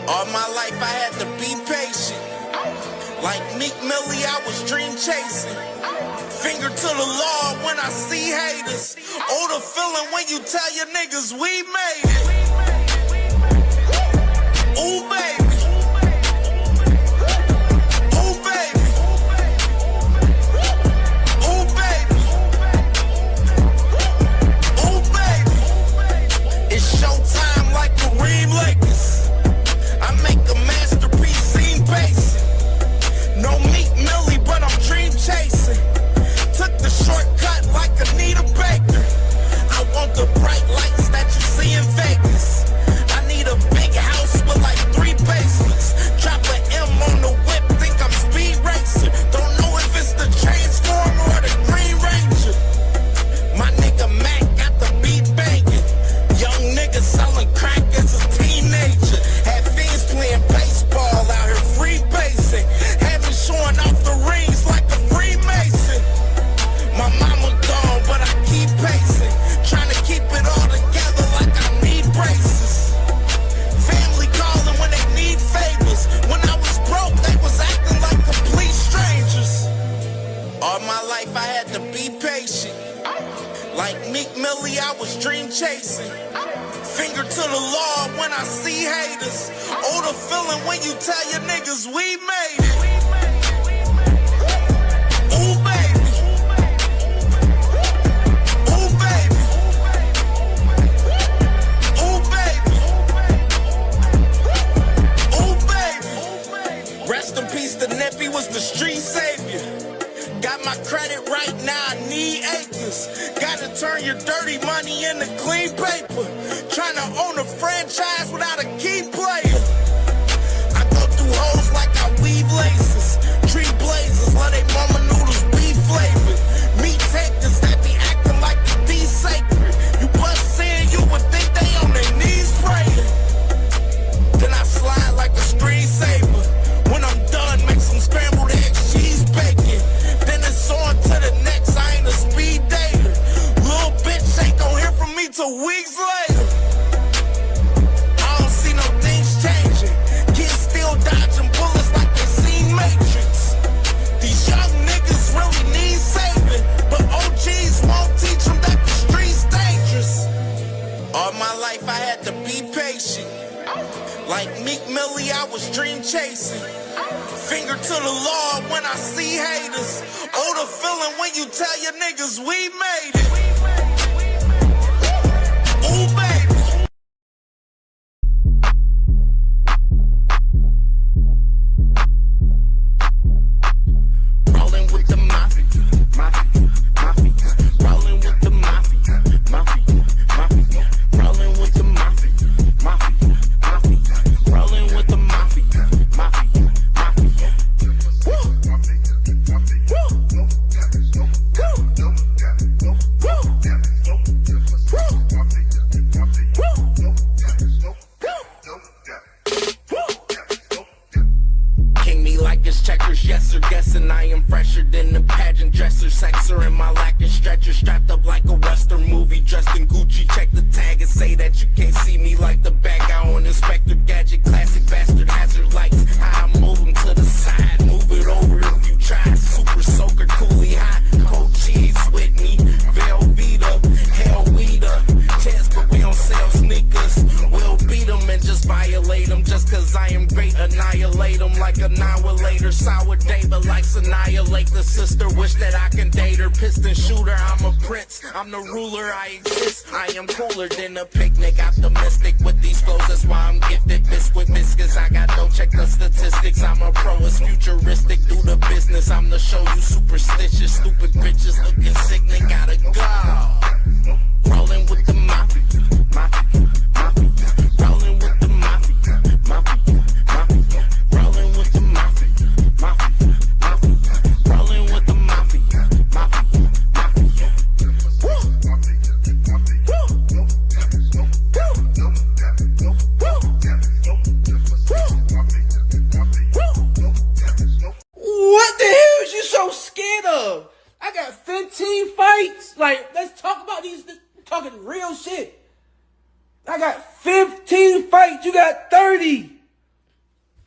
All my life I had to be patient. Like Meek Millie, I was dream chasing. Finger to the law when I see haters. Oh, the feeling when you tell your niggas we made it. Ooh, baby. Ooh, baby. Ooh, baby. Ooh, baby. It's showtime like Kareem Lakers. I make a masterpiece, scene basic. No Meek Millie, but I'm dream chasing. Took the shortcut like Anita Baker. I want the bright lights that you see in Vegas. I need a big house with like 3 basements. Drop an M on the whip, think I'm speed racing. Don't know if it's the Transformer or the Green Ranger. My nigga Mac got the beat banging. Young nigga selling crack as a teenager. Had fiends playing baseball out here free basing. Had me showing off the rings like a Freemason. My mama gone, but I keep pacing. Trying to keep it all together like I need braces. Family calling when they need favors. When I was broke, they was acting like complete strangers. All my life I had to be patient. Like Meek Millie, I was dream chasing. Finger to the law when I see haters. Oh, the feeling when you tell your niggas we made it. Ooh, baby. Ooh, baby. Ooh, baby. Ooh, baby. Rest in peace, the Nippy was the street savior. Got my credit right now, I need acres. Gotta turn your dirty money into clean paper. Trying to own a franchise without a key player. I go through hoes like I weave laces. Tree blazers, let they mama noodles be flavored. Meat takers that be acting like the D sacred. You bust in, you would think they on their knees praying. Then I slide like a screensaver. When I'm done, make some scrambled eggs, cheese bacon. Then it's on to the next, I ain't a speed dater. Little bitch ain't gon' hear from me till weeks later. I don't see no things changing. Kids still dodging bullets like they seen Matrix. These young niggas really need saving, but OGs won't teach them that the street's dangerous. All my life I had to be patient. Like Meek Millie, I was dream chasing. Finger to the law when I see haters. Oh, the feeling when you tell your niggas we made it. Ooh, baby. Rolling with the mafia, mafia, mafia. Rolling with the mafia, mafia, mafia. Rolling with the mafia, mafia, mafia. Rolling with the mafia, mafia. King me like it's checkers, yes sir, guessing I am fresher than the pageant dresser. Sexer in my lacking stretcher, strapped up like a western movie, dressed in Gucci. Check the tag and say that you can't see me like the bad guy on Inspector Gadget. Classic bastard hazard lights, how I move them to the side. Move it over if you try. Super soaker, coolie hot, cold cheese with me. Velveeta, hell weeder. Chance, but we don't sell sneakers. We'll beat them and just violate them. Just cause I am great, annihilate them like annihilator. Sour day, but likes annihilate the sister. Wish that I can date her. Piston shooter, I'm a prince. I'm the ruler, I exist. I am cooler than a picnic. Optimistic with these flows, that's why I'm gifted. Biscuit biscuits, I got no check the statistics. I'm a pro, it's futuristic. Do the business, I'm the show you superstitious. Stupid bitches looking sick, they gotta go. Rolling with the mafia, mafia, mafia. Rolling with the mafia, mafia, mafia. Rolling with the mafia, mafia, mafia. Rolling with the mafia, mafia, mafia. Woo! What the hell is you so scared of? I got 15 fights. Like, let's talk about these, talking real shit. I got 15 fights. You got 30.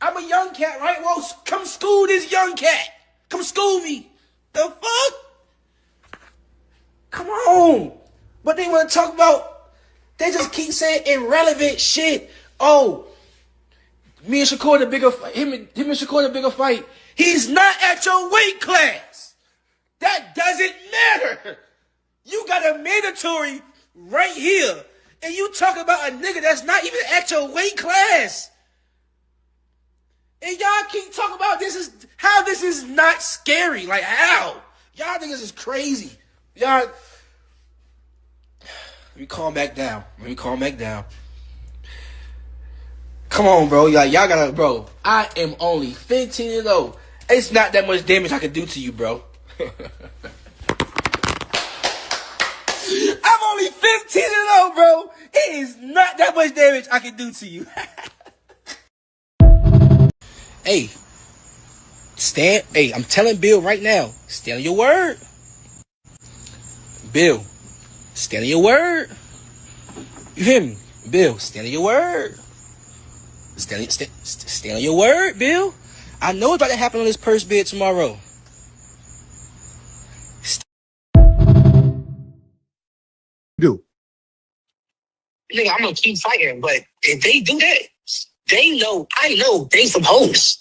I'm a young cat, right? Well, come school this young cat. Come school me. The fuck? Come on. But they want to talk about, they just keep saying irrelevant shit. Oh, me and Shakur the bigger fight. Him and Shakur the bigger fight. He's not at your weight class. That doesn't matter. You got a mandatory right here. And you talk about a nigga that's not even at your weight class. And y'all keep talking about how this is not scary. Like, how? Y'all think this is crazy. Y'all. Let me calm back down. Come on, bro. Y'all gotta, bro. I am only 15 years old. It's not that much damage I can do to you, bro. I'm only 15 years old, bro. It is not that much damage I can do to you. Hey, I'm telling Bill right now, stand on your word. Bill, stand on your word. You hear me? Bill, stand on your word. Stand on your word, Bill. I know it's about to happen on this purse bid tomorrow. Do. Nigga, I'm gonna keep fighting, but if they do that, I know they some hoes.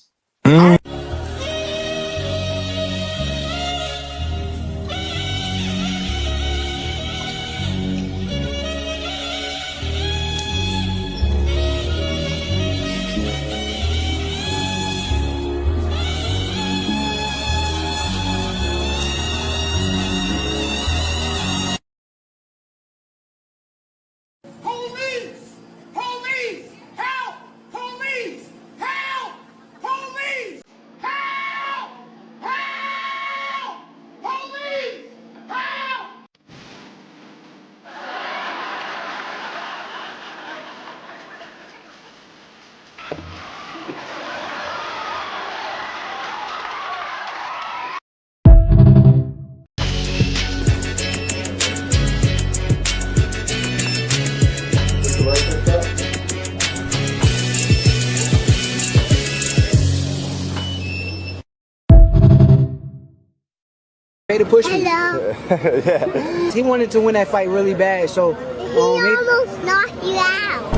To push me. Hello. Yeah. He wanted to win that fight really bad, so He almost knocked you out.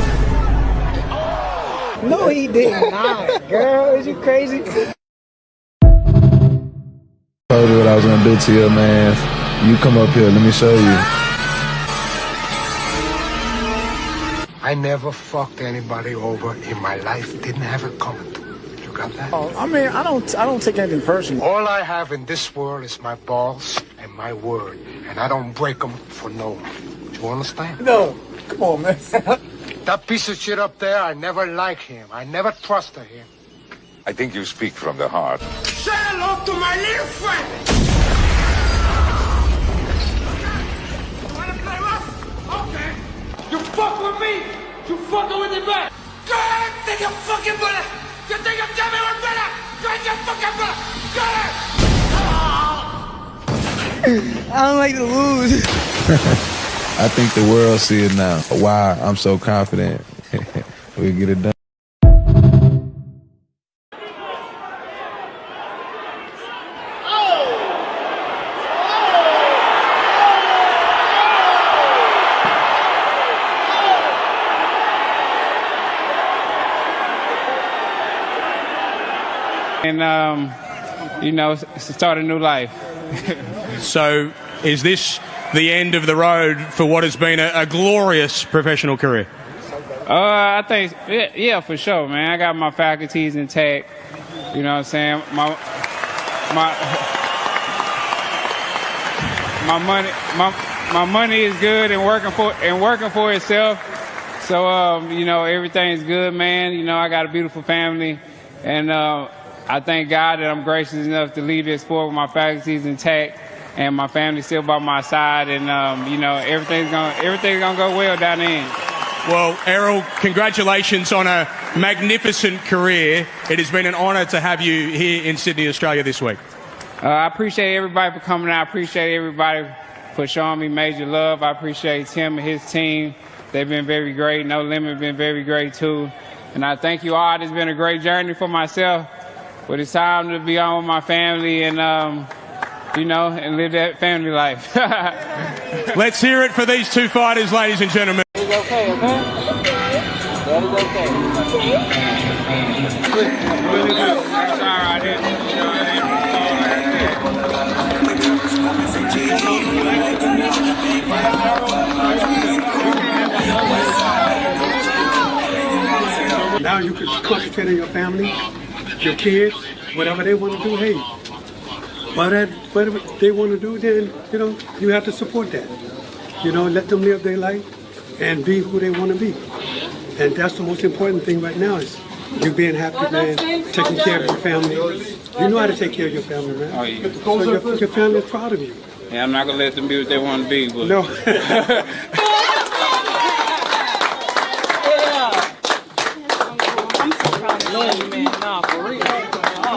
No, he did not. Girl, is you crazy? Told you what I was gonna do to you, man. You come up here, let me show you. I never fucked anybody over in my life. Didn't have it coming. You got that? Oh, I mean, I don't take anything personal. All I have in this world is my balls and my word, and I don't break them for no one. Do you understand? No, come on, man. That piece of shit up there, I never liked him. I never trusted him. I think you speak from the heart. Say hello to my little friend. You wanna play rough? Okay. You fuck with me. You fucking with me back. Go ahead, take your fucking bullet. You think you're Devin or better? Take your fucking bullet. Go ahead. I don't like to lose. I think the world see it now. Why I'm so confident. We'll get it done. And, start a new life. So is this the end of the road for what has been a glorious professional career? I think, yeah, for sure, man. I got my faculties intact. You know what I'm saying? My money is good and working for itself. So everything's good, man. I got a beautiful family, and I thank God that I'm gracious enough to lead this sport with my faculties intact and my family still by my side, and everything's gonna go well down the end. Well, Errol, congratulations on a magnificent career. It has been an honour to have you here in Sydney, Australia this week. I appreciate everybody for coming out. I appreciate everybody for showing me major love. I appreciate Tim and his team. They've been very great. No Limit been very great too. And I thank you all. It's been a great journey for myself, but it's time to be on with my family and, and live that family life. Let's hear it for these two fighters, ladies and gentlemen. It's okay, okay? That is okay. Now you can concentrate on your family, your kids, whatever they want to do. Hey, whatever they want to do, then you have to support that. Let them live their life and be who they want to be. And that's the most important thing right now is you being happy, man, taking care of your family. You know how to take care of your family, man. Oh, yeah. So your family is proud of you. Yeah, I'm not going to let them be what they want to be. But... No.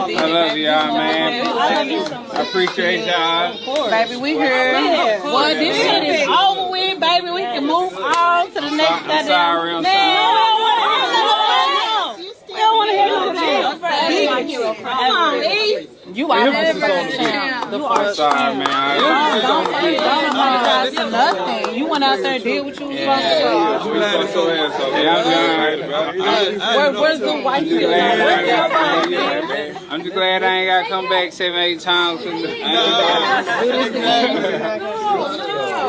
I love y'all, man. I appreciate y'all. Baby, we here. Boy, this shit is over with, baby. We can move on to the next I'm sorry, I'm sorry. We don't want to hear no jail. Come on, E. You are never champ. I'm sorry, man. Nothing. You went out there and did what you was supposed to do. Where's the wife? I'm just glad I ain't got to come back 7-8 times. You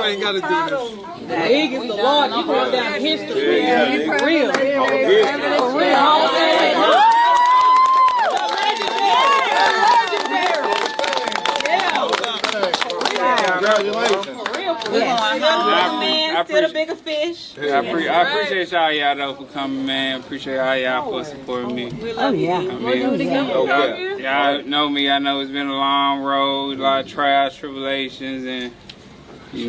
ain't got to do this. The egg is the Lord. You going down in history. Yeah, for real. For real. I still a bigger fish. I appreciate y'all though for coming, man. Appreciate all y'all for supporting me. Oh yeah. Y'all know me. I know it's been a long road, a lot of trials, tribulations, and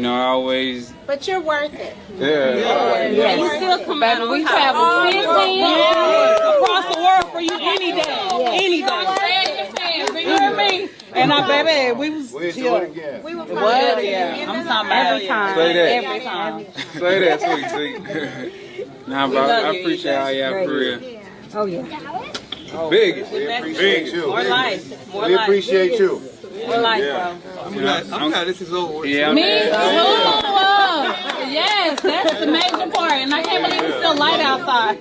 I always. But you're worth it. Yeah. You still come back. We travel 15 years across the world for you any day. Any day. You hear me? And baby, we was chill. We were yeah. I'm talking about every time. Say that. Every time. Say that, sweet. Nah, bro, I appreciate all y'all for real. Oh yeah. Big. We appreciate you. More life. We appreciate you. More life, bro. I'm glad this is over. Yeah, Me too. Yes, that's the major part, and I can't believe it's still light outside.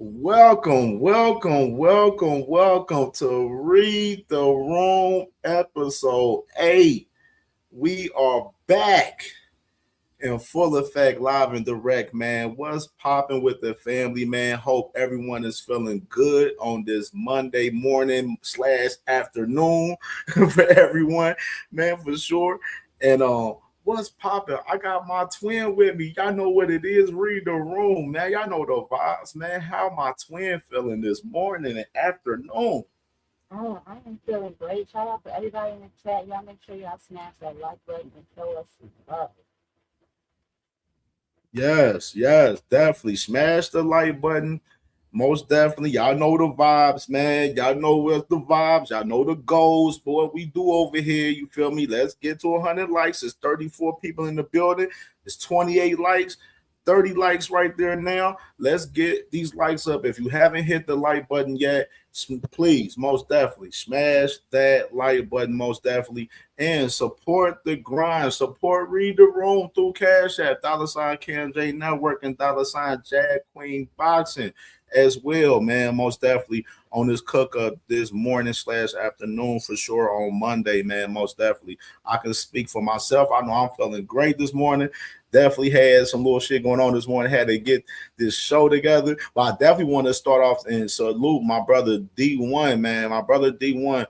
Welcome to Read the Room episode 8. We are back in full effect, live and direct, man. What's popping with the family, man? Hope everyone is feeling good on this Monday morning / afternoon for everyone, man, for sure. And what's popping? I got my twin with me. Y'all know what it is. Read the room, man. Y'all know the vibes, man. How my twin feeling this morning and afternoon? Oh, I am feeling great. Shout out to everybody in the chat. Y'all make sure y'all smash that like button and show us some love. Yes, definitely. Smash the like button. Most definitely. Y'all know the vibes, man. Y'all know what's the vibes. Y'all know the goals, boy. We do over here. You feel me? Let's get to 100 likes. It's 34 people in the building. It's 28 likes. 30 likes right there now. Let's get these likes up. If you haven't hit the like button yet, please, most definitely, smash that like button, most definitely, and support the grind. Support Read the Room through Cash App, $CamJNetwork, and $Jag Queen Boxing as well, man. Most definitely on this cook up this morning / afternoon for sure on Monday, man. Most definitely. I can speak for myself. I know I'm feeling great this morning. Definitely had some little shit going on this morning. Had to get this show together. But I definitely want to start off and salute my brother D1, man. My brother D1,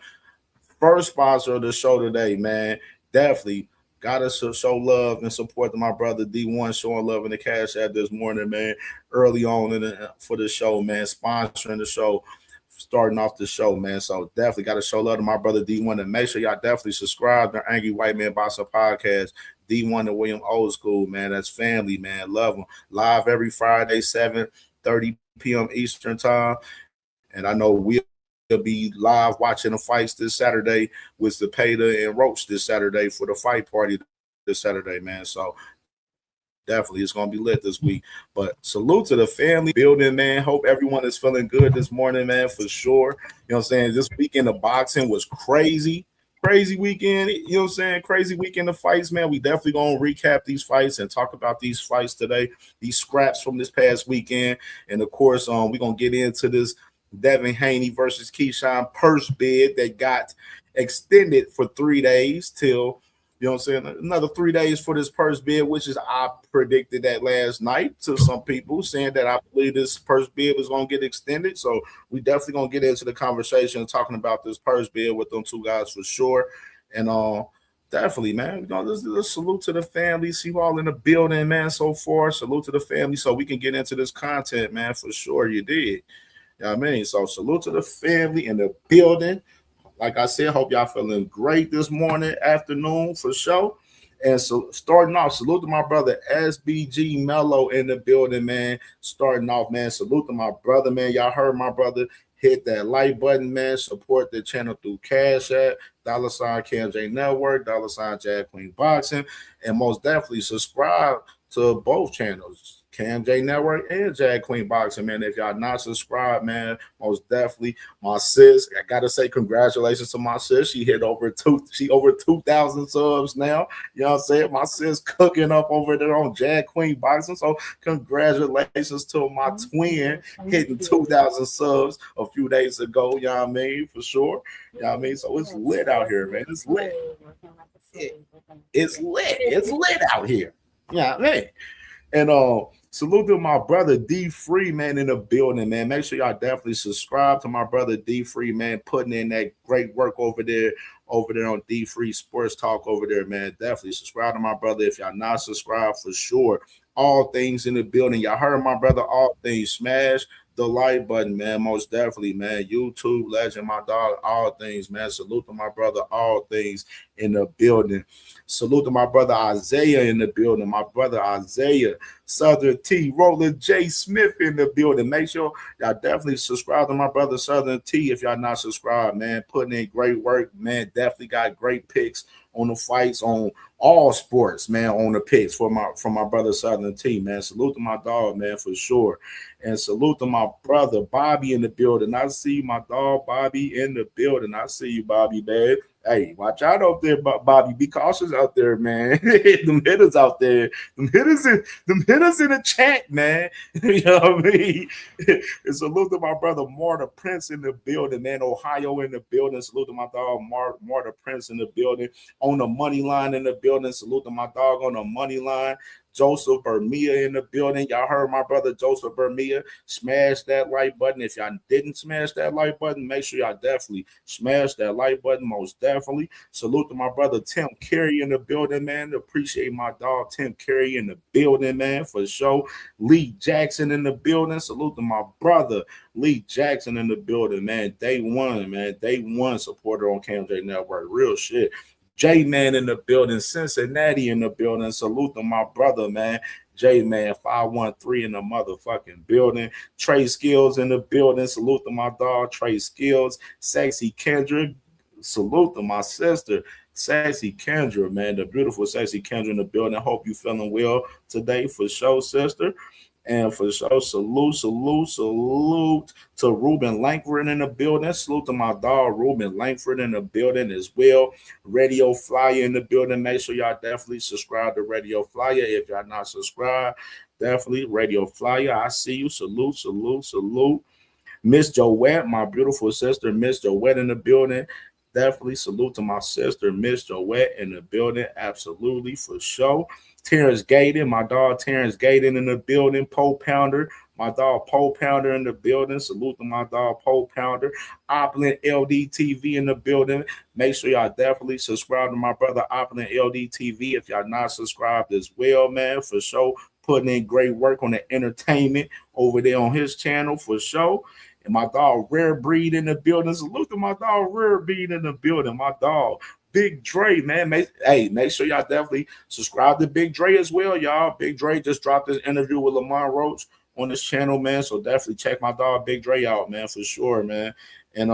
first sponsor of the show today, man. Definitely got to show love and support to my brother D1, showing love in the Cash App this morning, man. Early on for the show, man. Sponsoring the show, starting off the show, man. So definitely got to show love to my brother D1, and make sure y'all definitely subscribe to Angry White Man Boxing Podcast. D1 and William Old School, man. That's family, man. Love them. Live every Friday, 7:30 p.m. Eastern time. And I know we'll be live watching the fights this Saturday with Zepeda and Roach this Saturday for the fight party this Saturday, man. So definitely, it's gonna be lit this week. But salute to the family building, man. Hope everyone is feeling good this morning, man, for sure. You know what I'm saying? This weekend of boxing was crazy. Crazy weekend, you know what I'm saying? Crazy weekend of fights, man. We definitely gonna recap these fights and talk about these fights today, these scraps from this past weekend. And of course, we're gonna get into this Devin Haney versus Keyshawn purse bid that got extended for 3 days till, you know what I'm saying, another 3 days for this purse bid, which is, I predicted that last night to some people, saying that I believe this purse bid was going to get extended. So we definitely going to get into the conversation talking about this purse bid with them two guys for sure. And definitely, man, you know, this salute to the family. See you all in the building, man, so far. Salute to the family so we can get into this content, man, for sure. You did. You know what I mean? So salute to the family in the building. Like I said, hope y'all feeling great this morning, afternoon for sure. And so starting off, salute to my brother SBG Mello in the building, man. Starting off, man, salute to my brother, man. Y'all heard my brother. Hit that like button, man. Support the channel through Cash App, $ CamJNetwork, $ Jack Queen Boxing, and most definitely subscribe to both channels, CamJNetwork and Jack Queen Boxing, man. If y'all not subscribed, man, most definitely. My sis, I gotta say congratulations to my sis. She hit over 2,000 subs now. You know what I'm saying? My sis cooking up over there on Jack Queen Boxing. So congratulations to my twin hitting 2,000 subs a few days ago. You know what I mean? For sure. You know what I mean? So it's lit out here, man. It's lit. It's lit. It's lit out here. Yeah, man. And salute to my brother D Free, man, in the building, man. Make sure y'all definitely subscribe to my brother D Free, man, putting in that great work over there on D Free Sports Talk over there, man. Definitely subscribe to my brother if y'all not subscribed for sure. All things in the building. Y'all heard my brother, all things. Smash the like button, man. Most definitely, man. YouTube legend, my dog, all things, man. Salute to my brother, all things in the building. Salute to my brother Isaiah in the building. My brother Isaiah, Southern T, Roller J Smith in the building. Make sure y'all definitely subscribe to my brother Southern T if y'all not subscribed, man. Putting in great work, man. Definitely got great picks on the fights, on all sports, man, on the picks from my brother Southern T, man. Salute to my dog, man, for sure. And salute to my brother Bobby in the building. I see my dog Bobby in the building. I see you, Bobby, man. Hey, watch out out there, Bobby. Be cautious out there, man. Them hitters out there. Them hitters in the chat, man. You know what I mean? And salute to my brother Marta Prince in the building, man. Ohio in the building. Salute to my dog Marta Prince in the building. On the money line in the building. Salute to my dog on the money line. Joseph Bermia in the building. Y'all heard my brother Joseph Bermia. Smash that like button. If y'all didn't smash that like button, make sure y'all definitely smash that like button. Most definitely. Salute to my brother Tim Carey in the building, man. Appreciate my dog Tim Carey in the building, man, for sure. Lee Jackson in the building. Salute to my brother Lee Jackson in the building, man. Day one, man. Day one supporter on CamJNetwork. Real shit. J-Man in the building, Cincinnati in the building. Salute to my brother, man. J-Man 513 in the motherfucking building. Trey Skills in the building. Salute to my dog, Trey Skills. Sexy Kendra. Salute to my sister, Sexy Kendra, man. The beautiful Sexy Kendra in the building. Hope you feeling well today for sure, sister. And for sure, salute to Ruben Langford in the building. Salute to my dog, Ruben Langford in the building as well. Radio Flyer in the building. Make sure y'all definitely subscribe to Radio Flyer. If y'all not subscribed, definitely Radio Flyer. I see you. Salute. Miss Joette, my beautiful sister, Miss Joette in the building. Definitely salute to my sister, Miss Joette in the building. Absolutely, for sure. Terrence Gaden, my dog Terrence Gaden in the building. Poe Pounder, my dog Poe Pounder in the building. Salute to my dog Poe Pounder. Opulent LDTV in the building. Make sure y'all definitely subscribe to my brother Opulent LDTV if y'all not subscribed as well, man, for sure. Putting in great work on the entertainment over there on his channel, for sure. And my dog Rare Breed in the building. Salute to my dog Rare Breed in the building. My dog Big Dre, man. Make sure y'all definitely subscribe to Big Dre as well, y'all. Big Dre just dropped this interview with Lamar Roach on this channel, man. So definitely check my dog Big Dre out, man, for sure, man. And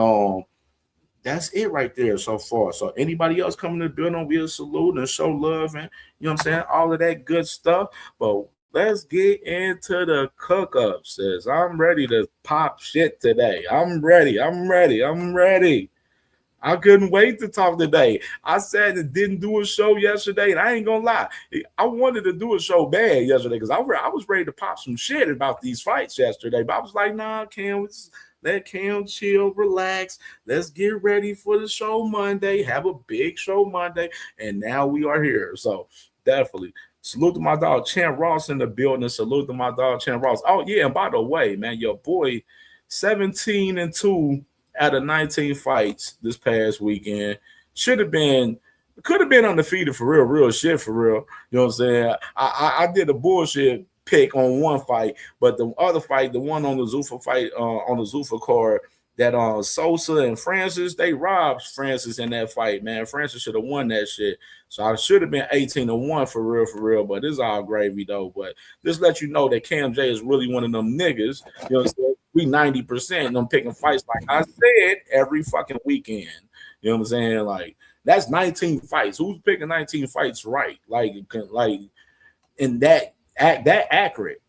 that's it right there so far. So anybody else coming to the building, we'll salute and show love and you know what I'm saying, all of that good stuff. But let's get into the cook-up, sis. I'm ready to pop shit today. I'm ready. I couldn't wait to talk today. I said it didn't do a show yesterday, and I ain't gonna lie. I wanted to do a show bad yesterday because I was ready to pop some shit about these fights yesterday. But I was like, nah, Cam, let Cam chill, relax. Let's get ready for the show Monday. Have a big show Monday. And now we are here. So definitely. Salute to my dog Chan Ross in the building. Salute to my dog Chan Ross. Oh, yeah, and by the way, man, your boy 17-2 out of 19 fights this past weekend. Could have been undefeated for real shit for real. You know what I'm saying? I did a bullshit pick on one fight, but the other fight, the one on the Zuffa fight, on the Zuffa card, that Sosa and Francis, they robbed Francis in that fight, man. Francis should have won that shit. So I should have been 18-1 for real. But it's all gravy though. But just let you know that CamJ is really one of them niggas. You know what I'm saying? We 90% them picking fights like I said every fucking weekend. You know what I'm saying? Like that's 19 fights. Who's picking 19 fights right? Like in that accurate.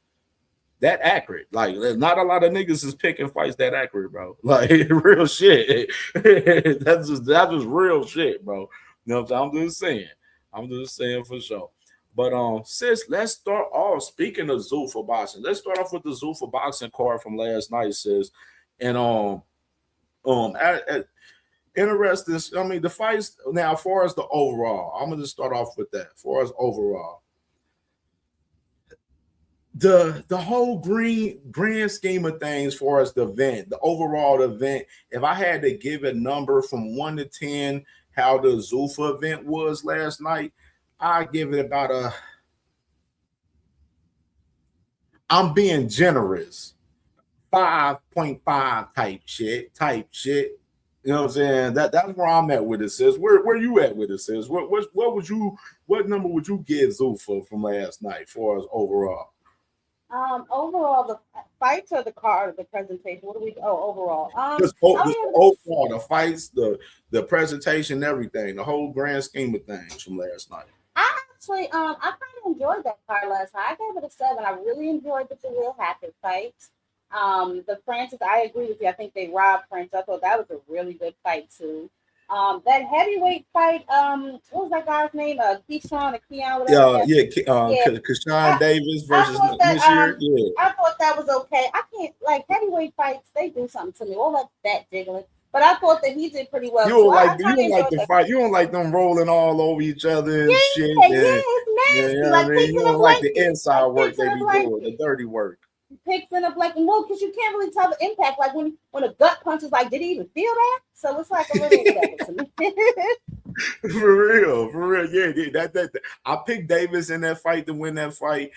That accurate. Like not a lot of niggas is picking fights that accurate, bro. Like real shit. That's just real shit, bro. You know what I'm saying? I'm just saying for sure. But sis, let's start off. Speaking of Zuffa boxing, let's start off with the Zuffa boxing card from last night, sis. And interesting. I mean, the fights now, as far as the overall, I'm gonna just start off with that. As far as overall, the whole grand scheme of things, as far as the event, the overall event, if I had to give a number from 1 to 10, how the Zuffa event was last night, I give it about I'm being generous, 5.5 type shit. You know what I'm saying? That's where I'm at with it, sis. Where you at with it, sis? What number would you give Zuffa from last night for us overall? Overall, the fights or the card, the presentation. What do we? Oh, overall. Overall, the fights, the presentation, everything, the whole grand scheme of things from last night. I kind of enjoyed that card last night. I gave it a 7. I really enjoyed the Will Hackett fight. The Francis, I agree with you. I think they robbed Francis. I thought that was a really good fight too. That heavyweight fight, what was that guy's name? Keyshawn or Keon, whatever. Keyshawn Davis versus Monsieur. I thought that was okay. I can't like heavyweight fights. They do something to me. All that jiggling. But I thought that he did pretty well. You don't like the fight. You don't like them rolling all over each other and shit. Yeah, it's nasty. You know what I mean? You don't like the inside work they be doing, the dirty work. Picks in a blanket. No, because you can't really tell the impact. Like when a gut punch is like, did he even feel that? So it's like a little whatever to me. For real. Yeah. That I picked Davis in that fight to win that fight.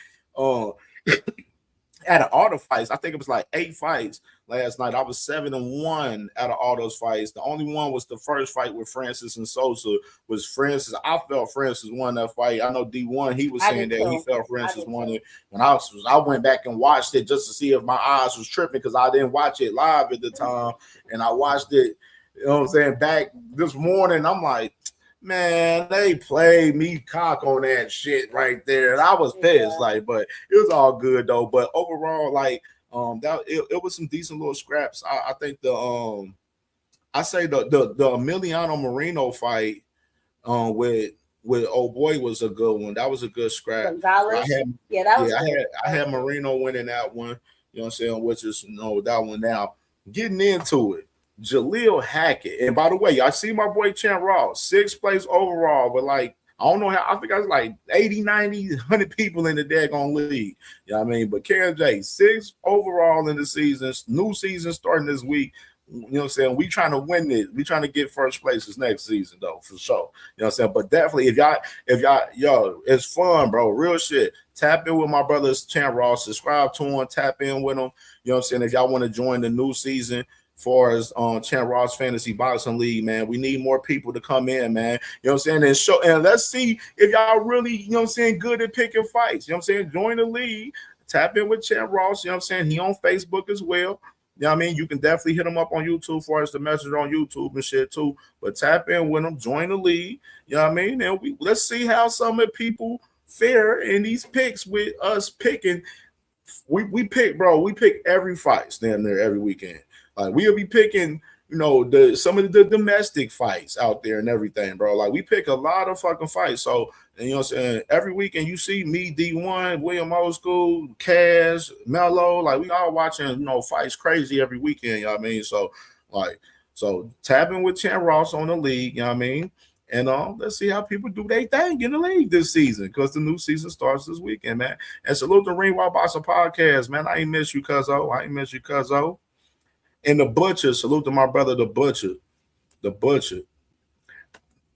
Out of all the fights, I think it was like 8 fights last night. I was 7-1 out of all those fights. The only one was the first fight with Francis and Sosa. Was Francis? I felt Francis won that fight. I know D1. He was saying that he felt Francis won it. When I went back and watched it just to see if my eyes was tripping because I didn't watch it live at the time, and I watched it. You know what I'm saying? Back this morning, I'm like, man, they played me cock on that shit right there. And I was pissed, but it was all good though. But overall, it was some decent little scraps. I think I say the Emiliano Moreno fight with old boy was a good one. That was a good scrap. I had Moreno winning that one. You know what I'm saying? Which is that one now. Getting into it. Jaleel Hackett. And by the way, I see my boy Chan Ross, 6th place overall, but I don't know how, I think I was like 80, 90, 100 people in the daggone league. You know what I mean? But CamJ, 6th overall in the season, new season starting this week. You know what I'm saying? We trying to win it. We trying to get first places next season, though, for sure. You know what I'm saying? But definitely, if y'all, it's fun, bro. Real shit. Tap in with my brothers, Chan Ross. Subscribe to him. Tap in with them. You know what I'm saying? If y'all want to join the new season, far as Chan Ross Fantasy Boxing League, man, we need more people to come in, man. You know what I'm saying? And let's see if y'all really, you know what I'm saying, good at picking fights. You know what I'm saying? Join the league. Tap in with Chan Ross. You know what I'm saying? He on Facebook as well. You know what I mean? You can definitely hit them up on YouTube for us to message on YouTube and shit too. But tap in with them, join the league. You know what I mean? And let's see how some of the people fare in these picks with us picking. We pick every fight damn near every weekend. Like we'll be picking, some of the domestic fights out there and everything, bro. Like we pick a lot of fucking fights. So, and you know what I'm saying, every weekend you see me, D1, William Old School, Cash, Mello, like we all watching, fights crazy every weekend, you know what I mean? So tapping with Chan Ross on the league, you know what I mean? And let's see how people do their thing in the league this season, because the new season starts this weekend, man. And salute the Ring While Boxing Podcast, man. I ain't miss you, cuzzo. And the Butcher, salute to my brother, the Butcher.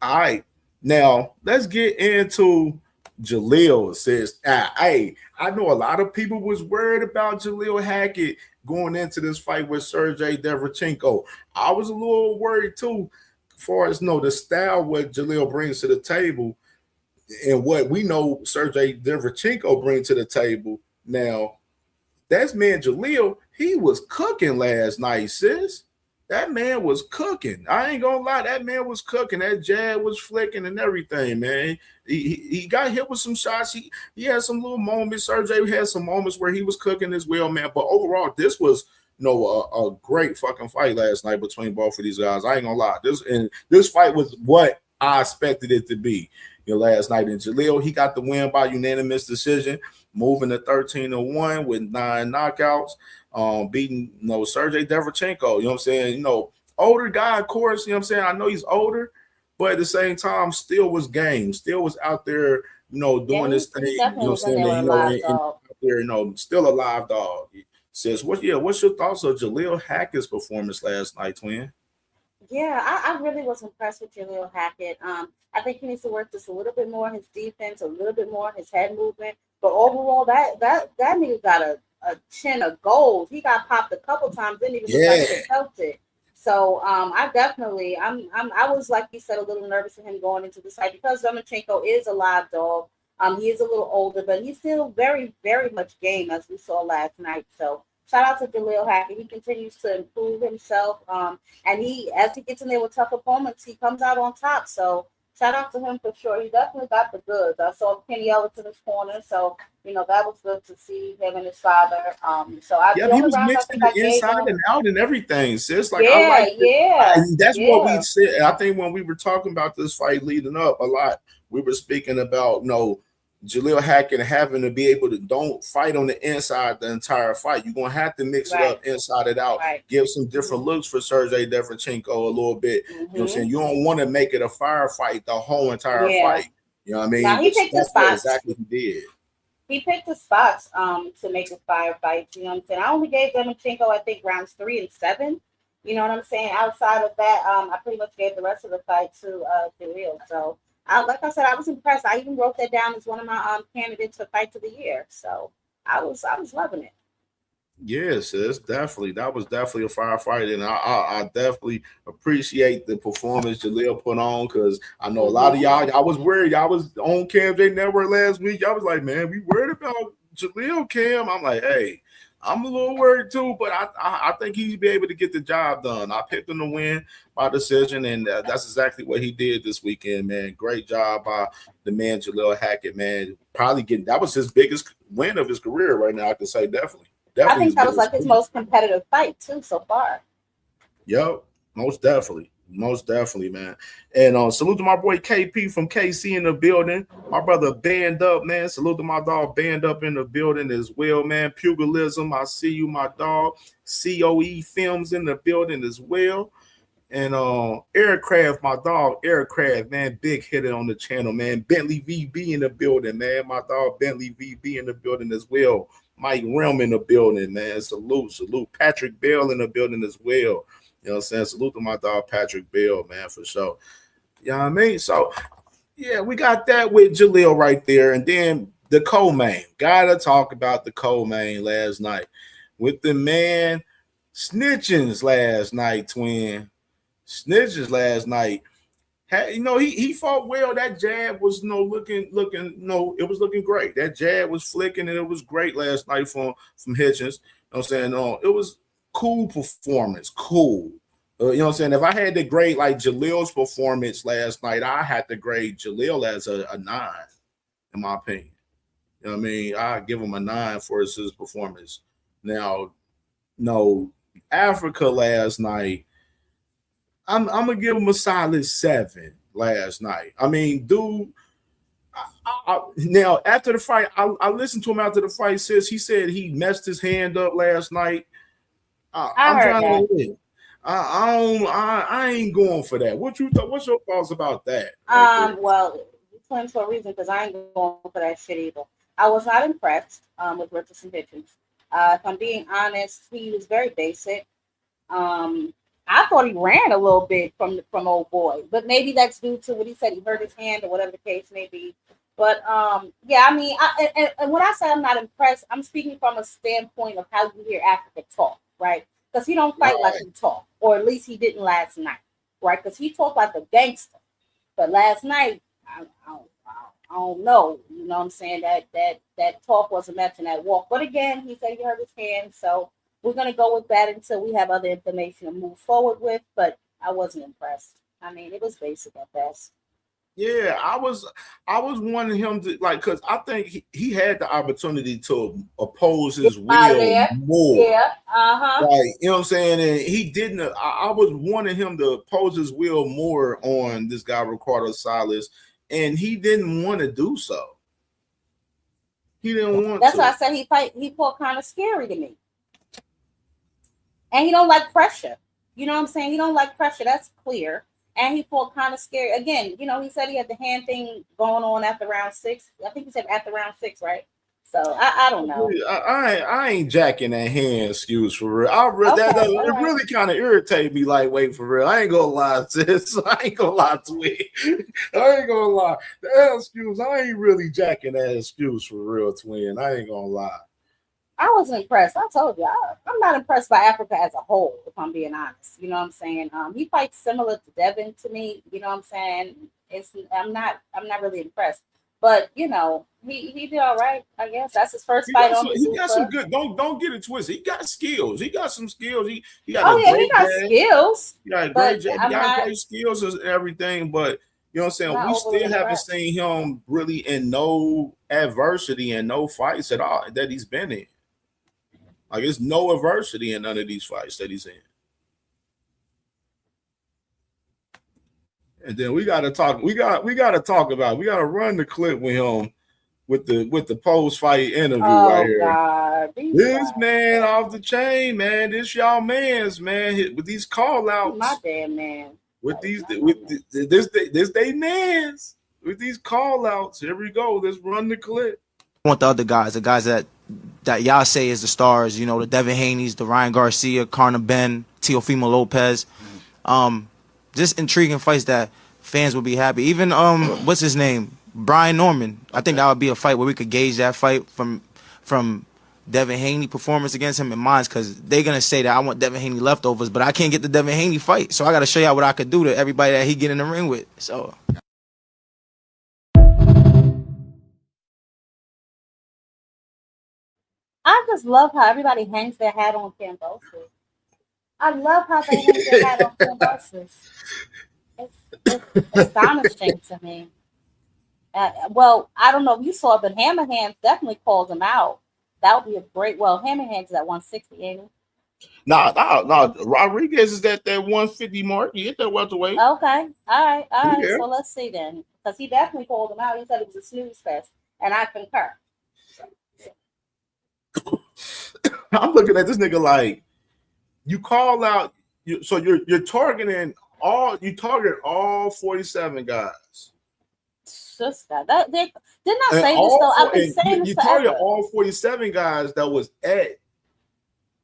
All right, now let's get into Jaleel. Says, hey, I know a lot of people was worried about Jaleel Hackett going into this fight with Sergey Derevchenko. I was a little worried too, as far as the style what Jaleel brings to the table and what we know Sergey Derevchenko brings to the table. Now, that's man Jaleel, he was cooking last night, sis. That man was cooking. I ain't gonna lie, that man was cooking. That jab was flicking and everything, man. He got hit with some shots. He had some little moments. Sergey had some moments where he was cooking as well, man. But overall, this was a great fucking fight last night between both of these guys. I ain't gonna lie. This fight was what I expected it to be. Last night in Jaleel, he got the win by unanimous decision, moving to 13-1 with 9 knockouts, beating Sergey Derevchenko. You know what I'm saying? Older guy, of course. You know what I'm saying? I know he's older, but at the same time, still was game, still was out there, doing this thing. You know what I'm saying? Out there, still a live dog. Says, what's your thoughts of Jaleel Hackett's performance last night, twin? Yeah, I really was impressed with Jaleel Hackett. I think he needs to work just a little bit more on his defense, a little bit more on his head movement. But overall, that nigga got a chin of gold. He got popped a couple times, didn't even look like he felt it. So I was, like you said, a little nervous for him going into this fight because Derevchenko is a live dog. He is a little older, but he's still very, very much game, as we saw last night. So shout out to Jaleel Hackett. He continues to improve himself. And as he gets in there with tough opponents, he comes out on top. So shout out to him for sure. He definitely got the goods. I saw Kenny Ellis in his corner. So, that was good to see him and his father. He was mixing the inside and out and everything, sis. Like, that's what we said. I think when we were talking about this fight leading up a lot, we were speaking about, Jaleel Hackett having to be able to don't fight on the inside the entire fight. You're going to have to mix it up inside and out. Give some different looks for Sergey Derevchenko a little bit. You know what I'm saying? You don't want to make it a firefight the whole entire fight. You know what I mean? Now, he picked the spots. Exactly he did. He picked the spots to make a firefight. You know what I'm saying? I only gave Derevchenko, I think, rounds 3 and 7. You know what I'm saying? Outside of that, I pretty much gave the rest of the fight to Jaleel. So, like I said, I was impressed. I even wrote that down as one of my candidates for fight of the year. So I was loving it. Yes, definitely. That was definitely a firefight, and I definitely appreciate the performance Jaleel put on, because I know a lot of y'all was worried. Y'all was on CamJNetwork last week. Y'all was like, man, we worried about Jaleel, Cam. I'm like, hey, I'm a little worried too, but I think he'd be able to get the job done. I picked him to win by decision, and that's exactly what he did this weekend, man. Great job by the man Jaleel Hackett, man. Probably that was his biggest win of his career right now, I can say, definitely. I think that was like his most competitive fight too so far. Yep, most definitely. Most definitely, man. And salute to my boy KP from KC in the building. My brother Band Up, man. Salute to my dog Band Up in the building as well, man. Pugilism, I see you, my dog. COE Films in the building as well. And Aircraft, my dog Aircraft, man. Big hitter on the channel, man. Bentley VB in the building, man. My dog Bentley VB in the building as well. Mike Realm in the building, man. Salute. Patrick Bell in the building as well. You know what I'm saying? Salute to my dog Patrick Bell, man, for sure. You know what I mean? So, yeah, we got that with Jaleel right there. And then the co-main. Gotta talk about the co-main last night. With the man snitchings last night, twin. Snitches last night. He fought well. That jab was it was looking great. That jab was flicking, and it was great last night from Hitchens. You know what I'm saying? It was cool performance, cool. You know what I'm saying? If I had to grade like Jalil's performance last night, I had to grade Jalil as a 9, in my opinion. You know what I mean? I give him a 9 for his performance. Now, no, Africa last night, I'm gonna give him a solid 7 last night. I mean, dude. Now after the fight, I listened to him after the fight. He said he messed his hand up last night. I'm trying to win. I ain't going for that. What you thought? What's your thoughts about that? Well, you claim for a reason because I ain't going for that shit either. I was not impressed with Richardson Hitchens. If I'm being honest, he was very basic. I thought he ran a little bit from old boy, but maybe that's due to what he said. He hurt his hand or whatever the case may be. But yeah, I mean, and when I say I'm not impressed, I'm speaking from a standpoint of how you hear Africa talk, right? Because he don't fight like he talk, or at least he didn't last night, right? Because he talked like a gangster, but last night, I don't know. You know what I'm saying? That talk wasn't matching that walk. But again, he said he hurt his hand, so we're gonna go with that until we have other information to move forward with. But I wasn't impressed. I mean, it was basic at best. Yeah, I was wanting him to because I think he had the opportunity to oppose his will more. Yeah, Like, you know what I'm saying? And he didn't. I was wanting him to oppose his will more on this guy Ricardo Salas, and he didn't want to do so. He didn't want. That's why I said he felt kind of scary to me, and he don't like pressure. You know what I'm saying? He don't like pressure. That's clear. And he felt kind of scary. Again, you know, he said he had the hand thing going on after round 6. I think he said after round 6, right? So I don't know. I ain't jacking that hand excuse for real. It really kind of irritated me. Like, wait, for real. I ain't gonna lie, sis. I ain't gonna lie to it. I ain't gonna lie. That excuse, I ain't really jacking that excuse for real, twin. I ain't gonna lie. I was impressed. I told you, I'm not impressed by Africa as a whole, if I'm being honest. You know what I'm saying? He fights similar to Devin to me. You know what I'm saying? I'm not really impressed. But you know, he did all right. I guess that's his first fight on. He got some good. Don't get it twisted. He got skills. He got some skills. He got. He got skills. He got great skills and everything. But you know what I'm saying? We still haven't seen him really in no adversity and no fights at all that he's been in. Like, there's no adversity in none of these fights that he's in. And then we got to talk about. We got to run the clip with him with the post fight interview right here. God. This man off the chain, man. This y'all man's man with these call outs. My damn man. With this they man's with these call outs. Here we go. Let's run the clip. I want the other guys, the guys that y'all say is the stars, you know, the Devin Haney's, the Ryan Garcia, Karna Ben, Teofimo Lopez. Just intriguing fights that fans will be happy. Even what's his name? Brian Norman. I think that would be a fight where we could gauge that fight from Devin Haney performance against him and mine, because they're gonna say that I want Devin Haney leftovers, but I can't get the Devin Haney fight. So I gotta show y'all what I could do to everybody that he get in the ring with. So I just love how everybody hangs their hat on Cambosis. I love how they hang their hat on Cambosis. It's astonishing to me. Well, I don't know if you saw, but Hammer Hands definitely called him out. That would be a great. Well, Hammer Hands is at 160, ain't he? No. Rodriguez is at that 150 mark. You hit that welterweight. Okay. All right. Yeah. So let's see then, because he definitely called him out. He said it was a snooze fest, and I concur. I'm looking at this nigga like, you call out. So you're targeting all. You target all 47 guys. Sister, didn't I say this though? I've been saying this you forever. target all 47 guys that was at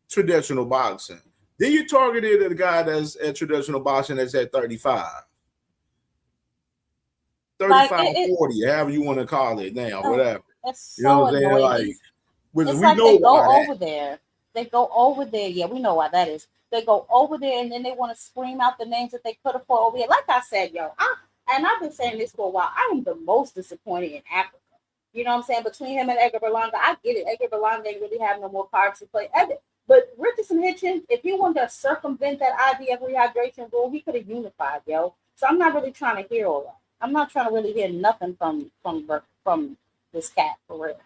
traditional boxing. Then you targeted the guy that's at traditional boxing that's at 35. 40, however you want to call it now, whatever. It's so you know what I'm saying? annoying. Like, we like know they go why over there. They go over there. Yeah, we know why that is. They go over there and then they want to scream out the names that they could have fought over here. Like I said, and I've been saying this for a while, I am the most disappointed in Africa. You know what I'm saying? Between him and Edgar Berlanga, I get it. Edgar Berlanga ain't really have no more cards to play. But Richardson Hitchens, if he wanted to circumvent that IBF rehydration rule, he could have unified, yo. So I'm not really trying to hear all that. I'm not trying to really hear nothing from this cat for real.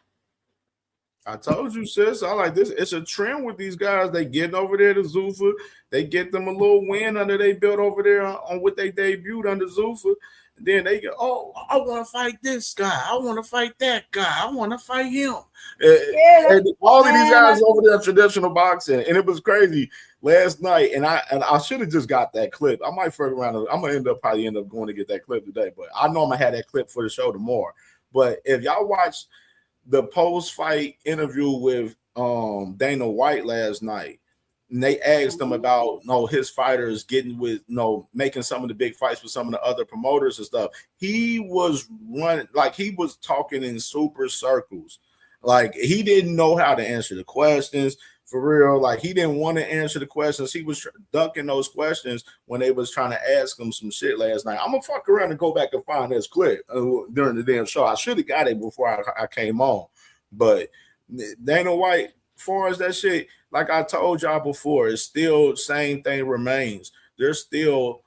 I told you, sis. I like this. It's a trend with these guys. They get over there to Zuffa. They get them a little win under they built over there on what they debuted under Zuffa. Then they go, oh, I want to fight this guy. I want to fight that guy. I want to fight him. And all of these guys over there traditional boxing, and it was crazy last night. And I should have just got that clip. I might further around. I'm gonna probably end up going to get that clip today. But I know I'm gonna have that clip for the show tomorrow. But if y'all watch the post-fight interview with Dana White last night, and they asked him about his fighters getting with making some of the big fights with some of the other promoters and stuff. He was running like he was talking in super circles. Like he didn't know how to answer the questions for real. Like he didn't want to answer the questions. He was ducking those questions when they was trying to ask him some shit last night. I'm gonna fuck around and go back and find this clip during the damn show. I should have got it before I came on, but Dana White, as far as that shit, like I told y'all before, it's still same thing remains. There's still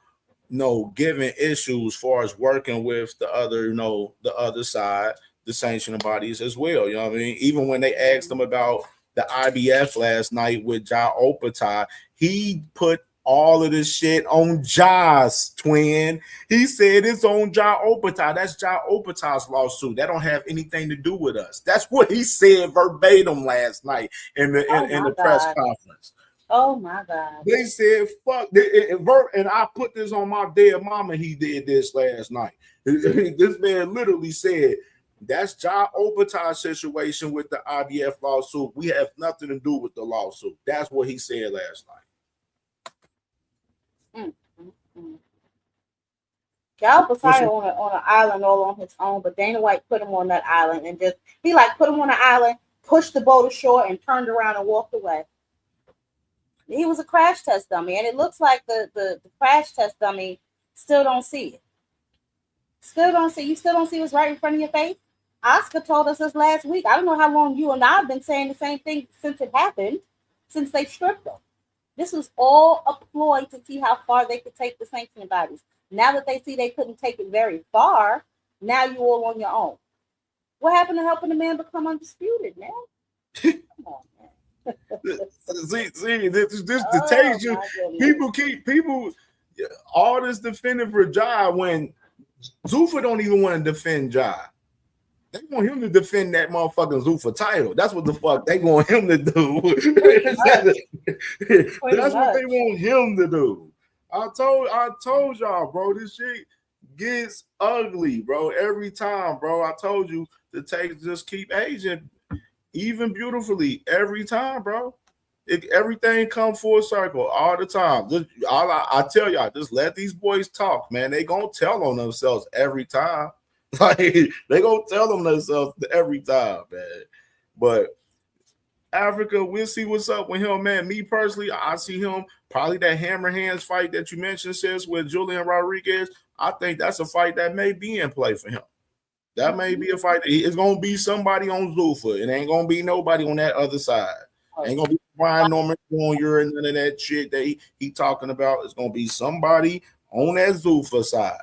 giving issues as far as working with the other, the other side, the sanctioning bodies as well. You know what I mean? Even when they asked him about the IBF last night with Ja Opatai, he put all of this shit on Ja's twin. He said it's on Ja Opatai. That's Ja Opatai's lawsuit. That don't have anything to do with us. That's what he said verbatim last night in the press conference. Oh my God. They said, fuck, and I put this on my dead mama. He did this last night. This man literally said, that's Ja Opatai's situation with the IBF lawsuit. We have nothing to do with the lawsuit. That's what he said last night. Ja Opatai on an island all on his own, but Dana White put him on that island and just put him on the island, pushed the boat ashore, and turned around and walked away. He was a crash test dummy, and it looks like the crash test dummy still don't see it. You still don't see what's right in front of your face. Oscar told us this last week. I don't know how long you and I have been saying the same thing since it happened, since they stripped him. This was all a ploy to see how far they could take the sanctioning bodies. Now that they see they couldn't take it very far, now you're all on your own. What happened to helping the man become undisputed, man? Come on, man. see, this tells you people all this defending for Ja when Zuffa don't even want to defend Ja. They want him to defend that motherfucking Zuffa title. That's what the fuck they want him to do. That's what they want him to do. I told y'all, bro, this shit gets ugly, bro, every time, bro. I told you the takes just keep aging, even beautifully, every time, bro. Everything come full circle all the time. I tell y'all, just let these boys talk, man. They gonna tell on themselves every time. Like they gonna tell them themselves every time, man. But Africa, we'll see what's up with him, man. Me personally, I see him probably that hammer hands fight that you mentioned, sis, with Julian Rodriguez. I think that's a fight that may be in play for him. That may be a fight. It's gonna be somebody on Zuffa. It ain't gonna be nobody on that other side. Ain't gonna be Brian Norman Jr. and none of that shit that he talking about. It's gonna be somebody on that Zuffa side.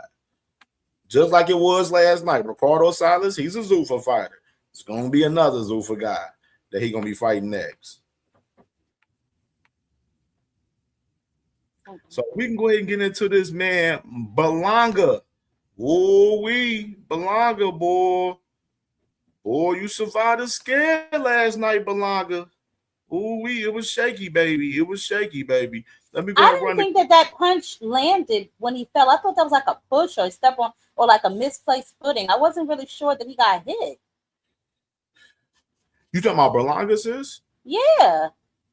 Just like it was last night. Ricardo Salas, he's a Zuffa fighter. It's going to be another Zuffa guy that he's going to be fighting next. So we can go ahead and get into this, man. Belanga. Belanga, boy. Boy, you survived a scare last night, Belanga. It was shaky, baby. It was shaky, baby. Let me go. I didn't think that punch landed when he fell. I thought that was like a push or a step on or like a misplaced footing. I wasn't really sure that he got hit. You talking about Berlanga, sis? Yeah.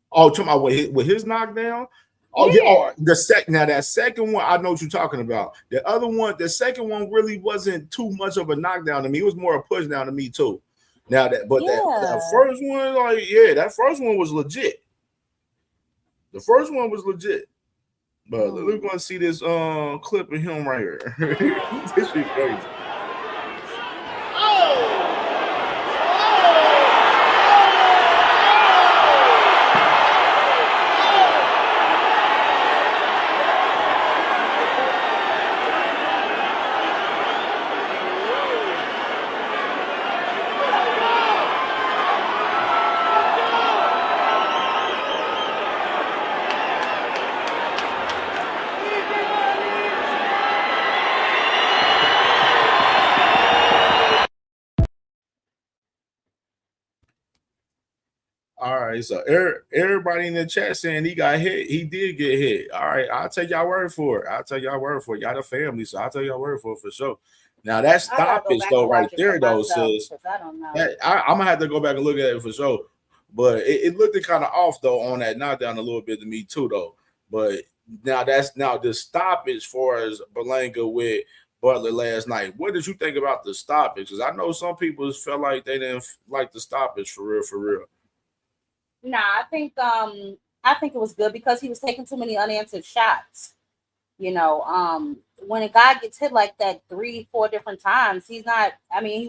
Oh, talking about with his knockdown? Oh, yeah. Oh, that second one, I know what you're talking about. The other one, the second one really wasn't too much of a knockdown to me. It was more a push down to me too. Now that first one, that first one was legit. The first one was legit. But we're gonna see this clip of him right here. This shit crazy. All right, so everybody in the chat saying he got hit. He did get hit. All right, I'll take y'all word for it. I'll take y'all word for it. Y'all the family, so I'll tell y'all word for it for sure. Now that stoppage though, right there though, sis. I don't know. I'm gonna have to go back and look at it for sure. But it looked kind of off though on that knockdown a little bit to me too though. But now the stoppage for as Berlanga with Butler last night. What did you think about the stoppage? Because I know some people felt like they didn't like the stoppage for real. Nah, I think it was good because he was taking too many unanswered shots. You know, when a guy gets hit like that 3-4 different times, he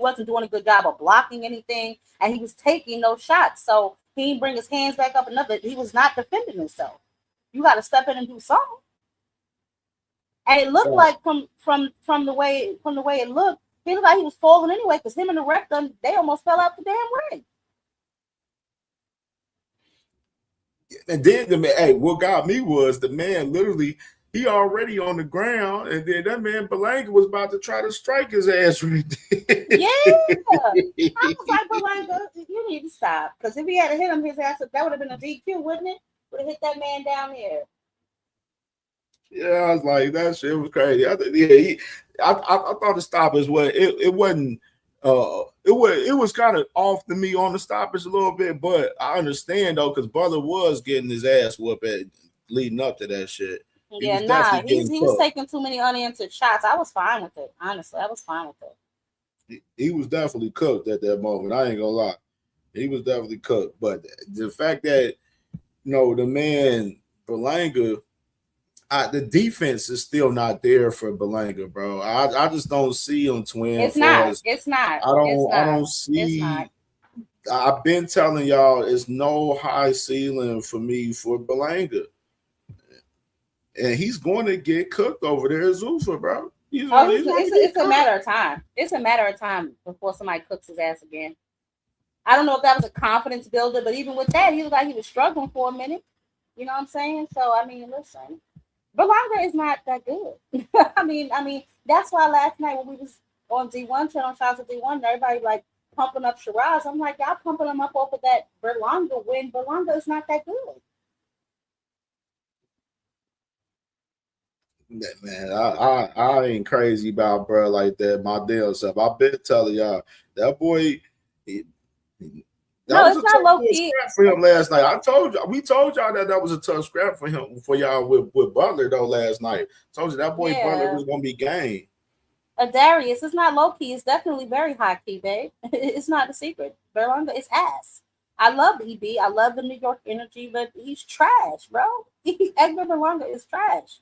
wasn't doing a good job of blocking anything, and he was taking those shots. So he didn't bring his hands back up enough. He was not defending himself. You got to step in and do something. And it looked like from the way it looked, he looked like he was falling anyway because him and the ref they almost fell out the damn ring. And then the man, what got me was the man literally, he already on the ground, and then that man Berlanga was about to try to strike his ass right there. Yeah. I was like, Berlanga, you need to stop. Because if he had hit him his ass, that would have been a DQ, wouldn't it? Would have hit that man down here. Yeah, I was like, that shit was crazy. I thought the stoppage was it wasn't it was kind of off to me on the stoppage a little bit, but I understand though because Butler was getting his ass whooped leading up to that shit. He was taking too many unanswered shots. I was fine with it. Honestly, I was fine with it. He was definitely cooked at that moment. I ain't gonna lie, he was definitely cooked. But the fact that the man Berlanga. The defense is still not there for Berlanga, bro. I just don't see him, twin. It's not. I don't see. I've been telling y'all, it's no high ceiling for me for Berlanga, and he's going to get cooked over there, Zuffa, bro. It's a matter of time. It's a matter of time before somebody cooks his ass again. I don't know if that was a confidence builder, but even with that, he looked like he was struggling for a minute. You know what I'm saying? So I mean, listen. Berlanga is not that good. I mean, that's why last night when we was on D1 channel, shots at D1, everybody like pumping up Shiraz. I'm like, y'all pumping him up off of that Berlanga when Berlanga is not that good. Man, I ain't crazy about bro like that. My damn self. I've been telling y'all that boy. That was it's not low key for him last night. We told y'all that was a tough scrap for him for y'all with Butler though last night. Told you that boy Butler was gonna be game. Darius, it's not low key. It's definitely very high key, babe. It's not a secret. Berlanga is ass. I love EB. I love the New York energy, but he's trash, bro. Edgar Berlanga is trash.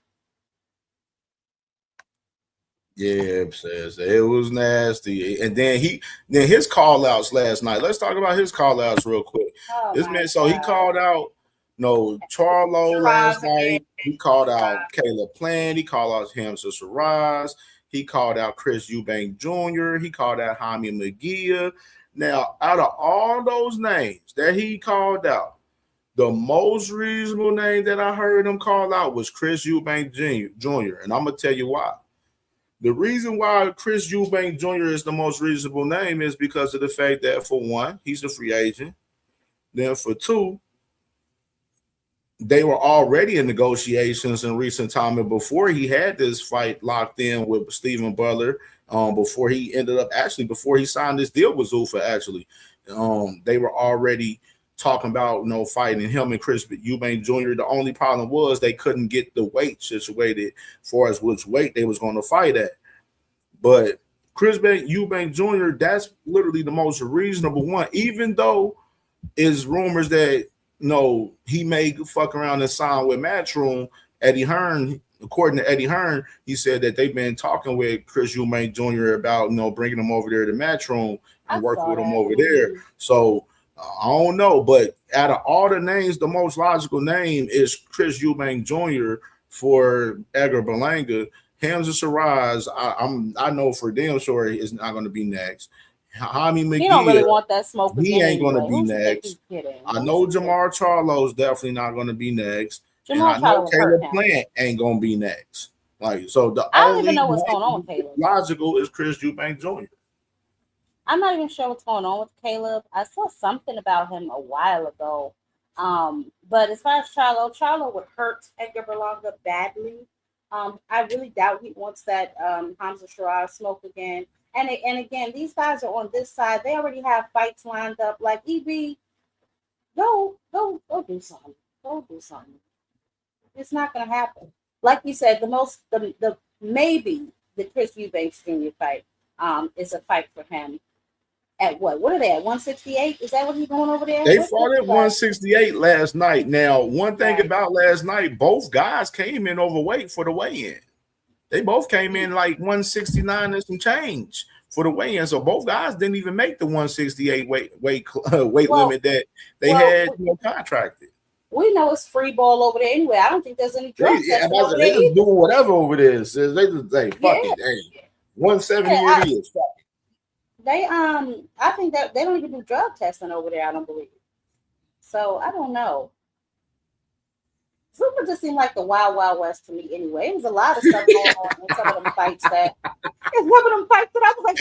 Yeah, says it was nasty, and then his call outs last night. Let's talk about his call outs real quick. This man, so he called out Charlo last night. He called out Caleb Plant. He called out Hamza Shiraz. He called out Chris Eubank Jr. He called out Jaime Magia. Now, out of all those names that he called out, the most reasonable name that I heard him call out was Chris Eubank Jr. And I'm gonna tell you why. The reason why Chris Eubank Jr. is the most reasonable name is because of the fact that, for one, he's a free agent. Then for two, they were already in negotiations in recent time. And before he had this fight locked in with Stephen Butler, before he signed this deal with Zuffa, they were already talking about fighting him and Chris Eubank Jr. The only problem was they couldn't get the weight situated for as which weight they was going to fight at. But Chris Eubank Jr., that's literally the most reasonable one, even though it's rumors that he may fuck around and sign with Matchroom. Eddie Hearn, according to Eddie Hearn, he said that they've been talking with Chris Eubank Jr. about bringing him over there to Matchroom and working with him over there. So I don't know, but out of all the names, the most logical name is Chris Eubank Jr. for Edgar Berlanga. Hamza Shiraz, I know for damn sure is not going to be next. Jaime McGee, he don't really want that smoke. He ain't going to be next. I know Jamar Charlo is definitely not going to be next. And I know Caleb Plant ain't going to be next. Like, so the I don't even know what's going on with Taylor. Logical is Chris Eubank Jr. I'm not even sure what's going on with Caleb. I saw something about him a while ago. But as far as Charlo would hurt Edgar Berlanga badly. I really doubt he wants that Hamza Shiraz smoke again. And again, these guys are on this side. They already have fights lined up. Like EB, go do something. Go do something. It's not gonna happen. Like you said, the maybe the Chris Eubanks Jr. fight is a fight for him. At what are they at? 168? Is that what he's going over there? They fought at 168 last night. Now, one thing Right. about last night, both guys came in overweight for the weigh-in. They both came in like 169 and some change for the weigh-in. So both guys didn't even make the 168 weight limit that they had contracted. We know it's free ball over there anyway. I don't think there's any drug testing over They there just doing whatever over there. They just say, fuck it. Hey, 170 it is. Fuck it. They I think that they don't even do drug testing over there, I don't believe. So I don't know. Super just seemed like the Wild Wild West to me anyway. It was a lot of stuff going on in some of them fights that it's one of them fights that I was like,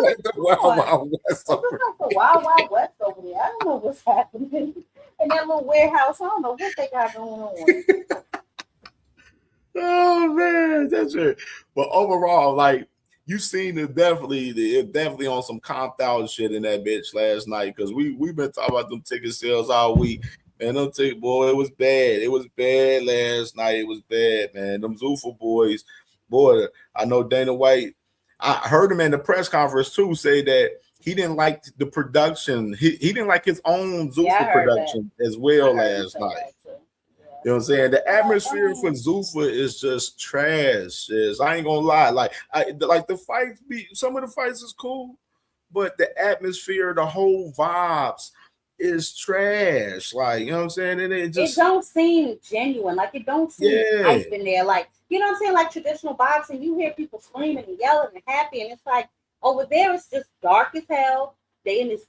like the Wild Wild West. It was like the Wild Wild West over there. I don't know what's happening in that little warehouse. I don't know what they got going on. Oh man, that's it. But overall, like you seen it definitely on some comped out shit in that bitch last night because we've been talking about them ticket sales all week. Man, them ticket boy, it was bad. It was bad last night. It was bad, man. Them Zuffa boys, boy. I know Dana White. I heard him in the press conference too say that he didn't like the production. He didn't like his own Zuffa production as well last night. You know what I'm saying? The atmosphere for Zuffa is just trash. I ain't gonna lie. Like the fights some of the fights is cool, but the atmosphere, the whole vibes is trash. Like, you know what I'm saying? And it don't seem genuine. Like it don't seem hype in there. Like, you know what I'm saying? Like traditional boxing, you hear people screaming and yelling and happy, and it's like over there it's just dark as hell. They in this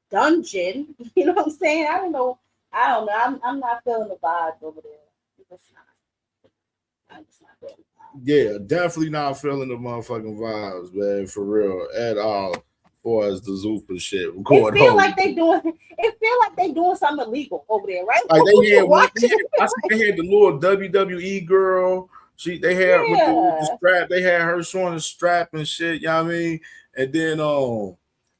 dungeon. You know what I'm saying? I don't know. I'm not feeling the vibes over there. I'm just not feeling the vibes. Yeah, definitely not feeling the motherfucking vibes, man, for real at all. As the Zuffa shit going It feel like they doing something illegal over there, right? Like they had the little WWE girl. They had with the strap. They had her showing the strap and shit. You know what I mean? And then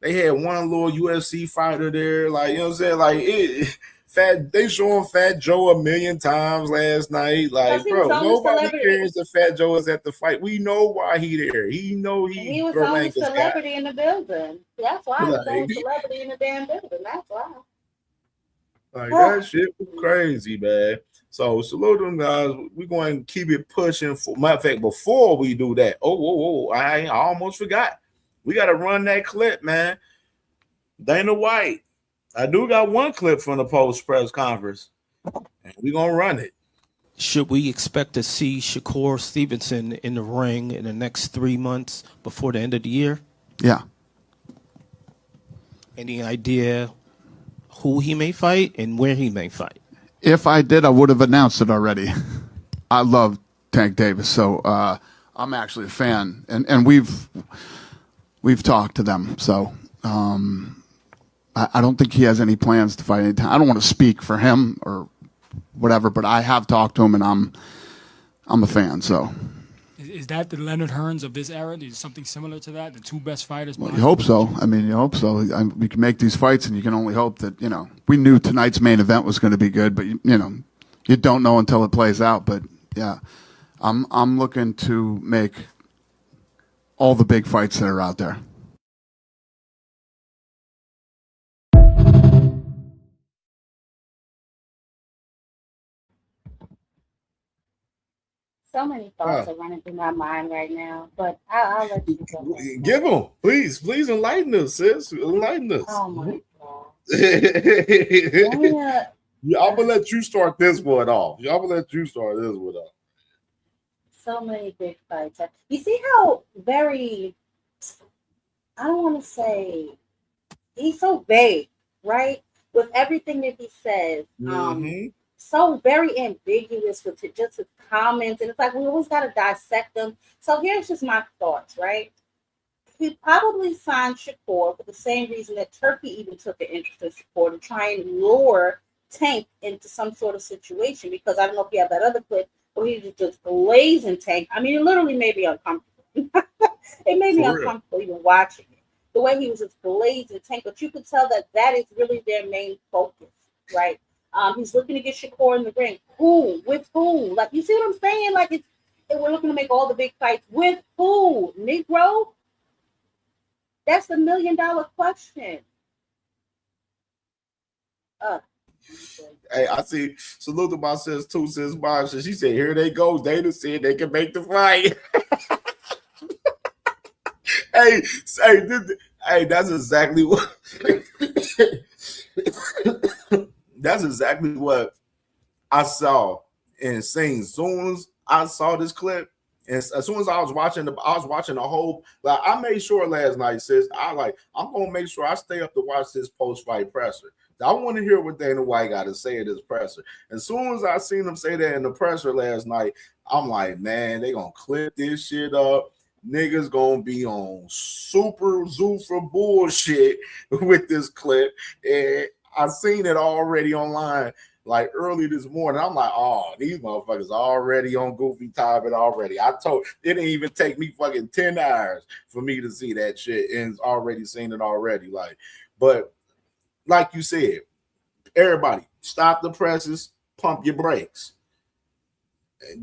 they had one little UFC fighter there. Like, you know what I'm saying? Like they showing Fat Joe a million times last night. Like, bro, nobody cares that Fat Joe is at the fight. We know why he there. He was the only celebrity in the building. That's why he was the only celebrity in the damn building. That's why. Like that shit was crazy, man. So salute them guys. We're going to keep it pushing. Matter of fact, before we do that, I almost forgot. We got to run that clip, man. Dana White. I do got one clip from the post press conference, and we're gonna run it. Should we expect to see Shakur Stevenson in the ring in the next 3 months before the end of the year? Yeah. Any idea who he may fight and where he may fight? If I did, I would have announced it already. I love Tank Davis, so I'm actually a fan, and we've talked to them, so. I don't think he has any plans to fight anytime. I don't want to speak for him or whatever, but I have talked to him, and I'm a fan. So, is that the Leonard Hearns of this era? Is something similar to that? The two best fighters. Well, you hope so. I mean, you hope so. We can make these fights, and you can only hope that we knew tonight's main event was going to be good, but you don't know until it plays out. But yeah, I'm looking to make all the big fights that are out there. So many thoughts are running through my mind right now, but I'll let you go. Give them, please enlighten us, sis. Enlighten us. Oh my god! I'm gonna let you start this one off. So many big fights. You see how I don't want to say he's so vague, right? With everything that he says. So very ambiguous with just his comments, and it's like we always got to dissect them. So here's just my thoughts, right? he probably signed Shakur for the same reason that Turkey even took an interest in Shakur, to try and lure Tank into some sort of situation. Because I don't know if you have that other clip where he was just blazing Tank. I mean, it literally made me uncomfortable. It made me uncomfortable even watching it. The way he was just blazing Tank, but you could tell that that is really their main focus, right? He's looking to get Shakur in the ring. Who? With who? Like, you see what I'm saying? Like, we're looking to make all the big fights. With who? Negro? That's the $1 million question. Hey, I see Salute to my sis, 2 sis, 5 sis. She said, here they go. Dana said they can make the fight. Hey, that's exactly what that's exactly what I saw and seen. As soon as I saw this clip, and as soon as I was watching the whole, like, I made sure last night, sis, I'm gonna make sure I stay up to watch this post-fight presser. I want to hear what Dana White got to say at this presser. As soon as I seen him say that in the presser last night, I'm like, man, they gonna clip this shit up. Niggas gonna be on super Zufra bullshit with this clip. And I seen it already online like early this morning. I'm like, oh, these motherfuckers already on Goofy Time already. I told it didn't even take me fucking 10 hours for me to see that shit, and already seen it already. Like, but like you said, everybody stop the presses, pump your brakes.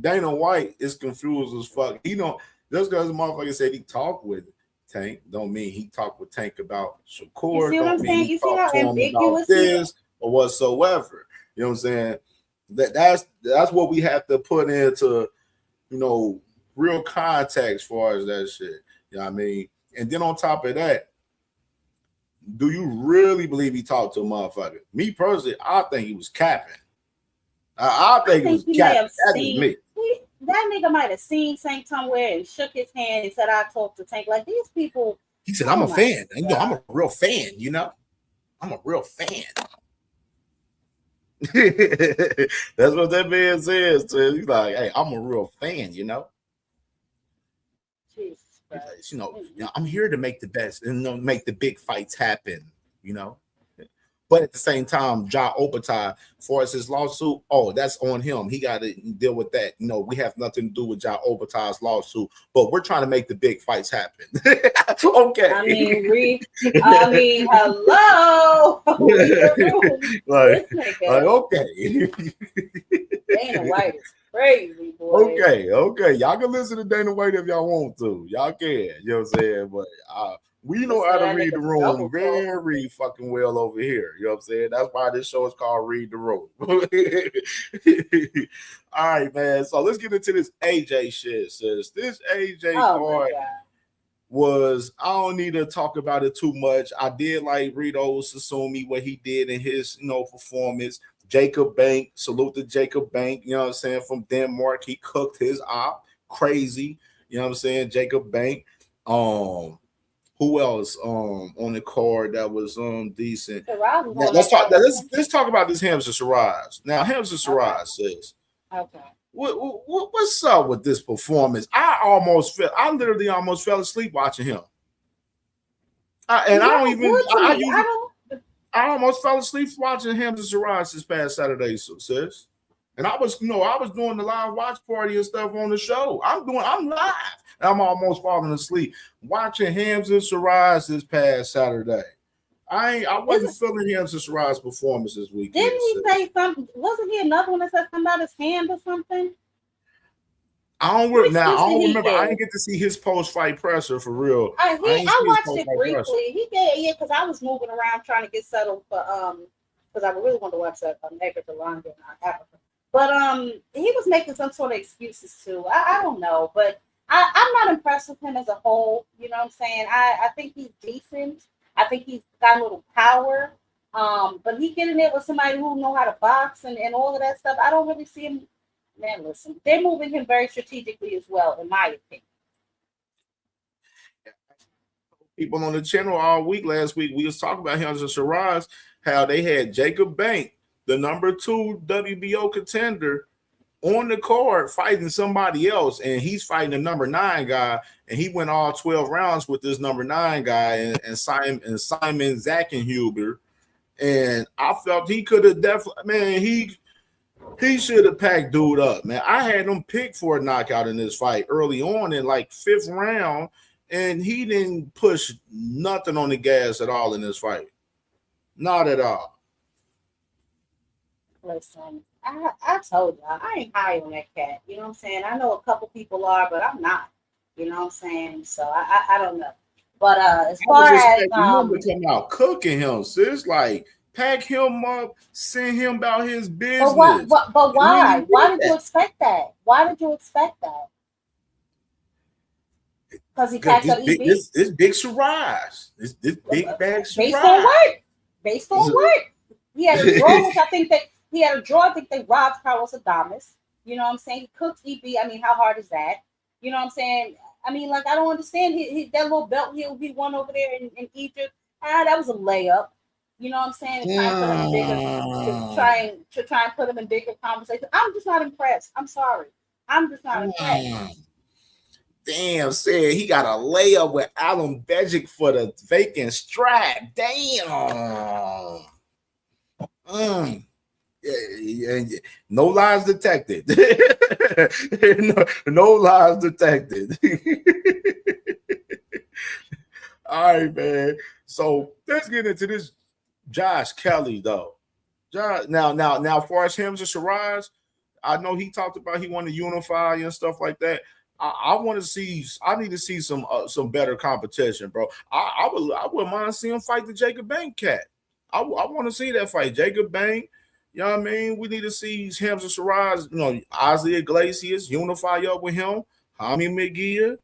Dana White is confused as fuck. You know, just because the motherfucker said he talked with Tank, don't mean he talked with Tank about Shakur. You see what I'm saying? You see how ambiguous this or whatsoever. You know what I'm saying? That's what we have to put into, you know, real context as far as that shit. You know what I mean? And then on top of that, do you really believe he talked to a motherfucker? Me personally, I think he was capping. I think he was capping. That's just me. That nigga might have seen Tank somewhere and shook his hand and said, I talked to Tank. Like, these people. He said, I'm a fan. You know, I'm a real fan, you know? I'm a real fan. That's what that man says. He's like, hey, I'm a real fan, you know? Jesus Christ. You know, I'm here to make the best and make the big fights happen, you know? But at the same time, Ja Opatai, as far as his lawsuit, that's on him. He got to deal with that. You know, we have nothing to do with Ja Opatai's lawsuit, but we're trying to make the big fights happen. Okay. I mean, hello. like, okay. Dana White is crazy, boy. Okay. Y'all can listen to Dana White if y'all want to. Y'all can. You know what I'm saying? But we know how to read the room very fucking well over here. You know what I'm saying? That's why this show is called Read the Room. All right, man. So let's get into this AJ shit, sis. This AJ card was, I don't need to talk about it too much. I did like Rito Sassoumi, what he did in his, you know, performance. Jacob Bank, salute to Jacob Bank, you know what I'm saying, from Denmark. He cooked his op crazy. You know what I'm saying? Jacob Bank. Who else on the card that was decent? Now, let's talk about this Hamza Shiraz. Now, Hamza Shiraz says, okay, what's up with this performance? I literally almost fell asleep watching him. I almost fell asleep watching Hamza Shiraz this past Saturday, sis. And I was doing the live watch party and stuff on the show. I'm live. And I'm almost falling asleep watching Hamza Shiraz this past Saturday. I wasn't feeling Hamza Shiraz performance this weekend. Didn't he say something? Wasn't he another one that said something about his hand or something? I don't remember. I didn't get to see his post-fight presser for real. I watched it briefly. Because I was moving around trying to get settled for because I really wanted to watch that Edgar DeLonge in Africa. But he was making some sort of excuses too. I don't know, but I'm not impressed with him as a whole. You know what I'm saying? I think he's decent. I think he's got a little power. But he getting there with somebody who know how to box and all of that stuff. I don't really see him. Man, listen, they're moving him very strategically as well, in my opinion. People on the channel all week last week, we was talking about Hamza Shiraz, how they had Jacob Bank, the number 2 WBO contender, on the card fighting somebody else, and he's fighting the number 9 guy, and he went all 12 rounds with this number 9 guy and Simon Zackenhuber. And I felt he could have definitely, man, he should have packed dude up, man. I had him picked for a knockout in this fight early on in like 5th round, and he didn't push nothing on the gas at all in this fight. Not at all. Listen, I told y'all, I ain't high on that cat. You know what I'm saying? I know a couple people are, but I'm not. You know what I'm saying? So I don't know. But as far as him to come out cooking him, sis, like pack him up, send him about his business. But why? Why did you expect that? Why did you expect that? Because he packed up EB. This big Shiraz. This big bag Shiraz. Based on what? Based on what? He had a draw, which I think that he had a draw. I think they robbed Carlos Adames. You know what I'm saying? He cooked EB. I mean, how hard is that? You know what I'm saying? I mean, like, I don't understand. That little belt he won over there in Egypt. That was a layup. You know what I'm saying? To try and put him in bigger conversations. I'm just not impressed. I'm sorry. I'm just not impressed. Damn, said he got a layup with Alan Bejic for the vacant strap. Damn. Yeah. No lies detected. no lies detected. All right, man. So let's get into this Josh Kelly, though. Now, as far as him and Shiraz, I know he talked about he wanted to unify and stuff like that. I need to see some better competition, bro. I wouldn't mind seeing him fight the Jacob Bank cat. I want to see that fight. Jacob Bank, you know what I mean? We need to see Hamza Shiraz, Ozzy Iglesias, unify up with him. Jaime McGee, you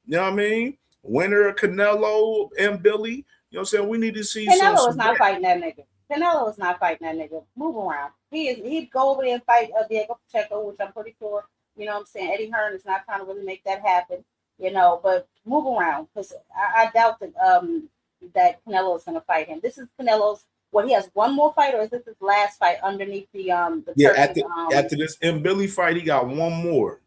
know what I mean? Winner Canelo and Billy. You know what I'm saying? We need to see Canelo is not fighting that nigga. Canelo is not fighting that nigga. Move around. He'd go over there and fight Diego Pacheco, which I'm pretty sure, you know what I'm saying, Eddie Hearn is not trying to really make that happen, but move around, because I doubt that Canelo is going to fight him. This is Canelo's, he has one more fight, or is this his last fight underneath the Turkey? After this Billy fight, he got one more.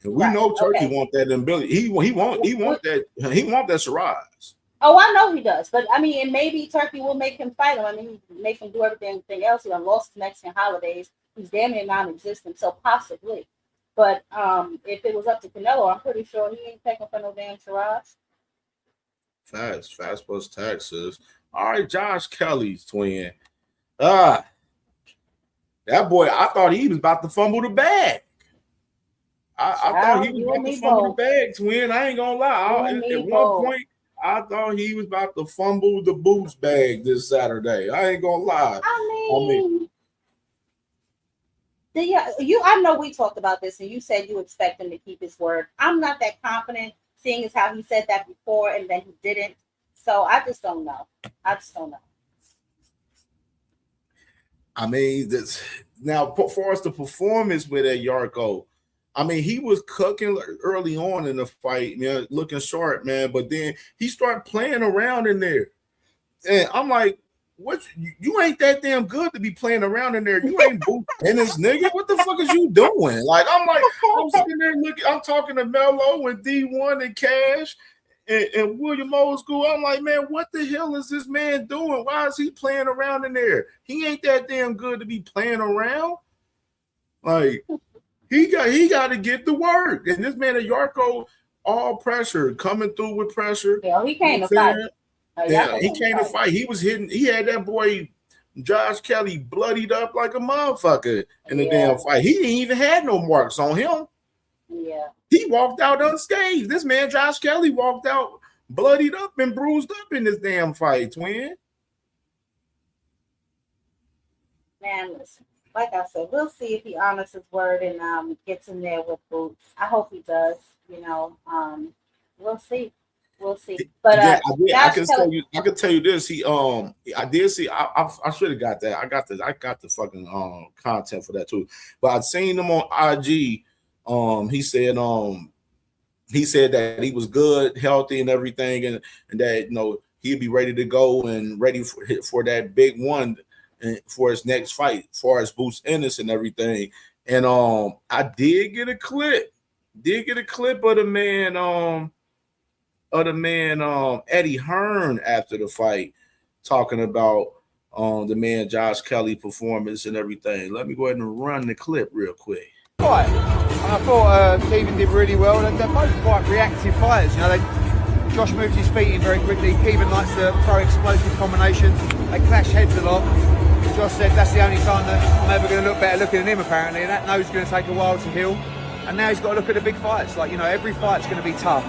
And we know Turkey want that Billy. He want that Shiraz. Oh, I know he does, but I mean, and maybe Turkey will make him fight him. I mean, make him do everything else. He lost the Mexican holidays. He's damn near non-existent, so possibly. But if it was up to Canelo, I'm pretty sure he ain't taking for no damn Shiraz. Fast plus taxes. All right, Josh Kelly's twin. That boy, I thought he was about to fumble the bag. I thought he was about to fumble the bag, twin. I ain't gonna lie. At one point, I thought he was about to fumble the boots bag this Saturday. I ain't gonna lie. I know we talked about this, and you said you expect him to keep his word. I'm not that confident, seeing as how he said that before and then he didn't. So I just don't know. I mean, now for us the performance with that Yarko, I mean, he was cooking early on in the fight, looking sharp, man. But then he started playing around in there, and I'm like, "What? You ain't that damn good to be playing around in there. You ain't Boots Ennis, nigga. What the fuck is you doing?" Like, I'm sitting there looking. I'm talking to Melo and D1 and Cash and William Old School. I'm like, man, what the hell is this man doing? Why is he playing around in there? He ain't that damn good to be playing around. Like, he got to get to work. And this man at Yarko, all pressure, coming through with pressure. Yeah, he came to fight. He came to fight. He was hitting. He had that boy Josh Kelly bloodied up like a motherfucker in the damn fight. He didn't even have no marks on him. Yeah. He walked out unscathed. This man, Josh Kelly, walked out bloodied up and bruised up in this damn fight, twin. Man, listen. Like I said, we'll see if he honors his word and gets in there with Boots. I hope he does. We'll see. But I can tell you this. I did see. I should have got that. I got the fucking content for that too. But I'd seen him on IG. He said that he was good, healthy, and everything, and that he'd be ready to go and ready for that big one for his next fight, as far as Boots Ennis and everything. And I did get a clip. Of the man Eddie Hearn after the fight talking about the man Josh Kelly performance and everything. Let me go ahead and run the clip real quick. Fight. And I thought Keevan did really well. They're both quite reactive fighters. You know, Josh moves his feet in very quickly. Keevan likes to throw explosive combinations. They clash heads a lot. Josh said that's the only time that I'm ever going to look better looking than him, apparently. And that nose is going to take a while to heal. And now he's got to look at the big fights. Like, you know, every fight's going to be tough.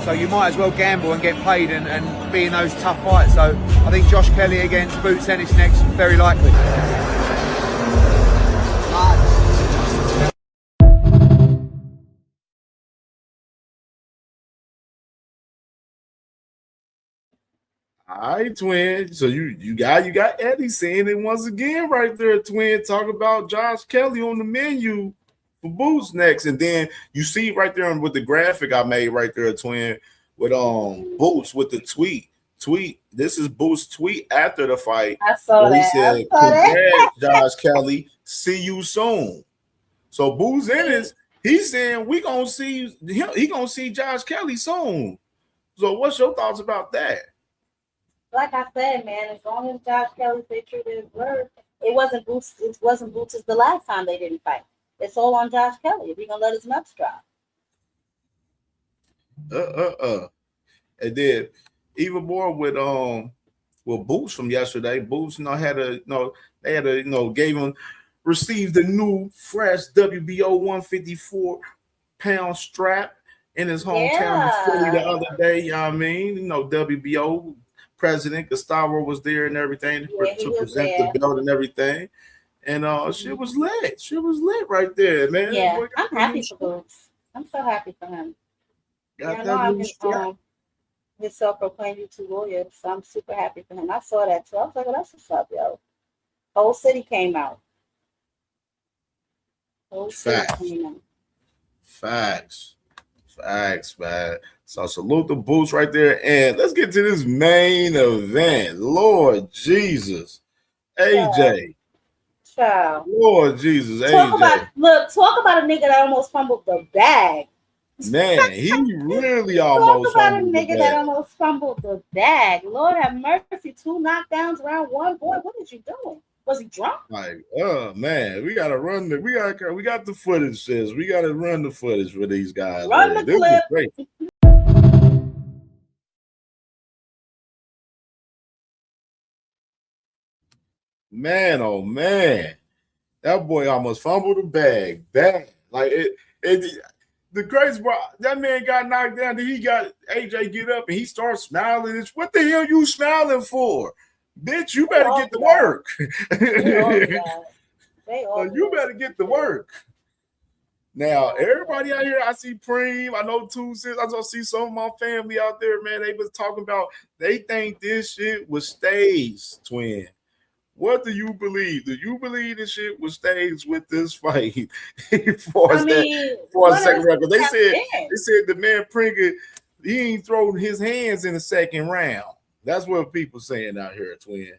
So you might as well gamble and get paid and be in those tough fights. So I think Josh Kelly against Boots Ennis next, very likely. All right, twin. So you got Eddie saying it once again right there, twin. Talk about Josh Kelly on the menu for Boots next, and then you see right there with the graphic I made right there, twin, with Boots with the tweet. This is Boots' tweet after the fight. I saw that. He said, "Congrats, Josh Kelly. See you soon." So Boots Ennis, he's saying we gonna see him. He gonna see Josh Kelly soon. So what's your thoughts about that? Like I said, man, as long as Josh Kelly stayed true to his word, it wasn't Boots the last time they didn't fight. It's all on Josh Kelly if he gonna let his nuts drop. And then even more with Boots from yesterday. Boots, received the new fresh WBO 154-pound strap in his hometown of Philly the other day. You know what I mean? You know, WBO president Gustavo was there and everything to present the belt and everything. And shit was lit. Shit was lit right there, man. Yeah, I'm happy for Boots. I'm so happy for him. His self-proclaimed YouTube lawyer, so I'm super happy for him. I saw that too. I was like, oh, that's what's up, yo. Whole city came out. Facts, man. So salute the Boots right there. And let's get to this main event. Lord Jesus. AJ. Child. Lord Jesus. Talk AJ. Talk about a nigga that almost fumbled the bag. Man, he really almost talk about a nigga that almost fumbled the bag. Lord have mercy. 2 knockdowns around one. Boy, what is you doing? Was he drunk? Like, oh man, we gotta run we got the footage, sis. We gotta run the footage for these guys. Run the clip. Great. Man, oh man, that boy almost fumbled the bag. Like it the crazy part, that man got knocked down. Then he got AJ get up and he starts smiling. What the hell you smiling for? Bitch, you better get to work. You better get to work. Now, everybody out here, I see Preem, I know Two Sis, I just see some of my family out there, man. They was talking about, they think this shit was staged, twin. What do you believe? Do you believe this shit was staged with this fight? for a second record, they said the man Pringle, he ain't throwing his hands in the second round. That's what people saying out here, twin.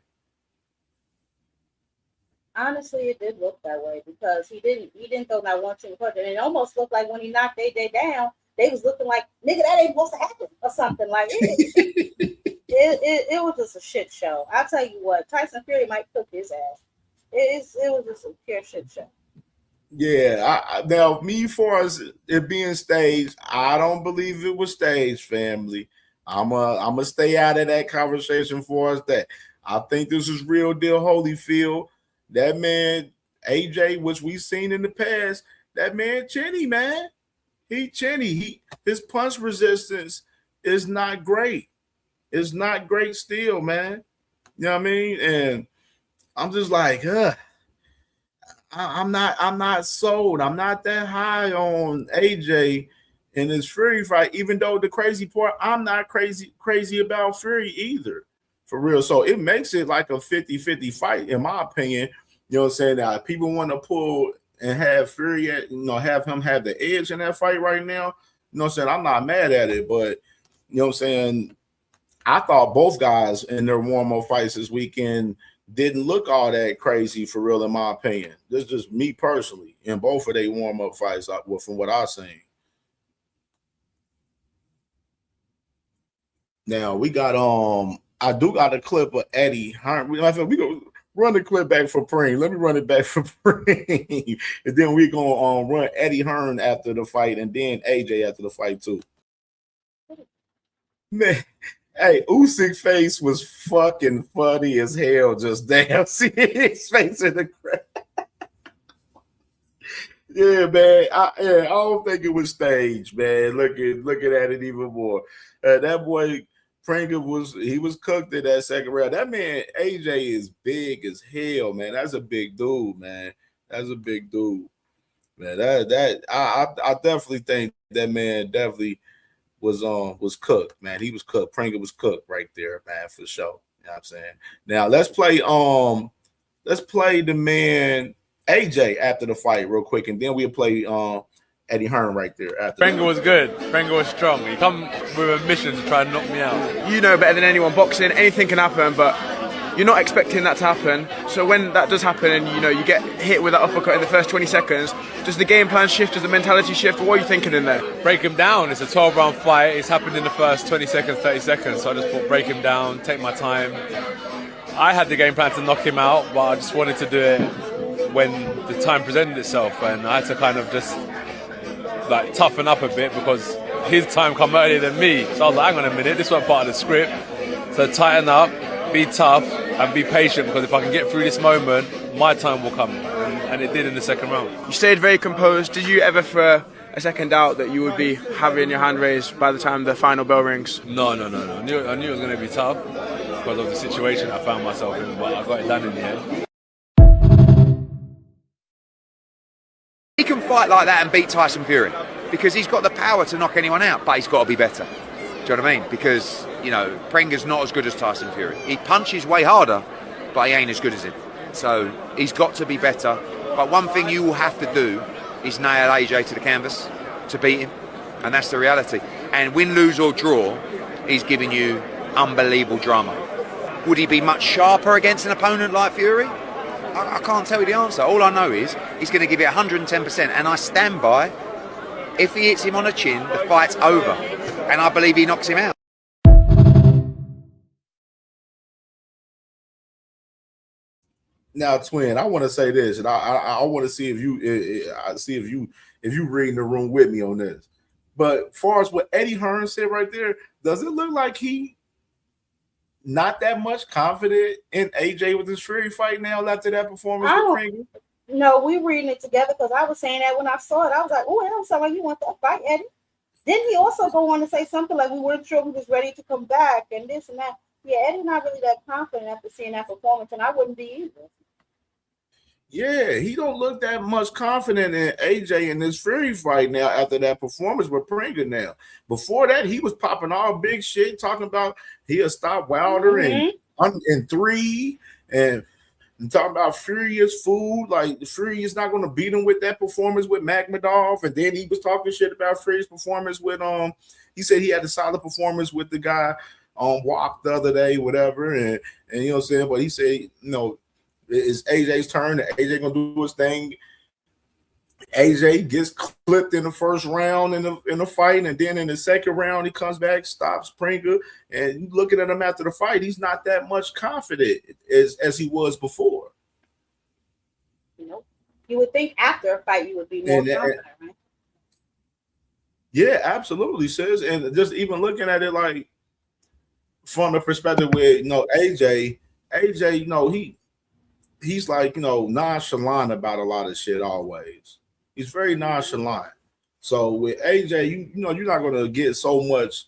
Honestly, it did look that way because he didn't throw that one single punch, and it almost looked like when he knocked AJ down, they was looking like, nigga, that ain't supposed to happen or something like it. It was just a shit show. I'll tell you what, Tyson Fury might cook his ass. It was just a pure shit show. Yeah, now me for us it being staged, I don't believe it was staged, family. I'm gonna stay out of that conversation for us. That I think this is real deal Holyfield. That man AJ, which we've seen in the past, that man chinny, man. He chinny. His punch resistance is not great. It's not great still, man. You know what I mean? And I'm just like, I'm not sold. I'm not that high on AJ in this Fury fight, even though the crazy part, I'm not crazy about Fury either, for real. So it makes it like a 50-50 fight, in my opinion. You know what I'm saying? Now, if people want to pull and have Fury, have him have the edge in that fight right now, you know what I'm saying? I'm not mad at it, but you know what I'm saying? I thought both guys in their warm-up fights this weekend didn't look all that crazy for real, in my opinion. This is just me personally in both of their warm-up fights from what I've seen. Now we got I do got a clip of Eddie Hearn. We gonna run the clip back for Preem. Let me run it back for Preem. And then we gonna run Eddie Hearn after the fight, and then AJ after the fight too. Man, hey, Usyk's face was fucking funny as hell just damn. See his face in the crowd. Yeah, man. I don't think it was staged, man. Looking at it even more. That boy Pringle was cooked in that second round. That man AJ is big as hell, man. That's a big dude, man. That's a big dude, man. I definitely think that man definitely was cooked, man. He was cooked. Pringle was cooked right there, man, for sure. You know what I'm saying? Now let's play the man AJ after the fight real quick, and then we'll play Eddie Hearn right there after. Pringle was good. Pringle was strong. He come with a mission to try and knock me out. You know better than anyone, boxing, anything can happen, but you're not expecting that to happen. So when that does happen and you get hit with that uppercut in the first 20 seconds, does the game plan shift? Does the mentality shift? What are you thinking in there? Break him down. It's a 12-round fight. It's happened in the first 20 seconds, 30 seconds. So I just thought break him down, take my time. I had the game plan to knock him out, but I just wanted to do it when the time presented itself, and I had to kind of just like toughen up a bit because his time come earlier than me. So I was like, hang on a minute, this wasn't part of the script. So tighten up, be tough, and be patient, because if I can get through this moment, my time will come, and it did in the second round. You stayed very composed. Did you ever for a second doubt that you would be having your hand raised by the time the final bell rings? No. I knew it was going to be tough because of the situation I found myself in, but I got it done in the end. He can fight like that and beat Tyson Fury because he's got the power to knock anyone out, but he's got to be better. Do you know what I mean? Because, Prenga's not as good as Tyson Fury. He punches way harder, but he ain't as good as him. So he's got to be better. But one thing you will have to do is nail AJ to the canvas to beat him, and that's the reality. And win, lose or draw, he's giving you unbelievable drama. Would he be much sharper against an opponent like Fury? I can't tell you the answer. All I know is he's going to give it 110%, and I stand by. If he hits him on the chin, the fight's over, and I believe he knocks him out. Now, Twin, I want to say this, and I want to see if you reading the room with me on this. But as far as what Eddie Hearn said right there, does it look like he not that much confident in AJ with his Fury fight now after that performance with Pringle? No, we reading it together because I was saying that when I saw it, I was like, oh, it don't sound like you want that fight, Eddie. Didn't he also go on to say something like we weren't sure he was ready to come back and this and that? Yeah, Eddie's not really that confident after seeing that performance, and I wouldn't be either. Yeah, he don't look that much confident in AJ in this Fury fight now after that performance with Pringle now. Before that, he was popping all big shit, talking about he'll stop Wilder in 3 and talking about Fury's food. Like, Fury is not going to beat him with that performance with Magmadov. And then he was talking shit about Fury's performance with he said he had a solid performance with the guy on Walk the other day, whatever. And you know what I'm saying? But he said, it's AJ's turn, and AJ gonna do his thing. AJ gets clipped in the first round in the fight, and then in the second round he comes back, stops Pringle, and looking at him after the fight, he's not that much confident as he was before. Nope. You would think after a fight you would be more confident, right? Yeah, absolutely, sis. And just even looking at it like from the perspective where AJ, he's like, nonchalant about a lot of shit always. He's very nonchalant. So with AJ, you're not going to get so much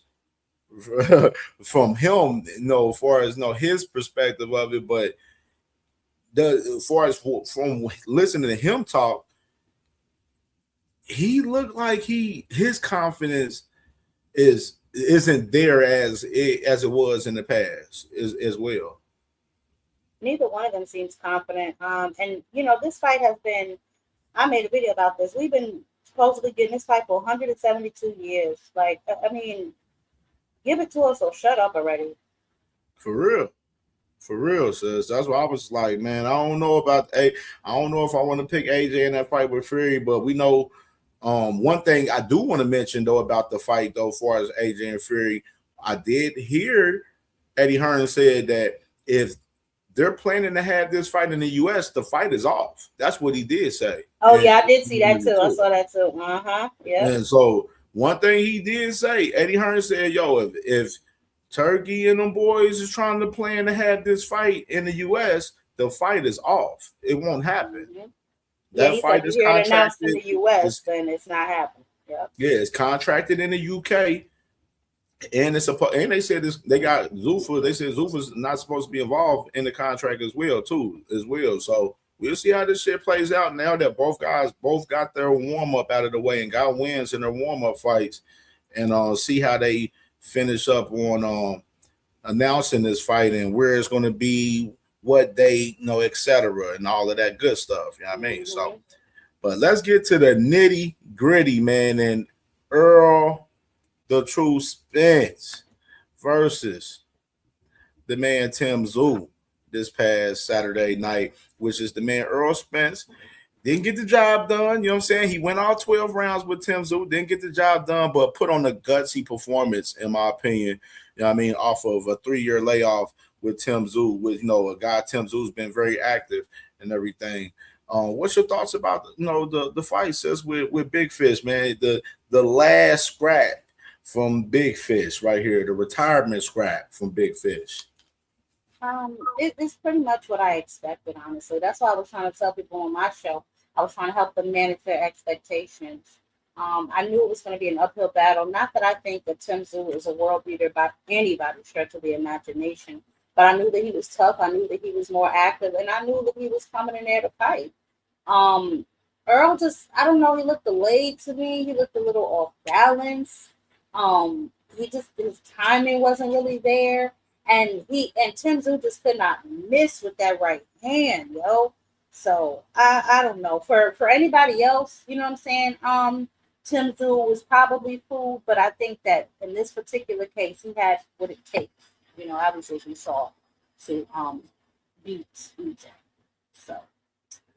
from him, as far as his perspective of it. But as far as from listening to him talk, he looked like his confidence isn't there as it was in the past as well. Neither one of them seems confident. And this fight has been, I made a video about this. We've been supposedly getting this fight for 172 years. Like, I mean, give it to us or shut up already. For real. For real, sis. That's why I was like, man, I don't know I don't know if I want to pick AJ in that fight with Fury, but we know one thing I do want to mention though about the fight though, as far as AJ and Fury, I did hear Eddie Hearn said that if they're planning to have this fight in the US, the fight is off. That's what he did say. Oh, yeah, I did see that too. I saw that too. Yeah. And so one thing he did say, Eddie Hearn said, yo, if Turkey and them boys is trying to plan to have this fight in the US, the fight is off. It won't happen. Mm-hmm. That fight is contracted in the US, then it's not happening. Yep. Yeah, it's contracted in the UK. And and they said this, they got Zuffa. They said Zuffa's not supposed to be involved in the contract as well. So we'll see how this shit plays out now that both guys got their warm-up out of the way and got wins in their warm-up fights, and see how they finish up on announcing this fight and where it's going to be, what date, etc., and all of that good stuff. You know what I mean? So, but let's get to the nitty-gritty, man. And Errol the True Spence versus the man Tim Tszyu this past Saturday night, which is the man Errol Spence. Didn't get the job done, you know what I'm saying? He went all 12 rounds with Tim Tszyu, didn't get the job done, but put on a gutsy performance, in my opinion, you know what I mean, off of a 3-year layoff with Tim Tszyu, with, a guy, Tim Tszyu, has been very active and everything. What's your thoughts about, the fight, sis, with Big Fish, man? The last scrap from Big Fish right here, the retirement scrap from Big Fish. It's pretty much what I expected, honestly. That's why I was trying to tell people on my show. I was trying to help them manage their expectations. I knew it was going to be an uphill battle. Not that I think that Tim Tszyu is a world beater by anybody's stretch of the imagination, but I knew that he was tough. I knew that he was more active, and I knew that he was coming in there to fight. Earl just, I don't know, he looked delayed to me. He looked a little off balance. His timing wasn't really there. And Tim Tszyu just could not miss with that right hand, yo. So I don't know. For anybody else, you know what I'm saying? Tim Tszyu was probably fooled, but I think that in this particular case, he had what it takes. Obviously we saw to beat EJ. So,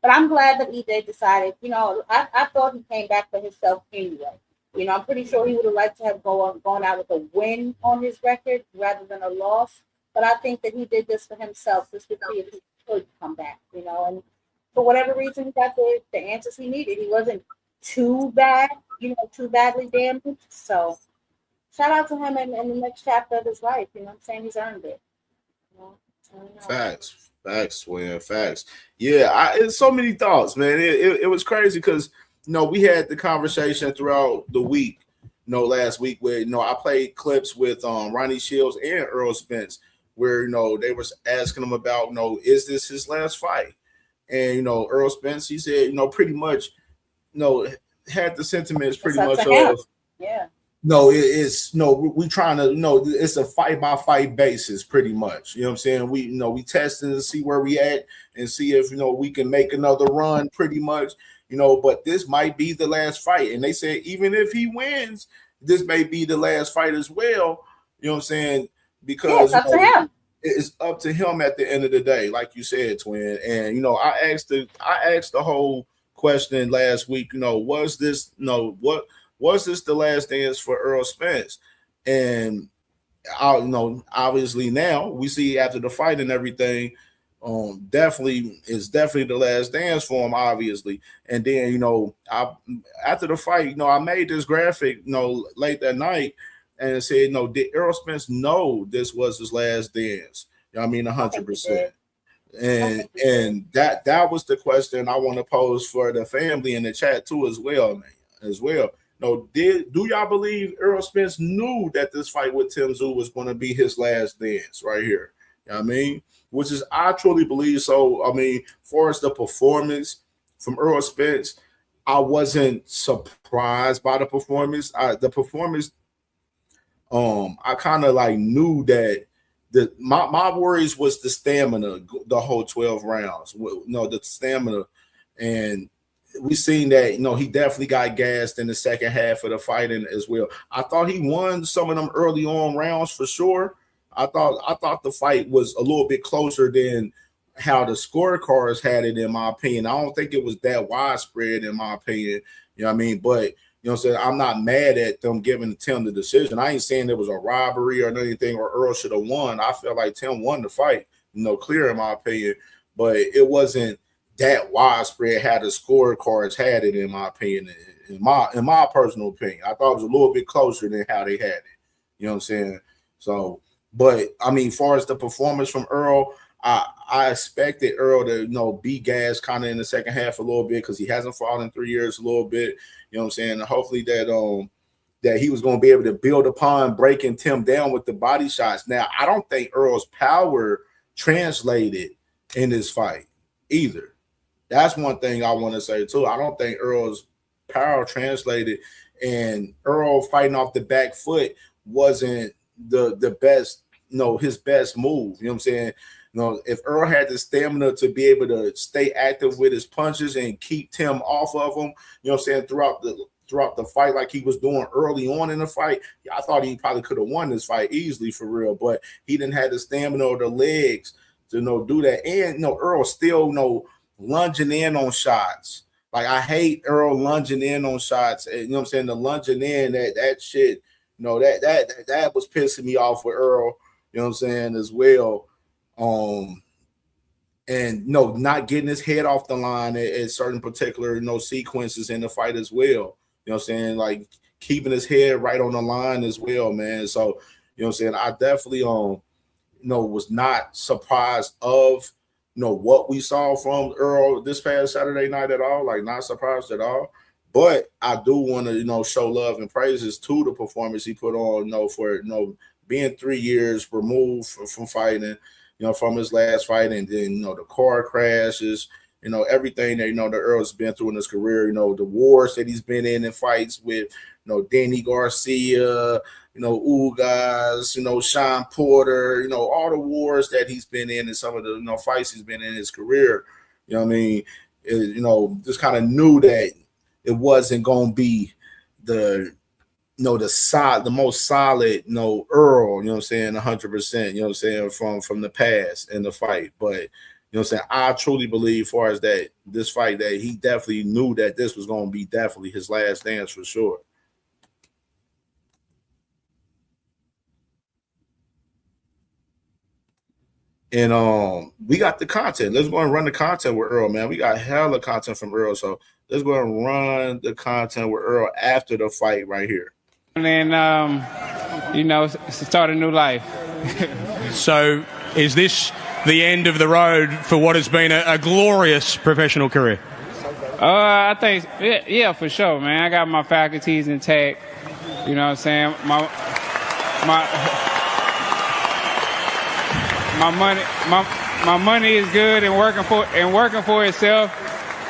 but I'm glad that EJ decided. I thought he came back for himself anyway. I'm pretty sure he would have liked to have gone out with a win on his record rather than a loss. But I think that he did this for himself, just to see if he could come back, and for whatever reason, he got the answers he needed. He wasn't too bad, too badly damaged. So shout out to him in the next chapter of his life. You know what I'm saying? He's earned it. Facts, Swin, facts. Yeah, it's so many thoughts, man. It was crazy because, we had the conversation throughout the week, last week where, I played clips with Ronnie Shields and Errol Spence where, they was asking him about, is this his last fight? And, Errol Spence, he said, pretty much, had the sentiments pretty much of, yeah. We trying to, it's a fight by fight basis, pretty much. You know what I'm saying? We testing to see where we at and see if, we can make another run pretty much, but this might be the last fight. And they said, even if he wins, this may be the last fight as well. You know what I'm saying? Because it's up to him. It's up to him at the end of the day, like you said, Twin. And, I asked the whole question last week, was this, was this the last dance for Errol Spence? And obviously now we see after the fight and everything, definitely the last dance for him, obviously. And then, after the fight, I made this graphic, late that night and said, did Errol Spence know this was his last dance? 100%. And that was the question I want to pose for the family in the chat too, as well, man, do y'all believe Errol Spence knew that this fight with Tim Tszyu was going to be his last dance right here? Which is, I truly believe so. For as the performance from Errol Spence, I wasn't surprised by the performance. I kind of knew that my worries was the stamina, the whole 12 rounds. The stamina, and we seen that, he definitely got gassed in the second half of the fighting as well. I thought he won some of them early on rounds for sure. I thought the fight was a little bit closer than how the scorecards had it, in my opinion. I don't think it was that widespread, in my opinion. You know what I mean? But you know what I'm saying? I'm not mad at them giving Tim the decision. I ain't saying there was a robbery or anything or Earl should have won. I felt like Tim won the fight, clear, in my opinion. But it wasn't that widespread how the scorecards had it, in my opinion. In my personal opinion, I thought it was a little bit closer than how they had it. You know what I'm saying? So, but I mean, as far as the performance from Earl, I expected Earl to, be gassed kind of in the second half a little bit because he hasn't fought in 3 years a little bit. You know what I'm saying? And hopefully that he was going to be able to build upon breaking Tim down with the body shots. Now, I don't think Earl's power translated in this fight either. That's one thing I want to say too. I don't think Earl's power translated, and Earl fighting off the back foot wasn't the best, his best move. You know what I'm saying? If Earl had the stamina to be able to stay active with his punches and keep Tim off of him, you know what I'm saying, throughout the fight like he was doing early on in the fight, I thought he probably could have won this fight easily for real, but he didn't have the stamina or the legs to do that. And Earl still lunging in on shots. Like, I hate Earl lunging in on shots. And, you know what I'm saying? The lunging in, that shit, that was pissing me off with Earl, you know what I'm saying, as well. And not getting his head off the line at certain particular sequences in the fight as well. You know what I'm saying? Like, keeping his head right on the line as well, man. So, you know what I'm saying? I definitely was not surprised of what we saw from Earl this past Saturday night at all. Like, not surprised at all. But I do want to show love and praises to the performance he put on, for being 3 years removed from fighting, from his last fight, and then the car crashes, everything that the Earl's been through in his career, the wars that he's been in fights with Danny Garcia, Ugas, Sean Porter, all the wars that he's been in and some of the fights he's been in his career. You know what I mean? Just kind of knew that it wasn't going to be the the most solid, Earl, you know what I'm saying, 100%, you know what I'm saying, from the past in the fight. But, you know what I'm saying, I truly believe, as far as that, this fight, that he definitely knew that this was going to be definitely his last dance for sure. And we got the content. Let's go and run the content with Earl, man. We got hella content from Earl. So let's go and run the content with Earl after the fight right here. And then, start a new life. So is this the end of the road for what has been a glorious professional career? I think, yeah, for sure, man. I got my faculties intact. You know what I'm saying? My money is good and working for itself.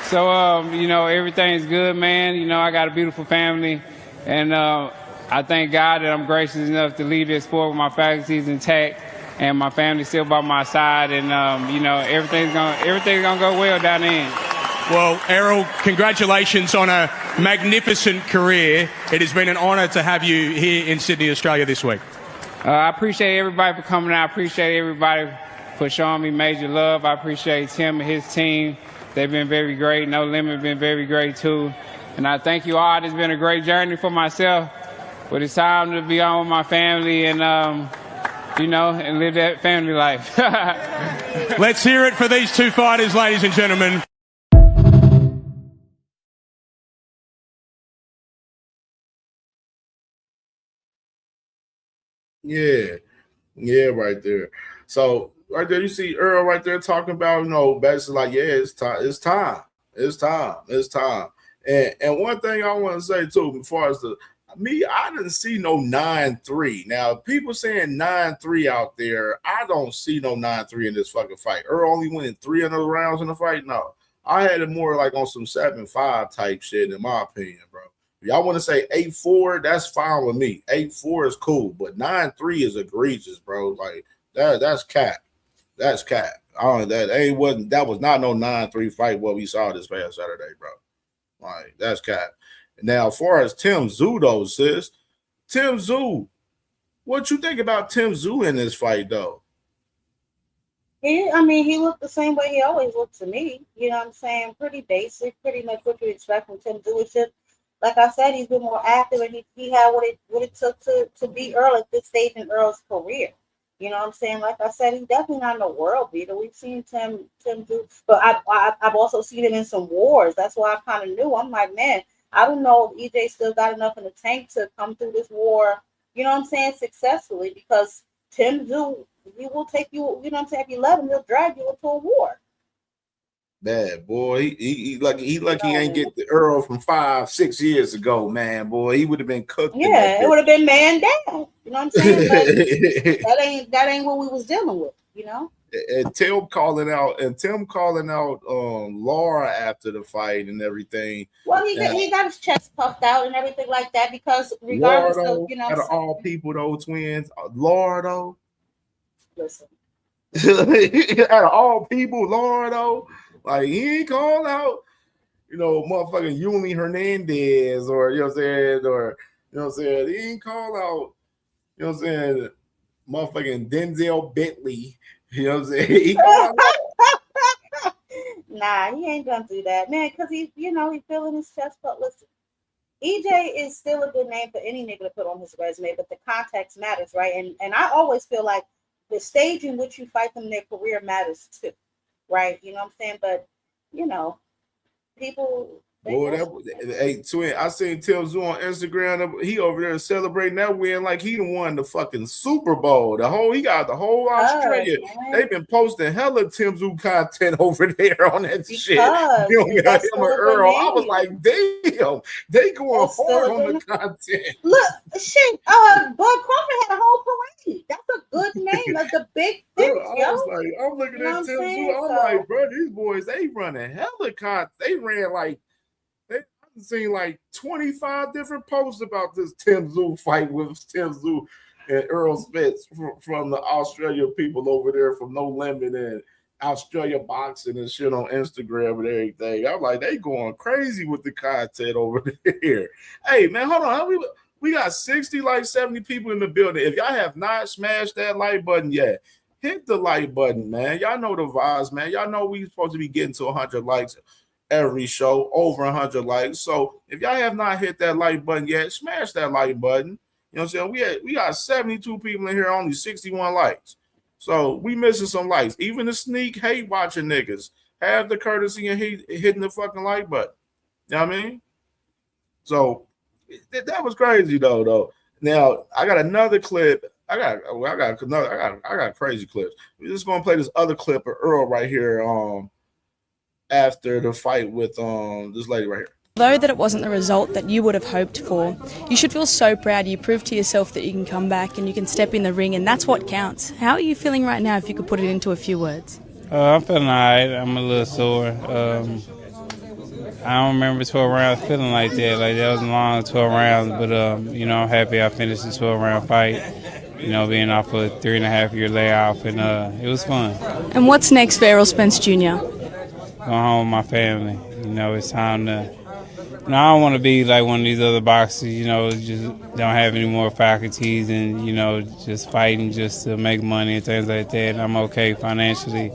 So everything's good, man. I got a beautiful family, and I thank God that I'm gracious enough to lead this sport with my faculties intact and my family still by my side, and everything's gonna go well down the end. Well, Errol, congratulations on a magnificent career. It has been an honour to have you here in Sydney, Australia this week. I appreciate everybody for coming out. I appreciate everybody for showing me major love. I appreciate Tim and his team. They've been very great. No Limit been very great too. And I thank you all. It's been a great journey for myself. But it's time to be on with my family and, and live that family life. Let's hear it for these two fighters, ladies and gentlemen. Yeah, right there. So right there, you see Earl right there talking about, basically like, yeah, it's time. And one thing I want to say too, as far as I didn't see no 9-3. Now, people saying 9-3 out there, I don't see no 9-3 in this fucking fight. Earl only went in 3 of those rounds in the fight. No, I had it more like on some 7-5 type shit, in my opinion, bro. If y'all want to say 8-4, that's fine with me. 8-4 is cool, but 9-3 is egregious, bro. Like that's cap. That's cap. That was not no 9-3 fight what we saw this past Saturday, bro. Like, that's cap. Now, as far as Tim Tszyu, though, sis, Tim Tszyu What you think about Tim Tszyu in this fight, though? He looked the same way he always looked to me. You know what I'm saying? Pretty basic, pretty much what you expect from Tim Tszyu. It's just, like I said, he's been more active and he had what it took to beat Earl at this stage in Earl's career. You know what I'm saying? Like I said, he's definitely not a world beater. We've seen Tim Tszyu, but I've also seen him in some wars. That's why I kind of knew. I'm like, man, I don't know if EJ still got enough in the tank to come through this war, you know what I'm saying, successfully, because Tim Tszyu, he will take you, you know what I'm saying, if you let him, he'll drag you into a war. Bad boy, he ain't get the Earl from 5-6 years ago, man. Boy, he would have been cooked. Yeah, it would have been man down. You know what I'm saying? But that ain't what we was dealing with. You know. And Tim calling out Laura after the fight and everything. Well, he got his chest puffed out and everything like that because regardless Laura, of, you know, out of all people, those twins, Laura though. Listen. Out of all people, Laura though. Like, he ain't called out, you know, motherfucking Yumi Hernandez or, you know what I'm saying, or, you know what I'm saying, he ain't called out, you know what I'm saying, motherfucking Denzel Bentley, you know what I'm saying, he called out. Nah, he ain't gonna do that, man, because he's feeling his chest. But listen, EJ is still a good name for any nigga to put on his resume, but the context matters, right? And I always feel like the stage in which you fight them in their career matters too. Right, you know what I'm saying? But you know, people. Boy, hey, twin, I seen Tim Tszyu on Instagram. He over there celebrating that win like he done won the fucking Super Bowl. He got the whole Australia. They've been posting hella Tim Tszyu content over there on that shit. You know, him or Earl. I was like, damn, they going hard on the content. Look, shit, Bud Crawford had a whole parade. That's a good name. That's a big thing. I was like, I'm looking at Tim Tszyu. I'm like, bro, these boys, they running hella content. They ran like. I've seen like 25 different posts about this Tim Tszyu fight with Tim Tszyu and Errol Spence from the Australia people over there from No Limit and Australia Boxing and shit on Instagram and everything. I'm like, they going crazy with the content over there. Hey, man, hold on. We got 60, like 70 people in the building. If y'all have not smashed that like button yet, hit the like button, man. Y'all know the vibes, man. Y'all know we supposed to be getting to 100 likes every show, over 100 likes. So if y'all have not hit that like button yet, smash that like button. You know what I'm saying? We got 72 people in here, only 61 likes. So we missing some likes. Even the sneak hate watching niggas have the courtesy and hitting the fucking like button. You know what I mean? So that was crazy though. Now I got another clip. I got crazy clips. We're just gonna play this other clip of Earl right here. After the fight with this lady right here. Although that it wasn't the result that you would have hoped for, you should feel so proud. You proved to yourself that you can come back and you can step in the ring, and that's what counts. How are you feeling right now, if you could put it into a few words? I'm feeling all right. I'm a little sore. I don't remember 12 rounds feeling like that. Like, that was a long 12 rounds, but, you know, I'm happy I finished the 12-round fight, you know, being off a 3.5-year layoff, and it was fun. And what's next for Errol Spence Jr.? Go home with my family. You know, it's time to. You know, I don't want to be like one of these other boxers. You know, just don't have any more faculties and, you know, just fighting just to make money and things like that. And I'm okay financially,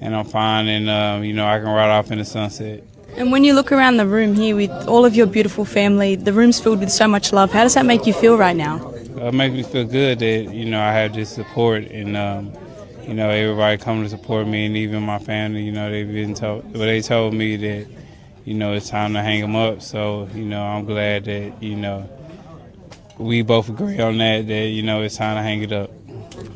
and I'm fine, and you know, I can ride off in the sunset. And when you look around the room here with all of your beautiful family, the room's filled with so much love. How does that make you feel right now? It makes me feel good that, you know, I have this support, and you know, everybody coming to support me, and even my family, you know, they told me that, you know, it's time to hang them up. So, you know, I'm glad that, you know, we both agree on that, you know, it's time to hang it up.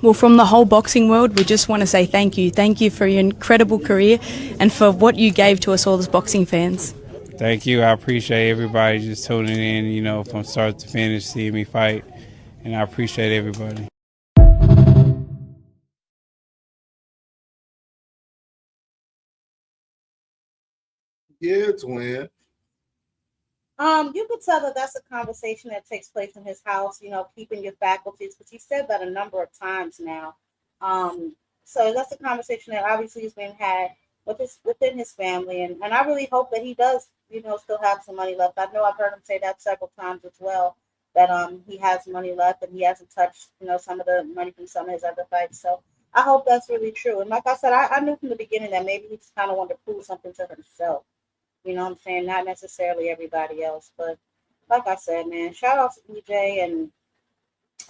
Well, from the whole boxing world, we just want to say thank you. Thank you for your incredible career and for what you gave to us all as boxing fans. Thank you. I appreciate everybody just tuning in, you know, from start to finish, seeing me fight, and I appreciate everybody. Yeah, twin. You could tell that that's a conversation that takes place in his house, you know, keeping your faculties, because he said that a number of times now. So that's a conversation that obviously has been had within his family, and I really hope that he does, you know, still have some money left. I know I've heard him say that several times as well. that he has money left and he hasn't touched, some of the money from some of his other fights. So I hope that's really true. And like I said, I knew from the beginning that maybe he just kind of wanted to prove something to himself. You know what I'm saying? Not necessarily everybody else. But like I said, man, shout out to EJ and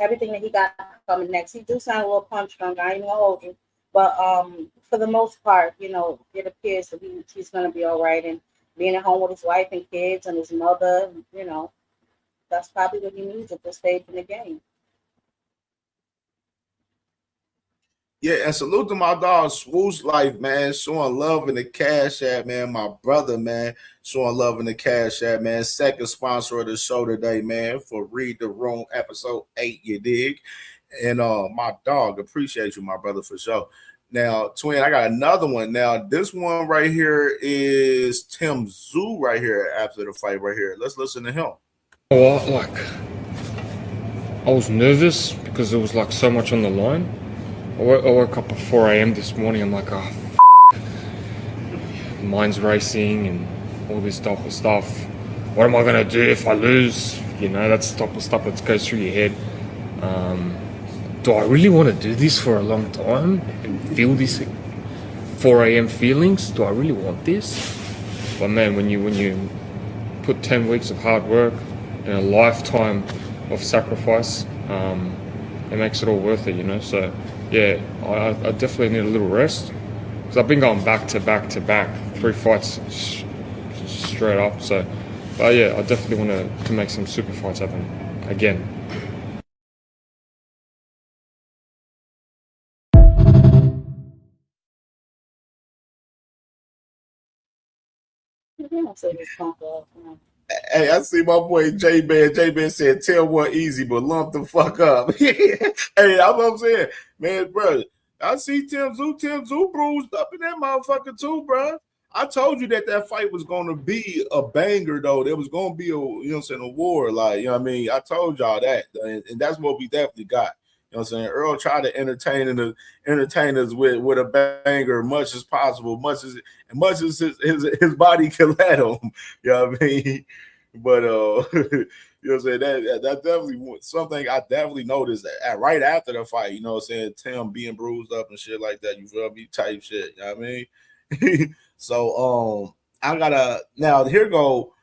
everything that he got coming next. He do sound a little punch drunk. I ain't gonna hold you. But for the most part, it appears that he's gonna be all right. And being at home with his wife and kids and his mother, that's probably what he needs at this stage in the game. Yeah, and salute to my dog Swoosh Life, man, showing love in the Cash App, man. My brother, man, showing love in the Cash App, man. Second sponsor of the show today, man, for Read the Room episode 8, you dig? And my dog, appreciate you, my brother, for sure. Now, Twin, I got another one. Now, this one right here is Tim Zoo right here after the fight right here. Let's listen to him. Well, I was nervous because there was so much on the line. I woke up at 4 a.m. this morning. I'm like, mind's racing and all this type of stuff. What am I going to do if I lose? That's the type of stuff that goes through your head. Do I really want to do this for a long time and feel these 4 a.m. feelings? Do I really want this? But man, when you put 10 weeks of hard work and a lifetime of sacrifice, it makes it all worth it, So yeah, I definitely need a little rest because I've been going back to back to back, 3 fights straight up. So, but yeah, I definitely want to make some super fights happen again. Hey, I see my boy J-Man. J-Man said, tell one easy, but lump the fuck up. Hey, that's what I'm saying. Man, bro, I see Tim Zoo bruised up in that motherfucker too, bro. I told you that fight was going to be a banger, though. There was going to be a war. I told y'all that. And that's what we definitely got. You know what I'm saying? Earl tried to entertain us with a banger much as possible, much as his body can let him. You know what I mean? But you know what I'm saying? That definitely something I definitely noticed that right after the fight, you know what I'm saying? Tim being bruised up and shit like that, you feel me? Type shit. You know what I mean? So I gotta now here go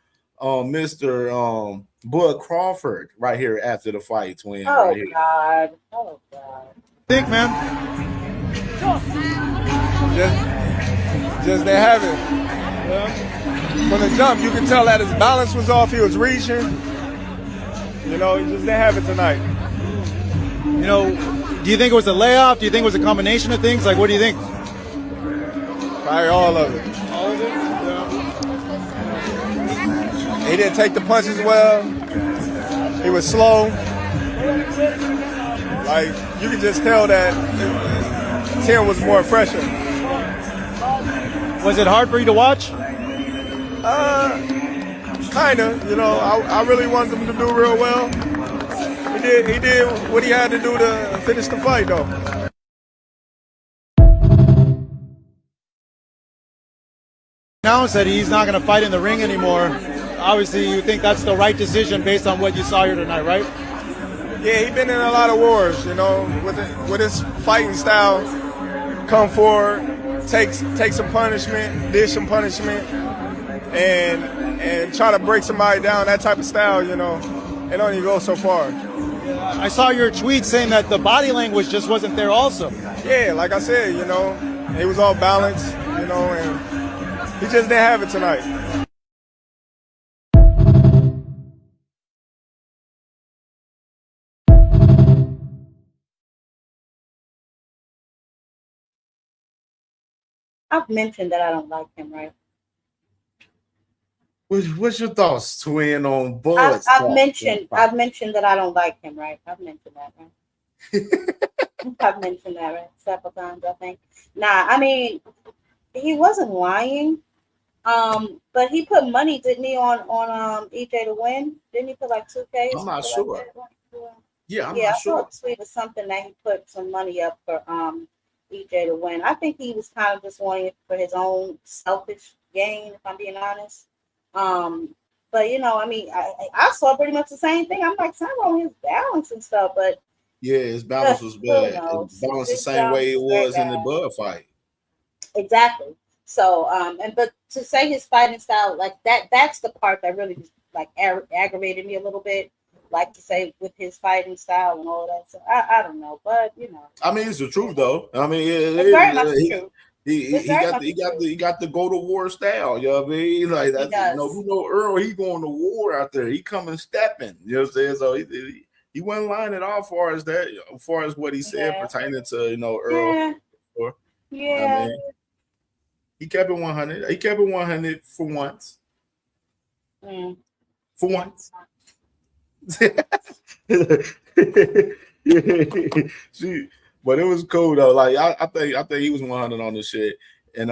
Mr. Bud Crawford right here after the fight, Twin. Oh, right here. God. Oh, God. Think, man. Just they have it. Yeah. From the jump, you can tell that his balance was off. He was reaching. He just didn't have it tonight. Do you think it was a layoff? Do you think it was a combination of things? What do you think? Probably all of it. All of it? Yeah. He didn't take the punches well. He was slow. You could just tell that Tim was more fresher. Was it hard for you to watch? Kinda. I really wanted him to do real well. He did what he had to do to finish the fight, though. Announced that he's not going to fight in the ring anymore. Obviously, you think that's the right decision based on what you saw here tonight, right? Yeah, he's been in a lot of wars, with his fighting style. Come forward, take some punishment, dish some punishment, and try to break somebody down. That type of style, it only goes so far. I saw your tweet saying that the body language just wasn't there also. Yeah, like I said, he was all balanced, and he just didn't have it tonight. I've mentioned that I don't like him, right? What's your thoughts, Twin, on Bud? I've mentioned that I don't like him, right? I've mentioned that, right? I've mentioned that, right? Several times, I think. Nah, I mean, he wasn't lying. But he put money, didn't he, on EJ to win? Didn't he put 2K? I'm not sure. I'm not I sure. saw a tweet or something that he put some money up for EJ to win. I think he was kind of just wanting it for his own selfish gain, if I'm being honest. But I mean, I saw pretty much the same thing. I'm like, something wrong with his balance and stuff, but Yeah, his balance was who bad. It knows? balanced the His same way balance it is very was in the bad. Bud fight. Exactly. So, but to say his fighting style like that's the part that really just like aggravated me a little bit. Like to say with his fighting style and all that. So I don't know, but I mean, it's the truth though. I mean, it's very much the truth. It's he very got much the, the truth. he got the go to war style. You know what I mean? Like He that's does. Earl. He going to war out there. He coming stepping. You know what I'm saying? So he wasn't lying at all, far as that, as far as what he said pertaining to Earl. Yeah. Or, I Yeah. mean, he kept it 100. He kept it 100 for once. Mm. For once. But it was cool though. Like I think he was 100 on this shit. And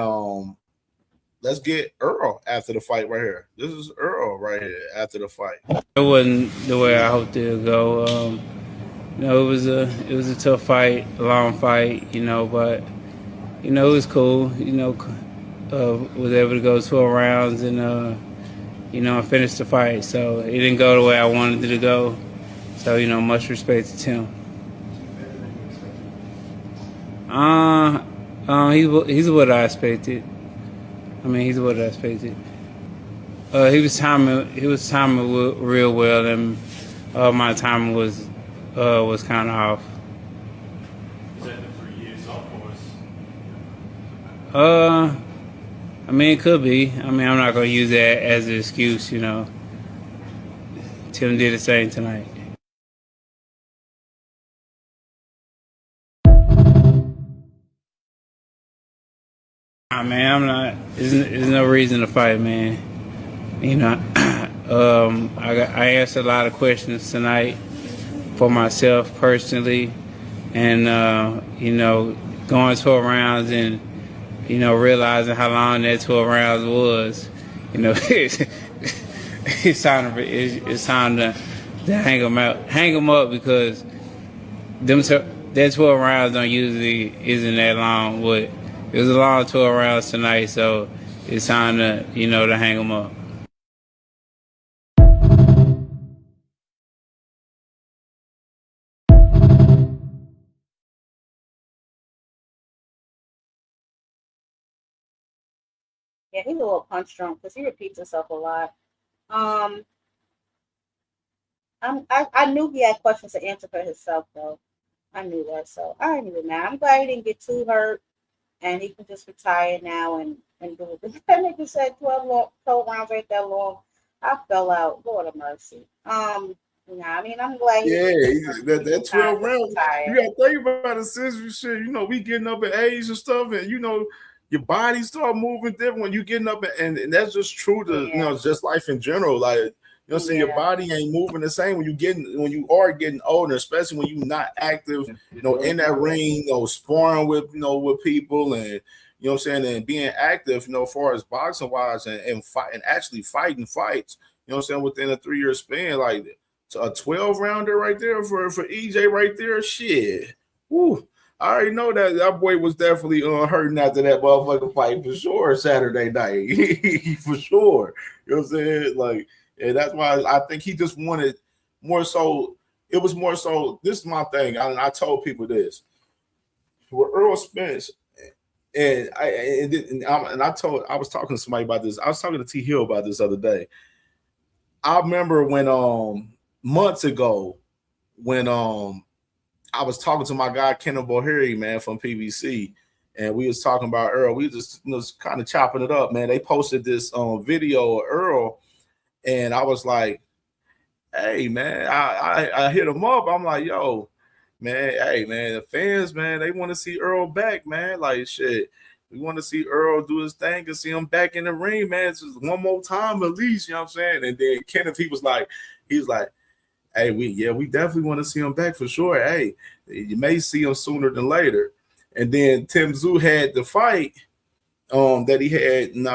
let's get Earl after the fight right here. This is Earl right here after the fight. It wasn't the way I hoped it would go. It was a tough fight, a long fight, but it was cool. Was able to go 12 rounds and I finished the fight. So it didn't go the way I wanted it to go. So much respect to Tim. He's what I expected. I mean, he's what I expected. He was timing real well, and my timing was kind of off. Is that the 3 years off, I mean, it could be. I mean, I'm not gonna use that as an excuse. Tim did the same tonight. Man, I'm not. There's no reason to fight, man. I answered a lot of questions tonight for myself personally, and going 12 rounds and realizing how long that 12 rounds was. It's time to hang them up because that 12 rounds isn't that long. But it was a long 12 rounds tonight, so it's time to to hang them up. Yeah, he's a little punch drunk because he repeats himself a lot. I knew he had questions to answer for himself though. I knew that, so I ain't even mad. I'm glad he didn't get too hurt, and he can just retire now and do it. That nigga said 12 rounds ain't that long. I fell out. Lord of mercy. I mean, I'm glad. That 12 rounds. You gotta think about it, sis. We getting up in age and stuff, and your body start moving different when you getting up, and that's just true to just life in general. Like saying, your body ain't moving the same when you are getting older, especially when you're not active, in that ring, sparring with with people, and and being active, as far as boxing wise and fight and actually fighting fights, within a 3-year span, like a 12 rounder right there for EJ right there, shit. Woo. I already know that boy was definitely hurting after that motherfucking fight for sure Saturday night. For sure. You know what I'm saying? Like, and that's why I think he just wanted more so. It was more so. This is my thing. I told people this. With Errol Spence, I was talking to somebody about this. I was talking to T Hill about this other day. I remember when months ago when I was talking to my guy Kenneth Boheri, man, from PBC, and we was talking about Earl. We just kind of chopping it up, man. They posted this video of Earl, and I was like, "Hey, man," I hit him up. I'm like, "Yo, man, hey, man, the fans, man, they want to see Earl back, man. Like, shit, we want to see Earl do his thing and see him back in the ring, man. It's just one more time at least, you know what I'm saying?" And then Kenneth, he was like, "Hey, we definitely want to see him back for sure. Hey, you may see him sooner than later." And then Tim Tszyu had the fight that he had in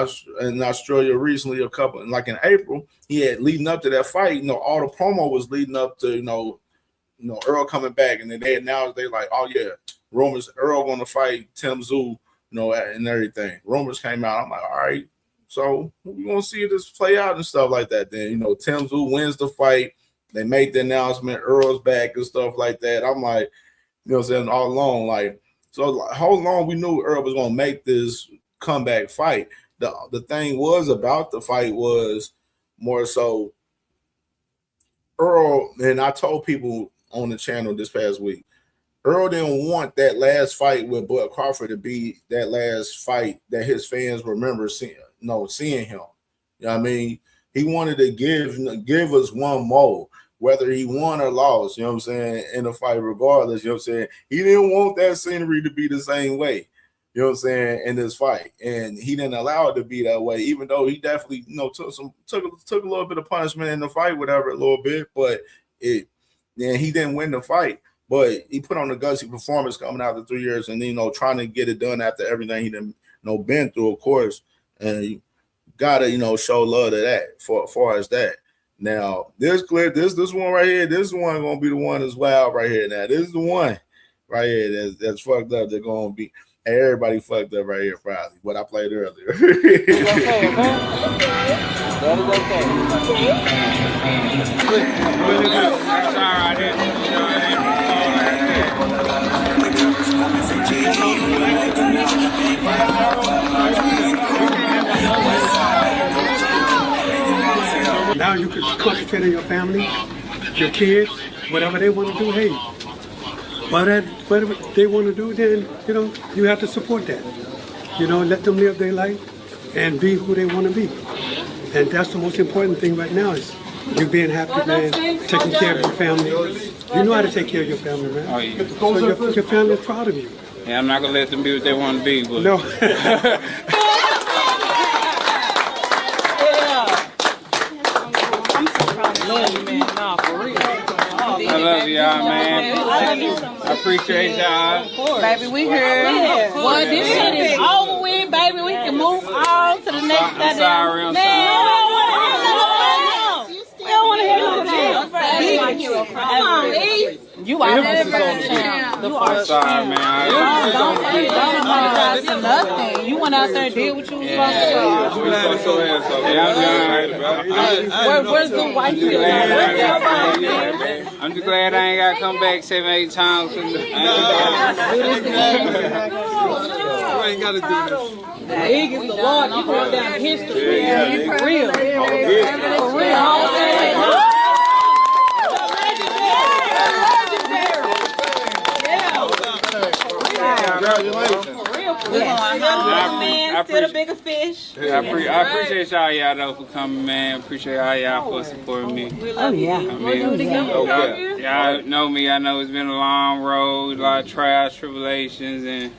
Australia recently, in April. He had leading up to that fight. All the promo was leading up to Earl coming back, and then they like, "Oh yeah, rumors Earl going to fight Tim Tszyu, and everything." Rumors came out. I'm like, all right, So we're gonna see this play out and stuff like that. Then Tim Zoo wins the fight. They make the announcement, Earl's back and stuff like that. I'm like, what I'm saying, all along, like, so how long we knew Earl was gonna make this comeback fight. The thing was about the fight was more so Earl, and I told people on the channel this past week, Earl didn't want that last fight with Bud Crawford to be that last fight that his fans remember seeing him. You know what I mean? He wanted to give us one more, whether he won or lost, you know what I'm saying, in the fight regardless, you know what I'm saying? He didn't want that scenery to be the same way, you know what I'm saying, in this fight. And he didn't allow it to be that way, even though he definitely, took a little bit of punishment in the fight, whatever, a little bit, but he didn't win the fight. But he put on a gutsy performance coming out of 3 years and, trying to get it done after everything he done, been through, of course. And you gotta, show love to that for far as that. Now, this clip, this one right here, this one gonna be the one that's wild right here. Now, this is the one right here that's fucked up. They're gonna be everybody fucked up right here, probably. What I played earlier. Now you can concentrate on your family, your kids, whatever they want to do. Hey, whatever they want to do, then you have to support that. Let them live their life and be who they want to be. And that's the most important thing right now is you being happy, man, taking care of your family. You know how to take care of your family, man. Oh, yeah. So your family is proud of you. Yeah, I'm not gonna let them be what they want to be. But. No. I love y'all, man. I appreciate y'all. Baby, we here. Well, this shit is over with, baby. We can move on to the next. I'm sorry, I'm We don't want to hear no shit. Come on, E. You are I'm sorry, man. Don't nothing. You went out there and did what you was supposed to do. Where's the white people? I'm just glad I ain't got to come back 7-8 times. You ain't got to do this. Big is the Lord. You going down history. For real. For real. Congratulations. Man, still a bigger fish. I appreciate y'all though for coming, man. Appreciate all y'all for supporting me. Oh yeah. Y'all know me. I know it's been a long road, a lot of trials, tribulations, and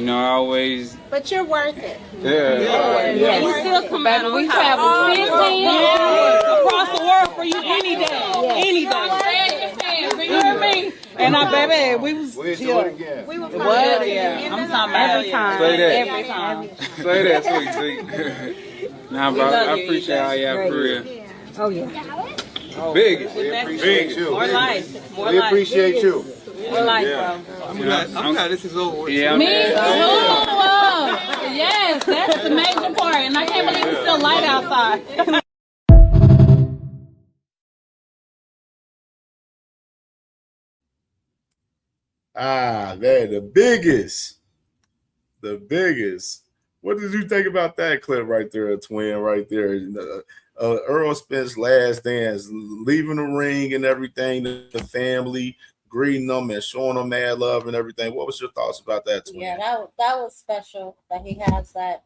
I always. But you're worth it. Yeah. You still come back. We travel 15 years across the world for you any day. Any day. You hear me? And baby, we was do it again. We were yeah. I'm talking about every time. Every time. Say that, sweet. Nah, bro, I appreciate all y'all for real. Oh yeah. Big. We appreciate you. More life. We appreciate you. More life, bro. I'm glad this is over with. Yeah, me too. Yes, that's the major part, and I can't believe it's still light outside. Man, the biggest. What did you think about that clip right there, twin, right there? Errol Spence last dance, leaving the ring and everything, the family, greeting them and showing them mad love and everything. What was your thoughts about that, twin? Yeah, that was special that he has that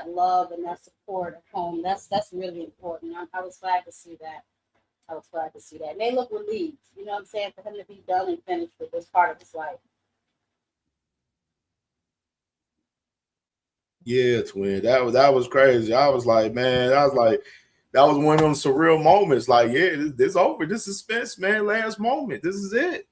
love and that support at home. That's really important. I was glad to see that. And they look relieved, you know what I'm saying, for him to be done and finished with this part of his life. Yeah, twin. That was crazy. I was like, man, that was one of them surreal moments. Like, yeah, this over. This is Spence, man. Last moment. This is it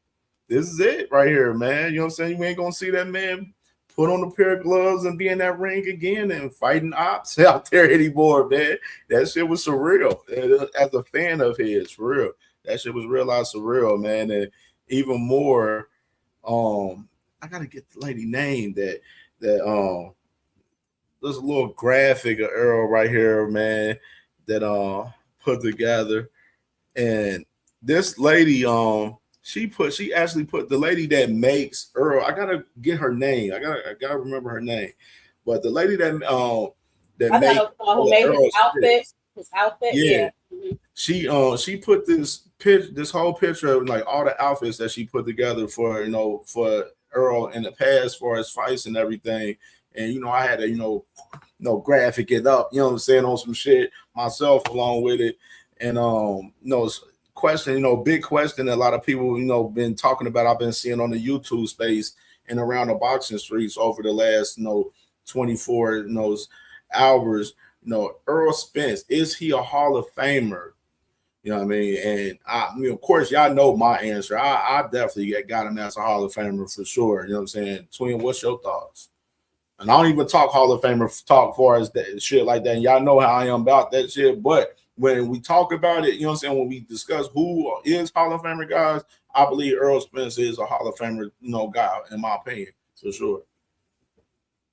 right here, man. You know what I'm saying? You ain't gonna see that man put on a pair of gloves and be in that ring again and fighting ops out there anymore, man. That shit was surreal. As a fan of his, for real. That shit was real out surreal, man. And even more, I gotta get the lady name that this little graphic of Errol right here, man, that put together. And this lady, she actually put the lady that makes Errol. I gotta get her name. I gotta remember her name. But the lady that I made thought who made Errol's his outfit, yeah. Mhm. She put this whole picture of like all the outfits that she put together for for Earl in the past for his fights and everything. And I had to graphic it up, you know what I'm saying, on some shit myself along with it. And question, big question that a lot of people been talking about. I've been seeing on the YouTube space and around the boxing streets over the last 24 hours. Errol Spence, is he a Hall of Famer? You know what I mean? And of course, y'all know my answer. I definitely got him as a Hall of Famer for sure. You know what I'm saying? Twin, what's your thoughts? And I don't even talk Hall of Famer talk for us that shit like that. And y'all know how I am about that shit. But when we talk about it, you know what I'm saying? When we discuss who is Hall of Famer guys, I believe Errol Spence is a Hall of Famer, guy, in my opinion, for sure.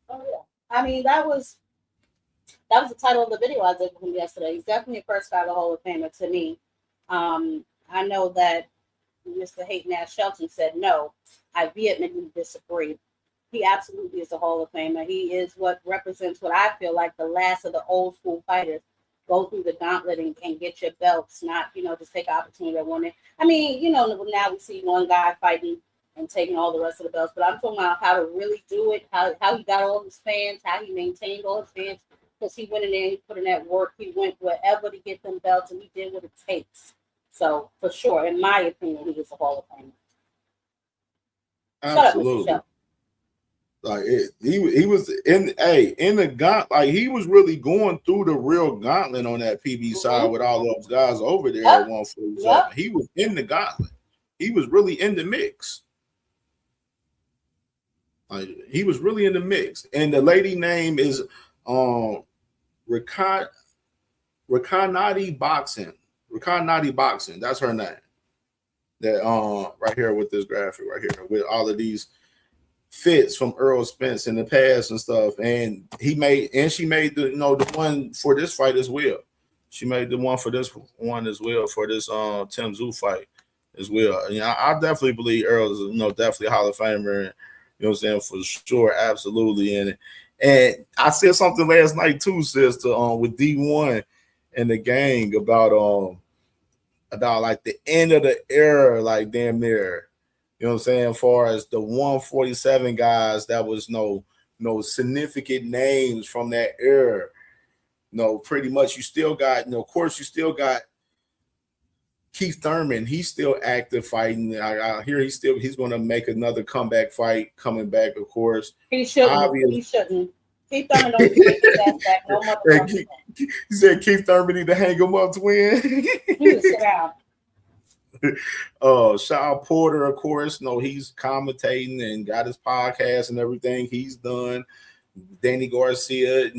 Oh yeah. I mean, that was the title of the video I did with him yesterday. He's definitely a first ballot Hall of Famer to me. I know that Mr. Hayden Ash Shelton said no. I vehemently disagree. He absolutely is a Hall of Famer. He is what represents what I feel like the last of the old school fighters. Go through the gauntlet and get your belts, not, just take opportunity at one end. I mean, now we see one guy fighting and taking all the rest of the belts, but I'm talking about how to really do it, how he got all his fans, how he maintained all his fans, because he went in there, he put in that work, he went wherever to get them belts, and he did what it takes. So, for sure, in my opinion, he is a Hall of Famer. Absolutely. Like he was in the gauntlet. Like he was really going through the real gauntlet on that PB side with all those guys over there at 147. He was in the gauntlet. He was really in the mix. Like he was really in the mix. And the lady name is Rakanati Boxing. Rakanati Boxing. That's her name. That right here with this graphic right here with all of these fits from Errol Spence in the past and stuff, and she made the the one for this fight as well. She made the one for this one as well for this Tim Tszyu fight as well. I definitely believe Errol is definitely a Hall of Famer, and, you know what I'm saying, for sure, absolutely. And I said something last night too, sister, with D1 and the gang about like the end of the era, like damn near. You know what I'm saying? As far as the 147 guys, that was no significant names from that era. Pretty much you still got, of course, you still got Keith Thurman. He's still active fighting. I hear he's going to make another comeback fight coming back, of course. He shouldn't. He shouldn't. Keith Thurman don't take his ass back no more. He said Keith Thurman need to hang him up to win. He need to sit down. Shaw Porter, of course, he's commentating and got his podcast and everything. He's done. Danny Garcia,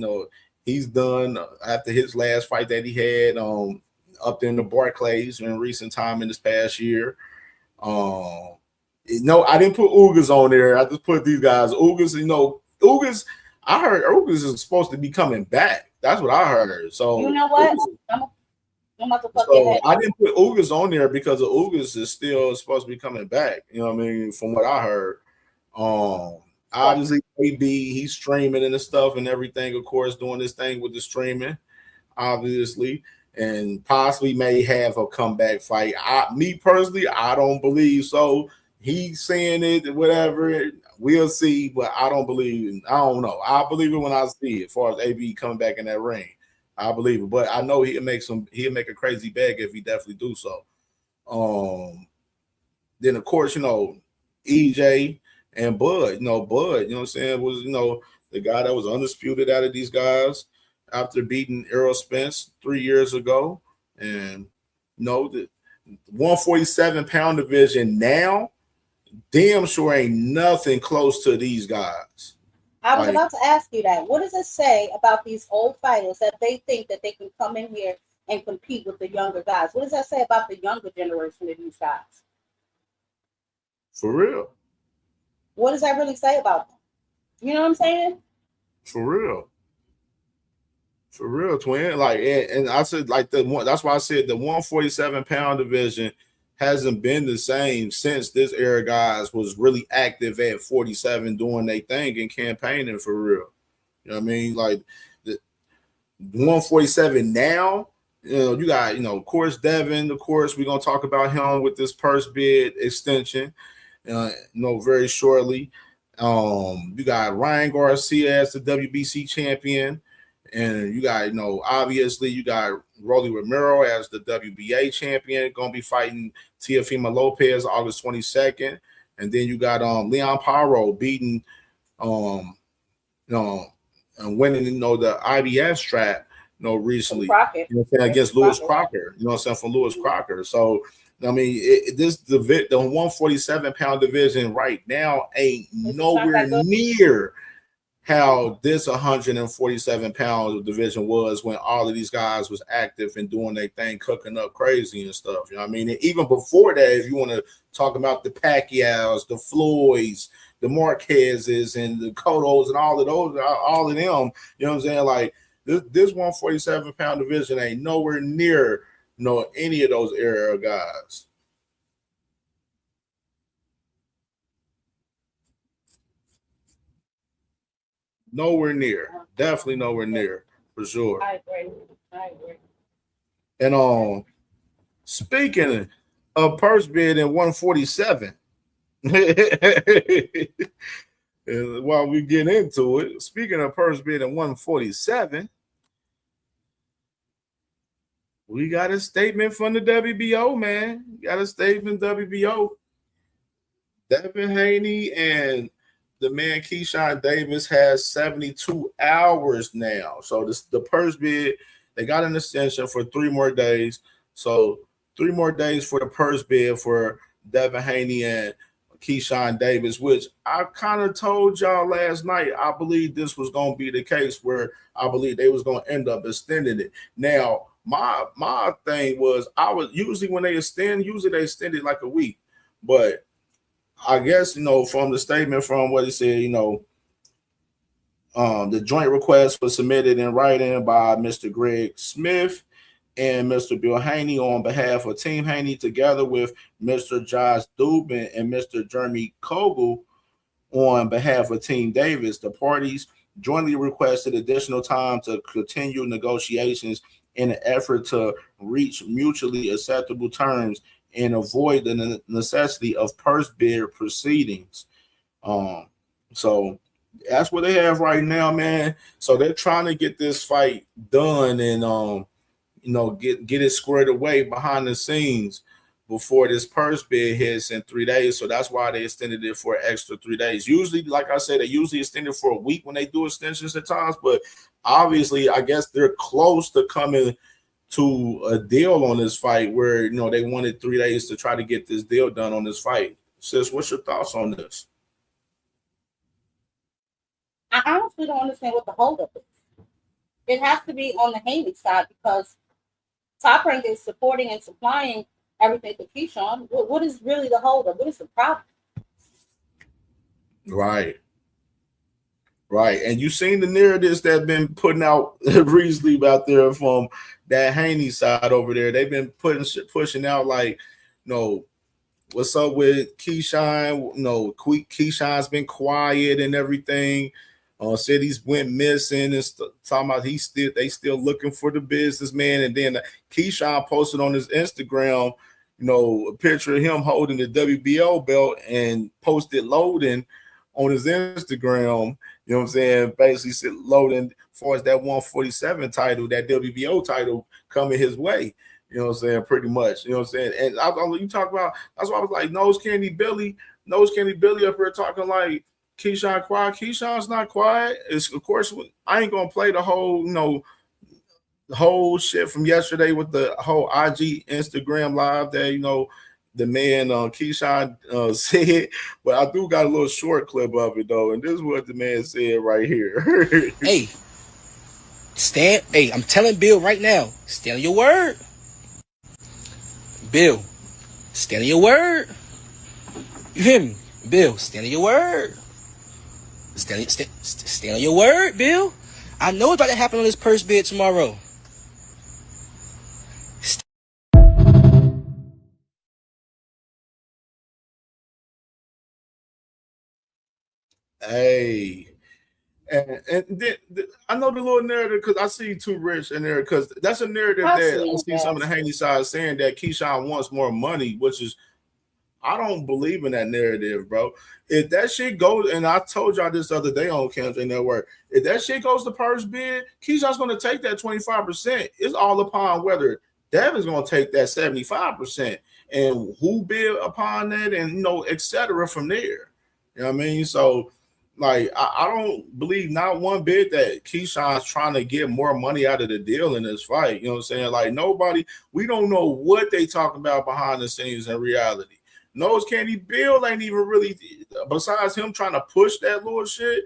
he's done after his last fight that he had up in the Barclays in recent time in this past year. I didn't put Ugas on there. I just put these guys. Ugas, Ugas. I heard Ugas is supposed to be coming back. That's what I heard. So you know what? I didn't put Ugas on there because Ugas is still supposed to be coming back. You know what I mean? From what I heard. Obviously, AB, he's streaming and the stuff and everything, of course, doing this thing with the streaming, obviously, and possibly may have a comeback fight. Me personally, I don't believe so. He's saying it, whatever. We'll see, but I don't believe it. I don't know. I believe it when I see it, as far as AB coming back in that ring. I believe it, but I know he'll make a crazy bag if he definitely do so. Then of course, EJ and Bud, Bud, you know what I'm saying, was the guy that was undisputed out of these guys after beating Errol Spence 3 years ago. And the 147-pound division now, damn sure ain't nothing close to these guys. I was about to ask you that. What does it say about these old fighters that they think that they can come in here and compete with the younger guys? What does that say about the younger generation of these guys? For real. What does that really say about them? You know what I'm saying? For real. For real, twin. Like, and I said, like, that's why I said the 147-pound division hasn't been the same since this era guys was really active at 47 doing their thing and campaigning for real. You know what I mean? Like, the 147 now, you got, of course, Devin. Of course, we're going to talk about him with this purse bid extension, very shortly. You got Ryan Garcia as the WBC champion. And you got, obviously you got Rolly Romero as the WBA champion, going to be fighting Teofimo Lopez August 22nd. And then you got Leon Paro beating, and winning, the IBF strap, recently, against Lewis Crocker, from Lewis Crocker. So, I mean, the 147-pound division right now ain't nowhere near how this 147-pound division was when all of these guys was active and doing their thing, cooking up crazy and stuff. You know what I mean? And even before that, if you want to talk about the Pacquiaos, the Floyds, the Marquezes, and the Cottos, and all of them, you know what I'm saying? Like, this 147-pound division ain't nowhere near any of those era guys. Nowhere near. Definitely nowhere near, for sure. I agree. And speaking of purse bid in 147, while we get into it, speaking of purse bid in 147, we got a statement from the WBO, man. Got a statement, WBO. Devin Haney and the man Keyshawn Davis has 72 hours now. So the purse bid, they got an extension for 3 more days. So 3 more days for the purse bid for Devin Haney and Keyshawn Davis, which I kind of told y'all last night. I believe this was going to be the case where I believe they was going to end up extending it. Now, my thing was, usually they extend it like a week. But I guess, from the statement from what he said, the joint request was submitted in writing by Mr. Greg Smith and Mr. Bill Haney on behalf of Team Haney, together with Mr. Josh Dubin and Mr. Jeremy Kogel on behalf of Team Davis. The parties jointly requested additional time to continue negotiations in an effort to reach mutually acceptable terms and avoid the necessity of purse bid proceedings. So that's what they have right now, man. So they're trying to get this fight done and get it squared away behind the scenes before this purse bid hits in 3 days. So that's why they extended it for an extra 3 days. Usually, like I said, they usually extend it for a week when they do extensions at times, but obviously I guess they're close to coming to a deal on this fight where, they wanted 3 days to try to get this deal done on this fight. Sis, what's your thoughts on this? I honestly don't understand what the holdup is. It has to be on the Haney side because Top Rank is supporting and supplying everything to Keyshawn. What is really the holdup? What is the problem? Right. And you've seen the narratives that have been putting out recently out there from that Haney side over there. They've been pushing out like, what's up with Keyshawn? Keyshawn's been quiet and everything. Said he's went missing and talking about they still looking for the businessman. And then Keyshawn posted on his Instagram, a picture of him holding the WBO belt and posted loading on his Instagram. You know what I'm saying? Basically loading as far as that 147 title, that WBO title coming his way. You know what I'm saying? Pretty much. You know what I'm saying? And you talk about, that's why I was like, Nose Candy Billy up here talking like Keyshawn quiet. Keyshawn's not quiet. It's, of course, I ain't gonna play the whole, the whole shit from yesterday with the whole IG Instagram live that, the man Keyshawn said, but I do got a little short clip of it though, and this is what the man said right here. Hey, I'm telling Bill right now, stand on your word. Bill, stand on your word. You hear me? Bill, stand on your word. Stand on your word, Bill. I know it's about to happen on this purse bid tomorrow. Hey, I know the little narrative because I see Too Rich in there because that's a narrative that I see some of the Haney side saying that Keyshawn wants more money, which is I don't believe in that narrative, bro. If that shit goes, and I told y'all this other day on CamJNetwork, if that shit goes to purse bid, Keyshawn's going to take that 25%. It's all upon whether Devin's going to take that 75% and who bid upon that and, et cetera from there. You know what I mean? So, like, I don't believe not one bit that Keyshawn's trying to get more money out of the deal in this fight. You know what I'm saying? Like, we don't know what they talking about behind the scenes in reality. Nose Candy Bill ain't even really, besides him trying to push that little shit,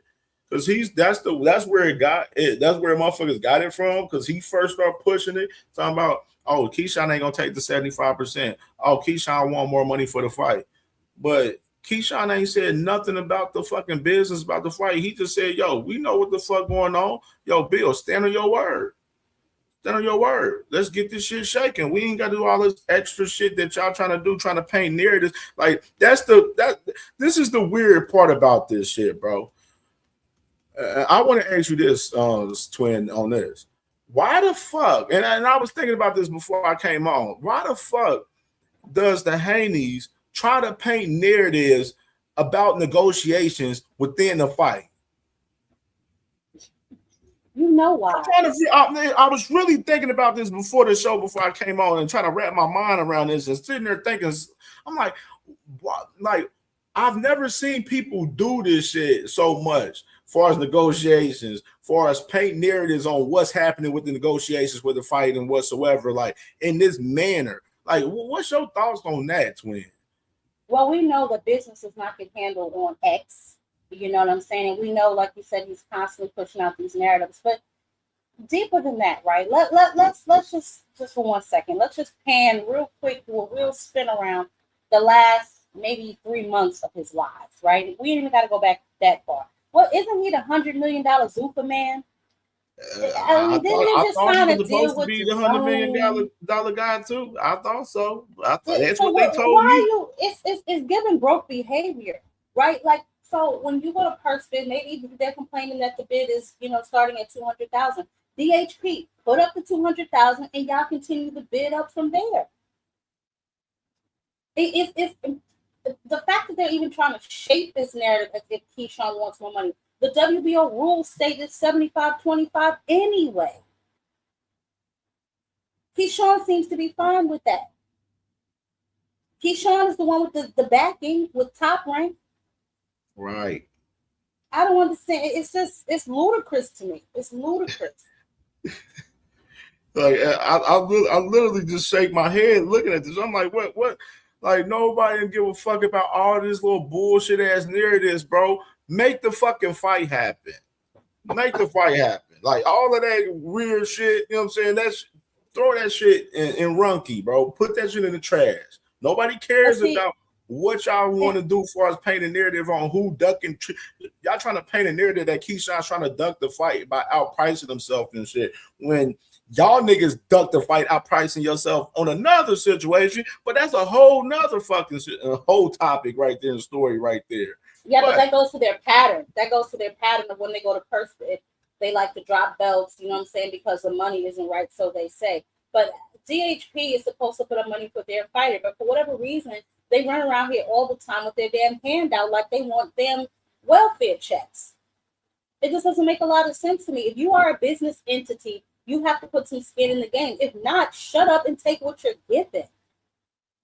because that's where it got it. That's where motherfuckers got it from, because he first started pushing it, talking about, oh, Keyshawn ain't gonna take the 75%. Oh, Keyshawn want more money for the fight. But Keyshawn ain't said nothing about the fucking business about the fight. He just said, yo, we know what the fuck going on. Yo, Bill, stand on your word. Stand on your word. Let's get this shit shaking. We ain't got to do all this extra shit that y'all trying to do, trying to paint narratives. Like, this is the weird part about this shit, bro. I want to ask you this, twin, on this. Why the fuck, and I was thinking about this before I came on, why the fuck does the Haneys try to paint narratives about negotiations within the fight? You know why. I was really thinking about this before the show, before I came on, and trying to wrap my mind around this and sitting there thinking, I'm like, what? Like, I've never seen people do this shit so much, as far as negotiations, as far as paint narratives on what's happening with the negotiations, with the fight and whatsoever, like in this manner. Like, what's your thoughts on that, twin? Well, we know the business is not get handled on X. You know what I'm saying? And we know, like you said, he's constantly pushing out these narratives. But deeper than that, right? Let's just for 1 second, let's just pan real quick, do a real spin around the last maybe 3 months of his lives, right? We ain't even got to go back that far. Well, isn't he the $100 million Zuffa man? I thought he was supposed to be the $100 million guy too. I thought so. That's what they told me. It's giving broke behavior, right? Like, so when you go to purse bid, maybe they're complaining that the bid is, starting at 200,000. DHP, put up the 200,000, and y'all continue to bid up from there. It's the fact that they're even trying to shape this narrative as if Keyshawn wants more money. The WBO rules stated 75-25 anyway. Keyshawn seems to be fine with that. Keyshawn is the one with the backing with Top Rank. Right. I don't understand. It's ludicrous to me. It's ludicrous. Like, I literally just shake my head looking at this. I'm like, what? Like, nobody give a fuck about all this little bullshit ass narratives, bro. Make the fucking fight happen. Make the fight happen. Like, all of that weird shit, you know what I'm saying? Throw that shit in Runky, bro. Put that shit in the trash. Nobody cares about what y'all want to do as far as paint a narrative on who ducking. Y'all trying to paint a narrative that Keyshawn's trying to duck the fight by outpricing himself and shit. When y'all niggas duck the fight outpricing yourself on another situation, but that's a whole nother fucking whole topic right there, story right there. Yeah, but that goes to their pattern. That goes to their pattern of when they go to purse bid, they like to drop belts, you know what I'm saying, because the money isn't right, so they say. But DHP is supposed to put up money for their fighter, but for whatever reason, they run around here all the time with their damn handout like they want them welfare checks. It just doesn't make a lot of sense to me. If you are a business entity, you have to put some skin in the game. If not, shut up and take what you're given.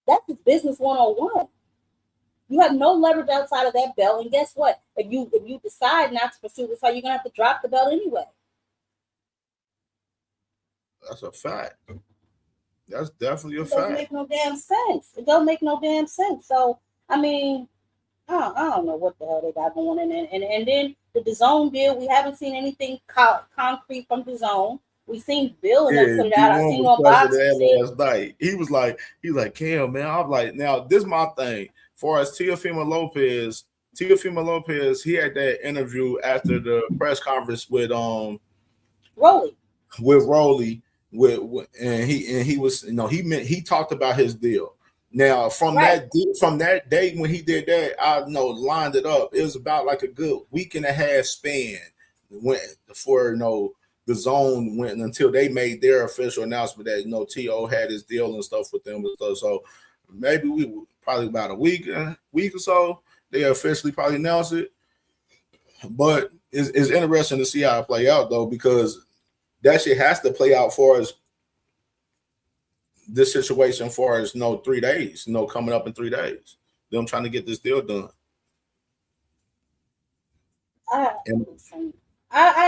That's just business 101. You have no leverage outside of that belt, and guess what? If you decide not to pursue this fight, you're gonna have to drop the belt anyway. That's a fact. That's definitely a fact. It doesn't make no damn sense. It don't make no damn sense. So, I mean, I don't know what the hell they got going on. And then the DAZN deal, we haven't seen anything concrete from DAZN. We seen Bill and them put it out. I seen on box last night. He was like, Cam, man. I'm like, now this is my thing. For as Teofimo Lopez, he had that interview after the press conference with Rolly. With Rolly, and he was, he talked about his deal. Now from that day when he did that, I lined it up. It was about like a good week and a half span for the zone went until they made their official announcement that T.O. had his deal and stuff with them and stuff. So maybe we were probably about a week or so they officially probably announced it. But it's interesting to see how it play out though, because that shit has to play out for us. This situation for us, 3 days, coming up in 3 days. Them trying to get this deal done. I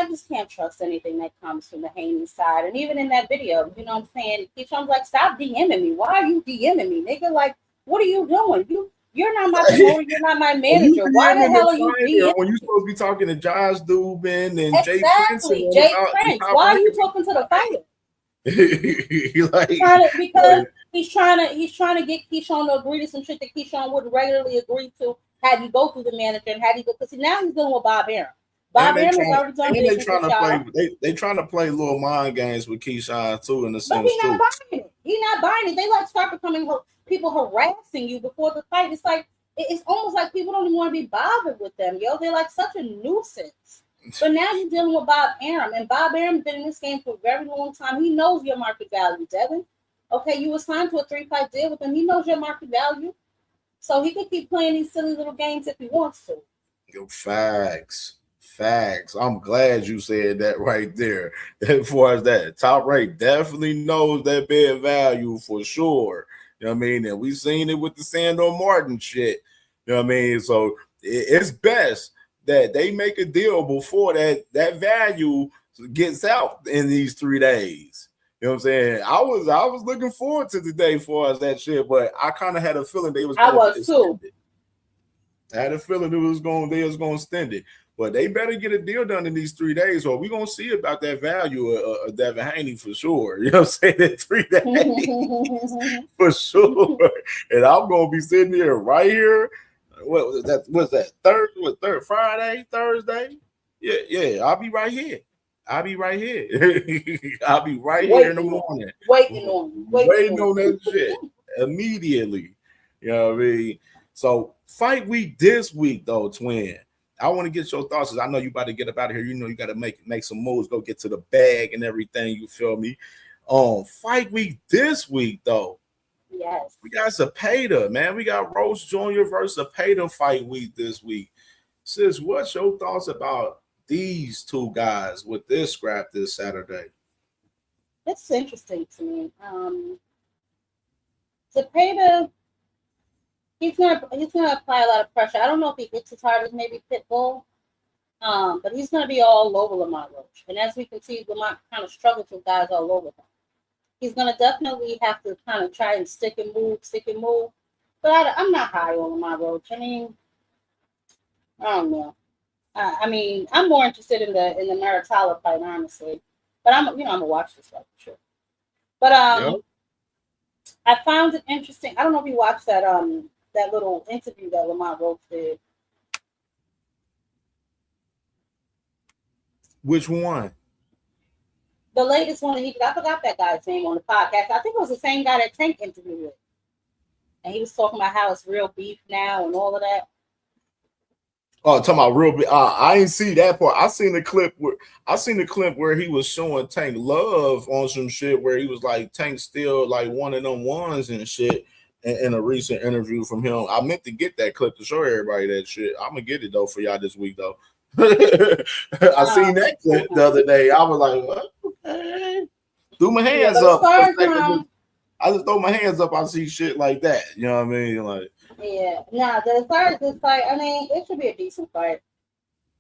just can't trust anything that comes from the Haney side. And even in that video, you know what I'm saying? Keyshawn's like, stop DMing me. Why are you DMing me? Nigga, like, what are you doing? You're not my promoter. You're not my manager. Why the hell are you DMing? When you supposed to be talking to Josh Dubin and Jay Prince. Why are you talking to the fighter? Because he's trying to get Keyshawn to agree to some shit that Keyshawn wouldn't regularly agree to had you go through the manager and had you go, because now he's dealing with Bob Arum. Bob Arum has already done this. They trying to play little mind games with Keyshawn too, in the sense. But he's not buying it. He's not buying it. They start becoming people harassing you before the fight. It's like it's almost like people don't even want to be bothered with them, yo. They're like such a nuisance. But now you're dealing with Bob Arum, and Bob Arum's been in this game for a very long time. He knows your market value, Devin. Okay, you were signed to a 3-fight deal with him. He knows your market value, so he can keep playing these silly little games if he wants to. Yo, facts. I'm glad you said that right there. As far as that, Top Rank definitely knows that bid value for sure. You know what I mean? And we've seen it with the Sandor Martin shit. You know what I mean? So it's best that they make a deal before that value gets out in these 3 days. You know what I'm saying? I was looking forward to the day for us that shit, but I kind of had a feeling they was. I was too. I had a feeling they was going to extend it, but they better get a deal done in these 3 days, or we're gonna see about that value of Devin Haney for sure. You know what I'm saying? In 3 days for sure, and I'm gonna be sitting here right here. What was that? Friday, Thursday? Yeah. I'll be right here. I'll be right here in the morning. Waiting on that shit immediately. You know what I mean? So fight week this week though, twin. I want to get your thoughts. I know you about to get up out of here. You know you got to make some moves, go get to the bag and everything. You feel me? Fight week this week though. Yes. We got Zepeda, man. We got Rose Jr. versus Zepeda fight week this week. Sis, what's your thoughts about these two guys with this scrap this Saturday? It's interesting to me. Zepeda, he's gonna apply a lot of pressure. I don't know if he gets as hard as maybe Pitbull, but he's gonna be all over Lamont Roach. And as we can see, Lamont kind of struggles with guys all over him. He's going to definitely have to kind of try and stick and move. But I'm not high on Lamont Roach. I mean, I don't know. I'm more interested in the Maritala fight, honestly. But I'm going to watch this fight for sure. But I found it interesting. I don't know if you watched that little interview that Lamont Roach did. Which one? The latest one I forgot that guy's name on the podcast. I think it was the same guy that Tank interviewed with. And he was talking about how it's real beef now and all of that. Oh, talking about real beef. I ain't see that part. I seen the clip where he was showing Tank love on some shit where he was like Tank still like one of them ones and shit in a recent interview from him. I meant to get that clip to show everybody that shit. I'm gonna get it though for y'all this week though. I seen that clip the other day. I was like, what? Okay. Threw my hands up. I just throw my hands up. I see shit like that. You know what I mean? Like, yeah. Nah, as far as this fight, I mean, it should be a decent fight.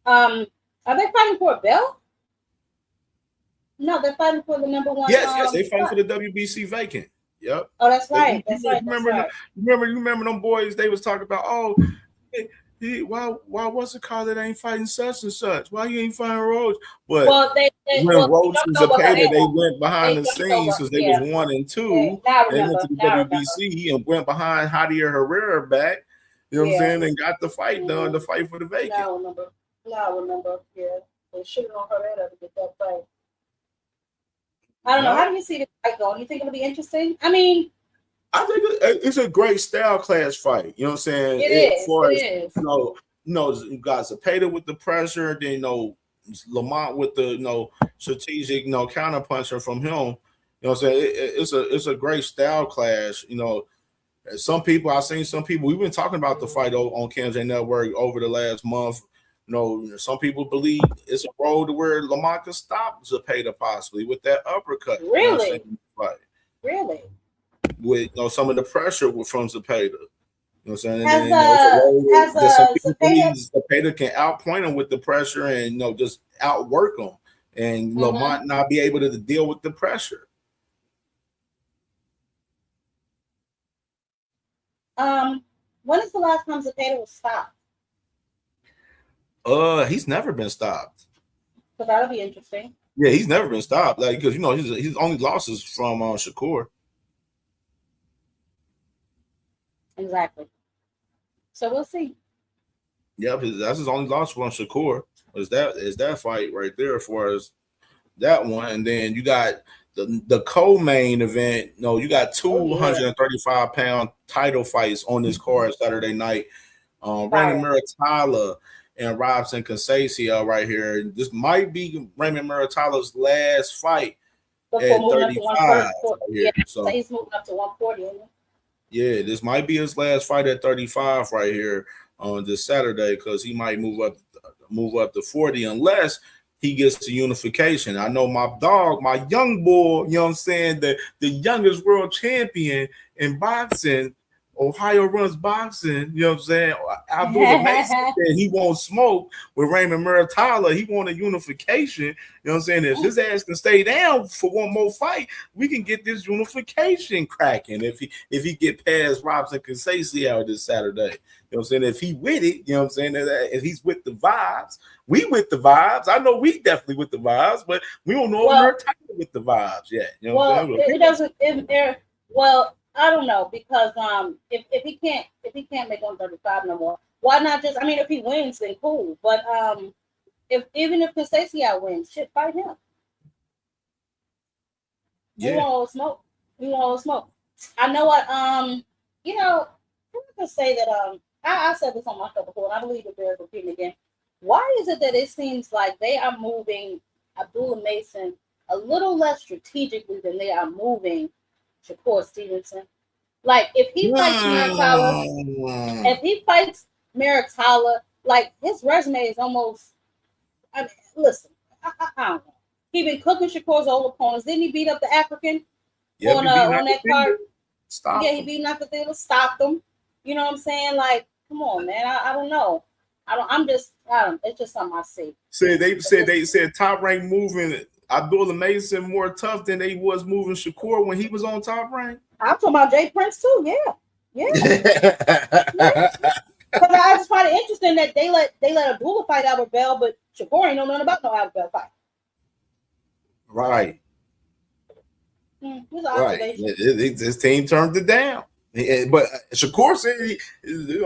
Are they fighting for a belt? No, they're fighting for the number one. Yes, they fighting for the WBC vacant. Yep. Oh, that's right. Remember them boys? They was talking about, why what's it called? It ain't fighting such and such. Why you ain't fighting Roach? But when Roach was a Zepeda, they went behind the scenes because they was 1 and 2. They went to the WBC and went behind Javier Herrera back. You know what I'm saying? And got the fight done, the fight for the vacant. Now I remember. Yeah, they shooting on Herrera to get that fight. I don't know. Yeah. How do you see the fight going? You think it'll be interesting? I mean, I think it's a great style clash fight. You know what I'm saying? it is. For It is. you got Zepeda with the pressure, then Lamont with the strategic counter puncher from him. You know what I'm saying? It's a great style clash. I've seen some people. We've been talking about the fight on CamJNetwork over the last month. Some people believe it's a road to where Lamont can stop Zepeda possibly with that uppercut. Really? Right. Really? With some of the pressure from Zepeda. You know what I'm saying? Has some people Zepeda? believe Zepeda can outpoint him with the pressure and just outwork him, and Lamont not be able to deal with the pressure. When is the last time Zepeda was stopped? He's never been stopped. So that'll be interesting. Yeah, he's never been stopped. Like, because his only losses from Shakur. Exactly. So we'll see. Yeah, that's his only loss from Shakur. Is that fight right there as far as that one, and then you got the co-main event. You got 235-pound title fights on this card Saturday night. Raymond Muratalla and Robson Conceição right here. This might be Raymond Muratala's last fight at 35. So he's moving up to 140. Isn't he? Yeah, this might be his last fight at 35 right here on this Saturday, because he might move up to 40 unless he gets to unification. I know my dog, my young boy, you know what I'm saying, the youngest world champion in boxing, Ohio runs boxing, you know what I'm saying? Abdullah Mason said he won't smoke with Raymond Muratalla. He want a unification. You know what I'm saying? If his ass can stay down for one more fight, we can get this unification cracking. If he get past Robson Conceição this Saturday. You know what I'm saying? If he with it, you know what I'm saying? If he's with the vibes, we with the vibes. I know we definitely with the vibes, but we don't know if Muratalla with the vibes yet. You know what I'm saying? It doesn't. I don't know, because if he can't make 135 no more, why not just? I mean, if he wins, then cool. But even if Conceição wins, shit, fight him. Yeah. We want all the smoke. We want all the smoke. I know what. I'm gonna say that I said this on my show before, and I believe it bears repeating again. Why is it that it seems like they are moving Abdullah Mason a little less strategically than they are moving Shakur Stevenson? Like, if he fights Muratalla, like, his resume is almost. I mean, listen, I don't know. He been cooking Shakur's old opponents. Didn't he beat up the African on that card? He beat him after they stopped him. You know what I'm saying? Like, come on, man. I don't know. It's just something I see. They said Top Rank moving Abdullah Mason more tough than they was moving Shakur when he was on Top Rank. I'm talking about Jay Prince too. Yeah. Because I just find it interesting that they let Abdullah fight Albert Bell, but Shakur ain't know nothing about no Albert Bell fight. Right. Right. His team turned it down. But Shakur said,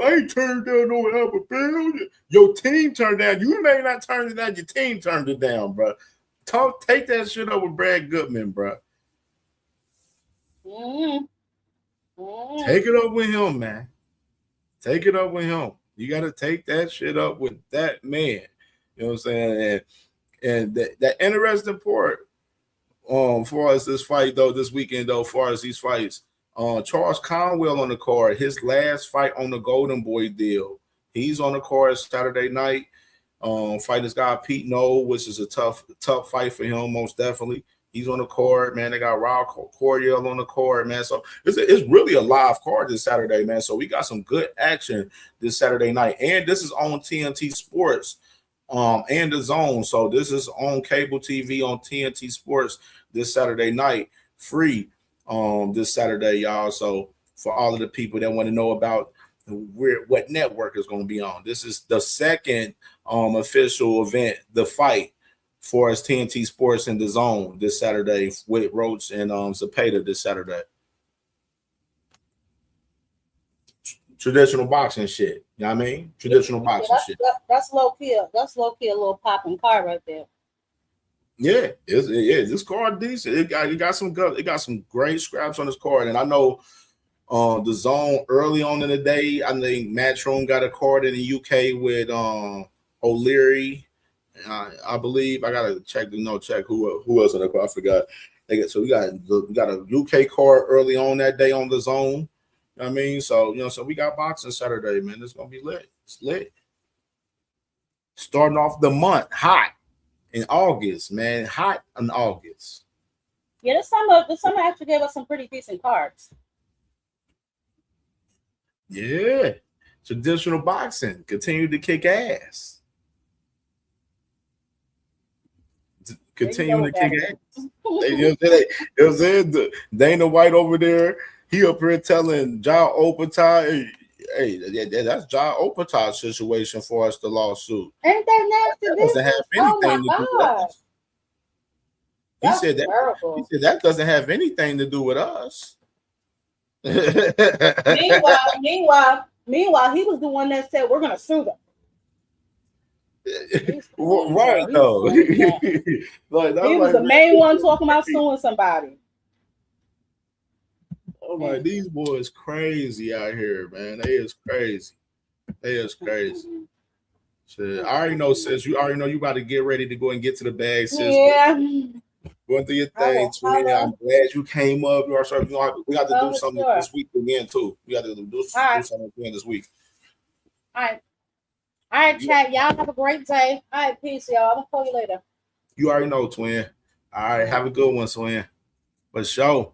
I ain't turned down no Albert Bell. Your team turned down. You may not turn it down. Your team turned it down, bro. Take that shit up with Brad Goodman, bro. Take it up with him, man. Take it up with him. You got to take that shit up with that man. You know what I'm saying? And that interesting part, far as this fight though, this weekend though, far as these fights, Charles Conwell on the card, his last fight on the Golden Boy deal. He's on the card Saturday night. Fight this guy Pete Noel, which is a tough fight for him, most definitely. He's on the card, man. They got Raul Coriel on the card, man. So it's really a live card this Saturday, man. So we got some good action this Saturday night, and this is on TNT Sports, and the Zone. So this is on cable TV on TNT Sports this Saturday night, free, this Saturday, y'all. So for all of the people that want to know about what network is going to be on, this is the second official event, the fight for us TNT Sports in the Zone this Saturday with Roach and Zepeda this Saturday. Traditional boxing shit. You know what I mean? Traditional boxing shit. That's low key. That's low key a little popping card right there. Yeah, this card decent. It got some great scraps on this card, and I know the zone early on in the day. I think Matchroom got a card in the UK with O'Leary. I believe I gotta check who else on the card. I forgot. So we got a UK card early on that day on the zone. You know what I mean, so we got boxing Saturday, man. It's gonna be lit. It's lit. Starting off the month hot in August, man. Hot in August. Yeah, the summer actually gave us some pretty decent cards. Yeah, traditional boxing continued to kick ass. Continuing to kick ass. Dana White over there, he up here telling John Opatai, hey, that's John Opatai's situation for us, the lawsuit. Ain't that nasty? That doesn't have anything to do with us. He said that doesn't have anything to do with us. Meanwhile, he was the one that said we're gonna sue them. Right though. Like, he was the main one talking about suing somebody. I'm like, these boys crazy out here, man. They is crazy. Shit, I already know, sis. You already know you about to get ready to go and get to the bag, sis. Yeah. Going through your thing, Twin. I'm glad you came up. We got to do something this week again, too. We got to do something again this week. All right, chat. Y'all have a great day. All right, peace, y'all. I'm gonna call you later. You already know, Twin. All right, have a good one, Twin. For sure.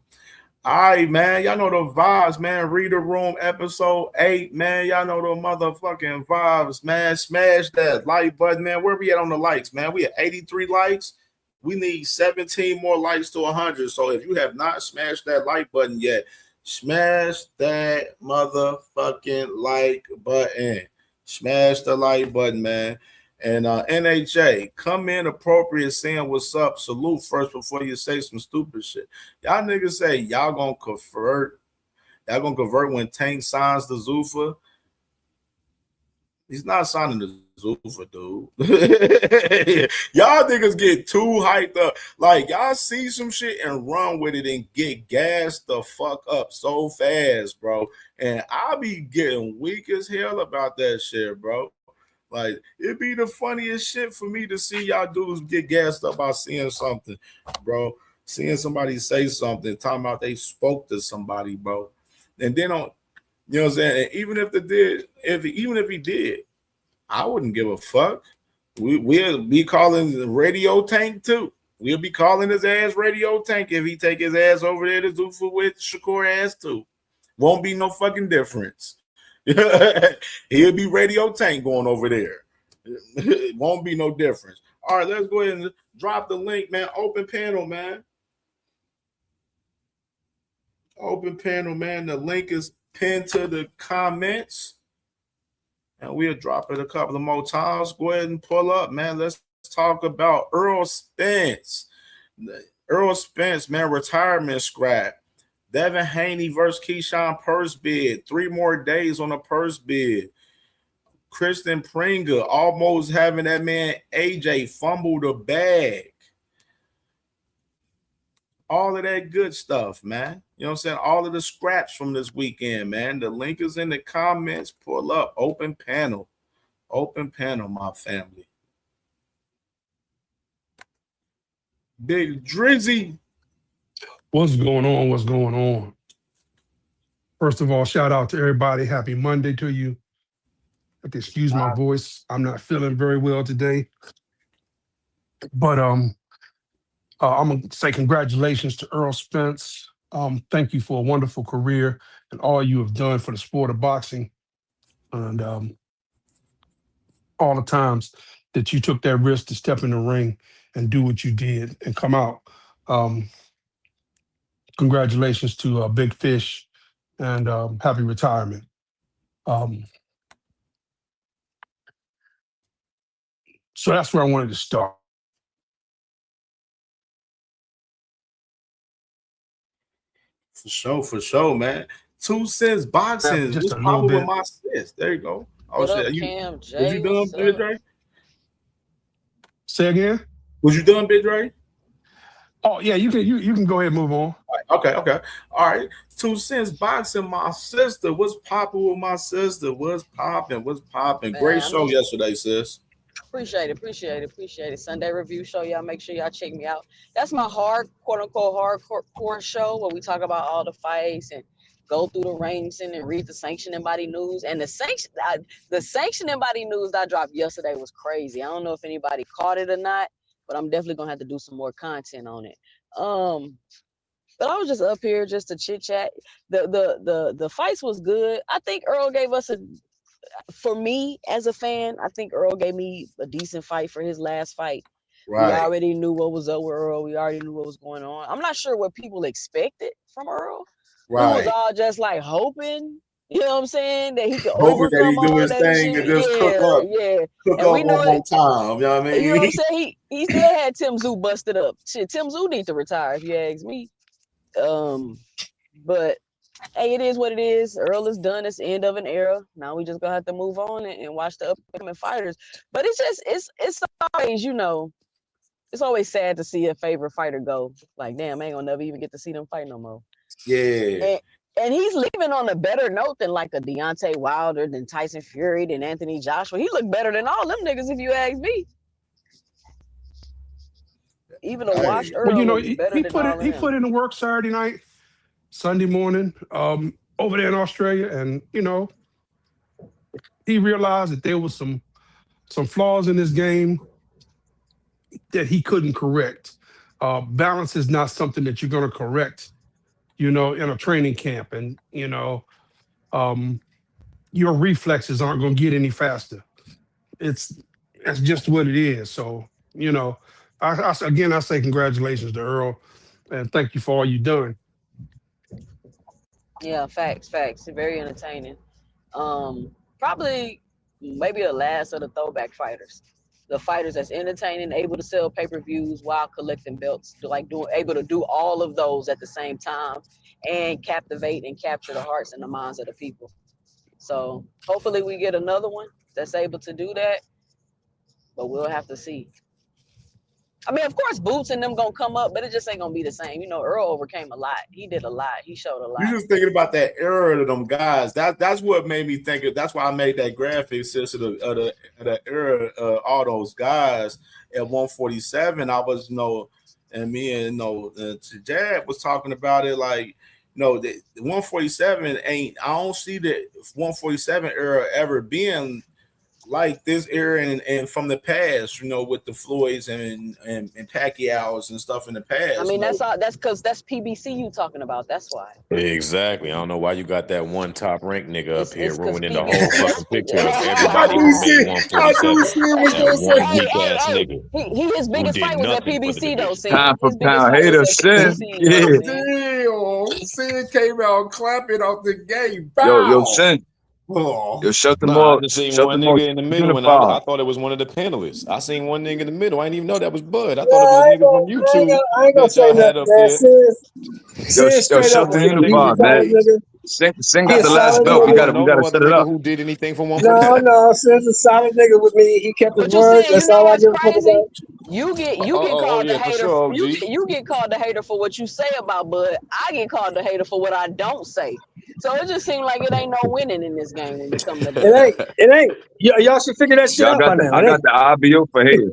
All right, man. Y'all know the vibes, man. Reader Room episode 8, man. Y'all know the motherfucking vibes, man. Smash that like button, man. Where we at on the likes, man? We at 83 likes. We need 17 more likes to 100. So if you have not smashed that like button yet, smash that motherfucking like button. Smash the like button, man. And NHA, come in appropriate saying what's up. Salute first before you say some stupid shit. Y'all niggas say y'all gonna convert. Y'all gonna convert when Tank signs the Zuffa. He's not signing the Zuffa, dude. Y'all niggas get too hyped up. Like, y'all see some shit and run with it and get gassed the fuck up so fast, bro. And I be getting weak as hell about that shit, bro. Like, it'd be the funniest shit for me to see y'all dudes get gassed up by seeing something, bro. Seeing somebody say something, talking about they spoke to somebody, bro. And then on, you know what I'm saying? And even if he did, I wouldn't give a fuck. We'll be calling the Radio Tank too. We'll be calling his ass Radio Tank if he take his ass over there to Zuffa with Shakur ass too. Won't be no fucking difference. He'll be Radio Tank going over there. It won't be no difference. All right, let's go ahead and drop the link, man. Open panel, man. Open panel, man. The link is pinned to the comments. And we'll drop it a couple of more times. Go ahead and pull up, man. Let's talk about Errol Spence. Errol Spence, man, retirement scrap. Devin Haney versus Keyshawn purse bid. 3 more days on the purse bid. Kristen Pringle almost having that man AJ fumble the bag. All of that good stuff, man. You know what I'm saying? All of the scraps from this weekend, man. The link is in the comments. Pull up. Open panel. Open panel, my family. Big Drizzy. What's going on? What's going on? First of all, shout out to everybody. Happy Monday to you. Have to excuse my voice. I'm not feeling very well today. But I'm gonna say congratulations to Errol Spence. Thank you for a wonderful career and all you have done for the sport of boxing, and all the times that you took that risk to step in the ring and do what you did and come out. Congratulations to Big Fish, and happy retirement. So that's where I wanted to start. For sure, man. 2 cents boxing. Just What's a little popping with bit. my sis? There you go. Oh What shit. up, Is CamJ? you done, What's up? AJ? Say again? Was you done, Big Dre? Oh yeah, you can go ahead and move on. Okay. All right. 2 Cents Boxing, my sister. What's popping with my sister? What's popping? Great show yesterday, sis. Appreciate it. Sunday review show, y'all. Make sure y'all check me out. That's my quote unquote hardcore show where we talk about all the fights and go through the ranking and read the sanctioning body news. And the sanctioning body news that I dropped yesterday was crazy. I don't know if anybody caught it or not, but I'm definitely gonna have to do some more content on it. But I was just up here just to chit chat. The fights was good. I think Earl gave us for me as a fan, I think Earl gave me a decent fight for his last fight. Right. We already knew what was up with Earl. We already knew what was going on. I'm not sure what people expected from Earl. Right. It was all just like hoping, you know what I'm saying, that he could overcome all that thing and just cook up one more time. You know what I mean? You know what I'm saying? He still had Tim Tszyu busted up. Shit, Tim Tszyu needs to retire if you ask me. But hey, it is what it is. Earl is done. It's the end of an era. Now we just gonna have to move on and watch the upcoming fighters. But it's always, you know, it's always sad to see a favorite fighter go. Like, damn, I ain't gonna never even get to see them fight no more. Yeah. And he's leaving on a better note than like a Deontay Wilder, than Tyson Fury, than Anthony Joshua. He looked better than all them niggas, if you ask me. Even a washed Earl. Well, you know, looks he better than put all it. of He them. put in the work Saturday night, Sunday morning, over there in Australia, and you know, he realized that there was some flaws in his game that he couldn't correct. Balance is not something that you're going to correct, you know, in a training camp, and you know, your reflexes aren't going to get any faster. That's just what it is. So, you know, I say congratulations to Earl, and thank you for all you've done. Yeah, facts. Very entertaining. Probably maybe the last of the throwback fighters. The fighters that's entertaining, able to sell pay-per-views while collecting belts, able to do all of those at the same time and captivate and capture the hearts and the minds of the people. So hopefully we get another one that's able to do that, but we'll have to see. I mean, of course, Boots and them gonna come up, but it just ain't gonna be the same. You know, Earl overcame a lot. He did a lot. He showed a lot. You just thinking about that era of them guys. That's what made me think of. That's why I made that graphic of the era of all those guys at 147. I was, you know, and me and Jad was talking about it. Like, the 147 ain't. I don't see the 147 era ever being like this era and from the past, you know, with the Floyds and Pacquiao's and stuff in the past. I mean, that's because that's PBC you talking about. That's why. Exactly. I don't know why you got that one top ranked nigga up here ruining the whole fucking picture of everybody who made 147. That one weak ass nigga. His biggest fight was at PBC though. See, Pound for pound hater, Sin. Yeah. Damn, Sin came out clapping off the game. Yo, Sin. Yo, shut them up. I just seen one nigga in the middle, and I thought it was one of the panelists. I seen one nigga in the middle. I didn't even know that was Bud. I thought it was a nigga from YouTube. I ain't gonna say nothing, man. Yo, shut the uniform, man. Sin got the last belt. We gotta set it up. Who did anything for 147? No, Sin's a solid nigga with me. He kept his word. That's all I give a fuck about. You get called the hater. Sure, you get called the hater for what you say about Bud. I get called the hater for what I don't say. So it just seems like it ain't no winning in this game when you come to that. It ain't. Y'all should figure that shit out by now. I got the IBO for haters.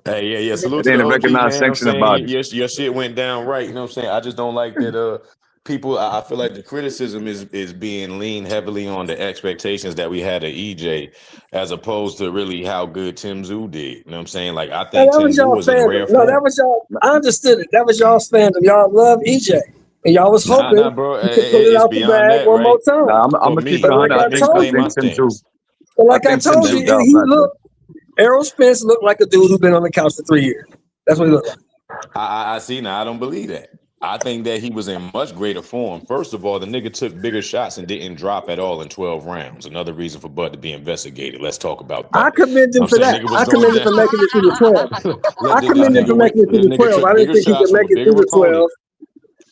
Hey, yeah. Salute to They the didn't OG, recognize man. sanction about it. Your shit went down right. You know what I'm saying? I just don't like that people, I feel like the criticism is being leaned heavily on the expectations that we had of EJ as opposed to really how good Tim Tszyu did. You know what I'm saying? Like, I think Tim Tszyu was in rare form. No, that was y'all. I understood it. That was y'all's fandom. Y'all love EJ. And y'all was hoping bro. you could put it out the bag one more time. I'm gonna keep it 100. But like I told you, Errol Spence looked like a dude who's been on the couch for 3 years. That's what he looked like. I see now. I don't believe that. I think that he was in much greater form. First of all, the nigga took bigger shots and didn't drop at all in 12 rounds. Another reason for Bud to be investigated. Let's talk about that. I commend him for that. I commend him for making it through the 12. I commend him for making it through the 12. I didn't think he could make it through the 12.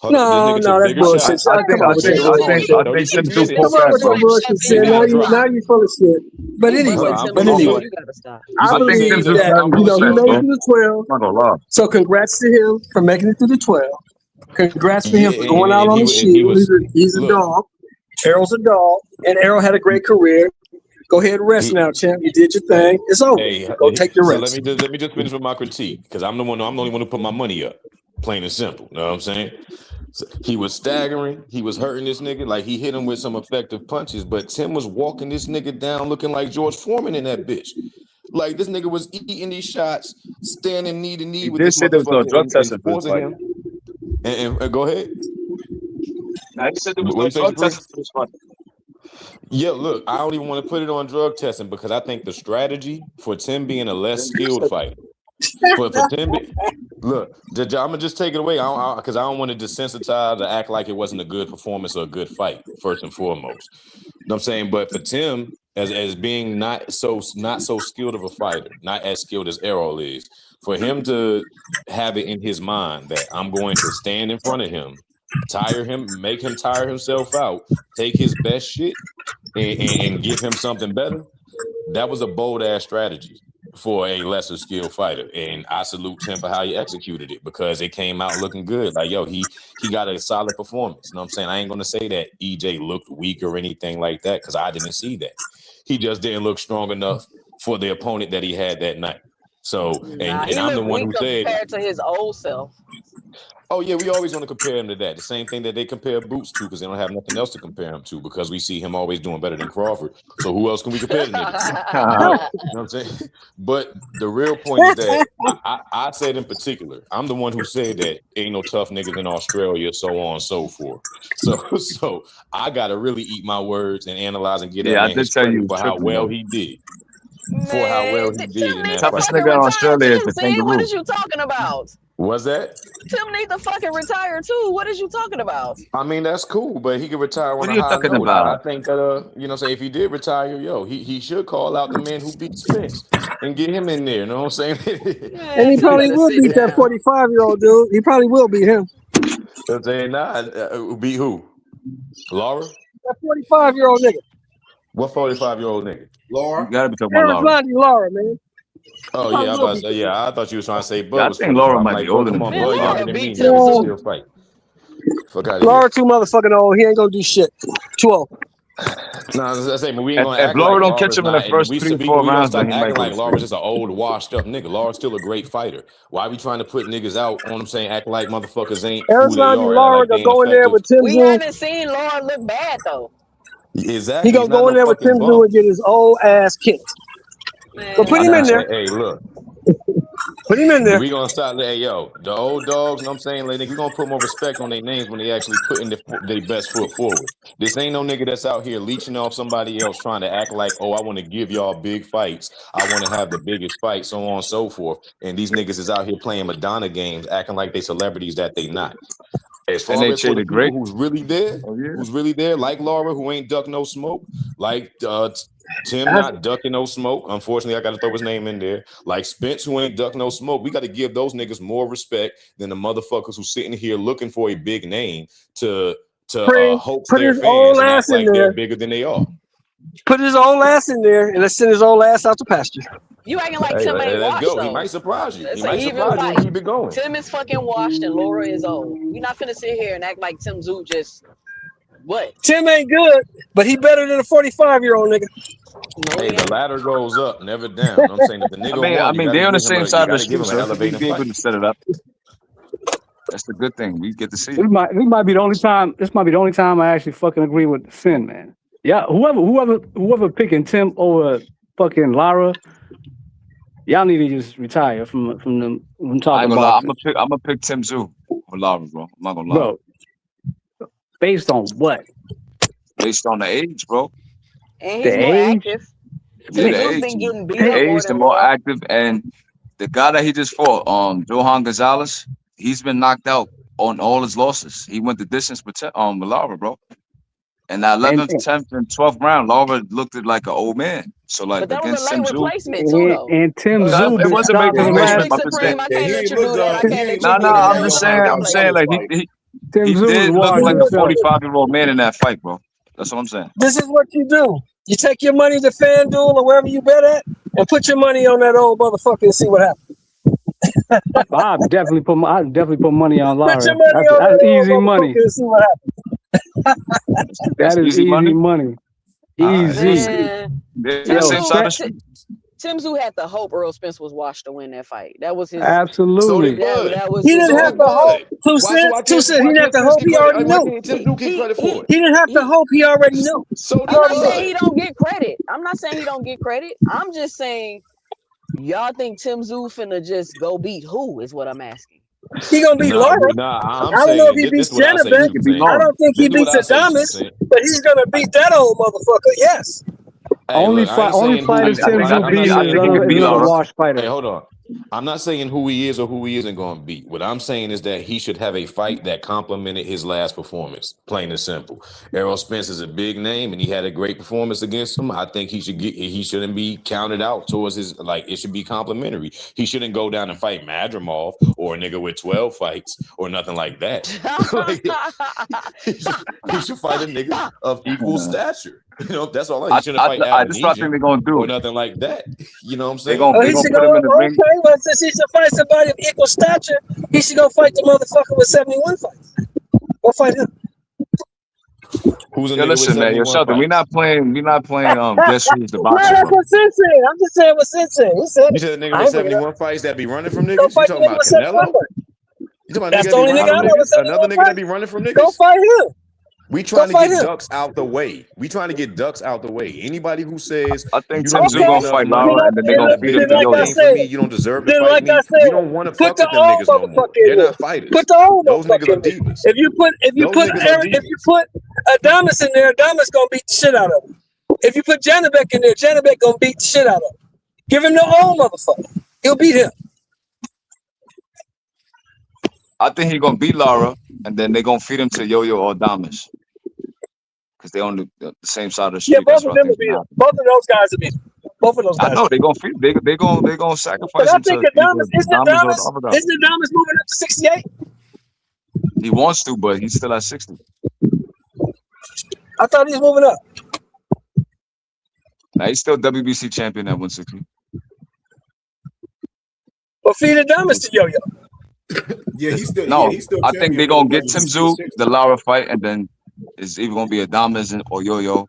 No, that's bullshit. I Come on with that bullshit. think Tim do Come pull on back, with bro. your bullshit, Sin. Now you full of shit. But anyway, You gotta stop. I I think Tim believe do that carry he himself, made it bro. through the 12. I'm not gonna lie. So congrats to him for making it through the 12. Congrats to him for going out and on he his and he shield. was He's a look. dog. Errol's a dog, and Errol had a great career. Go ahead and rest now, champ. You did your thing. It's over. Go take your So rest. let me just finish with my critique because I'm the only one who put my money up. Plain and simple. You know what I'm saying? So he was staggering. He was hurting this nigga. Like he hit him with some effective punches, but Tim was walking this nigga down looking like George Foreman in that bitch. Like this nigga was eating these shots, standing knee to knee He with did this say there was no motherfucker drug testing and for this forcing fight. him. And go ahead. He said there was What no you say, drug Dupree? testing for this fight. Yeah, look, I don't even want to put it on drug testing because I think the strategy for Tim being a less skilled fighter, for Tim, look, I'm gonna just take it away because I don't want to desensitize or act like it wasn't a good performance or a good fight. First and foremost, you know what I'm saying. But for Tim, as being not so skilled of a fighter, not as skilled as Errol is, for him to have it in his mind that I'm going to stand in front of him, tire him, make him tire himself out, take his best shit. And give him something better. That was a bold ass strategy for a lesser skilled fighter, and I salute him for how he executed it because it came out looking good. Like yo, he got a solid performance. You know what I'm saying? I ain't gonna say that EJ looked weak or anything like that because I didn't see that. He just didn't look strong enough for the opponent that he had that night. So, and He I'm the looked one weak who said, compared to his old self. oh yeah, we always want to compare him to that. The same thing that they compare Boots to because they don't have nothing else to compare him to because we see him always doing better than Crawford. So who else can we compare the nigga to? But, you know what I'm saying? But the real point is that I said in particular, I'm the one who said that ain't no tough niggas in Australia, so on and so forth. So I gotta really eat my words and analyze and get that Yeah, I man did his tell you credit he was for how tripping, well though. he did. For how well he did in that Toughest fight. nigga in Australia is the See, what kangaroo. is you talking about? Was that? Tim need to fucking retire too. What is you talking about? I mean, that's cool, but he could retire on What a are you high talking note. I about? think that, you know, say if he did retire, yo, he should call out the man who beat Spence and get him in there. You know what I'm saying? And he probably will beat that 45-year-old dude. He probably will beat him. I'm saying, beat who? Laura? That 45-year-old nigga. What 45-year-old nigga? Laura? You gotta be talking about Aaron Laura. Blondie Laura, man. Oh yeah, I was about to say, yeah. I thought you was trying to say Bud Yeah, I was think 45. Laura I'm might like, be bro, older come than on, him. Bud, Laura younger than beat me. Tim Man, Zoo. still fight. Fuck out of Laura here. too motherfucking old. He ain't gonna do shit. Too old. No, I say, but we ain't gonna If act Laura like don't Laura's catch him in the not, and first we 3-4 gonna rounds, stop then he might acting go like to Laura's sleep. just an old, washed up nigga. Laura's still a great fighter. Why are we trying to put niggas out on them saying act like motherfuckers ain't Aaron who they Blondie are, act Laura like gonna they ain't go in there effective? with Tim We Zoo. haven't seen Laura look bad though. He Exactly. gonna He's not go no in there with fucking Tim Zoo bum. and get his old ass kicked. So put him in there. Hey, look. Put him in there. We gonna stop. Hey, yo, the old dogs. You know what I'm saying, like, we gonna put more respect on their names when they actually putting their best foot forward. This ain't no nigga that's out here leeching off somebody else, trying to act like, oh, I want to give y'all big fights. I want to have the biggest fight, so on and so forth. And these niggas is out here playing Madonna games, acting like they celebrities that they not. As And far they as for the traded people great. who's really there, like Laura, who ain't duck no smoke, like Tim not ducking no smoke. Unfortunately, I got to throw his name in there. Like Spence, who ain't duck no smoke. We got to give those niggas more respect than the motherfuckers who sitting here looking for a big name to hoax Put their his old fans and ass act in like they're there. bigger than they are. Put his old ass in there and let's send his old ass out to pasture. You acting like Hey, Tim ain't let's washed go. though. He might surprise you. It's He an might even surprise you and fight. keep it going. Tim is fucking washed and Laura is old. You're not finna sit here and act like Tim Zoo just what? Tim ain't good, but he better than a 45-year-old nigga. No, Hey, he the ain't. ladder goes up, never down. I'm saying if the nigga I won, you mean, gotta they're on the give him same side of the street, an so we elevating be able fight. to set it up. That's the good thing. We get to see it. This might be the only time. This might be the only time I actually fucking agree with Sin, man. Yeah, whoever picking Tim over fucking Lara, y'all need to just retire from I talking ain't gonna lie. boxing, I'm gonna pick Tim Zoo for Lara, bro. I'm not gonna lie. bro. Based on what? Based on the age, bro. And The he's more age? active. Yeah, Tim the Zoo's age. been getting beat The up more age, the than more Laura. active, and the guy that he just fought, Johan Gonzalez, he's been knocked out on all his losses. He went the distance with Lara, bro. And that 11th, 10th, and 12th round, Lara looked like an old man. So like But that was a against late Tim Zoo, replacement too, though. And Tim it Zoo been wasn't a big stopping the replacement. last. I'm just saying. Supreme, I can't let you do that. I can't let you No, get in I'm there just with my saying. I'm saying like replacement. Tim He Tszyu was did look washed like a himself. 45-year-old man in that fight, bro. That's what I'm saying. This is what you do. You take your money to FanDuel or wherever you bet at, and put your money on that old motherfucker and see what happens. I'd definitely put money on Put Lara. your money on That's that old easy money. motherfucker and see what happens. That is easy easy money? money. Alright, Easy. Man, They're Yo, the same side of Spence, Tim Tszyu had to hope Errol Spence was washed to win that fight. That was his. absolutely. That was He his. didn't have to hope. Two cents. He didn't have to hope. He already knew. He didn't have to hope. He already knew. I'm not saying he don't get credit. I'm not saying he don't get credit. I'm just saying y'all think Tim Tszyu finna just go beat who is what I'm asking. He gonna beat Lara. I'm I don't know if saying he beats this is what I say, Janabek. you saying. I don't think he This is what beats I say, you Adames, saying. but he's gonna beat that old motherfucker. Yes. Hey, Only look, I ain't saying who fighters he- Tim I'm Tszyu not beat is saying who he is. another washed fighter. Hey, hold on. I'm not saying who he is or who he isn't going to beat. What I'm saying is that he should have a fight that complemented his last performance, plain and simple. Errol Spence is a big name, and he had a great performance against him. I think he shouldn't be counted out towards his, it should be complimentary. He shouldn't go down and fight Madrimov or a nigga with 12 fights or nothing like that. He should fight a nigga of equal stature. That's all. He shouldn't fight That's what I think they're gonna do. or nothing like that. You know what I'm saying? He should go. Okay, well, since he should fight somebody of equal stature, he should go fight the motherfucker with 71 fights. Go fight him. Who's a Yo, nigga listen, with man. Yo, 71 Sheldon, fights? we're not playing guess who's the No, boxing, that's bro. what Sin said. I'm just saying what Sin said. He said You said a it. nigga I with ain't bringing it up. 71 fights that be running from Go niggas? You fight the talking nigga about with 71 Canelo? fights. You talking about That's nigga the that be only nigga I running know from with niggas? Another 71 nigga that fights. be running from Go niggas? fight him. We trying to fight get him. ducks out the way. We trying to get ducks out the way. Anybody who says I think you Tim don't Tszyu make gonna enough fight money, Lara, and then they're you gonna got feed big him to enough Yo-Yo. game for me, you don't deserve to Then fight like me. I We said, don't want to put fuck the with them old niggas no more. motherfucker in They're there. not fighters. Put the old Those niggas motherfucker are in there. divas. If you put Those niggas are Adames in there, Adames gonna beat the shit out of him. If you put Janabek in there, Janabek gonna beat the shit out of him. Give him the old motherfucker. He'll beat him. I think he's gonna beat Lara, and then they're gonna feed him to Yo-Yo or Adames. Because they on the same side of the street. Yeah, both That's of what I them will think. beat him. Both of those guys will beat him. Both of those guys. I know they're gonna feed. They gonna sacrifice But I him think to either Adames isn't Adames or the other guy. Adames moving up to 68? He wants to, but he's still at 60. I thought he was moving up. Now he's still WBC champion at 160. But feed Adames to Yo-Yo. Yeah, he's still. No, Yeah, he's still I think they're champion, gonna get but Tim he's Tszyu, still the Lara fight, and then it's either gonna be Adames or Yo-Yo.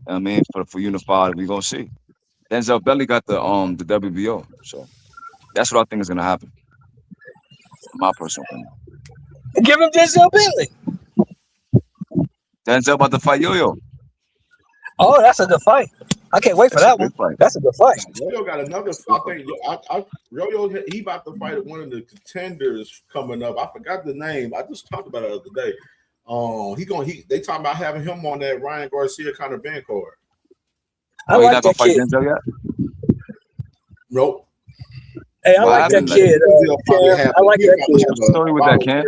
I mean, for unified, we're gonna see. Denzel Belly got the WBO, so that's what I think is gonna happen. My personal opinion. Give him Denzel Bentley. Denzel about to fight Yo-Yo. Oh, that's a good fight. I can't wait for That's a that good one. fight. That's a good fight. Yo-Yo got another. I think Yo-Yo, he about to fight one of the contenders coming up. I forgot the name. I just talked about it the other day. They talking about having him on that Ryan Garcia kind of band card. I Oh, like he not gonna that fight kid. Denzel yet? Nope. Hey, I What like that happened? kid. Cam. I like that kid. What's the story with that, Cam?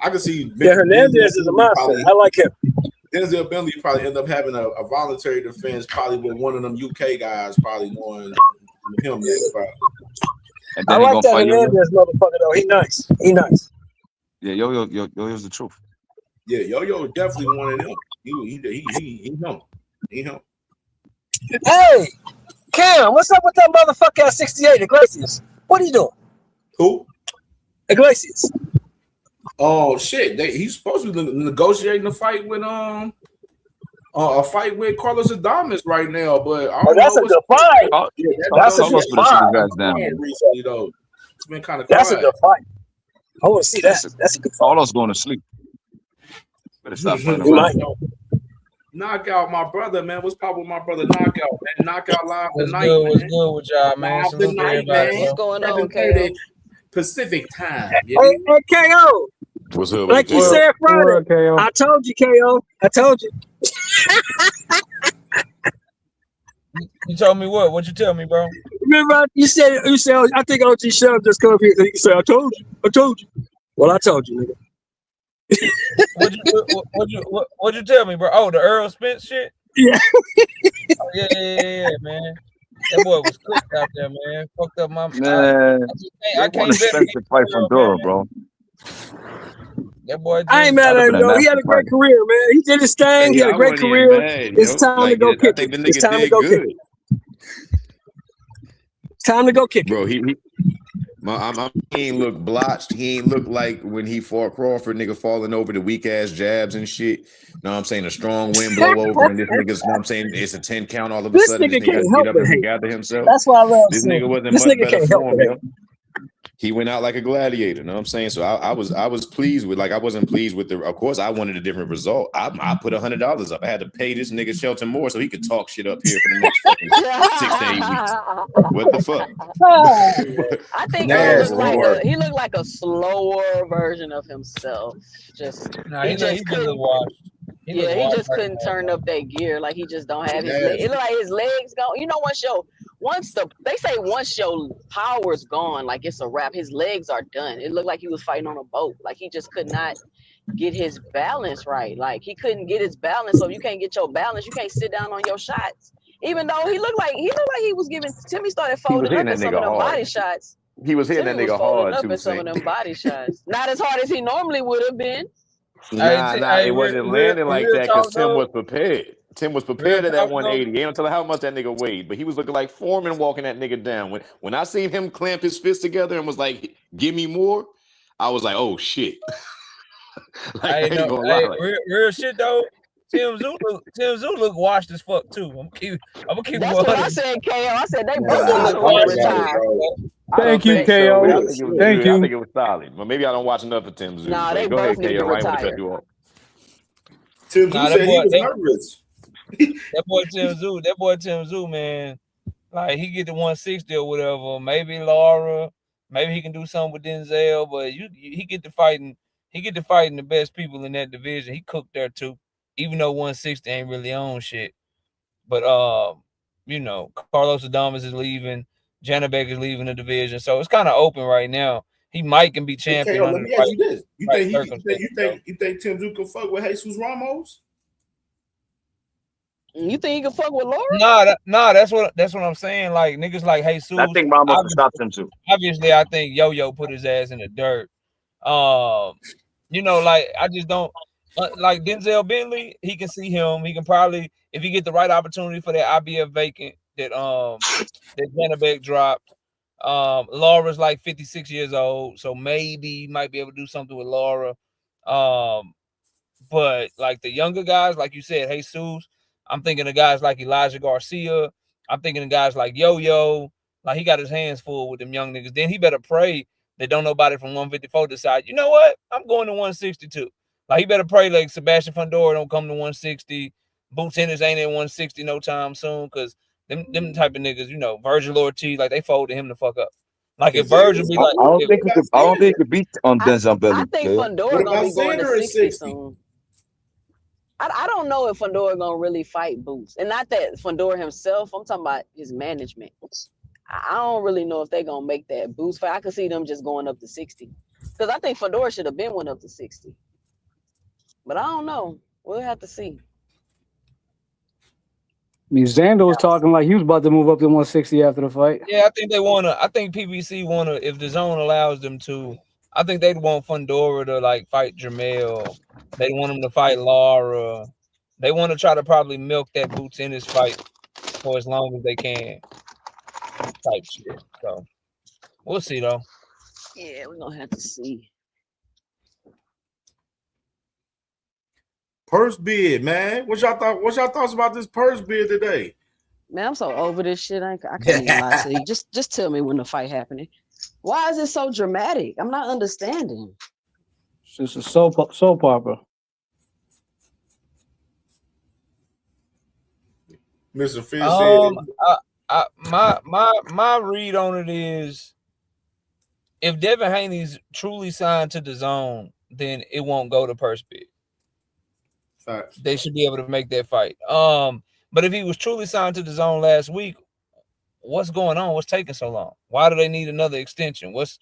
I can see. Yeah, Hernandez is a monster. I like him. Denzel Bentley probably end up having a voluntary defense, probably with one of them UK guys, probably knowing him next fight. And I then he like gonna that fight Yo-Yo. Hernandez motherfucker though. He nice. He nice. Yeah, Yo-Yo's the truth. Yeah, Yo-Yo definitely one of them. He him. He him. Hey, Cam, what's up with that motherfucker at 68, Iglesias? What are you doing? Who? Iglesias. Oh shit! He's supposed to be negotiating a fight with Carlos Adames right now, but I don't that's know a good fight. That's a good fight. Recently, though, it's been kind of That's a good fight. I want to see that. That's a good fight. Carlos going to sleep. Better stop playing He around. might. Knockout, my brother, man. What's poppin' with my brother? Knockout, man. Knockout live What's tonight, good? man. What's good with y'all, man? Live Salute to tonight, everybody, man. bro. What's going on, 7:30 KO? Pacific time. Hey, KO. What's up? Like you said Friday. KO. I told you, KO. I told you. You told me what? What'd you tell me, bro? Remember, you said, oh, I think OG Shell just come up here and you say, I told you. Well, I told you, nigga. What'd you tell me, bro? Oh, the Errol Spence shit? Yeah. Oh, yeah, man. That boy was cooked out there, man. Fucked up my Man, I they can't want to bet Spence to fight Earl, Fundora, man. bro. That boy. I ain't mad That'd at have him been a though. He had nasty a great fight. career, man. He did his thing. He Hey, had a I great wasn't even career. mad, It's yo. time to Like, go I kick think it. the It's nigga time to did go kick good, it. Time to go kick it. bro. He ain't look blotched. He ain't look like when he fought Crawford, nigga falling over the weak ass jabs and shit. Know what I'm saying? A strong wind blow over, and this nigga's, know what I'm saying, it's a 10 count all of a This sudden. This nigga nigga got can't to get help up but and hate. regather himself. That's why I love This saying nigga wasn't this much nigga better can't help form, but yo. hate. He went out like a gladiator. Know what I'm saying? So I was pleased with, like, I wasn't pleased with of course I wanted a different result. I put $100 up. I had to pay this nigga Shelton Moore so he could talk shit up here for the next fucking 6 to 8 weeks. What the fuck? I think Nasty. he looked like a slower version of himself. Just Nah, he he just just look couldn't. washed. He Yeah, look he washed just right couldn't now, turn bro. up that gear. Like he just don't have his leg. Nasty. It look like his legs gone. You know, they say once your power's gone, like it's a wrap. His legs are done. It looked like he was fighting on a boat. Like he just could not get his balance right. Like he couldn't get his balance. So if you can't get your balance, you can't sit down on your shots. Even though he looked like he was giving. Timmy started He was folding hitting up that in some nigga of them hard. body shots. He was hitting Timmy that was nigga folding hard up too, in some of Saint. them body shots. Not as hard as he normally would have been. Nah, it wasn't landing like real that because talk Tim though. was prepared. Tim was Real prepared at that talk though. 180. They don't tell her how much that nigga weighed, but he was looking like Foreman walking that nigga down. When I seen him clamp his fists together and was like, "Give me more," I was like, "Oh shit!" Like, I ain't gonna lie. Like, Real shit though. Tim Zoo look washed as fuck too. I'm gonna keep That's what I 100. said, KO. I said they That both boy need look to washed as retire. fuck. I don't Thank you, think so, but I KO. think it was Thank good. I think you. it was solid. But maybe I don't watch enough of Tim Zoo. Nah, But they go both ahead, need to KO. I ain't want to cut retire. you off. Tim Nah, Zoo said he was nervous. That boy Tim Zoo, man. Like he get to 160 or whatever. Maybe Laura. Maybe he can do something with Denzel. But he get to fighting. He get to fighting the best people in that division. He cooked there too. Even though 160 ain't really on shit. But you know, Carlos Adames is leaving. Janabek is leaving the division. So it's kind of open right now. He might can be Hey, champion KO, under let the me ask you this: you right think circumstances. you think Tim Zoo can fuck with Jesus Ramos? You think he can fuck with Laura? Nah, that's what I'm saying. Like niggas like Jesus. I think Ramos can stop Tim too. Obviously, I think Yo-Yo put his ass in the dirt. You know, like I just don't like Denzel Bentley. He can see him. He can probably, if he get the right opportunity for that IBF vacant that Janabek dropped. Laura's like 56 years old, so maybe he might be able to do something with Laura. But like the younger guys, like you said, Jesus, I'm thinking of guys like Elijah Garcia. I'm thinking of guys like Yo-Yo. Like he got his hands full with them young niggas. Then he better pray that don't nobody from 154 decide, you know what? I'm going to 162. Like he better pray like Sebastian Fundora don't come to 160. Boots Hennis ain't in 160 no time soon, because them type of niggas, you know, Virgil Ortiz, like they folded him the fuck up. Like if Virgil be like, I don't think he could beat on Denzel Bentley. I think KO. Fundora gonna be going to 60 soon. I don't know if Fundora gonna really fight Boots, and not that Fundora himself. I'm talking about his management. I don't really know if they're gonna make that Boots fight. I could see them just going up to 60, because I think Fundora should have been went up to 60. But I don't know. We'll have to see. I mean, Xander was talking like he was about to move up to 160 after the fight. yeah, I think they wanna. I think PBC wanna, if the zone allows them to. I think they'd want Fundora to like fight Jamel. They want him to fight Laura. They want to try to probably milk that Boots in his fight for as long as they can. Type shit. So we'll see though. Yeah, we're gonna have to see. Purse bid, man. What's y'all thoughts about this purse bid today? Man, I'm so over this shit. I can't even lie to you. Just tell me when the fight happening. Why is it so dramatic? I'm not understanding. It's just a soap opera. Mr. Fitz said, my read on it is, if Devin Haney's truly signed to the zone, then it won't go to purse bid. They should be able to make that fight. But if he was truly signed to the zone last week, what's going on? What's taking so long? Why do they need another extension? What's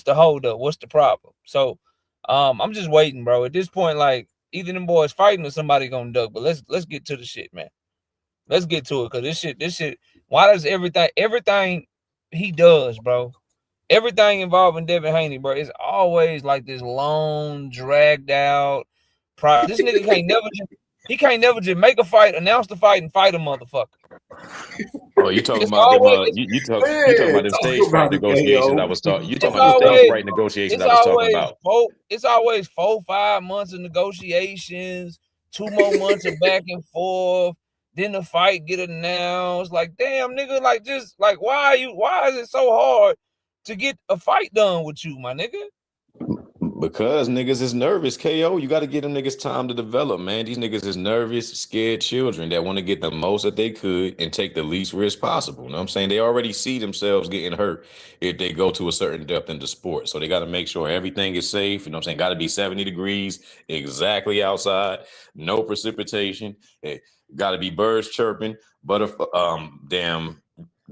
the holdup? What's the problem? So I'm just waiting, bro. At this point, like either them boys fighting or somebody gonna duck. But let's get to the shit, man. Let's get to it, because this shit. Why does everything he does, bro? everything involving Devin Haney, bro, it's always like this long, dragged out. This nigga can't never just make a fight, announce the fight, and fight a motherfucker. Oh, you talking about them? You talking about them stage fight negotiations? I was talking. You talking about the stage fight negotiations? I was talking about. It's always 4-5 months of negotiations, 2 more months of back and forth. Then the fight get announced. Like, damn, nigga, like just like why is it so hard to get a fight done with you, my nigga? Because niggas is nervous, KO. You got to give them niggas time to develop, man. These niggas is nervous, scared children that want to get the most that they could and take the least risk possible. You know what I'm saying? They already see themselves getting hurt if they go to a certain depth in the sport. So they got to make sure everything is safe. You know what I'm saying? Got to be 70 degrees exactly outside, no precipitation. Got to be birds chirping, damn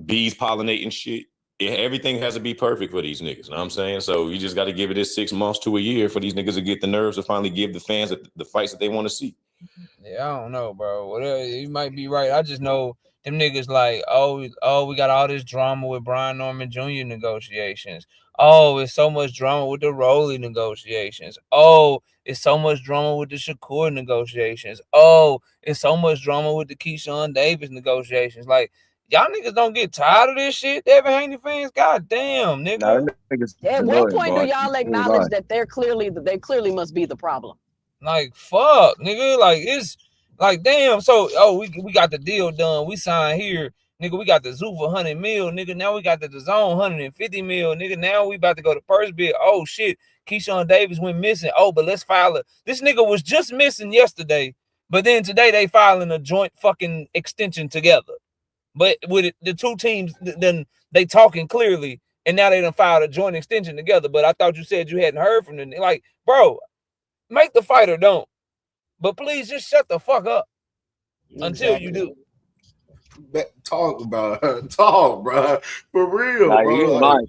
bees pollinating shit. Everything has to be perfect for these niggas. You know what I'm saying? So you just got to give it this 6 months to a year for these niggas to get the nerves to finally give the fans the fights that they want to see. Yeah, I don't know, bro. Whatever, you might be right. I just know them niggas like, oh, we got all this drama with Brian Norman Jr. negotiations. Oh, it's so much drama with the Rolly negotiations. Oh, it's so much drama with the Shakur negotiations. Oh, it's so much drama with the Keyshawn Davis negotiations. Like, y'all niggas don't get tired of this shit, Devin Haney fans? God damn, nigga. At what point do y'all acknowledge that they clearly must be the problem? Like, fuck, nigga. Like, it's like, damn. So, we got the deal done. We signed here, nigga. We got the Zoo for 100 mil, nigga. Now we got the DAZN 150 mil, nigga. Now we about to go to first bid. Oh shit, Keyshawn Davis went missing. Oh, but let's file it. This nigga was just missing yesterday, but then today they filing a joint fucking extension together. But with the two teams, then they talking clearly, and now they done filed a joint extension together. But I thought you said you hadn't heard from them. Like, bro, make the fight or don't. But please just shut the fuck up until you do. Talk, bro. For real, bro.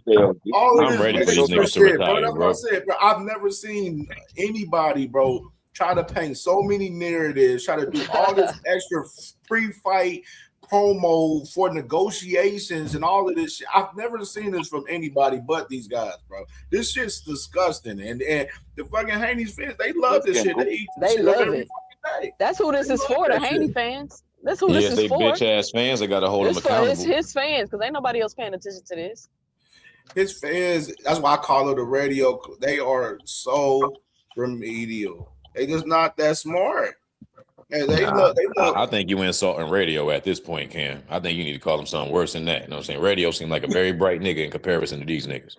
I'm ready for these niggas to retire, That's what I said, bro. I've never seen anybody, bro, try to paint so many narratives, try to do all this extra pre-fight promo for negotiations and all of this shit. I've never seen this from anybody but these guys, bro. This shit's disgusting. And the fucking Haney's fans, they love this shit. They love it. That's who this is for, the Haney fans. That's who this is for. Bitch ass fans, they gotta hold them accountable. It's his fans, because ain't nobody else paying attention to this. His fans, that's why I call it a radio. They are so remedial. They just not that smart. And they look. I think you insulting radio at this point, Cam. I think you need to call them something worse than that. You know what I'm saying? Radio seems like a very bright nigga in comparison to these niggas.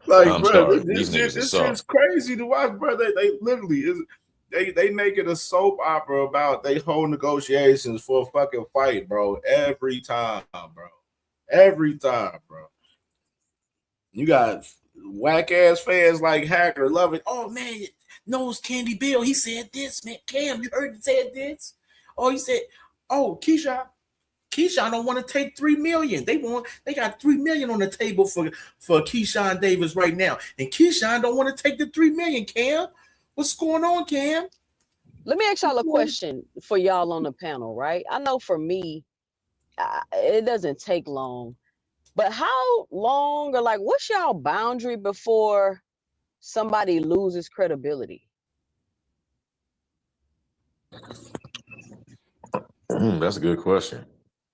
Like, bro, this shit's crazy to watch, bro. They literally they make it a soap opera about they whole negotiations for a fucking fight, bro. Every time, bro. You got whack ass fans like Hacker loving. Oh man. Knows Candy Bill. He said this, man. Cam, you heard him say this? Oh, he said, oh, Keyshawn don't want to take $3 million. They got $3 million on the table for Keyshawn Davis right now. And Keyshawn don't want to take the $3 million, Cam. What's going on, Cam? Let me ask y'all a question for y'all on the panel, right? I know for me, it doesn't take long. But how long or like what's y'all boundary before somebody loses credibility? That's a good question.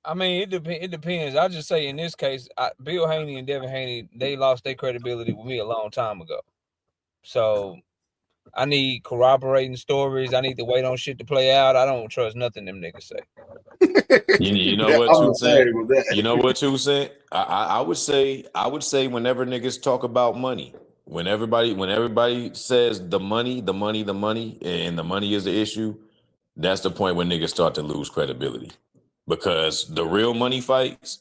I mean, it depends. I just say in this case, Bill Haney and Devin Haney, they lost their credibility with me a long time ago. So I need corroborating stories. I need to wait on shit to play out. I don't trust nothing them niggas say. You know what, 2 Cent? You know what, 2 Cent? I would say whenever niggas talk about money, when everybody says the money, and the money is the issue, that's the point when niggas start to lose credibility. Because the real money fights,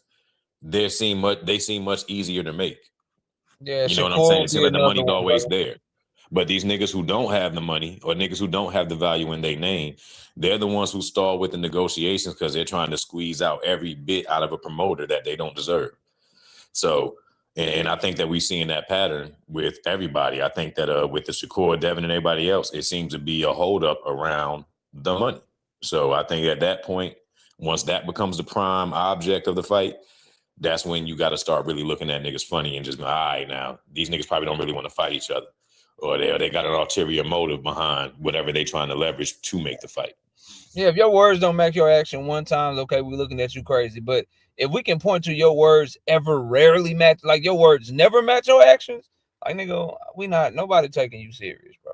they seem much easier to make. Yeah, you know what I'm saying? It seems like the money's always there. But these niggas who don't have the money or niggas who don't have the value in their name, they're the ones who stall with the negotiations because they're trying to squeeze out every bit out of a promoter that they don't deserve. So, and I think that we're seeing that pattern with everybody. I think that with the Shakur, Devin, and everybody else, it seems to be a holdup around the money. So I think at that point, once that becomes the prime object of the fight, that's when you got to start really looking at niggas funny and just go, all right, now these niggas probably don't really want to fight each other, or they got an ulterior motive behind whatever they trying to leverage to make the fight. Yeah, if your words don't match your action one time, okay, we're looking at you crazy. But if we can point to your words ever rarely match, like your words never match your actions, like nigga, nobody taking you serious, bro.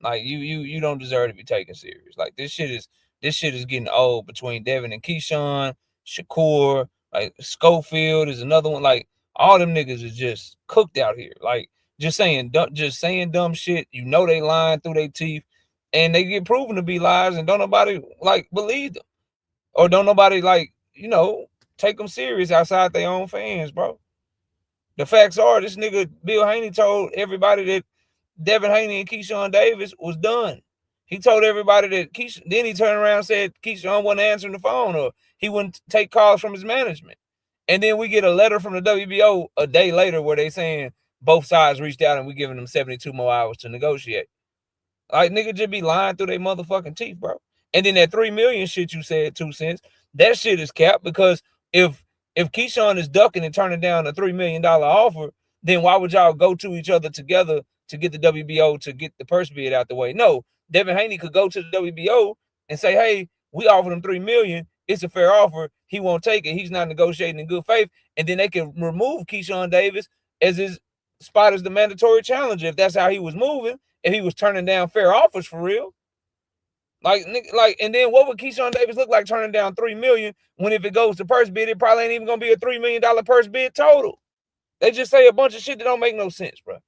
Like you don't deserve to be taken serious. Like this shit is getting old between Devin and Keyshawn, Shakur, like Schofield is another one. Like all them niggas is just cooked out here. Like just saying dumb shit. You know they lying through their teeth, and they get proven to be lies, and don't nobody like believe them, or don't nobody like take them serious outside their own fans, bro. The facts are this nigga Bill Haney told everybody that Devin Haney and Keyshawn Davis was done. He told everybody that then he turned around and said Keyshawn wasn't answering the phone or he wouldn't take calls from his management. And then we get a letter from the WBO a day later where they saying both sides reached out and we giving them 72 more hours to negotiate. Like nigga just be lying through their motherfucking teeth, bro. And then that $3 million shit you said 2 cents, that shit is capped because if Keyshawn is ducking and turning down a $3 million offer, then why would y'all go to each other together to get the WBO to get the purse bid out the way? No, Devin Haney could go to the WBO and say, hey, we offered him $3 million. It's a fair offer. He won't take it. He's not negotiating in good faith. And then they can remove Keyshawn Davis as his spot as the mandatory challenger if that's how he was moving, if he was turning down fair offers for real. And then what would Keyshawn Davis look like turning down $3 million when if it goes to purse bid, it probably ain't even gonna be a $3 million purse bid total. They just say a bunch of shit that don't make no sense, bro.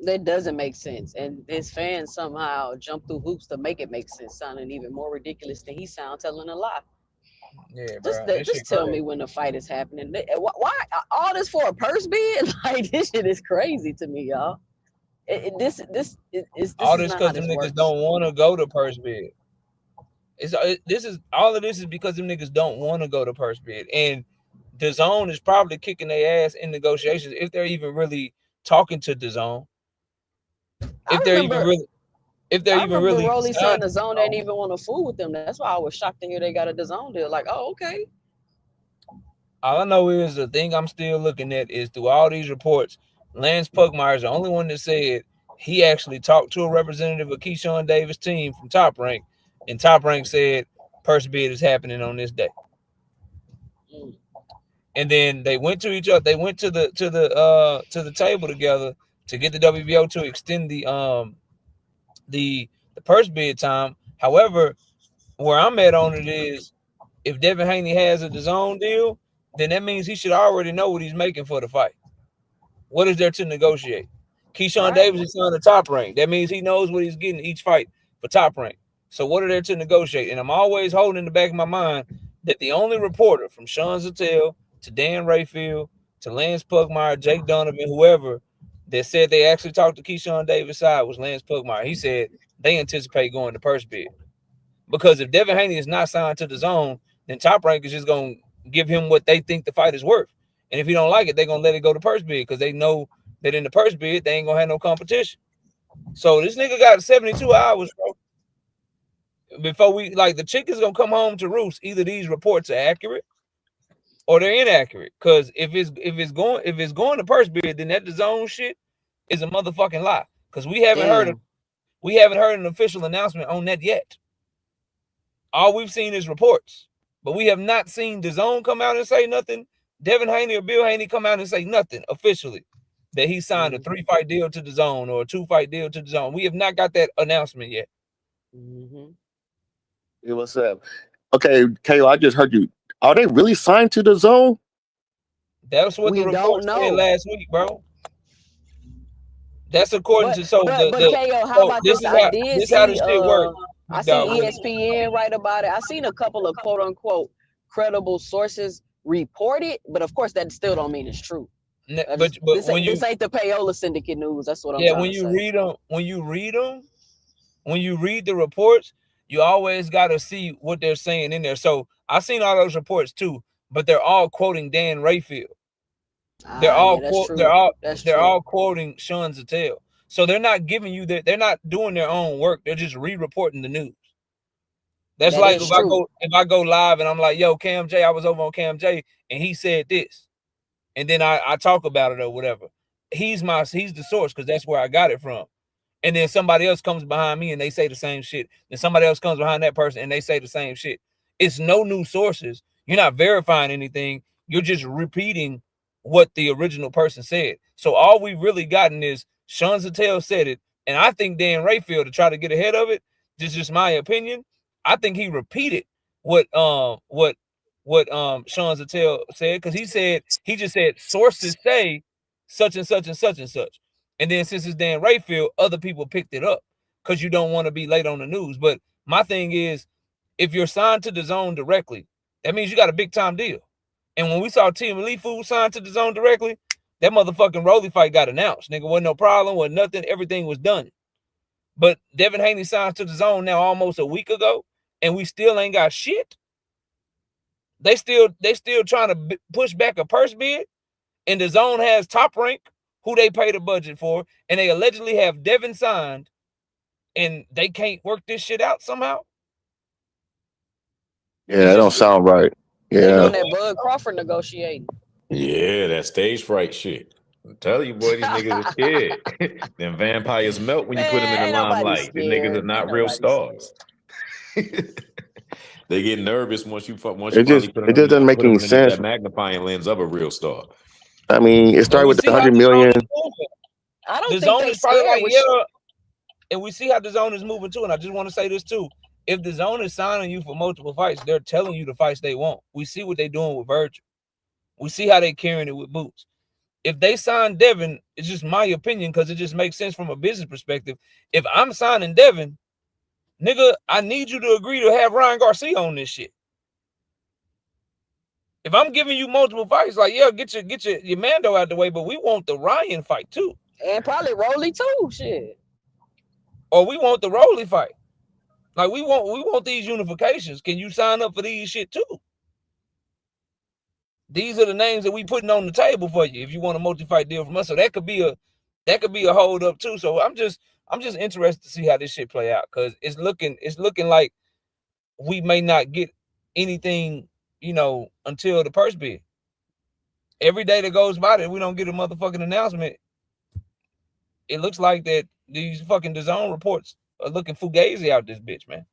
That doesn't make sense, and his fans somehow jump through hoops to make it make sense, sounding even more ridiculous than he sound telling a lie. Yeah, bro. Just tell me when the fight is happening. Why all this for a purse bid? Like this shit is crazy to me, y'all. This is all this because them niggas don't want to go to purse bid. All of this is because them niggas don't want to go to purse bid, and DAZN is probably kicking their ass in negotiations if they're even really talking to DAZN. If they're even really Rolly saying DAZN ain't even want to fool with them. That's why I was shocked to hear they got a DAZN deal. Like, oh, okay. All I know is the thing I'm still looking at is through all these reports, Lance Pugmire is the only one that said he actually talked to a representative of Keyshawn Davis' team from Top Rank, and Top Rank said purse bid is happening on this day. And then they went to each other. They went to the table together to get the WBO to extend the purse bid time. However, where I'm at on it is if Devin Haney has a DAZN deal, then that means he should already know what he's making for the fight. What is there to negotiate? Keyshawn Davis is on the Top Rank. That means he knows what he's getting each fight for Top Rank. So what are there to negotiate? And I'm always holding in the back of my mind that the only reporter from Sean Zattel to Dan Rayfield to Lance Pugmire, Jake Donovan, whoever that said they actually talked to Keyshawn Davis' side was Lance Pugmire. He said they anticipate going to purse bid. Because if Devin Haney is not signed to DAZN, then Top Rank is just going to give him what they think the fight is worth. And if he don't like it, they're going to let it go to purse bid because they know that in the purse bid, they ain't going to have no competition. So this nigga got 72 hours, bro. Before the chick is going to come home to roost. Either these reports are accurate or they're inaccurate. Because if it's going to purse bid, then that DAZN shit is a motherfucking lie. Because we haven't heard an official announcement on that yet. All we've seen is reports, but we have not seen DAZN come out and say nothing. Devin Haney or Bill Haney come out and say nothing officially that he signed a 3-fight deal to DAZN or a 2-fight deal to DAZN. We have not got that announcement yet. Hey, what's up? Okay, KO, I just heard you. Are they really signed to DAZN? That's what the report said last week, bro. That's according to KO, how about this? This is how this shit works. I seen ESPN write about it. I seen a couple of quote unquote credible sources report it, but of course that still don't mean it's true. But this ain't the payola syndicate news. That's what I'm trying to say. When you read the reports, you always got to see what they're saying in there. So I seen all those reports too, but they're all quoting Dan Rayfield. They're all quoting Sean Zattel. So they're not giving you that. They're not doing their own work. They're just re-reporting the news. That's That like is if true. I go live and I'm like, yo, CamJ, I was over on CamJ and he said this, and then I talk about it or whatever. He's the source because that's where I got it from. And then somebody else comes behind me and they say the same shit. Then somebody else comes behind that person and they say the same shit. It's no new sources. You're not verifying anything. You're just repeating what the original person said. So all we've really gotten is Sean Zattel said it, and I think Dan Rayfield, to try to get ahead of it, this is just my opinion, I think he repeated what Sean Zattel said, because he just said sources say such and such and such and such. And then since it's Dan Rayfield, other people picked it up because you don't want to be late on the news. But my thing is, if you're signed to the zone directly, that means you got a big time deal. And when we saw Team Elite Food signed to the zone directly, that motherfucking Rolly fight got announced. Nigga, wasn't no problem, wasn't nothing. Everything was done. But Devin Haney signed to the zone now almost a week ago, and we still ain't got shit. They still trying to push back a purse bid, and the zone has Top Rank, who they pay the budget for, and they allegedly have Devin signed, and they can't work this shit out somehow. Yeah, that don't sound right. They Yeah. doing that Bud Crawford negotiating. Yeah, that stage fright shit. I'm telling you, boy, these niggas are scared. Them vampires melt when you put them in the limelight. These niggas are not real stars. They get nervous once you finally put them doesn't make any underneath sense. that magnifying lens of a real star. I mean, it started with the $100 million. I don't The think zone they is probably scared like, with yeah. And we see how the zone is moving too. And I just want to say this too. If the zone is signing you for multiple fights, they're telling you the fights they want. We see what they're doing with Virgil. We see how they're carrying it with Boots. If they sign Devin, it's just my opinion because it just makes sense from a business perspective. If I'm signing Devin, nigga, I need you to agree to have Ryan Garcia on this shit. If I'm giving you multiple fights, like, yeah, get your Mando out the way, but we want the Ryan fight too. And probably Rolly too, shit. Or we want the Rolly fight. Like, we want these unifications. Can you sign up for these shit too? These are the names that we putting on the table for you if you want a multi-fight deal from us. So that could be a hold up too. So I'm just interested to see how this shit play out, because it's looking like we may not get anything, until the purse bid. Every day that goes by that we don't get a motherfucking announcement, it looks like that these fucking DAZN reports are looking fugazi out this bitch, man.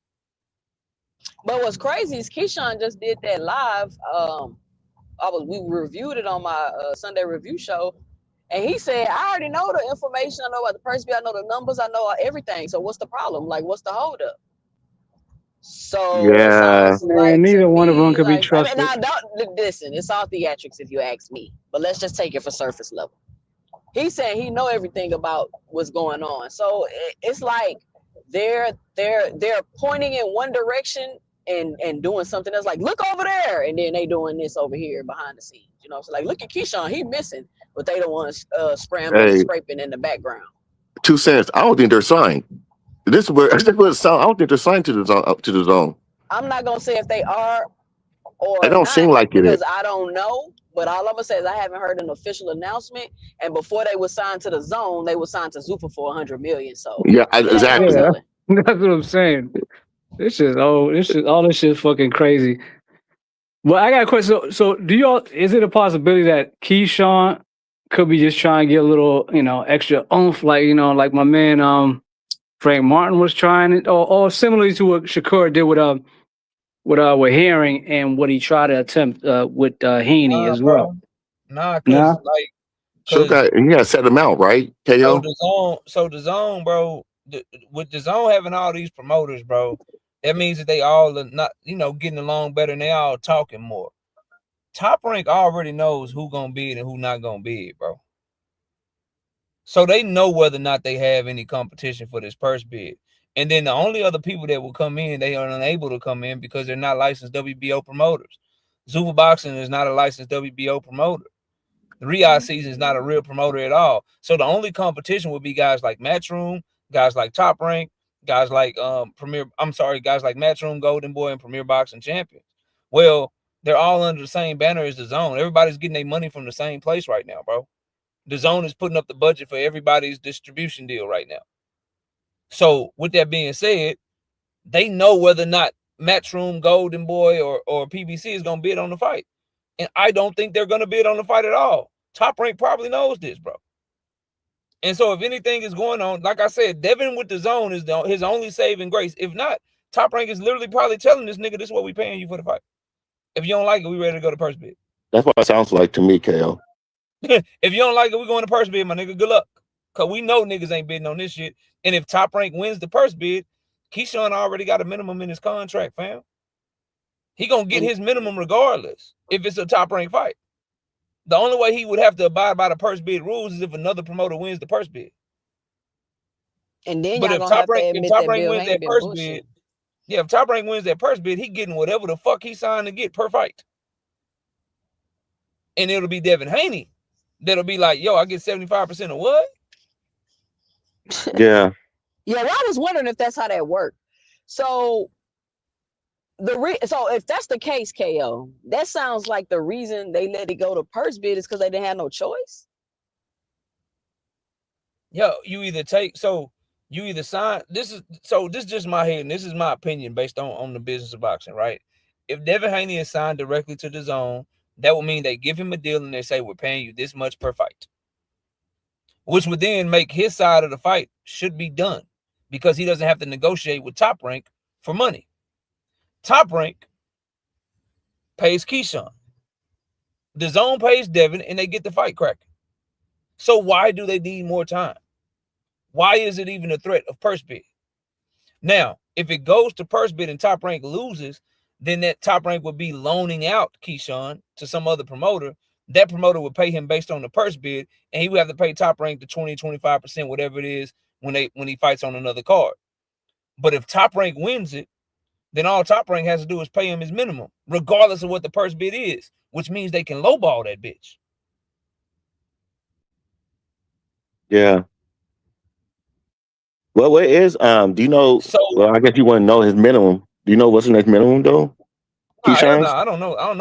But what's crazy is Keyshawn just did that live. We reviewed it on my Sunday review show, and he said, I already know the information. I know about the purse bid. I know the numbers. I know everything. So what's the problem? Like, what's the holdup? So Yeah, like, neither one of them could be trusted. I mean, don't listen. It's all theatrics if you ask me. But let's just take it for surface level. He's saying he know everything about what's going on. So it's like they're pointing in one direction and doing something else. Like, look over there, and then they doing this over here behind the scenes. So like, look at Keyshawn, he missing, but they the ones scrambling and scraping in the background. 2 cents. I don't think they're signed. This is what it sounds. I don't think they're signed to the zone. I'm not gonna say if they are or It don't not, seem like it because is. I don't know. But all I'm gonna say is I haven't heard an official announcement. And before they were signed to the zone, they were signed to Zupa for $100 million. So yeah, exactly. Yeah, that's what I'm saying. This is all this shit fucking crazy. Well, I got a question. So is it a possibility that Keyshawn could be just trying to get a little, extra oomph, like, like my man Frank Martin was trying it, or similarly to what Shakur did with Herring and what he tried to attempt with Haney as well. Nah, because you gotta set them out, right? KO. So the zone, bro, with the zone having all these promoters, bro, that means that they all are not, getting along better, and they all talking more. Top Rank already knows who gonna bid and who not gonna bid, bro. So they know whether or not they have any competition for this purse bid. And then the only other people that will come in, they are unable to come in because they're not licensed WBO promoters. Zuva Boxing is not a licensed WBO promoter. The Riyadh season is not a real promoter at all. So the only competition would be guys like Matchroom, guys like Top Rank, guys like guys like Matchroom, Golden Boy, and Premier Boxing Champions. Well, they're all under the same banner as the zone. Everybody's getting their money from the same place right now, bro. The zone is putting up the budget for everybody's distribution deal right now. So with that being said, they know whether or not Matchroom, Golden Boy, or PBC is gonna bid on the fight, and I don't think they're gonna bid on the fight at all. Top Rank probably knows this, bro. And so if anything is going on, like I said, Devin with the zone is his only saving grace. If not, Top Rank is literally probably telling this nigga, this is what we paying you for the fight. If you don't like it, we ready to go to purse bid. That's what it sounds like to me, KO. If you don't like it, we going to purse bid, my nigga. Good luck. Because we know niggas ain't bidding on this shit. And if Top Rank wins the purse bid, Keyshawn already got a minimum in his contract, fam. He gonna get his minimum regardless if it's a Top Rank fight. The only way he would have to abide by the purse bid rules is if another promoter wins the purse bid. And then But y'all if gonna have Top to Rank, admit if Top that Rank Bill wins ain't that been purse bullshit. bid, yeah, if Top Rank wins that purse bid, he getting whatever the fuck he signed to get per fight. And it'll be Devin Haney that'll be like, yo, I get 75% of what? Yeah. Yeah, well, I was wondering if that's how that worked. So so if that's the case, KO, that sounds like the reason they let it go to purse bid is because they didn't have no choice. Yo, you either sign. This is just my head, and this is my opinion based on the business of boxing, right? If Devin Haney is signed directly to the zone, that would mean they give him a deal and they say, we're paying you this much per fight, which would then make his side of the fight should be done because he doesn't have to negotiate with Top Rank for money. Top Rank pays Keyshawn. The zone pays Devin, and they get the fight cracking. So why do they need more time? Why is it even a threat of purse bid? Now, if it goes to purse bid and Top Rank loses, then that Top Rank would be loaning out Keyshawn to some other promoter. That promoter would pay him based on the purse bid, and he would have to pay Top Rank the 20, 25%, whatever it is, when he fights on another card. But if Top Rank wins it, then all Top Rank has to do is pay him his minimum, regardless of what the purse bid is, which means they can lowball that bitch. Yeah. Well, what is do you know? Well, I guess you want to know his minimum. Do you know what's the next minimum though? Keyshawn's? I don't know. I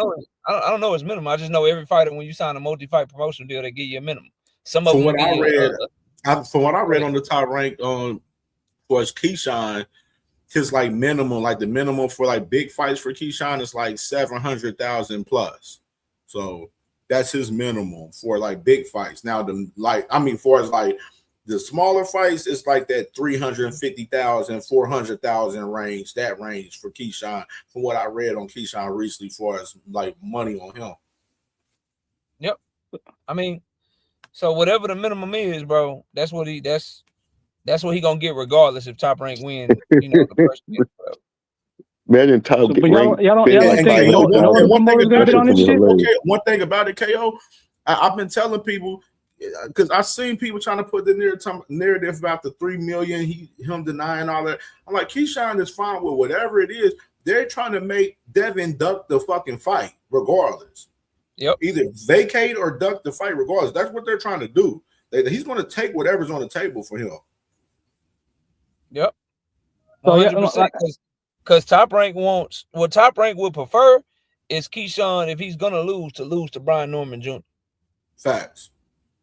don't know his minimum. I just know every fighter, when you sign a multi-fight promotion deal, they give you a minimum. Some of From them what I read, from what I read Right. on the Top Rank for Keyshawn, his like minimum, like the minimum for like big fights for Keyshawn is like 700,000 plus. So that's his minimum for like big fights. Now for as like the smaller fights, it's like that 350,000, 400,000 range, that range for Keyshawn, from what I read on Keyshawn recently, for as like money on him. Yep. I mean, so whatever the minimum is, bro, that's what he gonna get regardless if Top Rank win, the first bid, bro. Imagine Top But y'all don't think no one thing promoter's gonna bid on this shit? One thing about it, KO, I've been telling people, because I've seen people trying to put the narrative about the 3 million, him denying all that. I'm like, Keyshawn is fine with whatever it is. They're trying to make Devin duck the fucking fight regardless. Yep. Either vacate or duck the fight regardless. That's what they're trying to do. He's going to take whatever's on the table for him. Yep. 100%. Because Top Rank wants, what Top Rank would prefer is Keyshawn, if he's gonna lose to Brian Norman Jr. Facts.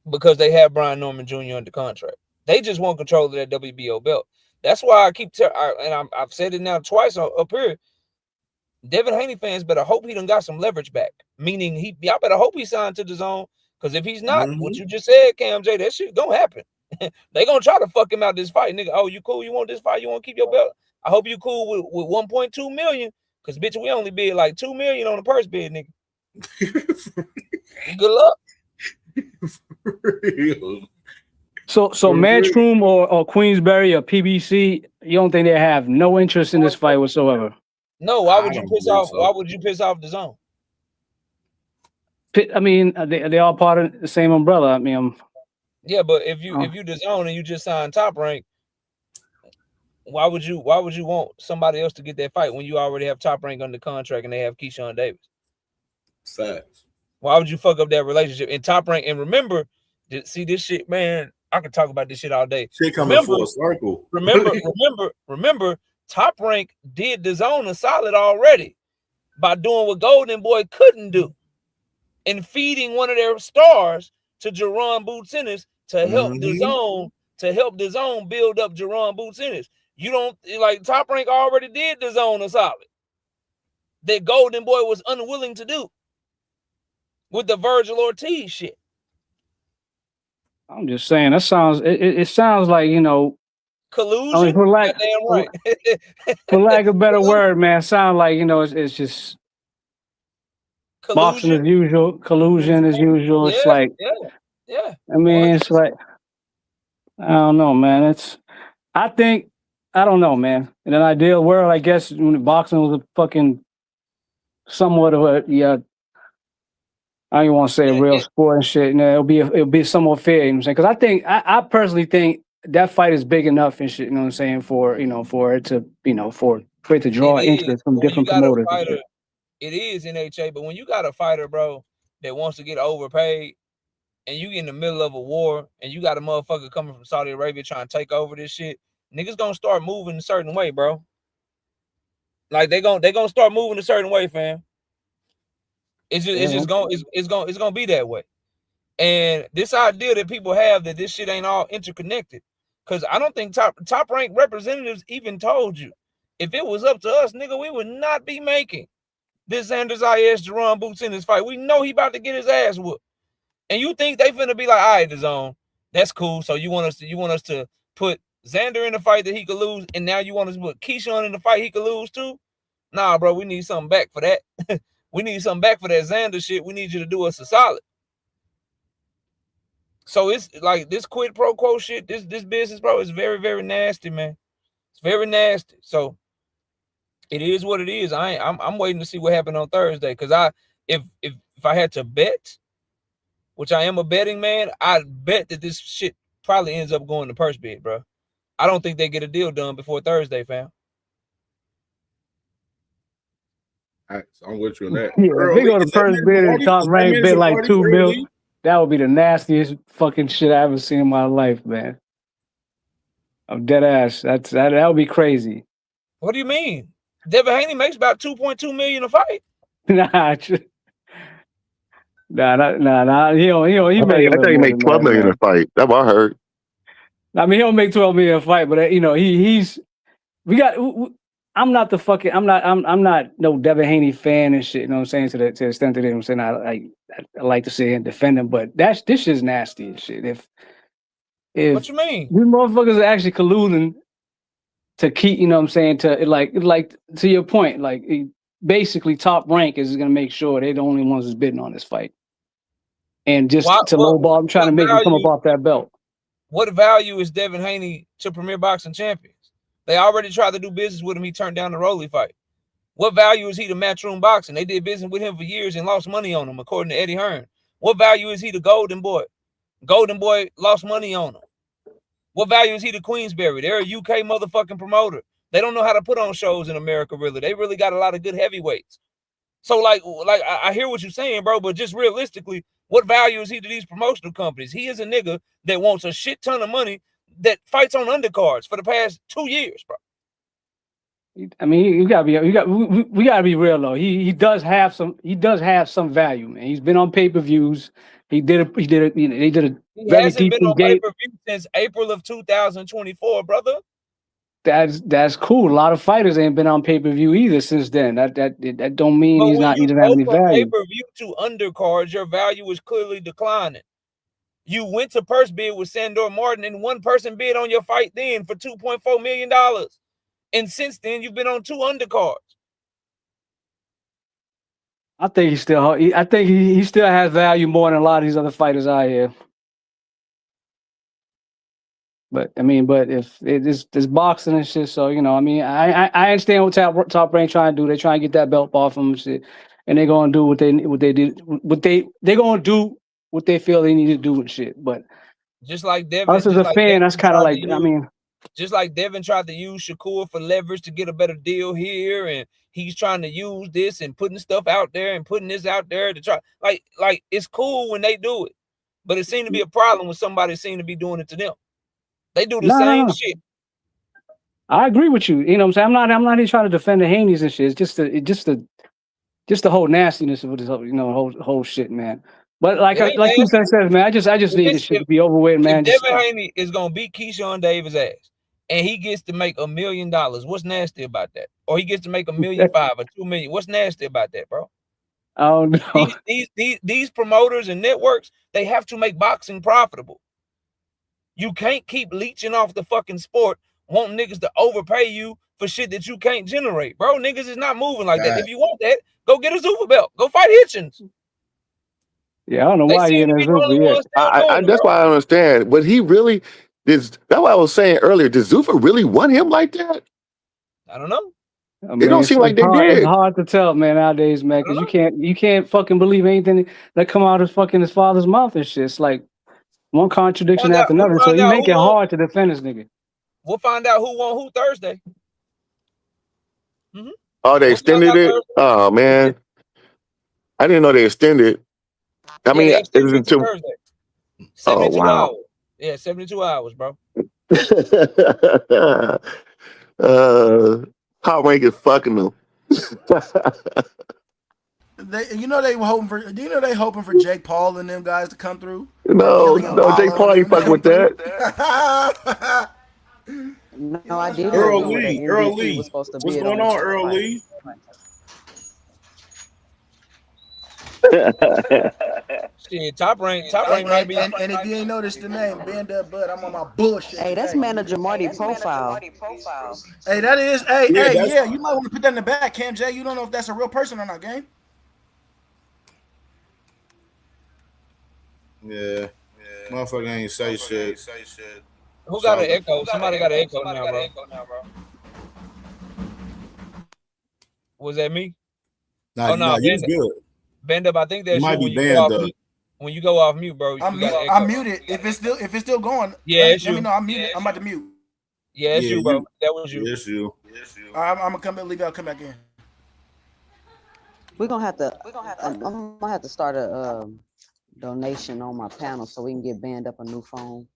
Because they have Brian Norman Jr. under contract. They just want control of that WBO belt. That's why I keep I've said it now twice up here. Devin Haney fans better hope he done got some leverage back. Meaning y'all better hope he signed to the zone. Because if he's not, what you just said, CamJ, that shit gonna happen. They gonna try to fuck him out this fight, nigga. Oh, you cool? You want this fight? You want to keep your belt? I hope you cool with 1.2 million. Because bitch, we only bid like 2 million on the purse bid, nigga. Good luck. So Matchroom or Queensberry or PBC, you don't think they have no interest in this fight whatsoever? No, why would you piss off? Why would you piss off the zone? I mean, they all part of the same umbrella. I mean, yeah, but if you the zone and you just signed Top Rank, why would you want somebody else to get that fight when you already have Top Rank under contract and they have Keyshawn Davis? Facts. Why would you fuck up that relationship? And Top Rank, and remember, see this shit, man. I could talk about this shit all day. Shit coming full circle. Remember, Top Rank did the zone a solid already by doing what Golden Boy couldn't do, and feeding one of their stars to Jerron Boots Ennis to help the zone build up Jerron Boots Ennis. You don't like Top Rank already did the zone a solid. that Golden Boy was unwilling to do with the Virgil Ortiz shit. I'm just saying that sounds. It sounds like, you know, collusion. I mean, for lack of a better Collusion. word, man, sound like, you know, it's just boxing as usual, collusion as usual. It's like, yeah. I mean, it's like, I don't know, man. I don't know, man. In an ideal world, I guess when boxing was a fucking somewhat of a, I don't want to say a real sport and shit. You know, it'll be somewhat fair. You know what I'm saying? Because I personally think that fight is big enough and shit. You know what I'm saying? For it to, you know, for it to draw interest from different promoters. It is NHA, but when you got a fighter, bro, that wants to get overpaid, and you in the middle of a war, and you got a motherfucker coming from Saudi Arabia trying to take over this shit, niggas gonna start moving a certain way, bro. Like they gonna start moving a certain way, fam. It's gonna be that way. And this idea that people have that this shit ain't all interconnected, because I don't think top rank representatives even told you, if it was up to us, nigga, we would not be making this Anders IS Jerron Boots in this fight. We know he about to get his ass whooped. And you think they finna be like, all right, the zone, that's cool. So you want us to put Xander in the fight that he could lose, and now you want us to put Keyshawn in the fight he could lose too? Nah, bro, we need something back for that. We need something back for that Xander shit. We need you to do us a solid. So it's like this quid pro quo shit, this business, bro, is very, very nasty, man. It's very nasty. So it is what it is. I'm waiting to see what happened on Thursday. Cause if I had to bet, which I am a betting man, I'd bet that this shit probably ends up going to purse bid, bro. I don't think they get a deal done before Thursday, fam. I'm with you on that. Yeah, if they go to first bid and top rank bid like 2 mil, that would be the nastiest fucking shit I ever seen in my life, man. I'm dead ass. That would be crazy. What do you mean? Devin Haney makes about $2.2 million a fight. Nah. He I thought he make $12 million a fight. That's what I heard. I mean, he don't make $12 million a fight, but you know, I'm not no Devin Haney fan and shit. You know what I'm saying? To the extent that I'm saying I like to sit and defend him, but this is nasty and shit. If what you mean? These motherfuckers are actually colluding to keep, you know what I'm saying, to like to your point, like basically Top Rank is gonna make sure they're the only ones that's bidding on this fight. And just to lowball, I'm trying to make him come up off that belt. What value is Devin Haney to Premier Boxing Champions? They already tried to do business with him. He turned down the Rolly fight. What value is he to Matchroom Boxing? They did business with him for years and lost money on him, according to Eddie Hearn. What value is he to Golden Boy? Golden Boy lost money on him. What value is he to Queensberry? They're a UK motherfucking promoter. They don't know how to put on shows in America, really. They really got a lot of good heavyweights. So, like I hear what you're saying, bro, but just realistically, what value is he to these promotional companies? He is a nigga that wants a shit ton of money that fights on undercards for the past 2 years, bro. I mean, we gotta be real though. He does have some value, man. He's been on pay-per-views. He did a very hasn't been on pay-per-view since April of 2024, brother. That's cool. A lot of fighters ain't been on pay-per-view either since then. That don't mean he doesn't have any value. Pay-per-view to undercards, your value is clearly declining. You went to purse bid with Sandor Martin, and one person bid on your fight then for $2.4 million. And since then, you've been on 2 undercards. I think he still has value more than a lot of these other fighters out here. But I mean, if it's boxing and shit, so you know, I mean, I understand what Top Rank trying to do. They trying to get that belt off them and shit, and they're gonna do what they gonna do what they feel they need to do and shit. But just like Devin, us as a fan, that's kind of like, I mean, just like Devin tried to use Shakur for leverage to get a better deal here, and he's trying to use this and putting stuff out there and putting this out there to try, like it's cool when they do it, but it seemed to be a problem when somebody seemed to be doing it to them. They do the same shit. I agree with you. You know what I'm saying? I'm not even trying to defend the Haneys and shit. It's just the whole nastiness of this whole shit, man. But like you said, man, I just need this shit to be over with, man. Devin Haney is gonna beat Keyshawn Davis' ass, and he gets to make $1 million. What's nasty about that? Or he gets to make $1.5 million or $2 million. What's nasty about that, bro? Oh no. These promoters and networks, they have to make boxing profitable. You can't keep leeching off the fucking sport, wanting niggas to overpay you for shit that you can't generate, bro. Niggas is not moving like that. If you want that, go get a Zuffa belt. Go fight Hitchens. Yeah, I don't know why he in that Zuffa yet. That's why I don't understand. But he really that's what I was saying earlier. Did Zuffa really want him like that? I don't know. I mean, It don't seem like they hard, did. It's hard to tell, man, nowadays, man, because you can't fucking believe anything that come out of fucking his father's mouth and shit. It's like one contradiction after another. So you make it hard to defend this nigga. We'll find out who won who Thursday. Oh, they extended it? Oh man. I didn't know they extended. I mean, they extended it to until Thursday. 72 wow. hours. Yeah, 72 hours, bro. Top rank is fucking them. They were hoping for. Do you know they hoping for Jake Paul and them guys to come through? No, Jake Paul ain't fucking with that. No, I did. Earl Lee. What's going on, Earl Lee? Shit, top rank might be. And if you ain't noticed the name, Band Up Bud, I'm on my bullshit. Hey, that's manager Marty profile. Hey, that is. Hey, Yeah, you might want to put that in the back, CamJ. You don't know if that's a real person or not, gang. Yeah. Motherfucker ain't say shit. Who got an echo? Somebody got an echo now, bro. Was that me? Nah, you was good. Band Up, I think that's might you be banned up. when you go off mute, bro. I'm muted. If it's still going, yeah, let me know. I'm muted. I'm about to mute. Yeah, it's you, bro. That was you. Yes, you. I'm gonna come and leave out. Come back in. I'm gonna have to start a donation on my panel so we can get Band Up a new phone.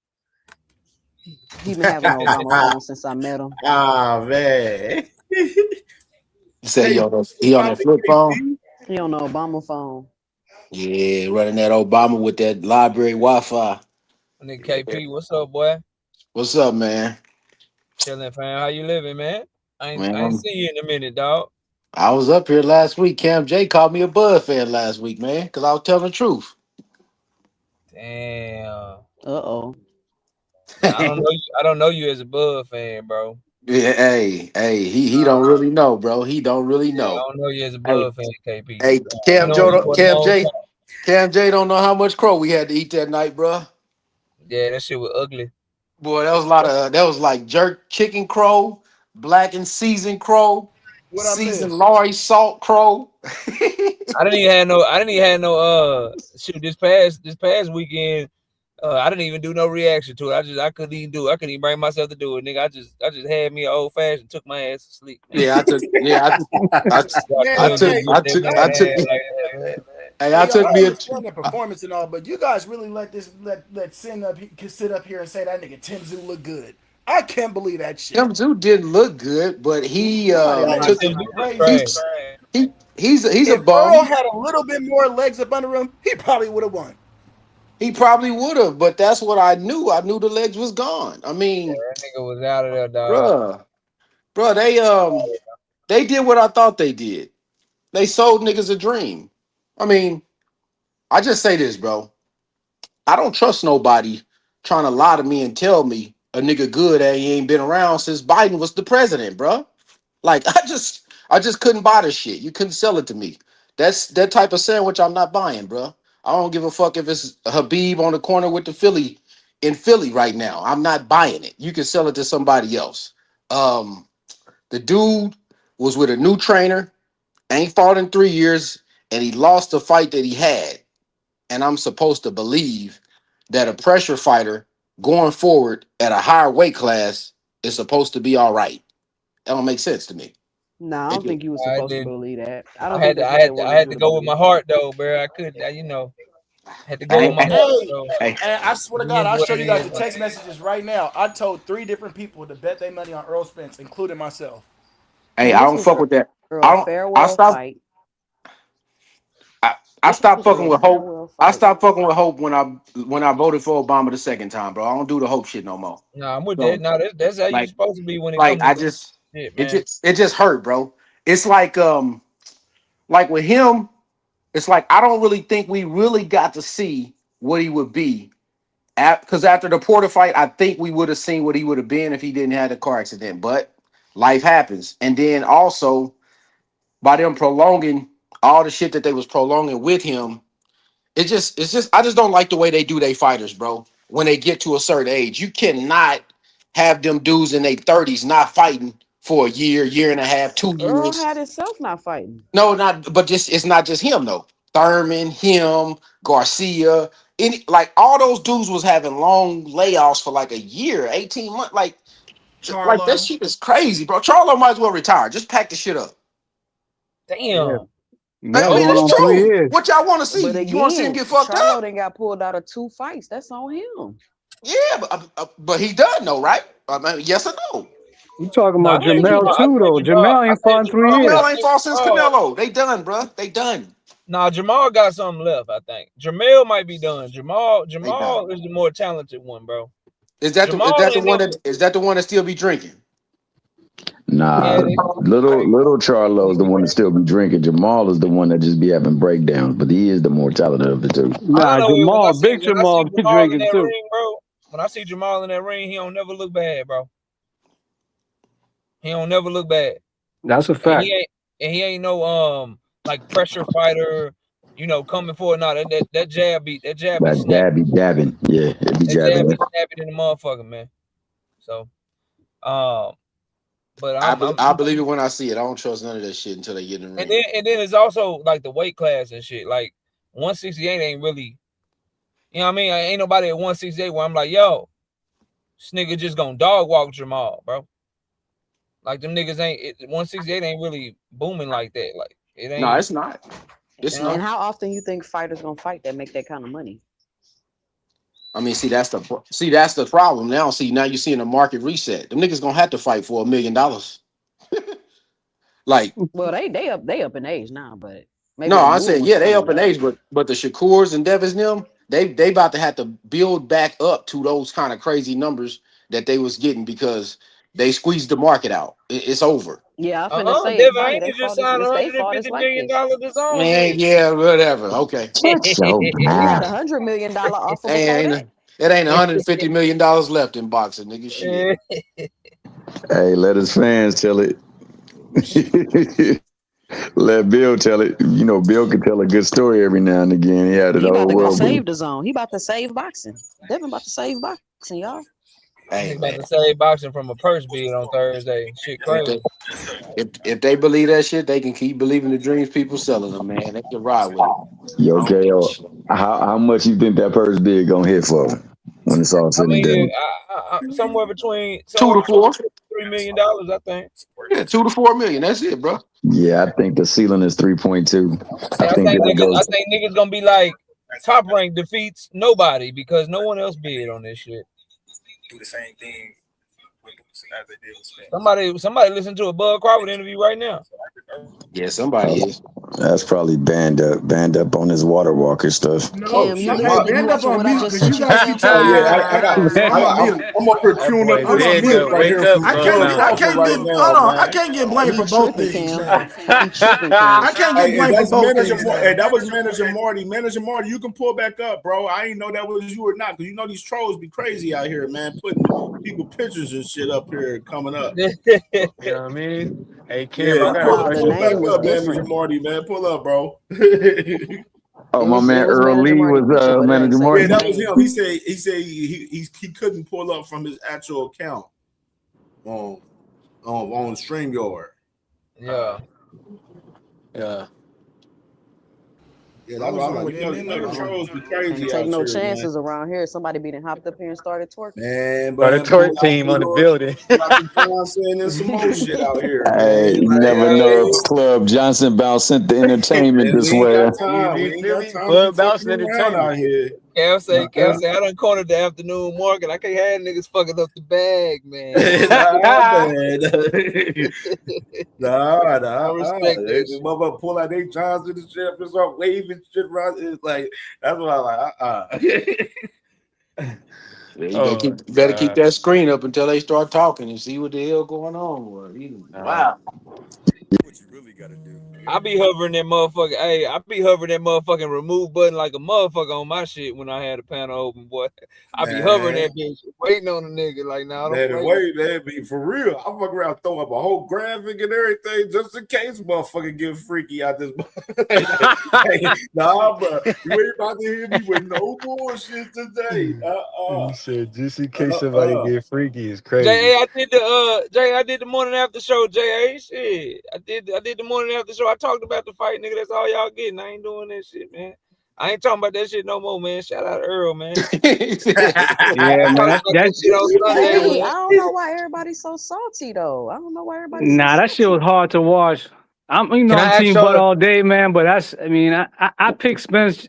He been having an Obama phone since I met him. Ah, man. You say he on that flip phone? He on the Obama phone. Yeah, running that Obama with that library Wi-Fi. Nigga KP, what's up, boy? What's up, man? Chilling, fam. How you living, man? I Man, ain't seen you in a minute, dog. I was up here last week. CamJ called me a Bud fan last week, man, because I was telling the truth. Damn. Uh-oh. I don't know you as a Bud fan, bro. Yeah, hey, he don't really know, bro. He don't really know. I don't know you as a Bud fan, KP. Hey, CamJ don't know how much crow we had to eat that night, bro. Yeah, that shit was ugly. Boy, that was a lot of that was like jerk chicken crow, black and seasoned crow, seasoned Lori salt crow. I didn't even have no shoot this past weekend. I didn't even do no reaction to it. I couldn't even bring myself to do it, nigga. I just had me an old fashioned, took my ass to sleep. Man. Yeah, I took me a performance and all, but you guys really let sit up here and say that nigga Tim Zoo look good. I can't believe that shit. Tim Zoo didn't look good, but he took he's a bum. Earl had a little bit more legs up under him, he probably would have won. He probably would have, but that's what I knew. I knew the legs was gone. I mean, that nigga was out of there, dog. Bruh, they did what I thought they did. They sold niggas a dream. I mean, I just say this, bro. I don't trust nobody trying to lie to me and tell me a nigga good and he ain't been around since Biden was the president, bro. Like I just couldn't buy this shit. You couldn't sell it to me. That's that type of sandwich I'm not buying, bro. I don't give a fuck if it's Habib on the corner with the Philly in Philly right now. I'm not buying it. You can sell it to somebody else. The dude was with a new trainer, ain't fought in 3 years, and he lost the fight that he had. And I'm supposed to believe that a pressure fighter going forward at a higher weight class is supposed to be all right. That don't make sense to me. No, I don't think you were supposed to believe that. I had to go with my heart though, bro. I couldn't, had to go with my heart. And I swear to God, I'll show you guys the text messages right now. I told 3 different people to bet their money on Errol Spence, including myself. Hey, I don't fuck with that. I I stopped fucking with hope. I stopped fucking with hope when I voted for Obama the second time, bro. I don't do the hope shit no more. Nah, I'm with So, that. No, that's how you like, supposed to be when it like comes I to just shit, it man. just hurt, bro. It's like with him, it's like I don't really think we really got to see what he would be. Because after the Porter fight, I think we would have seen what he would have been if he didn't have the car accident. But life happens. And then also by them prolonging all the shit that they was prolonging with him, it's just I just don't like the way they do they fighters, bro. When they get to a certain age, you cannot have them dudes in their 30s not fighting for a year and a half, 2 Earl years. had himself not fighting. No, not but just it's not just him though. Thurman, him, Garcia, like all those dudes was having long layoffs for like a year, 18 months. Like that shit is crazy, bro. Charlo might as well retire. Just pack the shit up. Damn. Now I mean, going it's on 3 true. years. What y'all want to see? But You want to see him again, get fucked Charlo up? done got pulled out of 2 fights. That's on him. Yeah, but he done though, right? I mean, yes or no? You talking Nah, about I think Jamel too, though. Jamel ain't fought in 3 years. Jamel ain't fought since Canelo. They done, bro. They done. Nah, Jamal got something left, I think. Jamel might be done. Jamal is the more talented one, bro. Is that the one that still be drinking? Nah, little Charlo's the one that still be drinking. Jamal is the one that just be having breakdowns, but he is the more talented of the two. Nah, Jamal, big Jamal, be drinking in that too. ring, bro. When I see Jamal in that ring, he don't never look bad, bro. He don't never look bad. That's a fact. He ain't no like pressure fighter, coming forward. No, that jab be snapping. Dabbing. Yeah, it be That jabbing. jab be snapping in the motherfucker, man. So, but I believe it when I see it. I don't trust none of that shit until they get in the ring. And then it's also like the weight class and shit. Like 168 ain't really, you know what I mean? Ain't nobody at 168 where I'm like, yo, this nigga just gonna dog walk Jamal, bro. Like them niggas 168 ain't really booming like that. Like it ain't. No, it's not. It's not. And how often you think fighters gonna fight that make that kind of money? I mean, that's the problem now. Now you're seeing a market reset. Them niggas gonna have to fight for $1 million. Like, well, they up in age now, but maybe no, I said they up in age, but the Shakurs and Devins them, they about to have to build back up to those kind of crazy numbers that they was getting because they squeezed the market out. It's over. Yeah, I'm finna say Devin funny. ain't just signed $150 million to zone. Man, yeah, whatever. Okay. He had $100 million offer before that. It ain't $150 million left in boxing, nigga. Shit. Hey, let his fans tell it. Let Bill tell it. You know, Bill can tell a good story every now and again. He had it He all about to go world. save the zone. He about to save boxing. Devin about to save boxing, y'all. Hey, about to save boxing from a purse bid on Thursday. Shit crazy. If they believe that shit, they can keep believing the dreams people selling them, man. They can ride with it. Yo, KO, how much you think that purse bid gonna hit for when it's all said and done? Somewhere between 2 to 4, $3 million, I think. Yeah, 2 to 4 million. That's it, bro. Yeah, I think the ceiling is 3.2. I think niggas gonna be like Top Rank defeats nobody because no one else bid on this shit. Do the same thing as they did with Spence. Somebody listen to a Bud Crawford interview right now. Yeah, somebody is. That's probably banned up on his water walker stuff. No, band up on mute because you guys keep telling me. I'm up here queuing up this mute right here. I can't get blamed for both things. I can't get blamed for both things. Hey, that was Manager Marty. Manager Marty, you can pull back up, bro. I didn't know that was you or not because you know these trolls be crazy out here, man, putting people pictures and shit up here coming up. You know what I mean? Hey, Kim, I got pull back up, Manager Marty, man. Pull up, bro. Oh, my man Earl Lee was Manager Marty. Yeah, that was him. He said he couldn't pull up from his actual account on StreamYard. Yeah. Yeah, that's what I'm like. You know, the trolls be crazy. Can't take no chances around here. Somebody be hopped up here and started twerking. Man, but the twerk team on the building. Saying there's some more shit out here. Hey, you never know if Club Johnson Bounce sent the entertainment this way. Club Bounce entertainment out here. Cal say, I done cornered the afternoon market. I can't have niggas fucking up the bag, man. Nah, I respect that They shit. motherfucker pull out their Johns and shit and start waving shit around. It's like that's why I'm like, Yeah, you better keep that screen up until they start talking and see what the hell going on. Wow. I be hovering that motherfucker. Hey, I be hovering that motherfucking remove button like a motherfucker on my shit when I had the panel open, boy. I be hovering that bitch, waiting on the nigga. Like, nah, don't play. Wait, that be for real. I'm fucking around, throw up a whole graphic and everything just in case motherfucker get freaky out this. Nah, bro, you ain't about to hear me with no bullshit today. He said, just in case somebody get freaky is crazy. I did the morning after show. Shit, I did the morning after show. I talked about the fight, nigga. That's all y'all getting. I ain't doing that shit, man. I ain't talking about that shit no more, man. Shout out to Earl, man. Yeah, man. That's Hey, I don't know why everybody's so salty though. I don't know why everybody's nah, so that shit was hard to watch. I'm Can I I'm ask team y'all Bud a- all day, man. But I picked Spence,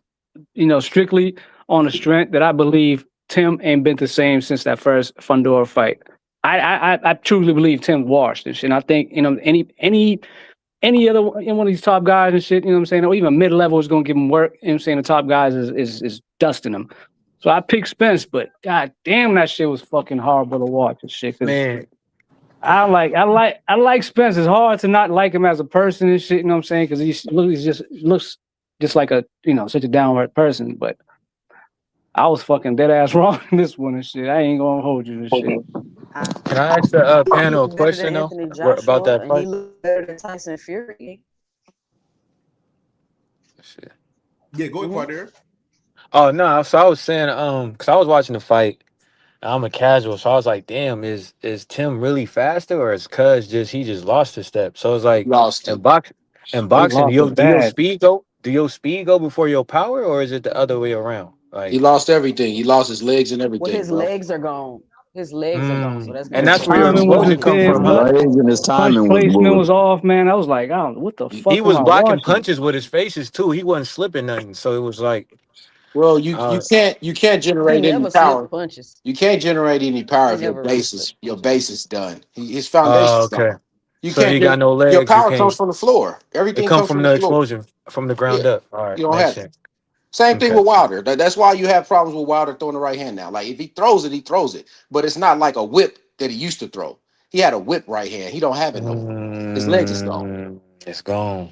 strictly on the strength that I believe Tim ain't been the same since that first Fundora fight. I truly believe Tim washed and shit. And I think any other one of these top guys and shit, what I'm saying, or even mid level is gonna give him work. You know what I'm saying? The top guys is dusting him. So I picked Spence, but god damn, that shit was fucking horrible to watch and shit. 'Cause Man, I like Spence. It's hard to not like him as a person and shit. You know what I'm saying? Because he looks just like a such a downright person. But I was fucking dead ass wrong in this one and shit. I ain't gonna hold you and shit. Can I ask the He panel a looked better than question though Anthony about Joshua, that and he fight? looked better than Tyson Fury. Yeah, go ahead, there. Oh no, so I was saying, because I was watching the fight. I'm a casual, so I was like, damn, is Tim really faster or is Cuz he just lost his step? So it's like Lost in it. boxing, lost it do your bad. speed go? Do your speed go before your power, or is it the other way around? He Like, lost everything. He lost his legs and Well, everything, his bro. legs are gone. His legs are gone, so that's and gonna His that's take where your time to timing wasn't explosion rebuild. come there, His from, huh? bro. legs and his Punch timing was placement was bullshit. off, man. I was like, oh, what the He fuck am was I blocking watching? punches with his faces too. He wasn't slipping nothing, so it was like, Well, you uh, can't He generate any never slipped power. punches. You can't generate any power He if your never really base is slipped your punches. base is done. His foundation's okay. gone. You So can't he got get no your legs. You power comes can't. from the floor. It Everything come comes from from the the floor. explosion from the Yeah, ground up. All right, you don't makes have it. sense. Same thing Okay. with Wilder. That's why you have problems with Wilder throwing the right hand now. Like if he throws it, he throws it, but it's not like a whip that he used to throw. He had a whip right hand. He don't have it no more. His legs is gone. It's gone.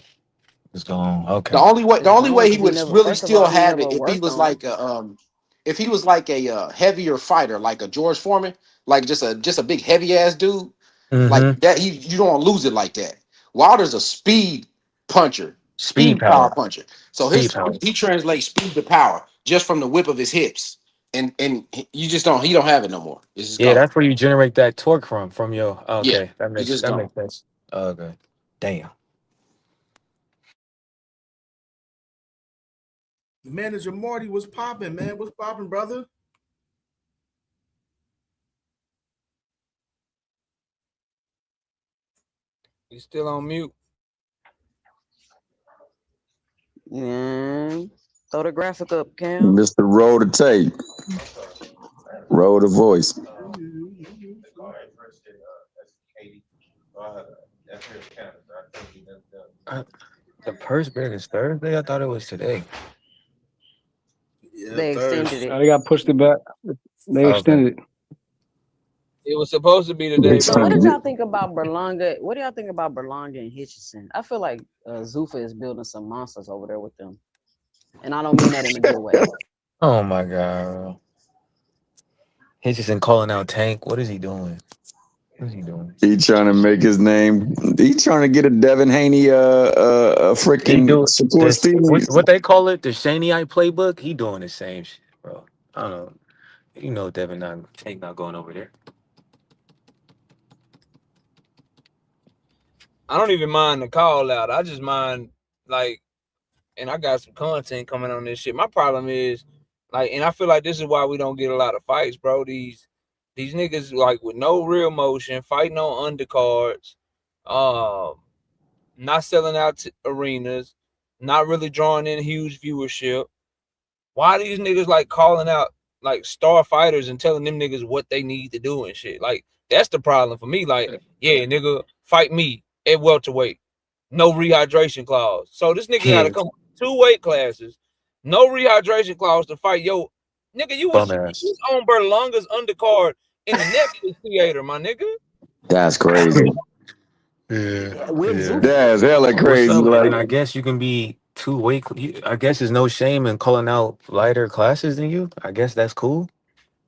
It's gone. The Okay. only way the It's only gone way he because he would never. really First of still all, he have never it worked on it. if he was like a heavier fighter, like a George Foreman, like just a big heavy ass dude, like Mm-hmm. that. You don't lose it like that. Wilder's a speed puncher, Speed speed power power. puncher. So Speed power. he translates speed to power just from the whip of his hips, and you just don't he don't have it no more. It's just Yeah, gone. that's where you generate that torque from your. Yeah, Okay, that it's makes just gone. sense. Okay. Damn. Manager Marty was popping, man. What's popping, brother? He's still on mute. Yeah. Throw the graphic up, Cam. Mr. Roll the tape. Roll the voice. The purse bid is Thursday. I thought it was today. Yeah, They extended it. They got pushed it back. They Okay. extended it. It was supposed to be They today, So what bro. did extended y'all it. think about Berlanga? What do y'all think about Berlanga and Hitchison? I feel like Zuffa is building some monsters over there with them, and I don't mean that in a good way. Oh my god. He's just in calling out Tank. What is he doing? What is he doing? He trying to make his name. He trying to get a Devin Haney He freaking do Shakur this. Stevens. What they call it? The Shaniite playbook. He doing the same shit, bro. I don't know. You know, Devin Tank not going over there. I don't even mind the call out. I just mind like, and I got some content coming on this shit. My problem is like, and I feel like this is why we don't get a lot of fights, bro. These niggas like with no real motion, fighting on undercards, not selling out to arenas, not really drawing in huge viewership. Why these niggas like calling out like star fighters and telling them niggas what they need to do and shit? Like that's the problem for me. Like, yeah, nigga, fight me at welterweight, no rehydration clause. So this nigga got to come 2 weight classes, no rehydration clause to fight. Yo, nigga, you was on Berlanga's undercard in the Netflix theater, my nigga. That's crazy. Yeah. That's hella crazy. Like, And I guess you can be 2 weight. I guess there's no shame in calling out lighter classes than you. I guess that's cool.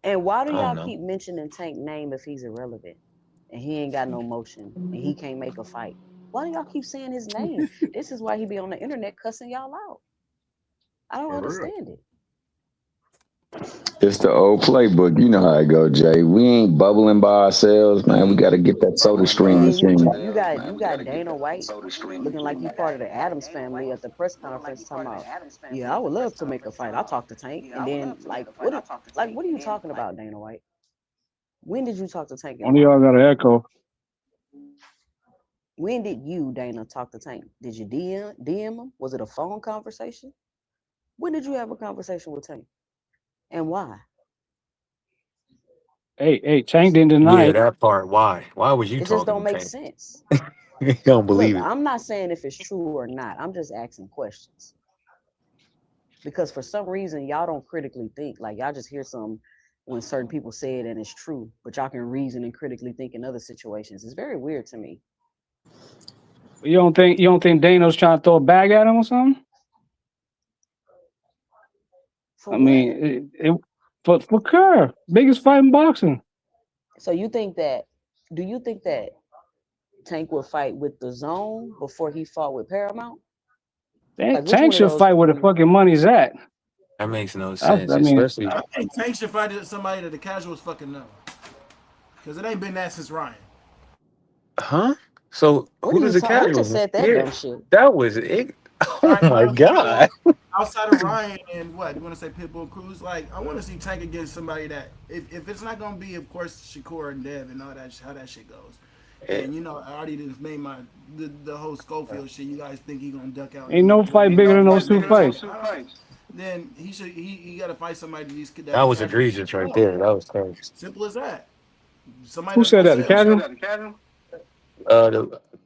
And why do I don't y'all know. keep mentioning Tank name if he's irrelevant and he ain't got no motion and he can't make a fight? Why do y'all keep saying his name? This is why he be on the internet cussing y'all out. I don't understand it. it's the old playbook. You know how it go, Jay. We ain't bubbling by ourselves, man. We got to get that soda stream And machine. you got Dana White looking like you part of the Addams family at the press conference talking about, yeah, I would love to make a fight. I'll talk to Tank. And then like what are you talking about, Dana White? When did you talk to Tank? One of y'all got an echo. When did you, Dana, talk to Tank? Did you DM him? Was it a phone conversation? When did you have a conversation with Tank? And why? Hey, Tank didn't deny Yeah, it. that part. Why? Why was you It talking just don't to make Tank? sense. You don't believe Look, it. I'm not saying if it's true or not. I'm just asking questions. Because for some reason, y'all don't critically think. Like, y'all just hear some when certain people say it and it's true, but y'all can reason and critically think in other situations. It's very weird to me. You don't think Dano's trying to throw a bag at him or something? For I mean, for Kerr, biggest fight in boxing. So do you think that Tank would fight with the Zone before he fought with Paramount? Tank should fight where the fucking money's at. That makes no sense, I mean, especially. I think Tank should fight somebody that the casuals fucking know. Because it ain't been that since Ryan. Huh? So who does the casual? Who just said that dumb shit? That was it. Oh Right, my god. Outside of Ryan and what? You want to say Pitbull Cruz? Like, I want to see Tank against somebody that, if it's not going to be, of course, Shakur and Devin and all that, how that shit goes. And, you know, I already just made the whole Schofield shit. You guys think he going to duck out? Ain't no fight bigger than those two fights. Then he got to fight somebody That was egregious right there. That was crazy. Simple as that. Somebody Who said that? The casual?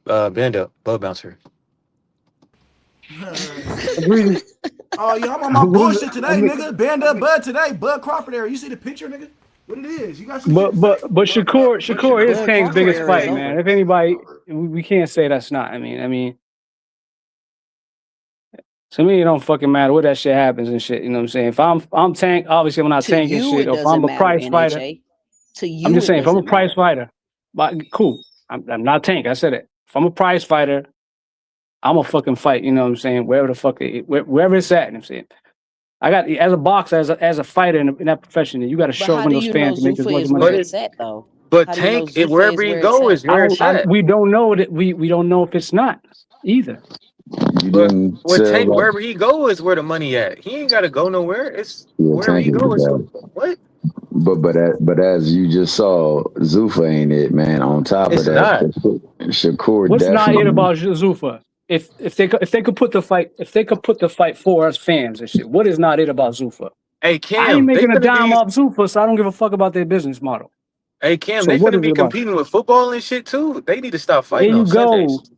The Bando, Bug Bouncer. Oh, yeah, I'm on my bullshit today, nigga. Band up Bud today. Bud Crawford area. You see the picture, nigga? What it is? You got some But Shakur is Tank's biggest fight, man. If anybody, we can't say that's not. I mean, to me, it don't fucking matter what that shit happens and shit. You know what I'm saying? If I'm Tank, obviously I'm not Tank and shit. If I'm a prize fighter, I'm just saying, if I'm a prize fighter, but cool. I'm not Tank. I said it. If I'm a prize fighter, I'm a fucking fight. You know what I'm saying? Wherever the fuck wherever it's at. You know what I'm saying? I got, as a boxer, as a fighter in that profession, you got to show up in those fans to make as much money. But Tank, wherever he go is where it's at. We don't know that we don't know if it's not either. But Tank, wherever he go is where the money at. He ain't got to go nowhere. It's wherever he goes. What? But as you just saw, Zuffa ain't it, man. On top of that, Shakur. What's not it about Zuffa? If they could put the fight for us fans and shit, what is not it about Zuffa? Hey Cam, I ain't making a dime off Zuffa, so I don't give a fuck about their business model. Hey Cam, So they what finna is be it about? competing with football and shit too. They need to stop There fighting you on go. Sundays.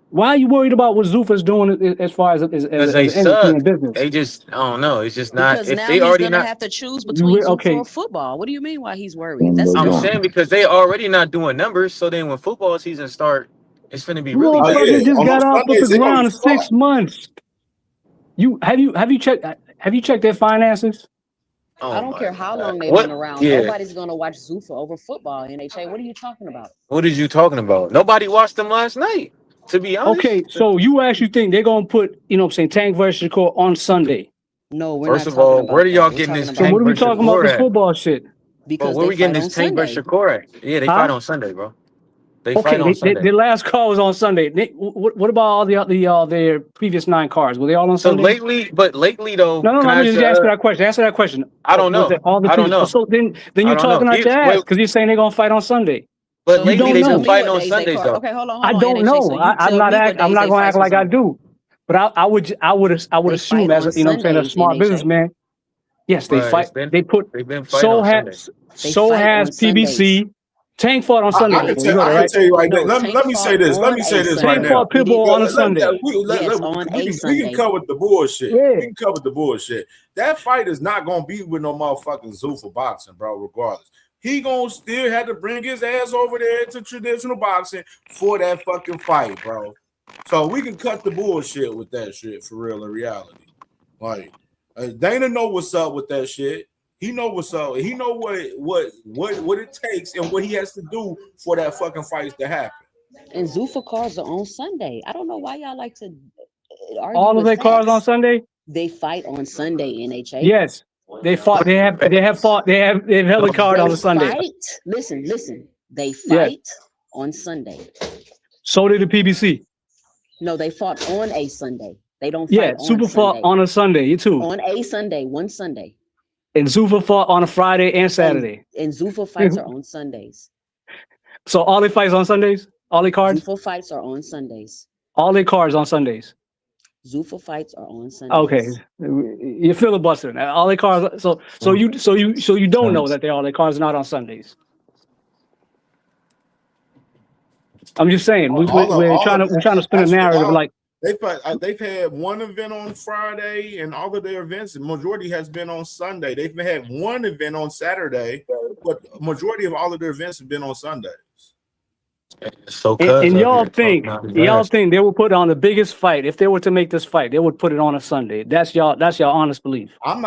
Why are you worried about what Zuffa's doing as far as Because they an entity suck. in business? They just, I don't know. It's just not. Because If now they he's already gonna not, have to choose between Zuffa or football. What do you mean? Why he's worried? That's I'm dumb. saying because they already not doing numbers. So then when football season start, it's finna be really bad. Motherfucker just got off the ground in 6 months. Have you checked their finances? I don't care how long they've been around. Nobody's gonna watch Zuffa over football. NHA, what are you talking about? What is you talking about? Nobody watched them last night. To be honest. Okay, so you actually think they're gonna put, you know what I'm saying, Tank versus Shakur on Sunday? No, we're First not of talking all, about where do y'all that. getting this So Tank what are we versus talking about Shakur this at? football shit? Because where they we getting fight this on Tank versus Sunday. Shakur at? Yeah, they fight on Sunday, bro. They fight on Sunday. The last call was on Sunday. What about all their previous 9 cards? Were they all on So Sunday? lately though, No, can I I'm ask just asking that question. Answer that question. I don't know. Was it all the I don't previous? know. So then I you're don't know. talking out your ass because you're saying they're gonna fight on Sunday. But So lately you don't they've know. been fighting on Sundays though. Okay, hold on. I don't know. So I'm not gonna act like I do. But I would assume, as a, you know what I'm saying, a smart businessman, Yes, they But fight. They put they've been fighting on Sunday. so has PBC. Tank fought on Sunday I can before. You know that, tell right? you right No, now. Tank Let me say fought this. Let on me say a this right Tank Sunday. now. fought Pitbull on a Sunday. Yes, on a We Sunday. can cover the bullshit. Yeah. We can cover the bullshit. That fight is not gonna be with no motherfucking Zuffa boxing, bro. Regardless, he gonna still have to bring his ass over there to traditional boxing for that fucking fight, bro. So we can cut the bullshit with that shit for real in reality. Like Dana know what's up with that shit. He know what's up. He know what it takes and what he has to do for that fucking fight to happen. And Zuffa cards are on Sunday. I don't know why y'all like to argue All of with their cars on facts. Sunday. They fight on Sunday, NHA. Yes, they fought. They have fought. They have held a card on a Sunday. Fight. Listen. They Yes. fight on Sunday. So did the PBC. No, they fought on a Sunday. They don't Yeah, fight on Super fought Sunday. on a Sunday. You too. On a Sunday, one Sunday. And Zuffa fought on a Friday and Saturday. And Zuffa fights are on Sundays. So all their fights on Sundays. All their cards. Zuffa fights are on Sundays. All their cards on Sundays. Zuffa fights are on Sundays. Okay, you're filibustering. All their cars. So you don't know that all their cars are not on Sundays. I'm just saying we're trying to spin a narrative like they've had one event on Friday, and all of their events, the majority has been on Sunday. They've had one event on Saturday, but majority of all of their events have been on Sundays. So and y'all think they would put on the biggest fight if they were to make this fight, they would put it on a Sunday. That's y'all honest belief. I'm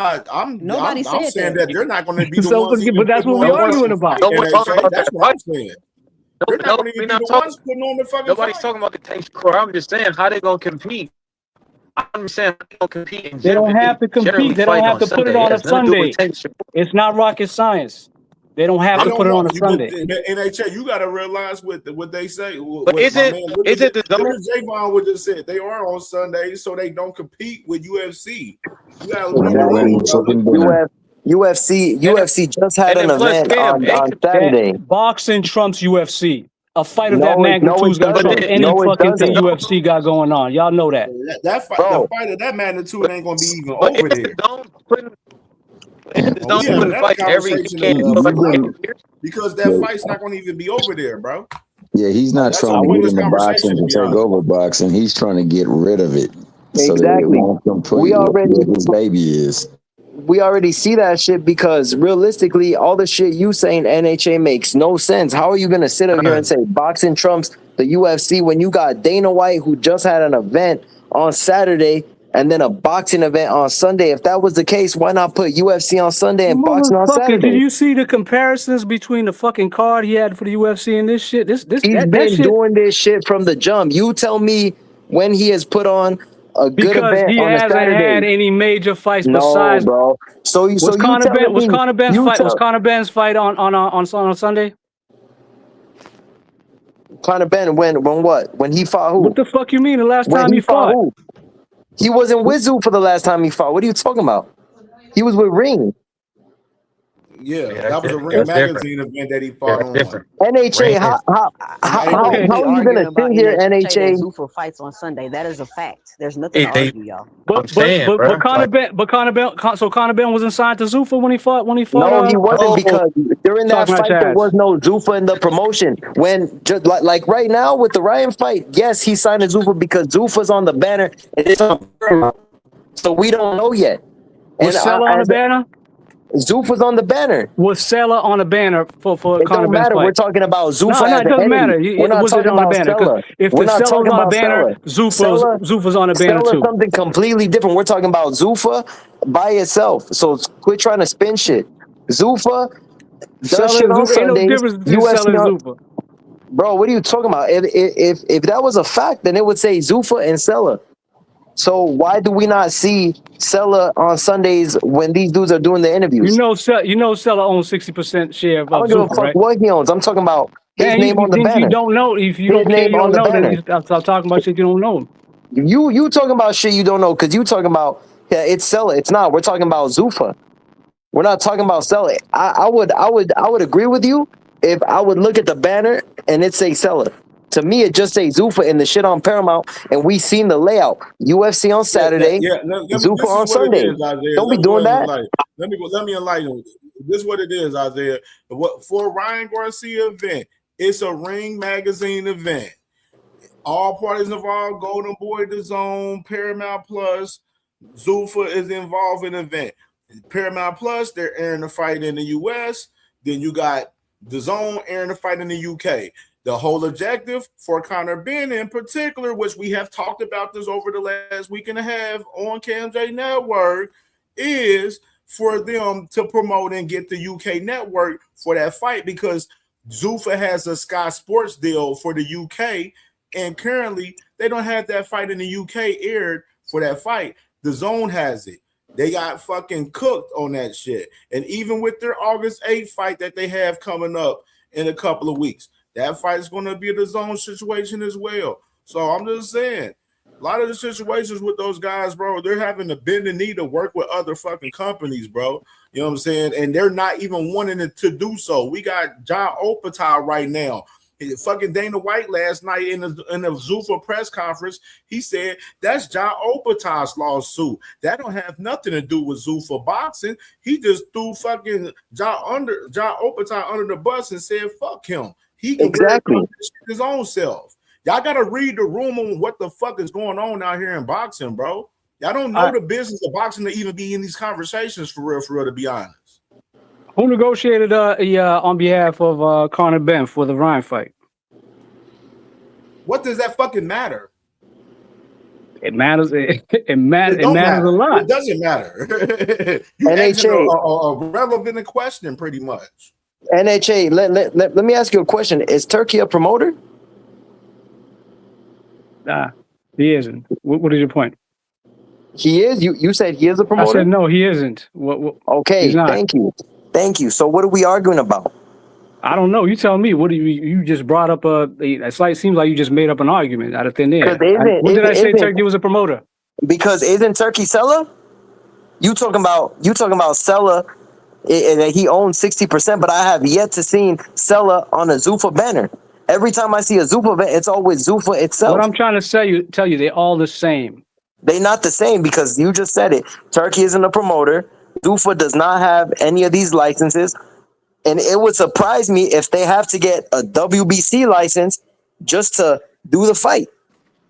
Nobody said saying that. that they're not going to be the So, ones. but that's what we're arguing about. That's what I'm saying. They're not going to be the ones putting on the fucking Nobody's fight. talking about the Tank score. I'm just saying how they gonna compete. I'm saying how they gonna compete. And They don't have to compete. They don't have to put it on a Sunday. It's not rocket science. They don't have to put it on a Sunday. NHA, you got to realize what they say. But is it the zone? Javon would just said they are on Sundays, so they don't compete with UFC. You got UFC just had an event on Saturday. Boxing trumps UFC. A fight of that magnitude is going to trump any fucking thing UFC got going on. Y'all know that. The fight of that magnitude ain't going to be even over there. Because that fight's not going to even be over there, bro. Yeah, he's not trying to get into boxing to take over boxing. He's trying to get rid of it. Exactly. We already his baby is. We already see that shit because realistically, all the shit you saying NHA makes no sense. How are you gonna sit up here and say boxing trumps the UFC when you got Dana White who just had an event on Saturday and then a boxing event on Sunday? If that was the case, why not put UFC on Sunday and boxing on Saturday? Did you see the comparisons between the fucking card he had for the UFC and this shit? He's been doing this shit from the jump. You tell me when he has put on a good event he on a hasn't Saturday. had any major fights No, besides. bro. Was Conor Ben's fight on Sunday? Conor Ben when what? When he fought who? What the fuck you mean? The last time he fought? Who? He wasn't with Zoo for the last time he fought. What are you talking about? He was with Ring. Yeah, that was a Ring magazine event that he fought on. NHA, how are you gonna sit here, NHA? Zuffa fights on Sunday. That is a fact. There's nothing to argue, y'all. But Conor Ben wasn't signed to Zuffa when he fought. No, he wasn't because during that fight there was no Zuffa in the promotion. When just like right now with the Ryan fight, yes, he signed to Zuffa because Zuffa's on the banner and it's on. So we don't know yet. Was Sella on the banner? Zuffa's on the banner. Was Sella on the banner for Conor Ben's fight? It don't matter. We're talking about Zuffa. No, it doesn't matter. We're not talking about Sella. If the Sella's on the banner, Zuffa's on the banner too. Something completely different. We're talking about Zuffa by itself. So quit trying to spin shit. Zuffa does shit on Sundays. UFC. Bro, what are you talking about? If that was a fact, then it would say Zuffa and Sella. So why do we not see Sella on Sundays when these dudes are doing the interviews? You know Sella owns 60% share of Zuffa, I don't give a fuck right? what he owns. I'm talking about his name on the banner. You don't know. If you don't care, you don't know. Then you stop talking about shit you don't know. You talking about shit you don't know because you talking about it's Sella. It's not. We're talking about Zuffa. We're not talking about Sella. I would agree with you if I would look at the banner and it say Sella. To me, it just say Zuffa in the shit on Paramount, and we seen the layout. UFC on Saturday, Zuffa This is on what it Sunday. is, Isaiah. Don't be doing that. Let me enlighten you. This is what it is, Isaiah. For Ryan Garcia event, it's a Ring Magazine event. All parties involved: Golden Boy, DAZN, Paramount Plus. Zuffa is involved in the event. Paramount Plus, they're airing the fight in the US. Then you got DAZN airing the fight in the UK. The whole objective for Conor Ben in particular, which we have talked about this over the last week and a half on CamJNetwork, is for them to promote and get the UK network for that fight, because Zuffa has a Sky Sports deal for the UK, and currently they don't have that fight in the UK aired for that fight. DAZN has it. They got fucking cooked on that shit. And even with their August 8th fight that they have coming up in a couple of weeks, that fight is going to be a DAZN situation as well. So I'm just saying, a lot of the situations with those guys, bro, they're having to bend the knee to work with other fucking companies, bro. You know what I'm saying? And they're not even wanting to do so. We got Ja Opatai right now. Fucking Dana White last night in the Zuffa press conference, he said that's Ja Opatai's lawsuit. That don't have nothing to do with Zuffa boxing. He just threw fucking Ja Opatai under the bus and said fuck him. He can his own self. Y'all gotta read the room on what the fuck is going on out here in boxing, bro. Y'all don't know the business of boxing to even be in these conversations for real, to be honest. Who negotiated on behalf of Conor Ben for the Ryan fight? What does that fucking matter? It matters. It matters a lot. It doesn't matter. You answered a relevant question, pretty much. NHA, let me ask you a question. Is Turkey a promoter? Nah, he isn't. What is your point? He is? You said he is a promoter? I said no, he isn't. Okay, thank you. So what are we arguing about? I don't know. You tell me. What do you just brought up seems like you just made up an argument out of thin air. When did I say Turkey was a promoter? Because isn't Turkey Sella? You talking about Sella, and he owns 60%, but I have yet to see Sella on a Zuffa banner. Every time I see a Zuffa event, it's always Zuffa itself. What I'm trying to tell you, they're all the same. They're not the same because you just said it. Turkey isn't a promoter. Zuffa does not have any of these licenses. And it would surprise me if they have to get a WBC license just to do the fight.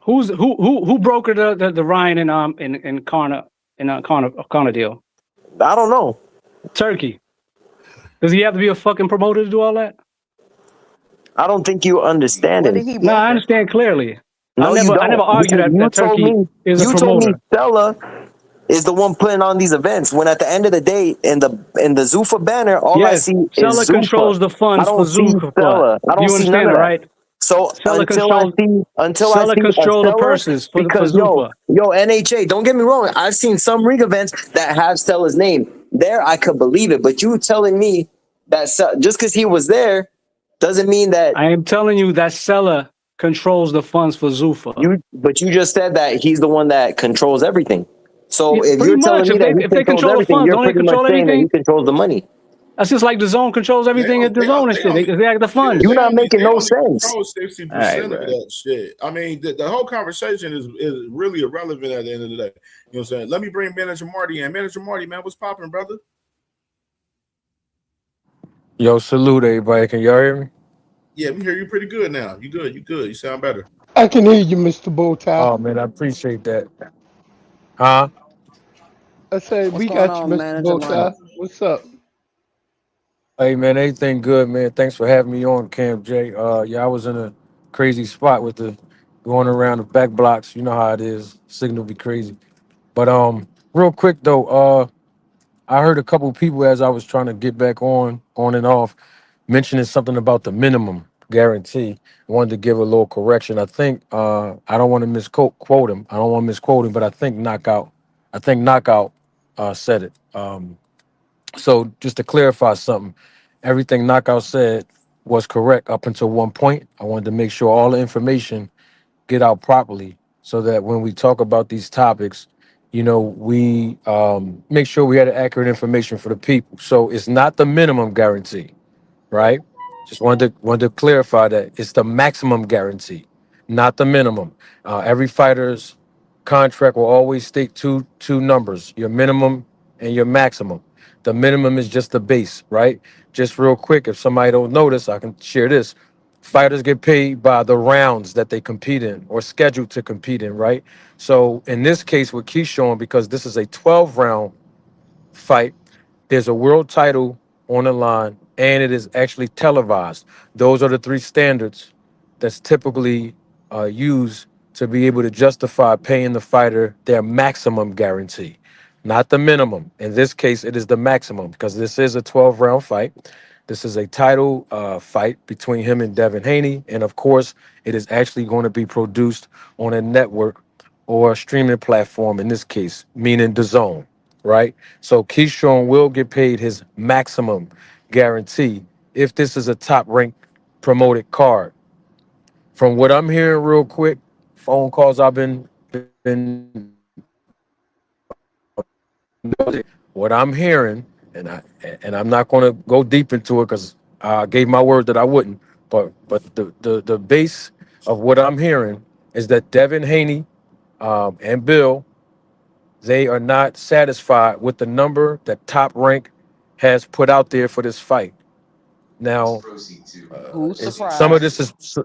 Who brokered the Ryan and Conor deal? I don't know. Turkey. Does he have to be a fucking promoter to do all that? I don't think you understand it. No, I understand clearly. No, I never argued that Turkey is a promoter. You told me Stella is the one putting on these events, when at the end of the day, in the Zuffa banner, all I see is Stella Zuffa. controls the funds for Zuffa. I don't see none of that. Right? So until I see the purses for Zuffa. Yo, NHA, don't get me wrong. I've seen some ring events that have Stella's name. There, I could believe it. But you telling me that just because he was there doesn't mean that. I am telling you that Stella controls the funds for Zuffa. But you just said that he's the one that controls everything. So if you're telling me that he controls everything, you're pretty much saying that he controls the money. That's just like DAZN controls everything at DAZN and shit. They have the funds. You're not making no sense. 60% of that shit. I mean, the whole conversation is really irrelevant at the end of the day. You know what I'm saying? Let me bring Manager Marty in. Manager Marty, man, what's popping, brother? Yo, salute everybody. Can y'all hear me? Yeah, we hear you pretty good now. You good. You sound better. I can hear you, Mr. Bowtie. Oh, man, I appreciate that. Huh? I said, we got you, Mr. Bowtie. What's up? Hey, man, everything good, man. Thanks for having me on, CamJ. Yeah, I was in a crazy spot with the going around the back blocks. You know how it is. Signal be crazy. But real quick, though, I heard a couple people as I was trying to get back on and off, mentioning something about the minimum guarantee. I wanted to give a little correction. I think I don't want to misquote him. I don't want to misquote him, but I think Knockout said it. So just to clarify something, everything Knockout said was correct up until one point. I wanted to make sure all the information get out properly so that when we talk about these topics, you know, we make sure we had accurate information for the people. So it's not the minimum guarantee, right? Just wanted to clarify that it's the maximum guarantee, not the minimum. Every fighter's contract will always state two numbers: your minimum and your maximum. The minimum is just the base, right? Just real quick, if somebody don't notice, I can share this. Fighters get paid by the rounds that they compete in or scheduled to compete in, right? So in this case with Keyshawn, because this is a 12-round fight, there's a world title on the line, and it is actually televised. Those are the three standards that's typically used to be able to justify paying the fighter their maximum guarantee, not the minimum. In this case, it is the maximum because this is a 12-round fight. This is a title fight between him and Devin Haney, and of course, it is actually going to be produced on a network or a streaming platform. In this case, meaning DAZN, right? So Keyshawn will get paid his maximum guarantee if this is a top ranked promoted card. From what I'm hearing, real quick, phone calls I've been what I'm hearing, and I'm not going to go deep into it because I gave my word that I wouldn't. But the base of what I'm hearing is that Devin Haney and Bill, they are not satisfied with the number that Top Rank has put out there for this fight. Now, Who's some of surprised? this is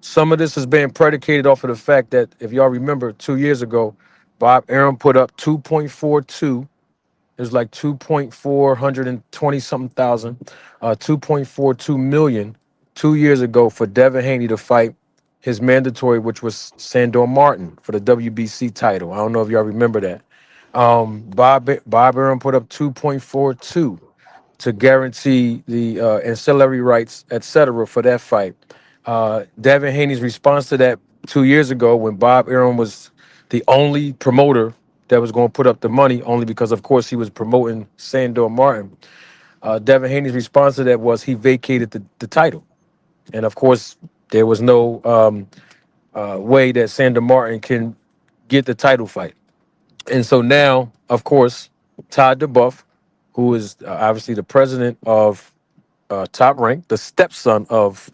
some of this is being predicated off of the fact that if y'all remember 2 years ago, Bob Arum put up 2.42. It was like 2.420 something thousand, 2.42 million 2 years ago for Devin Haney to fight his mandatory, which was Sandor Martin for the WBC title. I don't know if y'all remember that. Bob Arum put up 2.42 to guarantee the ancillary rights, etc., for that fight. Devin Haney's response to that 2 years ago, when Bob Arum was the only promoter that was going to put up the money, only because, of course, he was promoting Sandor Martin. Devin Haney's response to that was he vacated the title, and of course, there was no way that Sandor Martin can get the title fight. And so now, of course, Todd DeBuff, who is obviously the president of Top Rank, the stepson of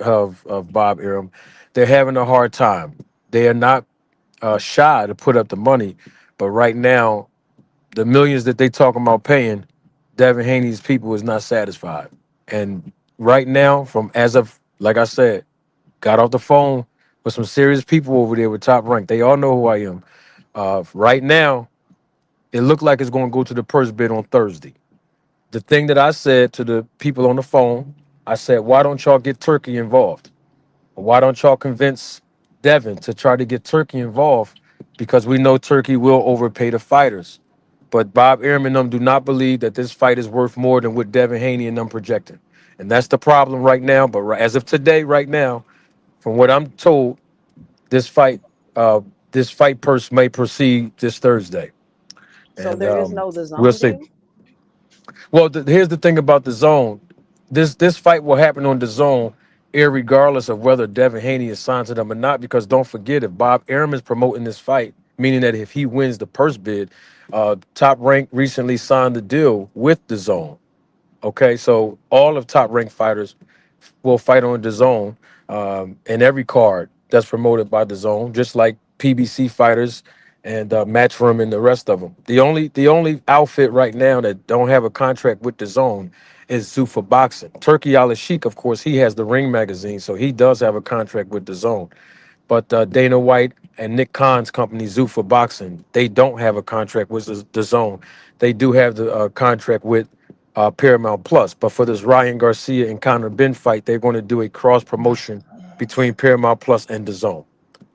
Bob Arum, they're having a hard time. They are not shy to put up the money, but right now, the millions that they talking about paying, Devin Haney's people is not satisfied. And right now, from as of like I said, got off the phone with some serious people over there with Top Rank. They all know who I am. Right now, it looked like it's going to go to the purse bid on Thursday. The thing that I said to the people on the phone, I said, why don't y'all get Turkey involved? Why don't y'all convince Devin to try to get Turkey involved? Because we know Turkey will overpay the fighters. But Bob Arum and them do not believe that this fight is worth more than what Devin Haney and them projecting. And that's the problem right now. But as of today, right now, from what I'm told, this fight purse may proceed this Thursday. So And there is no we'll DAZN see. deal? Well, here's the thing about the zone. This fight will happen on the zone, irregardless of whether Devin Haney is signed to them or not. Because don't forget, if Bob Arum is promoting this fight, meaning that if he wins the purse bid, Top Rank recently signed the deal with the zone. Okay, so all of Top Rank fighters will fight on the zone in every card that's promoted by the zone, just like PBC fighters and Matchroom and the rest of them. The only outfit right now that don't have a contract with the zone is Zuffa Boxing. Turkey Al Sheikh, of course, he has the Ring magazine, so he does have a contract with the zone. But Dana White and Nick Khan's company, Zuffa Boxing, they don't have a contract with the zone. They do have the contract with Paramount Plus. But for this Ryan Garcia and Conor Benn fight, they're going to do a cross promotion between Paramount Plus and the zone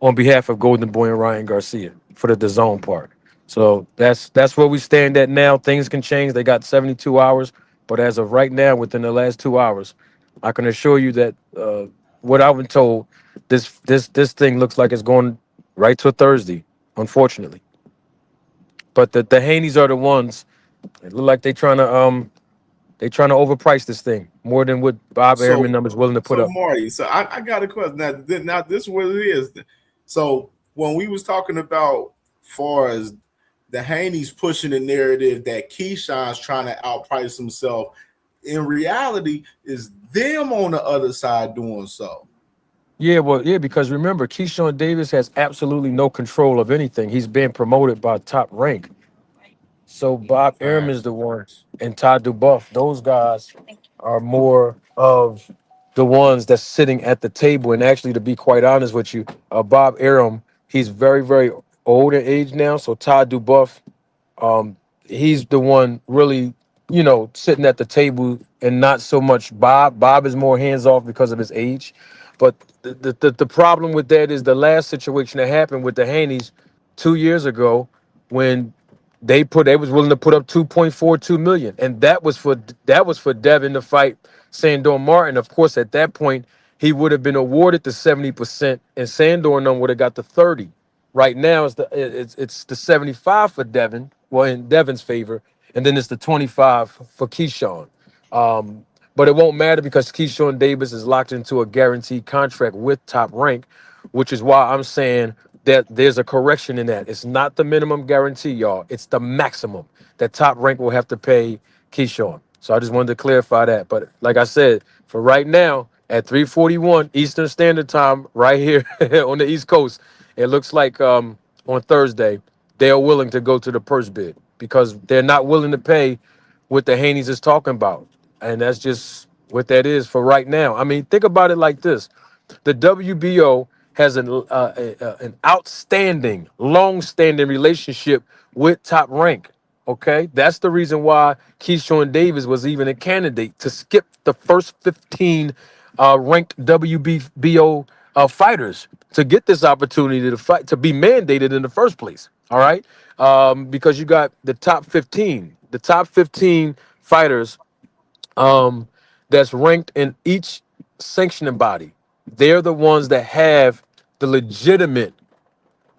on behalf of Golden Boy and Ryan Garcia for the DAZN part. So that's where we stand at now. Things can change. They got 72 hours, but as of right now, within the last 2 hours, I can assure you that what I've been told, this thing looks like it's going right to Thursday, unfortunately. But the Haneys are the ones. It look like they trying to overprice this thing more than what Bob Arum So, and them is willing to put up. Marty, so I got a question. Now this is what it is. So when we was talking about far as the Haney's pushing the narrative that Keyshawn's trying to outprice himself, in reality, it's them on the other side doing so. Yeah, well, yeah, because remember, Keyshawn Davis has absolutely no control of anything. He's been promoted by Top Rank. So Bob Arum is the one, and Todd Dubuff. Those guys are more of the ones that's sitting at the table. And actually, to be quite honest with you, Bob Arum, he's very, very old in age now. So Todd Dubuff, he's the one really, sitting at the table, and not so much Bob. Bob is more hands off because of his age. But the problem with that is the last situation that happened with the Haneys 2 years ago, when they was willing to put up 2.42 million, and that was for Devin to fight Sandor Martin. Of course, at that point, he would have been awarded the 70%, and Sandor and them would have got the 30. Right now, it's the 75 for Devin, well, in Devin's favor, and then it's the 25 for Keyshawn. But it won't matter because Keyshawn Davis is locked into a guaranteed contract with Top Rank, which is why I'm saying that there's a correction in that. It's not the minimum guarantee, y'all. It's the maximum that Top Rank will have to pay Keyshawn. So I just wanted to clarify that. But like I said, for right now, at 3:41 Eastern Standard Time, right here on the East Coast, it looks like on Thursday, they are willing to go to the purse bid because they're not willing to pay what the Haneys is talking about. And that's just what that is for right now. I mean, think about it like this. The WBO has an outstanding, long-standing relationship with Top Rank. Okay, that's the reason why Keyshawn Davis was even a candidate to skip the first 15 ranked WBO fighters to get this opportunity to fight, to be mandated in the first place. All right, because you got the top 15 fighters that's ranked in each sanctioning body. They're the ones that have the legitimate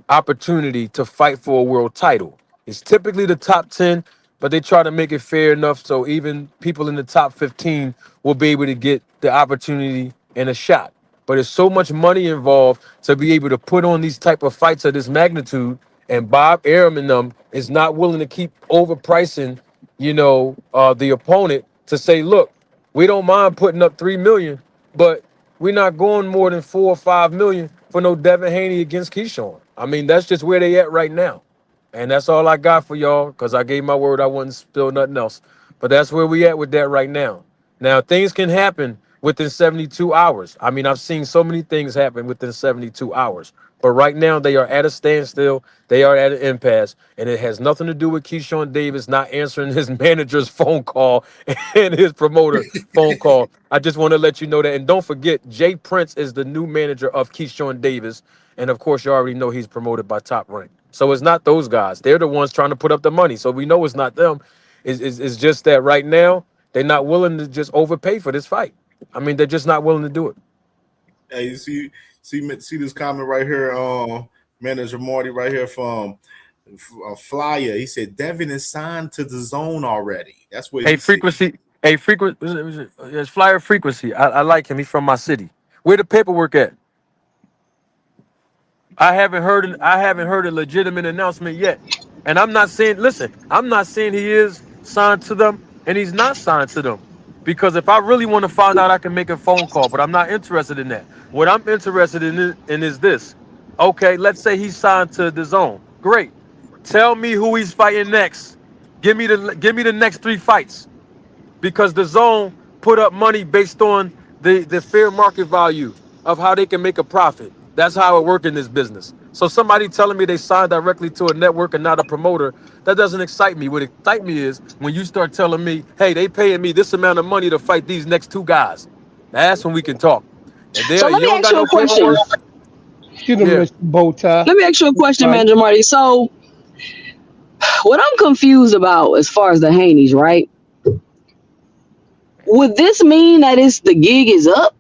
opportunity to fight for a world title. It's typically the top 10, but they try to make it fair enough so even people in the top 15 will be able to get the opportunity and a shot. But there's so much money involved to be able to put on these type of fights of this magnitude, and Bob Arum and them is not willing to keep overpricing, the opponent to say, look, we don't mind putting up 3 million, but we're not going more than 4 or 5 million for no Devin Haney against Keyshawn. I mean, that's just where they at right now. And that's all I got for y'all, because I gave my word I wouldn't spill nothing else. But that's where we at with that right now. Now, things can happen within 72 hours. I mean, I've seen so many things happen within 72 hours. But right now, they are at a standstill. They are at an impasse. And it has nothing to do with Keyshawn Davis not answering his manager's phone call and his promoter phone call. I just want to let you know that. And don't forget, Jay Prince is the new manager of Keyshawn Davis. And, of course, you already know he's promoted by Top Rank. So it's not those guys. They're the ones trying to put up the money. So we know it's not them. It's just that right now, they're not willing to just overpay for this fight. I mean, they're just not willing to do it. Hey, you see this comment right here, Manager Marty right here from Flyer. He said Devin is signed to the zone already. That's what. Hey, frequency. Hey, it's Flyer Frequency. I like him. He's from my city. Where the paperwork at? I haven't heard a legitimate announcement yet. And I'm not saying, listen, I'm not saying he is signed to them and he's not signed to them. Because if I really want to find out, I can make a phone call, but I'm not interested in that. What I'm interested in is this. Okay, let's say he's signed to the zone. Great. Tell me who he's fighting next. Give me the next 3 fights. Because the zone put up money based on the fair market value of how they can make a profit. That's how it works in this business. So somebody telling me they signed directly to a network and not a promoter, that doesn't excite me. What excites me is when you start telling me, hey, they paying me this amount of money to fight these next 2 guys. That's when we can talk. So let me ask you a question. Excuse me, Mr. Bowtie. Let me ask you a question, Manager Marty. So what I'm confused about as far as the Haneys, right? Would this mean that the gig is up?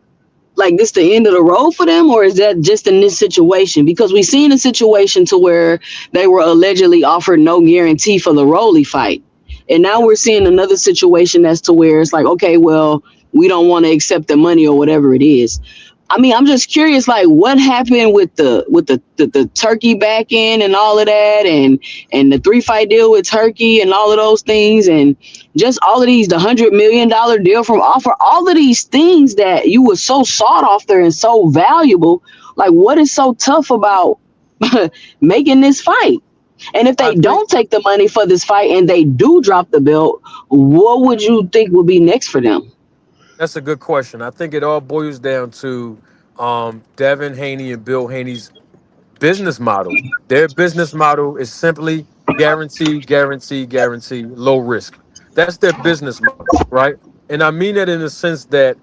Like this the end of the road for them, or is that just in this situation? Because we've seen a situation to where they were allegedly offered no guarantee for the Rolly fight. And now we're seeing another situation as to where it's like, okay, well, we don't want to accept the money or whatever it is. I mean, I'm just curious, like, what happened with the Turkey back end and all of that, and the 3-fight deal with Turkey and all of those things, and just all of these, the $100 million deal from Offer, all of these things that you were so sought after and so valuable. Like, what is so tough about making this fight? And if I they think don't take the money for this fight and they do drop the belt, what would you think would be next for them? that's a good question. I think it all boils down to Devin Haney and Bill Haney's business model. Their business model is simply guarantee, guarantee, guarantee, low risk. That's their business model, right? And I mean that in the sense that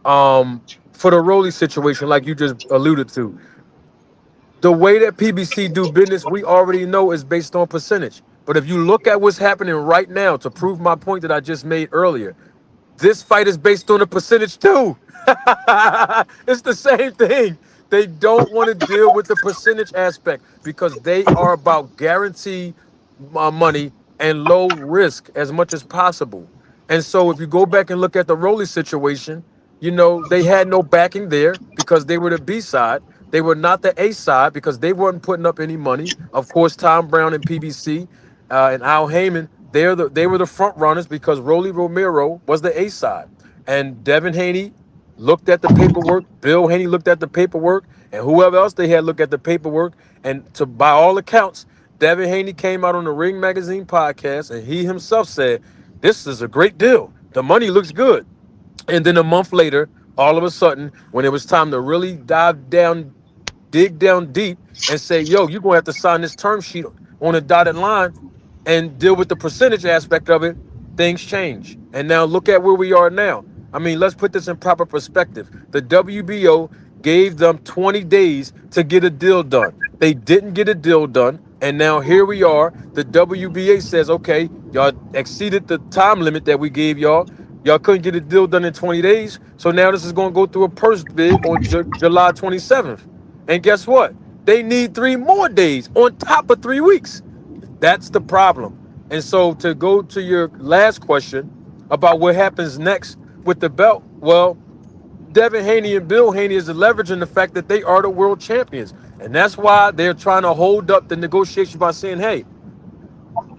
for the Rolly situation, like you just alluded to, the way that PBC do business, we already know is based on percentage. But if you look at what's happening right now, to prove my point that I just made earlier, this fight is based on a percentage too. It's the same thing. They don't want to deal with the percentage aspect because they are about guarantee money and low risk as much as possible. And so if you go back and look at the Rolly situation, you know, they had no backing there because they were the B side. They were not the A side because they weren't putting up any money. Of course, Tom Brown and PBC and Al Heyman, they were the front runners because Rolly Romero was the A side. And Devin Haney looked at the paperwork. Bill Haney looked at the paperwork, and whoever else they had looked at the paperwork. And to by all accounts, Devin Haney came out on the Ring Magazine podcast, and he himself said, "This is a great deal. The money looks good." And then a month later, all of a sudden, when it was time to really dig down deep, and say, "Yo, you're gonna have to sign this term sheet on a dotted line and deal with the percentage aspect of it," things change. And now look at where we are now. I mean, let's put this in proper perspective. The WBO gave them 20 days to get a deal done. They didn't get a deal done. And now here we are. The WBA says, okay, y'all exceeded the time limit that we gave y'all. Y'all couldn't get a deal done in 20 days. So now this is going to go through a purse bid on July 27th. And guess what? They need 3 more days on top of 3 weeks. That's the problem. And so to go to your last question about what happens next with the belt, well, Devin Haney and Bill Haney is leveraging the fact that they are the world champions. And that's why they're trying to hold up the negotiation by saying, hey,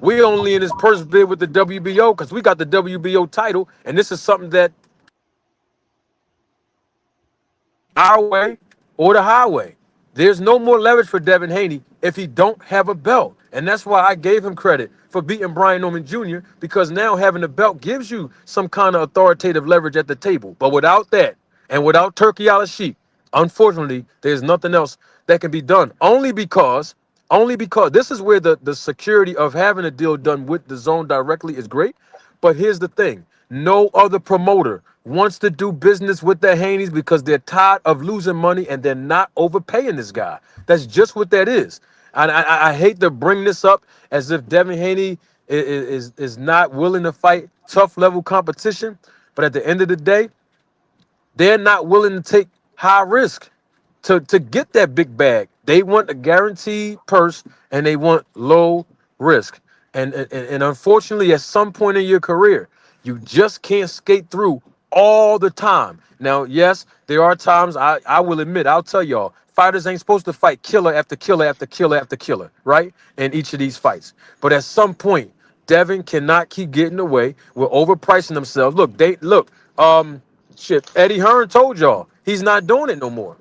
we're only in this purse bid with the WBO because we got the WBO title. And this is something that our way or the highway. There's no more leverage for Devin Haney if he don't have a belt. And that's why I gave him credit for beating Brian Norman Jr. because now having a belt gives you some kind of authoritative leverage at the table. But without that and without Turkey a la sheep, unfortunately, there's nothing else that can be done. Only because this is where the security of having a deal done with the zone directly is great. But here's the thing. No other promoter wants to do business with the Haneys because they're tired of losing money and they're not overpaying this guy. That's just what that is. And I hate to bring this up as if Devin Haney is not willing to fight tough level competition. But at the end of the day, they're not willing to take high risk to get that big bag. They want a guaranteed purse and they want low risk. And unfortunately, at some point in your career, you just can't skate through all the time. Now, yes, there are times I will admit, I'll tell y'all, fighters ain't supposed to fight killer after killer after killer after killer, right? In each of these fights. But at some point, Devin cannot keep getting away with overpricing themselves. Shit, Eddie Hearn told y'all he's not doing it no more.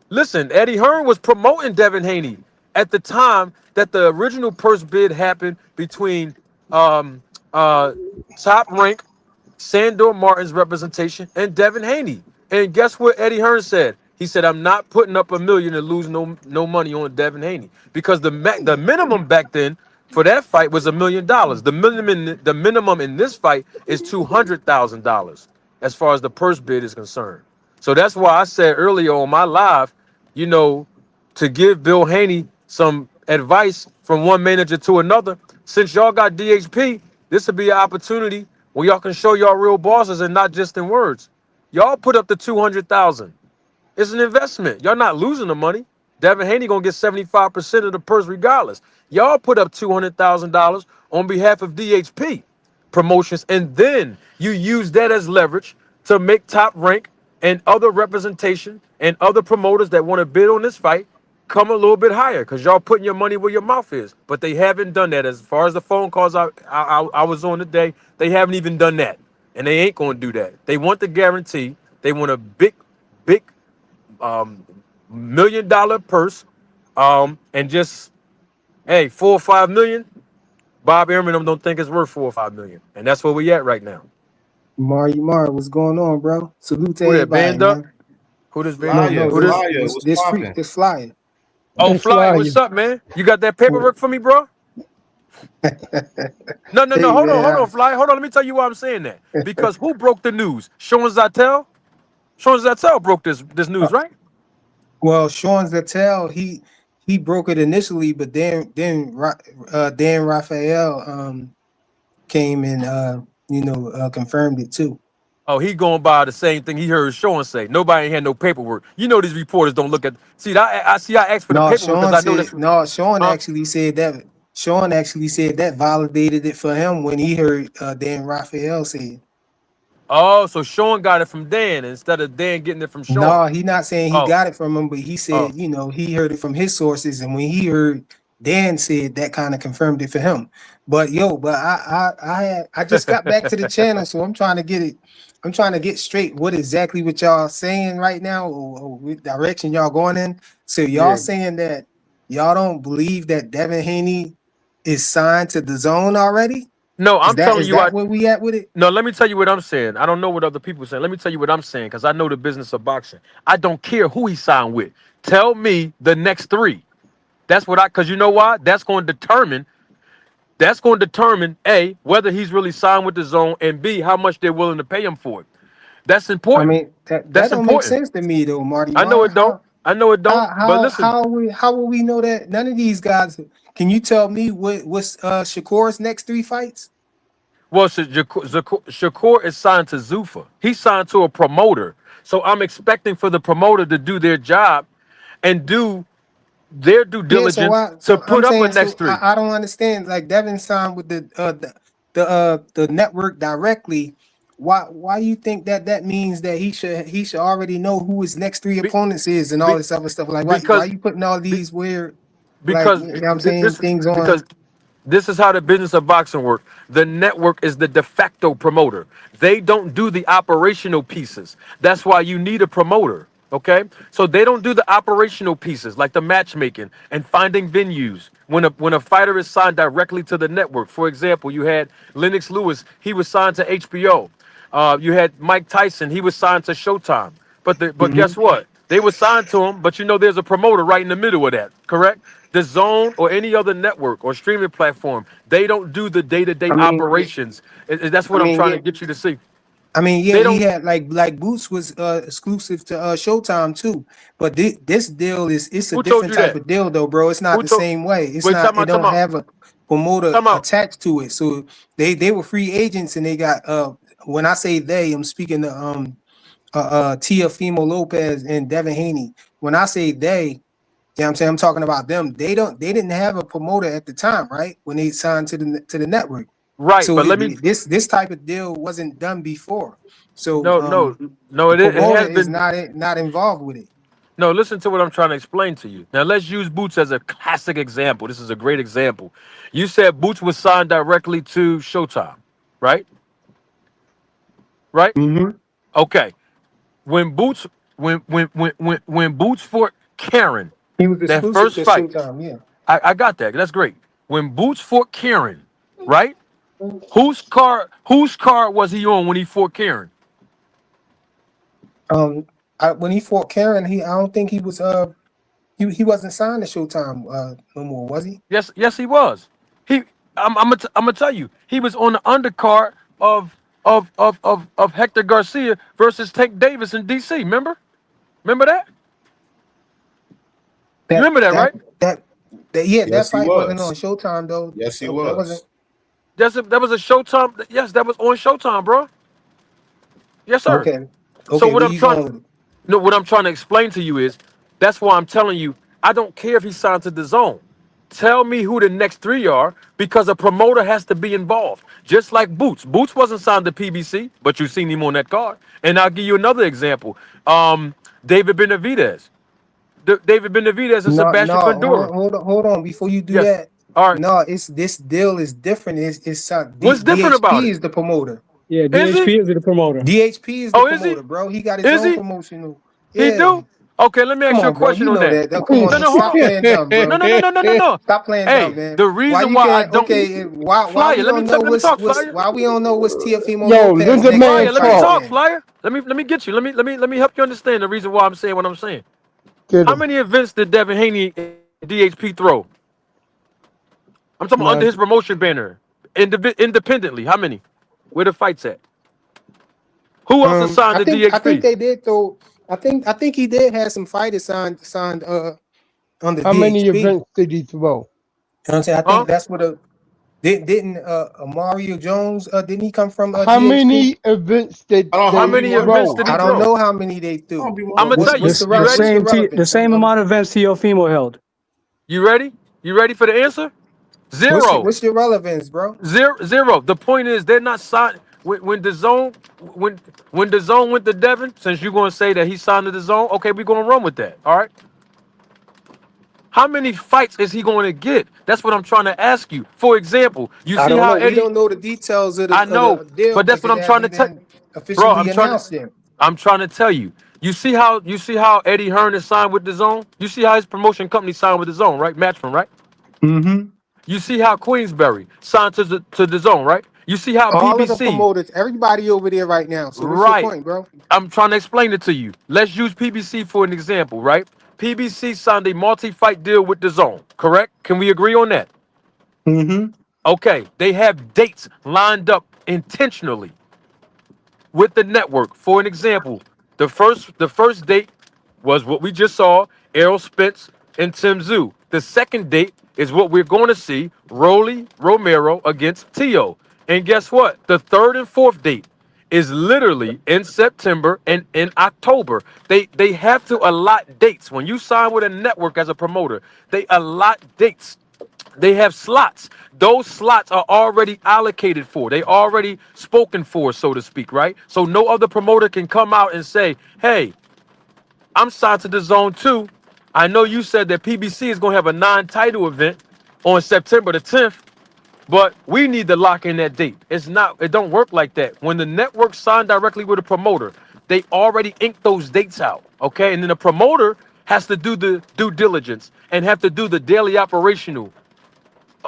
Listen, Eddie Hearn was promoting Devin Haney at the time that the original purse bid happened between Top Rank, Sandor Martin's representation, and Devin Haney. And guess what Eddie Hearn said? He said, "I'm not putting up $1 million and lose no money on Devin Haney because the minimum back then for that fight was $1 million. The minimum in this fight is $200,000 as far as the purse bid is concerned. So that's why I said earlier on my live, you know, to give Bill Haney some advice from one manager to another. Since y'all got DHP, this would be an opportunity where y'all can show y'all real bosses and not just in words. Y'all put up the 200,000. It's an investment. Y'all not losing the money. Devin Haney gonna get 75% of the purse regardless. Y'all put up $200,000 on behalf of DHP promotions, and then you use that as leverage to make Top Rank and other representation and other promoters that want to bid on this fight come a little bit higher because y'all putting your money where your mouth is. But they haven't done that. As far as the phone calls I was on today, they haven't even done that. And they ain't going to do that. They want the guarantee. They want a big, big $1 million purse. And just, hey, 4 or 5 million. Bob Airman them don't think it's worth 4 or 5 million. And that's where we at right now. Mar, what's going on, bro? Salute to Who that everybody, band up? man. Who this No, band? no, Who this? this flyer. Oh, This Flyer, flyer. what's up, man? You got that paperwork for me, bro? No. Hey, Hold man, on, Flyer. Hold on. Let me tell you why I'm saying that. Because who broke the news? Sean Zattel? Sean Zattel broke this news, right? well, Sean Zattel, he broke it initially, but then Dan Raphael came and confirmed it too. Oh, he going by the same thing he heard Sean say. Nobody ain't had no paperwork. You know these reporters don't look at. See, I asked for the No, paperwork because I know that's. Sean Huh? actually said that. Sean actually said that validated it for him when he heard Dan Raphael say it. Oh, so Sean got it from Dan instead of Dan getting it from Sean. No, he not saying he Oh, got it from him, but he said, he heard it from his sources, and when he heard Dan said that kind of confirmed it for him. But I just got back to the channel, so I'm trying to get it. I'm trying to get straight what y'all saying right now, or what direction y'all going in. So y'all saying that y'all don't believe that Devin Haney is signed to the zone already? no, I'm telling Is you, that where we at with it? no, let me tell you what I'm saying. I don't know what other people are saying. Let me tell you what I'm saying because I know the business of boxing. I don't care who he signed with. Tell me the next three. That's what because you know why? That's going to determine. That's going to determine A, whether he's really signed with the zone, and B, how much they're willing to pay him for it. That's I important. mean, that That's don't make important. sense to me though, Marty I know Marr. it don't. I know it don't. But listen, How will we know that none of these guys? Can you tell me what's Shakur's next 3 fights? well, Shakur is signed to Zuffa. He's signed to a promoter. So I'm expecting for the promoter to do their job and do their due Yeah, diligence to so I'm put up a saying next three. I don't understand. Like Devin signed with the network directly. Why you think that means that he should already know who his next 3 opponents is and all Be, this other stuff? Like why because you putting all these weird because I'm saying things on? because this is how the business of boxing works. The network is the de facto promoter. They don't do the operational pieces. That's why you need a promoter. Okay, so they don't do the operational pieces like the matchmaking and finding venues. When a fighter is signed directly to the network, for example, you had Lennox Lewis. He was signed to HBO. You had Mike Tyson. He was signed to Showtime. But guess what? They were signed to him, but you know there's a promoter right in the middle of that, correct? The Zone or any other network or streaming platform, they don't do the day-to-day I mean, operations. That's I what I'm mean, trying yeah. to get you to see. I mean, yeah, They he don't. had like Boots was exclusive to Showtime too. But this deal it's a Who told different you type that? of deal though, bro. It's not Who the told? same way. It's Wait, not. It don't time out, have a promoter time out. attached to it. So they were free agents and they got when I say they, I'm speaking to Teofimo Lopez and Devin Haney. When I say they, you know what I'm saying, I'm talking about them. They didn't have a promoter at the time, right? When they signed to the network. Right, So but let me. this type of deal wasn't done before. So No. the It promoter has is been. not involved with it. No, listen to what I'm trying to explain to you. Now, let's use Boots as a classic example. This is a great example. You said Boots was signed directly to Showtime, right? Right? Mm-hmm. Okay. When Boots when Boots fought Karen, He was that exclusive first to fight, Showtime, yeah. I got that. That's great. When Boots fought Karen, right? Whose car was he on when he fought Karen? When he fought Karen, I don't think he was he wasn't signed to Showtime no more, was he? Yes, he was. He, I'm gonna tell you, he was on the undercard of Hector Garcia versus Tank Davis in DC. Remember that? You That remember that, that right? that, yeah, that Yes, he fight wasn't on was. Showtime though. Yes, he That wasn't. was. That was a Showtime. Yes, that was on Showtime, bro. Yes, sir. Okay. So Okay, where you going with it? what I'm trying to explain to you is that's why I'm telling you I don't care if he signed to the zone. Tell me who the next three are, because a promoter has to be involved. Just like Boots. Boots wasn't signed to PBC, but you seen him on that card. And I'll give you another example. David Benavidez. David Benavidez and No, Sebastian no, Fundora. hold on. Before you do Yes. that, All right. no, it's this deal is different. What's different about DHP it? is the promoter. Yeah, Is he? DHP is the promoter. DHP is the Oh, is he? promoter, bro. He got his Is own he? promotional. He Yeah, do? Okay, let me come ask you a on, bro. question You on know that. that. Come No, on, no, hold stop on. playing dumb, No, bro. no, no, no, no, no, no. Stop playing Hey, dumb, man. the Why reason you why I can't? don't Okay, why Flyer, we let me don't know let me talk, what's Flyer. why we don't know what's Teofimo Yo, let Lopez the next man three Flyer, let me fights talk. talk, then? Flyer. Let me get you. Let me help you understand the reason why I'm saying what I'm saying. Get How him. many events did Devin Haney and DHP throw? I'm talking about under None. his promotion banner. Independently. How many? Where the fights at? Who else is signed to I think DHP? they did though. I think he did have some fighters signed on the How many DHP. You know events did he throw? what I'm saying? I Huh? think that's what didn't Mario Jones didn't he come from How DHP? many events did I don't know How how they many many more. events throw? did he I don't throw? know how many they I don't threw. be more. I'm gonna What's tell you. the You The ready? what's the the relevance same amount of events Teofimo held. You ready? You ready for the answer? Zero. what's your relevance, bro? Zero. The point is they're not signed. When the zone when the zone went to Devin, since you're gonna say that he signed to the zone, okay, we're gonna run with that. All right. How many fights is he going to get? That's what I'm trying to ask you. For example, you I see don't how know. We Eddie. don't know the details of I know, the deal but that's because what it I'm trying to hasn't tell, been bro. officially announced yet. I'm trying to tell you. You see how Eddie Hearn is signed with the zone. You see how his promotion company signed with the zone, right? Matchman, right? Mm-hmm. You see how Queensberry signed to the zone, right? You see how All of the PBC, promoters, everybody over there right now. So what's your right? point, bro? I'm trying to explain it to you. Let's use PBC for an example, right? PBC signed a multi-fight deal with the zone, correct? Can we agree on that? Mm-hmm. Okay, they have dates lined up intentionally with the network. For an example, the first date was what we just saw, Errol Spence and Tim Zoo. The second date is what we're going to see, Rolly Romero against Tio. And guess what? The third and fourth date is literally in September and in October. They have to allot dates. When you sign with a network as a promoter, they allot dates. They have slots. Those slots are already allocated for. They already spoken for, so to speak, right? So no other promoter can come out and say, hey, I'm signed to the zone too. I know you said that PBC is going to have a non-title event on September the 10th, but we need to lock in that date. It don't work like that. When the network signed directly with a promoter, they already inked those dates out. Okay. And then the promoter has to do the due diligence and have to do the daily operational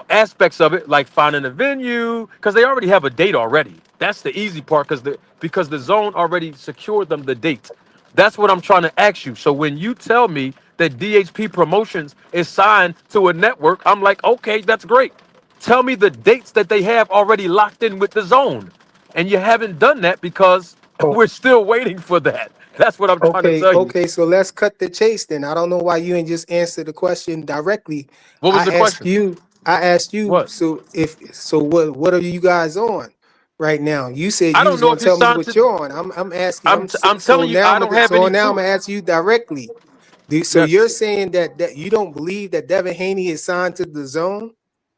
aspects of it, like finding a venue, because they already have a date already. That's the easy part, because the zone already secured them the date. That's what I'm trying to ask you. So when you tell me that DHP Promotions is signed to a network, I'm like, okay, that's great. Tell me the dates that they have already locked in with the zone. And you haven't done that because Oh, we're still waiting for that. That's what I'm trying to okay, tell you. okay. So let's cut the chase then. I don't know why you ain't just answer the question directly. What was I the asked question? you. I asked you. What? So what are you guys on right now? You said I you don't was know gonna if he's tell me signed what to. you're on. I'm asking. I'm So telling you, now I don't have any I'm truth. gonna ask you directly. So Yes. you're saying that you don't believe that Devin Haney is signed to the zone?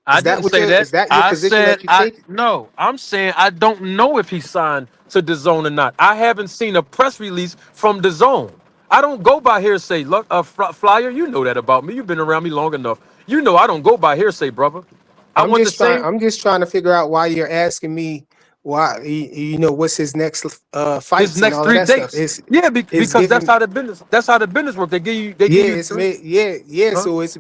I didn't say that. Is that your I position said that you take? no. I'm saying I don't know if he signed to the zone or not. I haven't seen a press release from the zone. I don't go by hearsay. Look, Flyer, you know that about me. You've been around me long enough. You know I don't go by hearsay, brother. I want the same. I'm just trying to figure out why you're asking me why what's his next His fights and next all of three that stuff. dates. Yeah, It's because that's given how the business. That's how the business work. They yeah, give you it's three. made yeah, Huh? so it's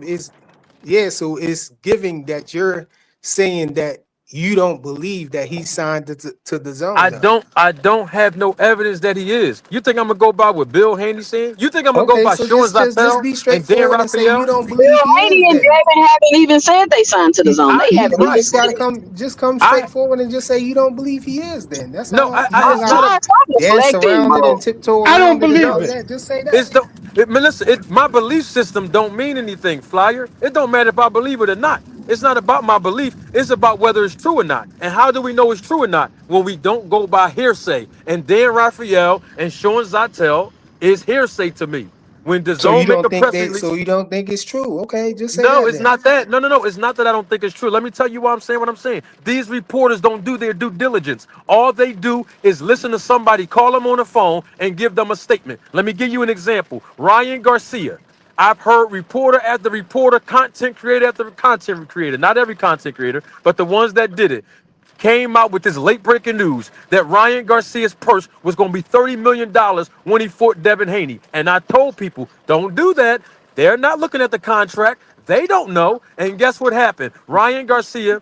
yeah, so it's giving that you're saying that you don't believe that he signed to the zone though. I don't have no evidence that he is. You think I'm gonna go by what Bill Haney said? You think I'm gonna go Okay, by so Sean just Zattel be and Dan straightforward and say you Raphael? don't believe Bill he Haney is and then. Devin haven't even said they signed to the zone. They haven't You even Right. just said gotta it. come I straightforward and just say you don't believe he is then. That's no, all. You don't it's gotta not a Stop dance deflecting, around it and bro. tiptoe I don't around it and believe all no. of it. that. Just say that. It's the Melissa. My belief system don't mean anything, Flyer. It don't matter if I believe it or not. It's not about my belief. It's about whether it's true or not. And how do we know it's true or not? When we don't go by hearsay. And Dan Raphael and Sean Zattel is hearsay to me. When So you DAZN make don't a think press that? release, So you don't think it's true? Okay, just say no, that it's then. not that. No. It's not that I don't think it's true. Let me tell you why I'm saying what I'm saying. These reporters don't do their due diligence. All they do is listen to somebody, call them on the phone, and give them a statement. Let me give you an example. Ryan Garcia. I've heard reporter after reporter, content creator after content creator, not every content creator, but the ones that did it, came out with this late breaking news that Ryan Garcia's purse was going to be $30 million when he fought Devin Haney. And I told people, don't do that. They're not looking at the contract. They don't know. And guess what happened? Ryan Garcia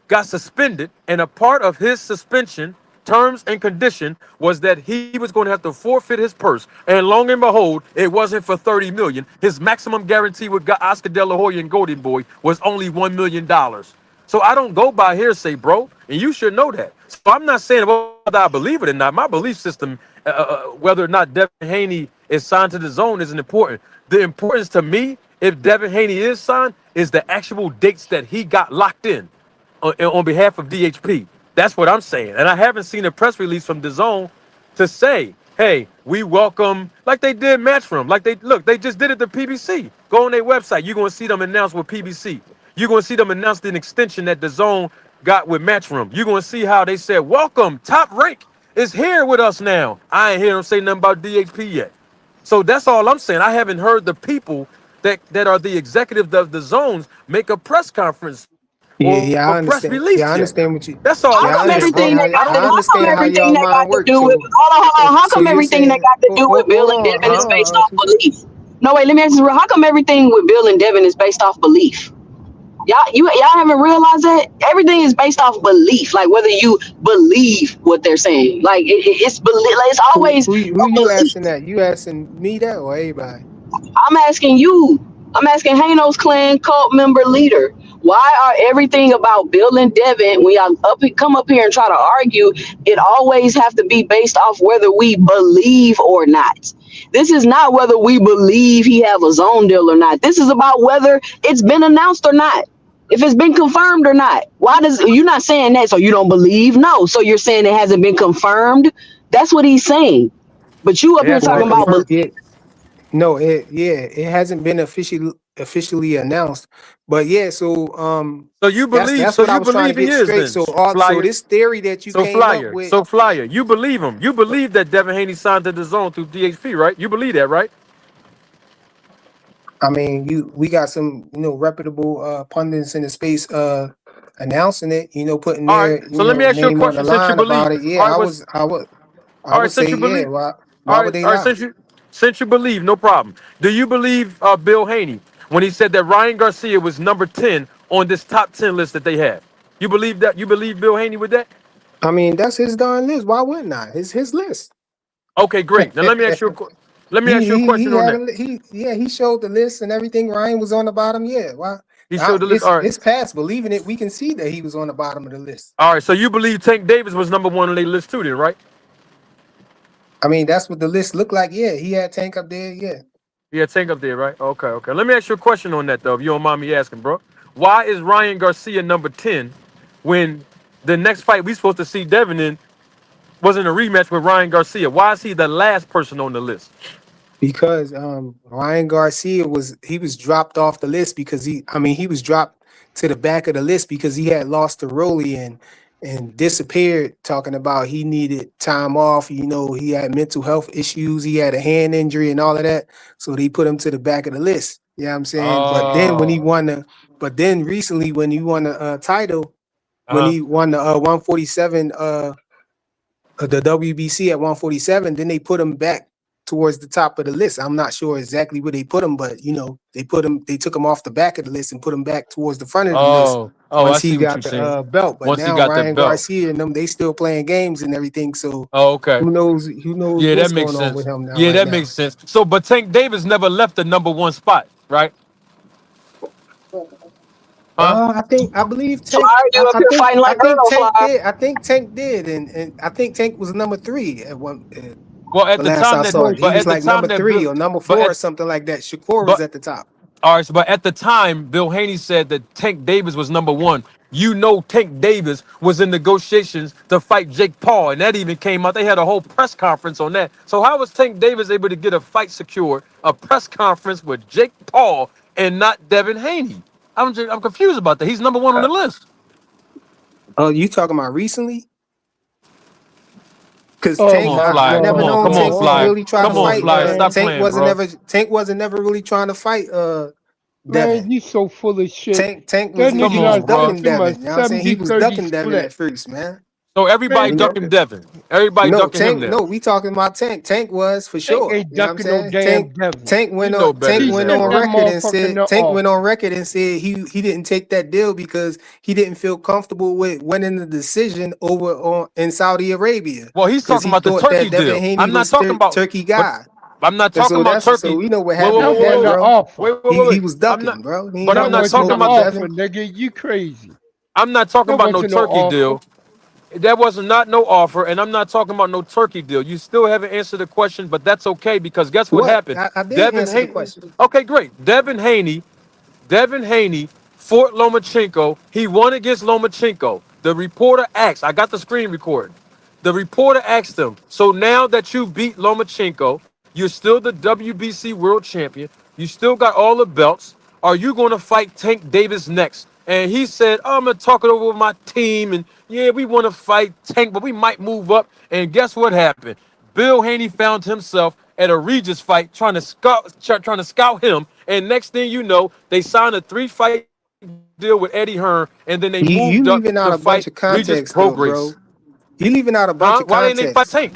got suspended, and a part of his suspension terms and condition was that he was going to have to forfeit his purse. And long and behold, it wasn't for 30 million. His maximum guarantee with Oscar De La Hoya and Golden Boy was only $1 million. So I don't go by hearsay, bro, and you should know that. So I'm not saying whether I believe it or not. My belief system, whether or not Devin Haney is signed to the zone, isn't important. The importance to me, if Devin Haney is signed, is the actual dates that he got locked in on behalf of DHP. That's what I'm saying. And I haven't seen a press release from DAZN to say, hey, we welcome, like they did Matchroom. Like they just did it to PBC. Go on their website. You're going to see them announce with PBC. You're going to see them announce an extension that DAZN got with Matchroom. You're going to see how they said, welcome, Top Rank is here with us now. I ain't hear them say nothing about DHP yet. So that's all I'm saying. I haven't heard the people that are the executives of the zones make a press conference or Yeah, I press understand. release Yeah, I yet. understand what you. That's all How Yeah, I'm I come saying, bro. everything understand how. that got I to I don't. how come understand how everything y'all that got mind to work. do with So, hold on, how so come you're everything that saying, got to do with Bill hold and on, Devin is based off Archie. belief? No, wait, let me ask you, how come everything with Bill and Devin is based off belief? Y'all haven't realized that everything is based off belief, like whether you believe what they're saying, like it's belief, like it's Who, always who, a who you belief. asking that? You asking me that or everybody? I'm asking you. I'm asking Hanos Clan cult member leader. Why are everything about Bill and Devin, when y'all come up here and try to argue, it always have to be based off whether we believe or not? This is not whether we believe he have a zone deal or not. This is about whether it's been announced or not. If it's been confirmed or not. Why does you're not saying that so you don't believe? No. So you're saying it hasn't been confirmed? That's what he's saying. But you up It here hasn't been talking Well, about confirmed. yeah, no, it hasn't been officially announced, but yeah. So So you believe. that's So what I you was trying to believe he get is straight. then, So Flyer. this theory that you So came up Flyer. with. So Flyer. You believe him. You believe that Devin Haney signed to the zone through DHP, right? You believe that, right? I mean, we got some, reputable pundits in the space announcing it, putting All right. their, So let me ask you a name on the question. Since you line believe, about it. Yeah, all right. I All would right. Since say, you yeah, believe, why would they all right. lie? Since you believe, no problem. Do you believe Bill Haney when he said that Ryan Garcia was number 10 on this top 10 list that they have? You believe that? You believe Bill Haney with that? I mean, that's his darn list. Why wouldn't I? It's his list. Okay, great. Now let me ask you let me ask you a He question on had that. he showed the list and everything. Ryan was on the bottom. Yeah, why? He showed the list. All right. It's past believing it. We can see that he was on the bottom of the list. All right. So you believe Tank Davis was number 1 on their list too, then, right? I mean, that's what the list looked like. Yeah, he had Tank up there. Yeah. Yeah, Tank up there, right? Okay, okay. Let me ask you a question on that though, if you don't mind me asking, bro. Why is Ryan Garcia number 10 when the next fight we supposed to see Devin in wasn't a rematch with Ryan Garcia? Why is he the last person on the list? Because Ryan Garcia was dropped off the list because he was dropped to the back of the list because he had lost to Rolly and disappeared, talking about he needed time off. He had mental health issues, he had a hand injury and all of that. So they put him to the back of the list. Yeah, I'm saying. Oh. But then recently when he won the title, when Uh-huh. he won the 147 the WBC at 147, then they put him back towards the top of the list. I'm not sure exactly where they put him, but they took him off the back of the list and put him back towards the front of the list Oh. Oh, I once he see what got you're saying. the belt. But Once he now got that Ryan belt. Garcia and them, they still playing games and everything. So Oh, okay. who knows Yeah, that what's makes going on sense. with him now Yeah, right that now. makes sense. So, but Tank Davis never left the number 1 spot, right? Huh? I believe Tank. Flyer, you up here fighting I like think Earl Tank Flyer. did. I think Tank did, and I think Tank was number 3 at one. Well, at The the last time I that, saw it, he but was at the like number time that 3 Bill, or number but 4 or at, something like that. Shakur was but at the top. all right, so, but at the time, Bill Haney said that Tank Davis was number 1. you know Tank Davis was in negotiations to fight Jake Paul, and that even came out. They had a whole press conference on that. So how was Tank Davis able to get a fight secured, a press conference with Jake Paul and not Devin Haney? I'm confused about that. He's number one on the list. Oh, you talking about recently? Because Come Tank, on, Flyer. I never Come known on, Tank Flyer. really try to Come on, fight. Flyer. Stop Tank playing, wasn't bro. never really trying to fight Devin. Man, you so full of shit. Tank That was nigga he done was ducking fought him a Devin. You know what I'm saying? He was 70-30 ducking Devin split. at first, man. So everybody Man, ducking Devin. Everybody No, ducking him Tank. there. No, we talking about Tank. Tank was for Tank sure. ain't You know what I'm ducking no saying? damn Devin. Tank went You know on. better Tank than went that, on bro. record and motherfucker said. no Tank went on offer. record and said he didn't take that deal because he didn't feel comfortable with winning the decision over in Saudi Arabia. Well, he's Because talking he about the thought Turkey that Devin deal. Haney I'm not was talking about, Turkey but guy. I'm not And talking about so Turkey. we know what Wait, wait, happened wait, with That wait, that, wasn't wait. an bro. offer. He was I'm not, ducking, bro. He ain't but I'm That never not wasn't talking an spoke about with the. offer, Devin. nigga. You crazy. I'm not talking That about no wasn't no Turkey offer. deal. That was not no offer, and I'm not talking about no Turkey deal. You still haven't answered the question, but that's okay because guess what What? happened? I did Devin answer the Haney. question. Okay, great. Devin Haney fought Lomachenko. He won against Lomachenko. The reporter asked, I got the screen recording. The reporter asked him, so now that you beat Lomachenko, you're still the WBC world champion. You still got all the belts. Are you going to fight Tank Davis next? And he said, oh, I'm going to talk it over with my team. And yeah, we want to fight Tank, but we might move up. And guess what happened? Bill Haney found himself at a Regis fight trying to scout him. And next thing you know, they signed a 3-fight deal with Eddie Hearn, and then they You moved up leaving out to a bunch fight of Regis context though, Prograis. bro. You leaving out a bunch Huh? of Why didn't they fight context. Tank?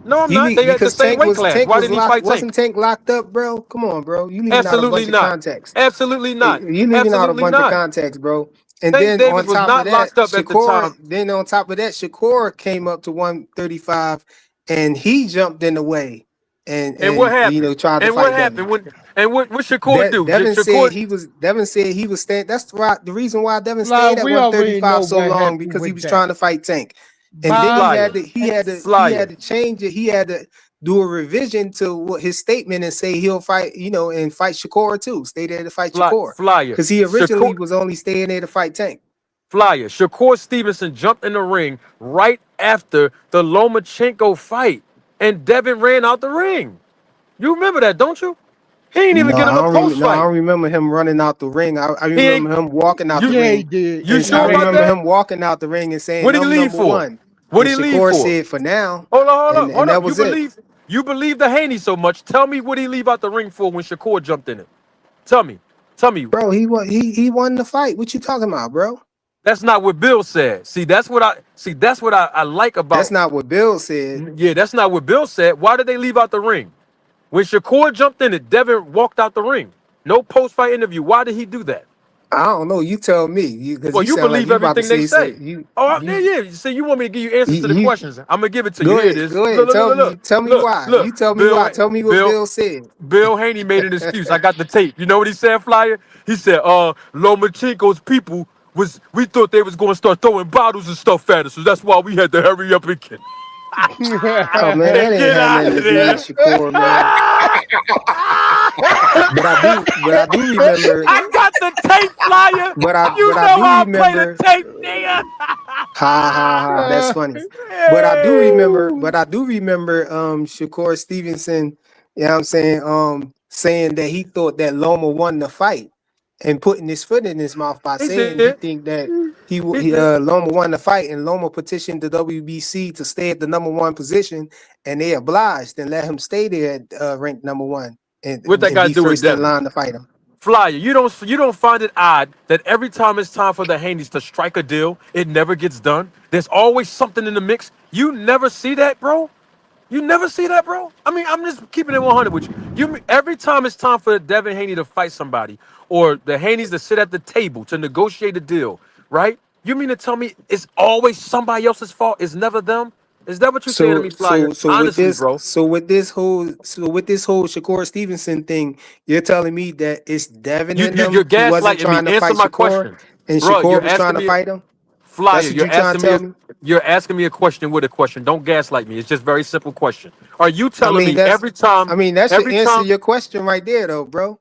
No, I'm not. They at the Because same weight class. Tank Why was didn't he locked. fight Wasn't Tank? Tank locked up, bro? Come on, bro. You leaving out a Absolutely bunch of not. context. Absolutely not. You leaving out a Absolutely bunch of not. context, bro. And Tank then Davis on was top of not that, locked up at the time. Shakur came up to 135 and he jumped in the way And what and happened? tried to And what fight Devin. happened? What Shakur do? Devin said Shakur, he was staying. That's the reason why Devin Like, stayed at we already 135 know so what long happened because he with was that. trying to fight Tank. And then Bob, he had to change it. He had to do a revision to what his statement and say he'll fight, and fight Shakur too. Stay there to fight Shakur. Flyer. Because he originally Shakur, was only staying there to fight Tank. Flyer. Shakur Stevenson jumped in the ring right after the Lomachenko fight, and Devin ran out the ring. You remember that, don't you? He ain't even No, get I him a don't post no, I fight. don't remember him running out the ring. I He ain't. remember him walking out the You yeah, he ring. did. you And He I sure ran. about remember that? him walking out the ring and saying, What did he I'm leave number for? one. What And did he leave Shakur for? said for now. Hold on, And hold that up. was it. You believe the Haney so much. Tell me what he leave out the ring for when Shakur jumped in it. Tell me. Bro, he won the fight. What you talking about, bro? That's not what Bill said. That's what I like That's about. not what Bill said. Yeah, that's not what Bill said. Why did they leave out the ring? When Shakur jumped in it, Devin walked out the ring. No post fight interview. Why did he do that? I don't know. You tell me. Because Well, you you sound like believe you about to everything they say say. something. Yeah. See, you want me to give you answers to the You questions. I'm gonna give it to you. go Here it ahead. is. Go ahead. Tell me why. You tell me why. Tell me what Bill, Bill said. Bill Haney made an excuse. I got the tape. You know what he said, Flyer? He said, Lomachenko's people we thought they was gonna start throwing bottles and stuff at us, so that's why we had to hurry up and Oh man, that ain't get had out nothing of to do with there. Shakur, man. But I do remember. I got the tape, Flyer. But You I know do how I play the remember. tape, nigga. Ha. That's funny. But I do remember Shakur Stevenson, you know what I'm saying, saying that he thought that Loma won the fight and putting his foot in his mouth by He saying he did. think that He did. Loma won the fight and Loma petitioned the WBC to stay at the number one position and they obliged and let him stay there at ranked number one What that and got to be do with first in Devin? line to fight him. Flyer, you don't find it odd that every time it's time for the Haneys to strike a deal, it never gets done. There's always something in the mix. You never see that, bro. You never see that, bro. I mean, I'm just keeping it 100 with you. Every time it's time for Devin Haney to fight somebody or the Haneys to sit at the table to negotiate a deal, right? You mean to tell me it's always somebody else's fault? It's never them? Is that what you're saying to me, Flyer? Honestly, bro. With this whole Shakur Stevenson thing, you're telling me that it's Devin and You're them who wasn't gaslighting trying me. to Answer fight my Shakur question, and bro. Shakur You're was trying asking to me, fight him? Flyer. That's what you trying to tell me? You're asking me a question with a question. Don't gaslight me. It's just very simple question. Are you I telling mean me that should every answer time? your question right there though, bro.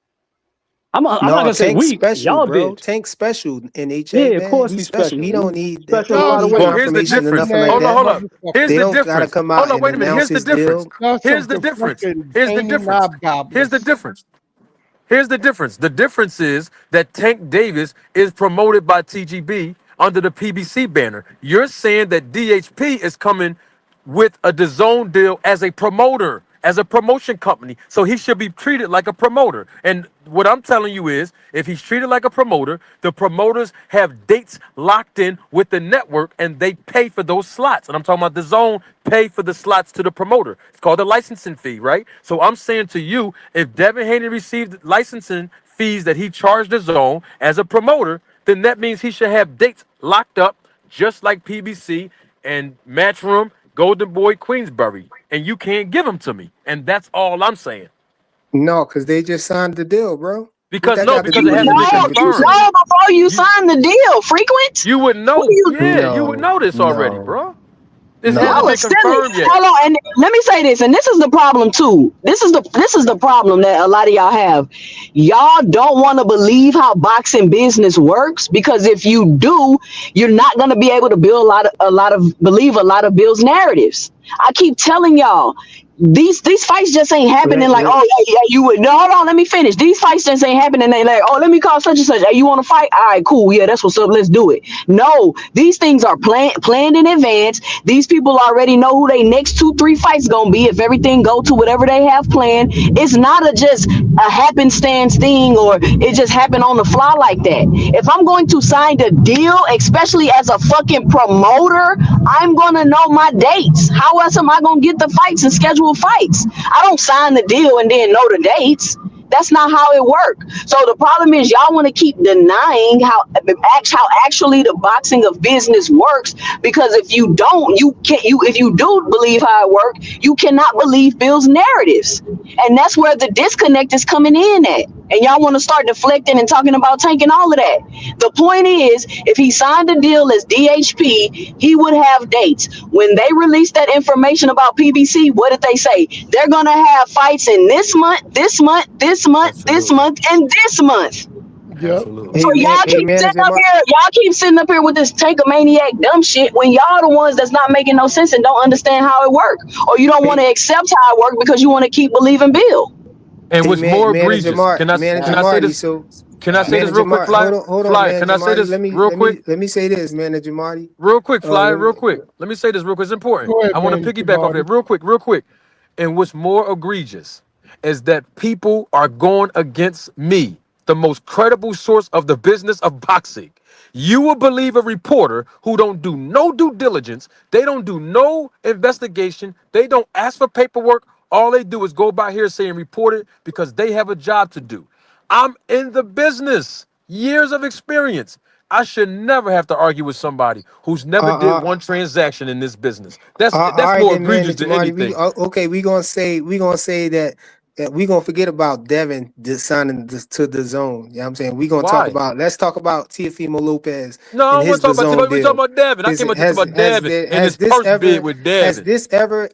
I'm not gonna say Tank's weak. special, Y'all bro. did. Tank's special in HA, Yeah, of man. course He's he's special. special. He don't need that. Special He in a lot don't of need ways. Well, here's the confirmation or difference. nothing like Hold on, that. hold on. Here's They the don't gotta difference. come Hold out on, and wait a minute. announce Here's the his difference. deal. Y'all Here's some the difference. fucking Here's the candy difference. hobgoblins. Here's the difference. Here's the difference. The difference is that Tank Davis is promoted by TGB under the PBC banner. You're saying that DHP is coming with a DAZN deal as a promoter, as a promotion company. So he should be treated like a promoter. And what I'm telling you is, if he's treated like a promoter, the promoters have dates locked in with the network and they pay for those slots. And I'm talking about DAZN pay for the slots to the promoter. It's called a licensing fee, right? So I'm saying to you, if Devin Haney received licensing fees that he charged DAZN as a promoter, then that means he should have dates locked up just like PBC and Matchroom, Golden Boy, Queensbury, and you can't give them to me. And that's all I'm saying. No, because they just signed the deal, bro. Because it it has hasn't been confirmed. You know before you sign the deal, frequent. You would know. You would know this already, bro. This hasn't Y'all been are silly. confirmed yet. Hold on, and let me say this, and this is the problem too. This is the problem that a lot of y'all have. Y'all don't want to believe how boxing business works, because if you do, you're not gonna be able to build believe a lot of Bill's narratives. I keep telling y'all, these fights just ain't happening like, oh yeah, you would. No, hold on, let me finish. These fights just ain't happening. They like, oh, let me call such and such. Hey, you want to fight? All right, cool. Yeah, that's what's up. Let's do it. No, these things are planned in advance. These people already know who they next 2-3 fights gonna be. If everything go to whatever they have planned, it's not just a happenstance thing, or it just happened on the fly like that. If I'm going to sign the deal, especially as a fucking promoter, I'm gonna know my dates. How else am I gonna get the fights and schedule fights? I don't sign the deal and then know the dates. That's not how it works. So the problem is y'all want to keep denying how actually the boxing of business works, because if you don't, if you do believe how it works, you cannot believe Bill's narratives. And that's where the disconnect is coming in at. And y'all want to start deflecting and talking about tanking all of that. The point is, if he signed a deal as DHP, he would have dates. When they released that information about PBC, what did they say? They're going to have fights in this month, this month, this month, this month, and this month. Yeah. So y'all keep sitting up here with this tankomaniac dumb shit when y'all the ones that's not making no sense and don't understand how it works, or you don't want to accept how it works because you want to keep believing Bill. And what's more egregious, can I say this? Can I say this real quick, Fly? Hold on, Fly, can I say this real quick? Let me say this, Manager Marty. Real quick, Fly, real quick. Let me say this real quick. It's important. I want to piggyback off it real quick. And what's more egregious is that people are going against me, the most credible source of the business of boxing. You will believe a reporter who don't do no due diligence. They don't do no investigation. They don't ask for paperwork. All they do is go by hearsay and report it because they have a job to do. I'm in the business, years of experience. I should never have to argue with somebody who's never did one transaction in this business. That's more egregious than anything. Okay, we gonna say that we gonna forget about Devin signing to the zone. You know what I'm saying? We gonna let's talk about Teofimo Lopez. No, I don't want to talk about Teofimo. We talking about Devin. I came to talk about Devin and his first bid with Devin.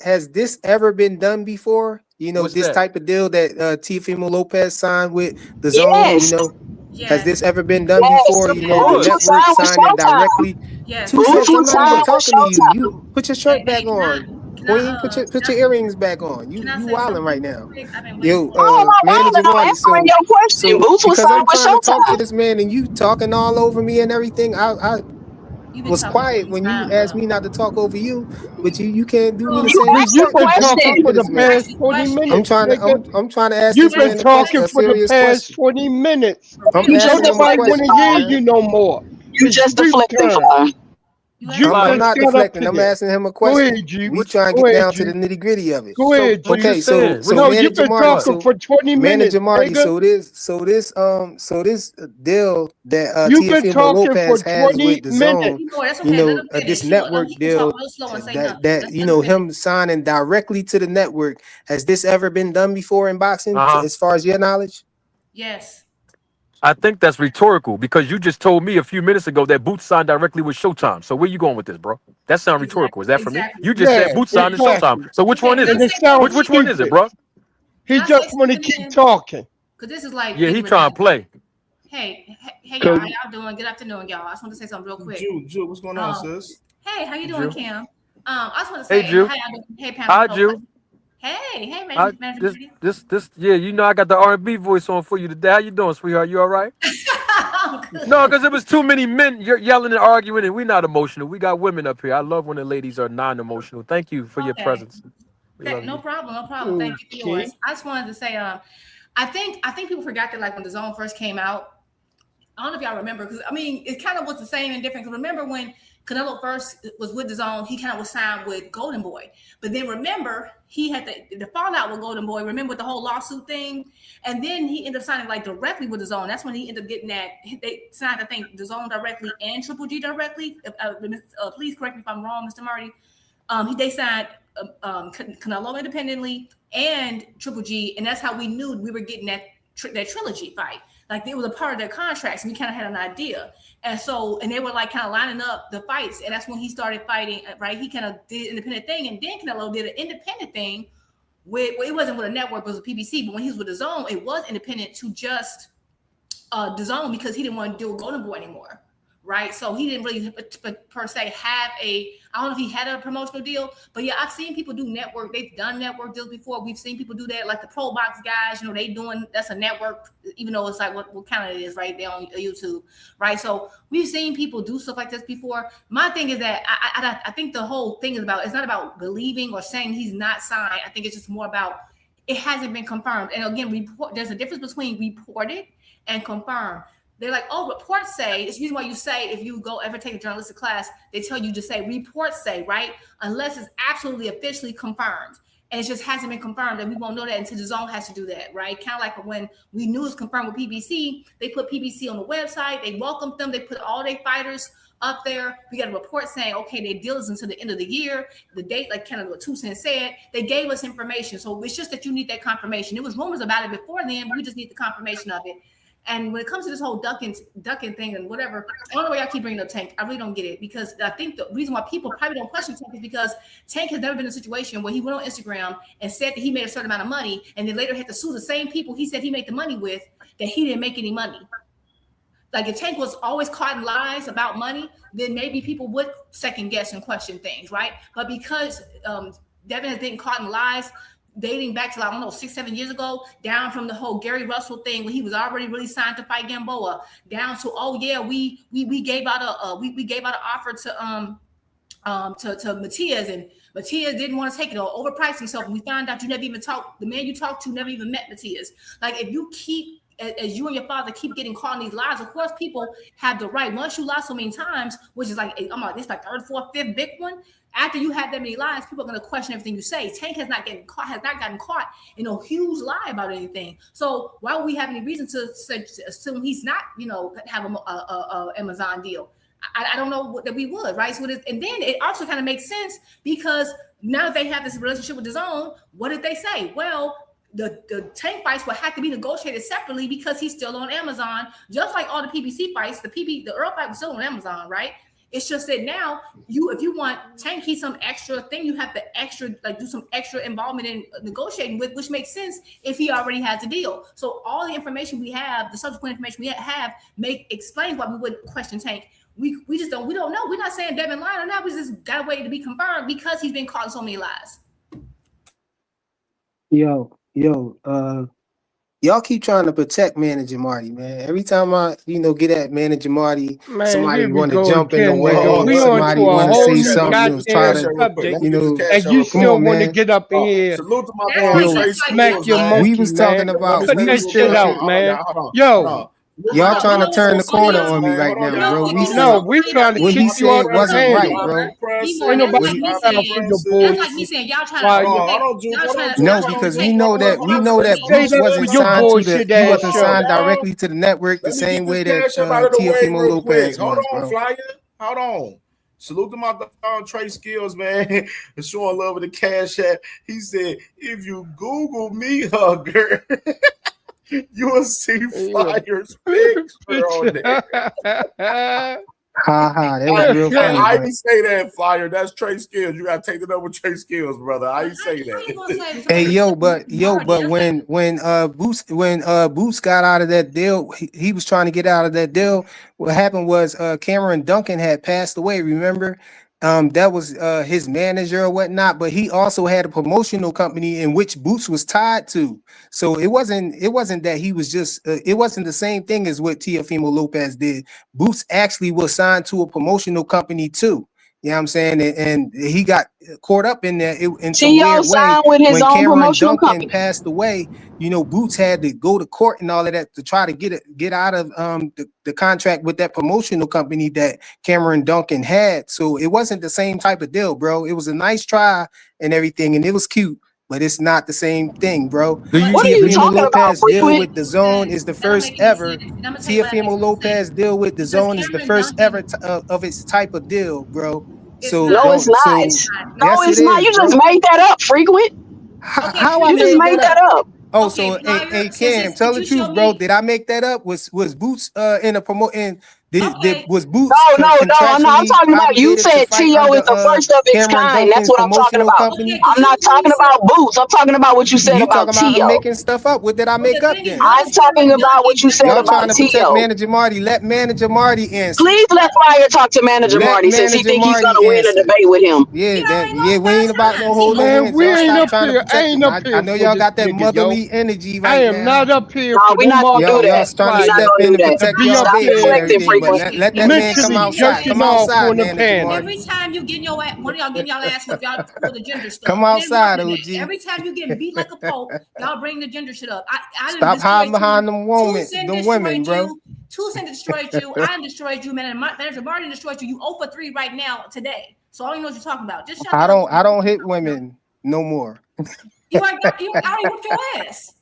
Has this ever been done before? You know, this type of deal that Teofimo Lopez signed with the zone. Yes. You know, has this ever been done before? You know, the network signing directly. Yes. 2 seconds. I'm not even talking to you. You put your shirt back on. Queen, put your earrings back on. You wilding right now. Yo, Manager Marty. So because I'm trying to talk to this man and you talking all over me and everything, I was quiet when you asked me not to talk over you, but you can't do me the same. You've been talking for the past 20 minutes. I'm trying to ask You've this man been talking a for the serious past question. 20 minutes. I'm asking him a Nobody want question. to hear you no more. You just deflecting. I'm not deflecting. I'm asking him a question. Go ahead, G. We try and get down to the nitty gritty of it. Go ahead, G. Okay, so no, you've Manager been Marty, talking for 20 minutes. Manager Marty, nigga. so this deal that You've been Teofimo talking Lopez for has 20 with the zone, minutes. you know, this network deal that you know him signing directly to the network. Has this ever been done before in boxing, as far as your knowledge? Yes. I think that's rhetorical because you just told me a few minutes ago that Boots signed directly with Showtime. So where you going with this, bro? That sounds rhetorical. Is that for me? You just said Boots signed to Showtime. So which one is it? Which one is it, bro? He just want to keep talking. Cause this is like he trying to play. Hey y'all, how y'all doing? Good afternoon, y'all. I just want to say something real quick. Ju, what's going on, sis? Hey, how you doing, Cam? I just want to say, hey, Ju. Hey, Pam. Hi, Ju. Hey, I, Manager this, yeah, you know I got the R&B voice on for you today. How you doing, sweetheart? You all right? I'm good. No, because it was too many men yelling and arguing, and we're not emotional. We got women up here. I love when the ladies are non-emotional. Thank you for your Okay. presence. We love No you. problem, no problem. Thank you for yours. I just wanted to say, I think people forgot that like when the zone first came out, I don't know if y'all remember, because I mean it kind of was the same and different. Because remember when Canelo first was with the zone, he kind of was signed with Golden Boy, but then remember he had the fallout with Golden Boy. Remember with the whole lawsuit thing, and then he ended up signing like directly with the zone. That's when he ended up getting that. They signed, I think, the zone directly and Triple G directly. Please correct me if I'm wrong, Mr. Marty. They signed Canelo independently and Triple G, and that's how we knew we were getting that trilogy fight. Like it was a part of their contracts, and we kind of had an idea. And so, and they were like kind of lining up the fights, and that's when he started fighting. Right, he kind of did an independent thing, and then Canelo did an independent thing with. Well, it wasn't with a network, it was a PBC. But when he was with the Zone, it was independent to just the Zone because he didn't want to deal with Golden Boy anymore. Right, so he didn't really per se have I don't know if he had a promotional deal, but yeah, I've seen people do network. They've done network deals before. We've seen people do that, like the Pro Box guys. You know, they doing that's a network, even though it's like what kind of it is, right? They're on YouTube, right? So we've seen people do stuff like this before. My thing is that I think the whole thing is about, it's not about believing or saying he's not signed. I think it's just more about it hasn't been confirmed. And again, there's a difference between reported and confirmed. They're like, oh, reports say, it's usually why you say, if you go ever take a journalistic class, they tell you to say reports say, right? Unless it's absolutely officially confirmed. And it just hasn't been confirmed, and we won't know that until the Zone has to do that, right? Kind of like when we knew it was confirmed with PBC, they put PBC on the website, they welcomed them, they put all their fighters up there. We got a report saying, okay, their deal is until the end of the year. The date, like kind of what 2 Cents said, they gave us information. So it's just that you need that confirmation. There was rumors about it before then, but we just need the confirmation of it. And when it comes to this whole ducking thing and whatever, I don't know why y'all keep bringing up Tank. I really don't get it, because I think the reason why people probably don't question Tank is because Tank has never been in a situation where he went on Instagram and said that he made a certain amount of money and then later had to sue the same people he said he made the money with, that he didn't make any money. Like if Tank was always caught in lies about money, then maybe people would second guess and question things, right? But because Devin has been caught in lies, dating back to, I don't know, 6-7 years ago, down from the whole Gary Russell thing when he was already really signed to fight Gamboa, down to, oh yeah, we gave out an offer to Matias, and Matias didn't want to take it or overpriced himself. And we found out you never even talked, the man you talked to never even met Matias. Like if you keep, as you and your father keep getting caught in these lies, of course people have the right, once you lie so many times, which is like, this like third, fourth, fifth big one. After you have that many lies, people are going to question everything you say. Tank has not gotten caught in a huge lie about anything. So why would we have any reason to assume he's not, have a Amazon deal? I don't know that we would, right? So and then it also kind of makes sense because now that they have this relationship with DAZN, what did they say? Well, the Tank fights will have to be negotiated separately because he's still on Amazon, just like all the PBC fights. The Earl fight was still on Amazon, right? It's just that now if you want Tank, he's some extra thing, you have to do some extra involvement in negotiating with, which makes sense if he already has a deal. So all the information we have, the subsequent information we have, explains why we wouldn't question Tank. We don't know. We're not saying Devin lied or not. We just got to wait to be confirmed because he's been caught in so many lies. Y'all keep trying to protect Manager Marty, man. Every time I, get at Manager Marty, Man, somebody here we want to go jump in the again, way, man. We on somebody to a want to whole say new something, try goddamn to, subject, and you come still on, want to man. get up in here Salute to my and boy Trey smack Skills, your man. monkey, We was talking man. about, Cut that shit out, man. Yo, y'all trying to turn the corner on me right now, bro. We said no, we trying to what keep he you out said the wasn't right, handle. bro. Ain't nobody down for your bullshit. That's like me saying y'all trying to No, because we know that Stay Bruce up for wasn't your signed bullshit he ass wasn't show. signed directly to the network the Let me same get way this that cash up out of the way Teofimo real quick. Lopez Hold was, on, bro. Flyer. Hold on. Salute to my dog Trey Skills, man. Showing love with the cash app. He said, if you Google me hugger, you will see Flyer's picture on there. Ha, that was real funny. I But didn't say that, Flyer. That's Trey Skills. You gotta take it up with Trey Skills, brother. I didn't say that. hey, but when Boots got out of that deal, he was trying to get out of that deal. What happened was Cameron Duncan had passed away, remember? That was his manager or whatnot, but he also had a promotional company in which Boots was tied to. So it wasn't that he was just it wasn't the same thing as what Teofimo Lopez did. Boots actually was signed to a promotional company too. You know what I'm saying? And he got caught up in there in some T.O. weird way signed with his when own Cameron promotional Duncan company. passed away. You know, Boots had to go to court and all of that to try to get out of the contract with that promotional company that Cameron Duncan had. So it wasn't the same type of deal, bro. It was a nice try and everything, and it was cute, but it's not the same thing, bro. Do you What are you Teofimo talking about, Lopez deal frequent? with the zone is the first ever. Teofimo Lopez deal with the zone is the first ever of its type of deal, bro. So No, it's don't. not. So No, yes, it it's not. is, You just bro. made that up, frequent. How I You just made made that that up? up. Oh, so hey Cam, tell the truth, bro. Did I make that up? Was Boots in a promote? And was Boots No, I'm contractually talking about you obligated to said fight T.O. under is the first of its Cameron kind. That's Duncan's what I'm talking promotional about. company? I'm not talking about Boots. I'm talking about what you said You about talking about I'm T.O. making stuff up? What did I make up then? I'm talking about what you said Y'all about trying to protect T.O. Manager Marty? Let Manager Marty answer. Please let Flyer talk to Manager Let Marty since he Manager think he's gonna Marty win a answer. debate with him. Yeah, we ain't about no holding Man, hands. we Y'all ain't stop up trying to here. I protect ain't him. up I here know for y'all this got that nigga, yo. motherly energy I right am now. not up here No, for we're no not gonna do Y'all that. motherfucking trying to We're not flyer step gonna in do and that. to protect be y'all up Stop baby and there deflecting, everything, but frequent. let that man come mentally outside. jerking Come off outside, on the Manager panel. Marty. Every time you get your ass, one of y'all getting y'all ass with y'all with the gender stuff. Come It ain't working outside, today. OG. Every time you get beat like a pope, y'all bring the gender shit up. I done Stop hiding destroyed behind you. them Tucson women, destroyed bro. you. Tucson destroyed you. I done destroyed you, man. And Manager Martin destroyed you. You 0 for 3 right now today. So I don't even know what you're talking about. Just shut the hell up. I don't hit women no more. You already whooped your ass.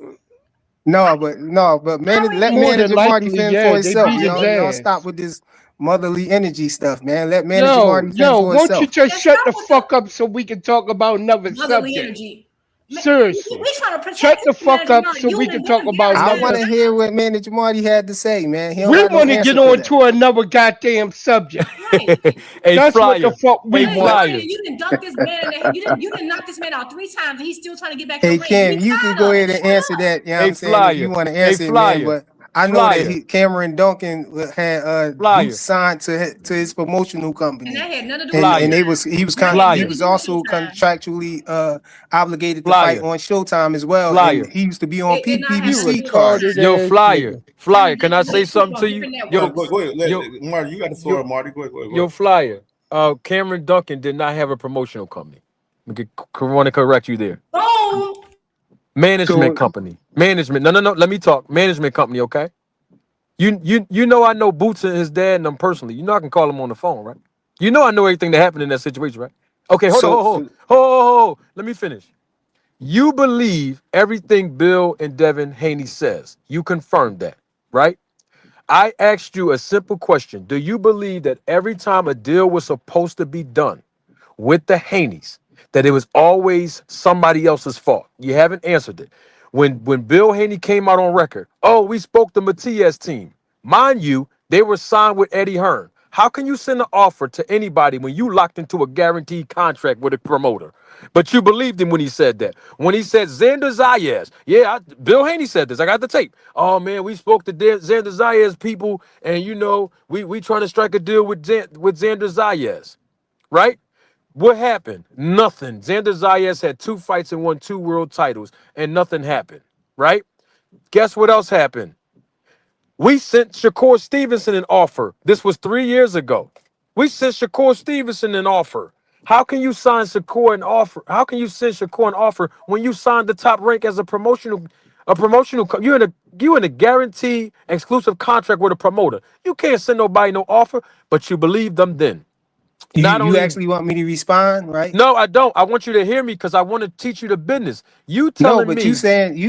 No, but let More than Manager Marty likely, fend for yeah, they himself. beat his Y'all ass. stop with this motherly energy stuff, man. Let Manager Yo, Marty fend for won't you himself. just shut the fuck up so we can talk about another Motherly subject? energy. Seriously. We trying to protect Shut the fuck Manager up Martin. so You we and can him talk about I together. want another. to hear what Manager Marty had to say, man. He don't We got no want to answer get for on that. to another goddamn subject. Right. Hey, That's what the Flyer. fuck we Hey, want. Flyer. You didn't dunk this man in the head. You didn't knock this man out 3 times, and he's still trying to get back your Hey ring. Kim, We you can tired go of ahead it. and Shut answer up. that. You know what Hey, I'm saying? If you Flyer. want to Hey, answer it, man. Flyer. But I know that Flyer. Cameron Duncan had Boots Flyer. signed to his promotional And company. that had nothing to do with Flyer. And he Showtime. was That had nothing Flyer. to he was do with also Showtime. contractually obligated to fight Flyer. on Showtime as well. And Flyer. he used to be on It did not have You nothing to PBC do with cards. retarded Yo, Showtime. ass Flyer. nigga. Flyer. Cameron Can I Duncan say was something on to you? different Go Yo, ahead, networks. go ahead. yo, Marty, you got the floor, yo, Marty. Go ahead, go ahead, go yo, ahead. Flyer. Cameron Duncan did not have a promotional company. I want to correct you there. Boom. Management So company. Management. No. Let me talk. Management company. Okay. You know I know Boots and his dad and them personally. You know I can call them on the phone, right? You know I know everything that happened in that situation, right? Okay, hold on, So hold. Let me finish. You believe everything Bill and Devin Haney says. You confirmed that, right? I asked you a simple question. Do you believe that every time a deal was supposed to be done with the Haneys, that it was always somebody else's fault? You haven't answered it. When Bill Haney came out on record, oh, we spoke to Matias team. Mind you, they were signed with Eddie Hearn. How can you send an offer to anybody when you locked into a guaranteed contract with a promoter? But you believed him when he said that. When he said Xander Zayas, Bill Haney said this. I got the tape. Oh man, we spoke to Xander Zayas people, and you know we trying to strike a deal with Xander Zayas, right? What happened? Nothing. Xander Zayas had 2 fights and won 2 world titles, and nothing happened, right? Guess what else happened? We sent Shakur Stevenson an offer. This was 3 years ago. We sent Shakur Stevenson an offer. How can you sign Shakur an offer? How can you send Shakur an offer when you signed the top rank as a promotional? You in a guaranteed exclusive contract with a promoter. You can't send nobody no offer, but you believe them then. Not you only actually want me to respond, right? no, I don't. I want you to hear me because I want to teach you the business. You No, telling but me, you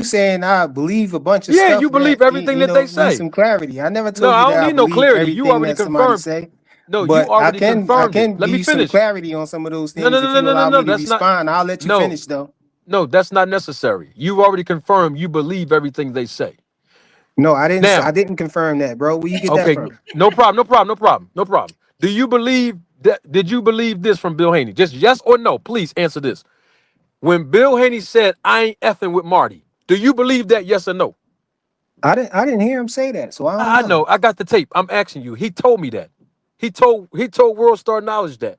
saying I believe a bunch of yeah, stuff you that believe everything that they need say. some clarity. I never No, told you I don't that I need no believe clarity. You everything already that somebody confirmed. say, No, you but already I confirmed it. can Let give me you some finish. clarity on some of those No, things no, if no, no, you no, no, allow no. me to That's not. respond. I'll let you No, finish though. no, that's not necessary. You already confirmed you believe everything they say. No, I Now, didn't confirm that, bro. Where you get that okay, from? no problem, no problem, no problem, no problem. Do you believe that? Did you believe this from Bill Haney? Just yes or no. Please answer this. When Bill Haney said, "I ain't effing with Marty," do you believe that? Yes or no? I didn't hear him say that, so I don't I know. know. I got the tape. I'm asking you. He told me that. He told World Star Knowledge that.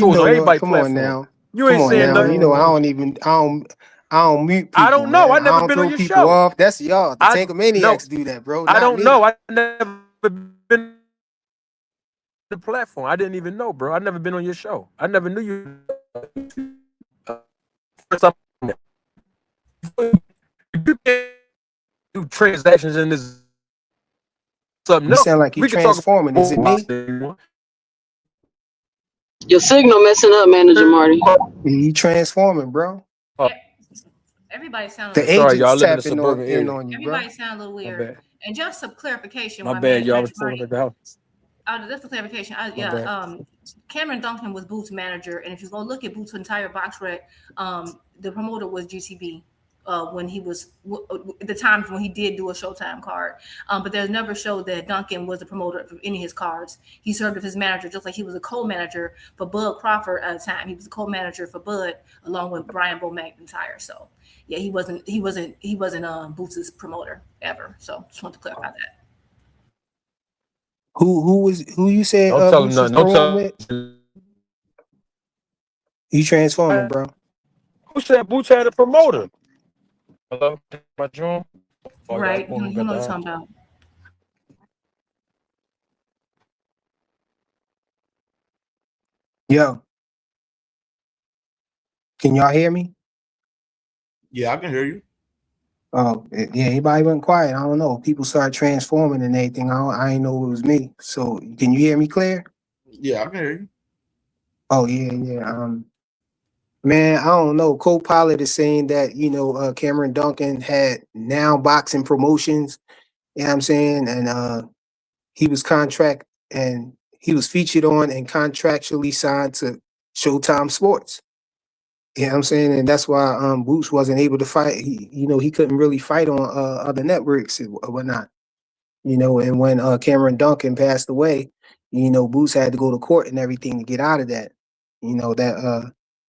you tours know, on yo, everybody's come on platform. now. You Come ain't on saying now. You know, nothing. I don't mute people, I don't know. man. I I never don't been on throw your people show. off. That's y'all. The I no. Tankomaniacs do that, bro. I Not don't me. know. I never been the platform. I didn't even know, bro. I never been on your show. I never knew you. First time. You can't do transactions in this something You else. sound like you We can talk transforming. Is it me? about Your signal messing up, Manager Marty. You transforming, bro. Everybody sound a The little Sorry, y'all. I agent's live in a tapping suburban in area. on you, bro. Everybody sound a little My weird. bad. And just some clarification. My why bad, y'all. I was Magic pulling Marty, at the house. Just a clarification. My bad. Cameron Duncan was Boots' manager, and if you go look at Boots' entire box rec, the promoter was GCB when he was the times when he did do a Showtime card. But there's never showed that Duncan was the promoter of any of his cards. He served as his manager, just like he was a co-manager for Bud Crawford at the time. He was a co-manager for Bud along with Brian Bo McIntyre. So yeah, he wasn't Boots' promoter ever. So just want to clarify that. Who you said Don't tell him Boots was nothing. Don't promoting tell. with? You transforming, bro. Who said Boots had a promoter? Hello, my joint. Oh, Right. y'all You know what I'm talking about. Yo, can y'all hear me? Yeah, I can hear you. Oh, yeah, everybody went quiet. I don't know. People started transforming and everything. I ain't know it was me. So can you hear me clear? Yeah, I can hear you. Oh, yeah. Man, I don't know. Co-pilot is saying that, Cameron Duncan had Now Boxing Promotions, you know what I'm saying? And he was featured on and contractually signed to Showtime Sports. You know what I'm saying? And that's why Boots wasn't able to fight. He couldn't really fight on other networks and whatnot. And when Cameron Duncan passed away, Boots had to go to court and everything to get out of that.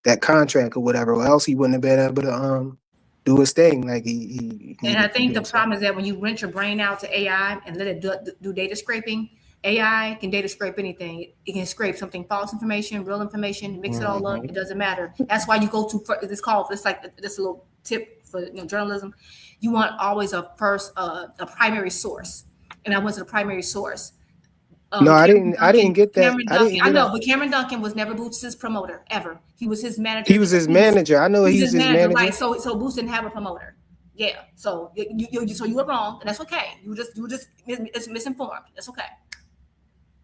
That contract or whatever, or else he wouldn't have been able to do his thing. Like he And I think the problem is that when you rent your brain out to AI and let it do data scraping, AI can data scrape anything. It can scrape something false information, real information, mix it all up. It doesn't matter. That's why you go to this call. It's like this little tip for journalism. You want always a primary source. And I went to the primary source. No, I didn't get that. I know, but Cameron Duncan was never Boots' promoter ever. He was his manager. He was his manager. I know he was his manager. Right. So Boots didn't have a promoter. Yeah. So you were wrong, and that's okay. You were just misinformed. That's okay.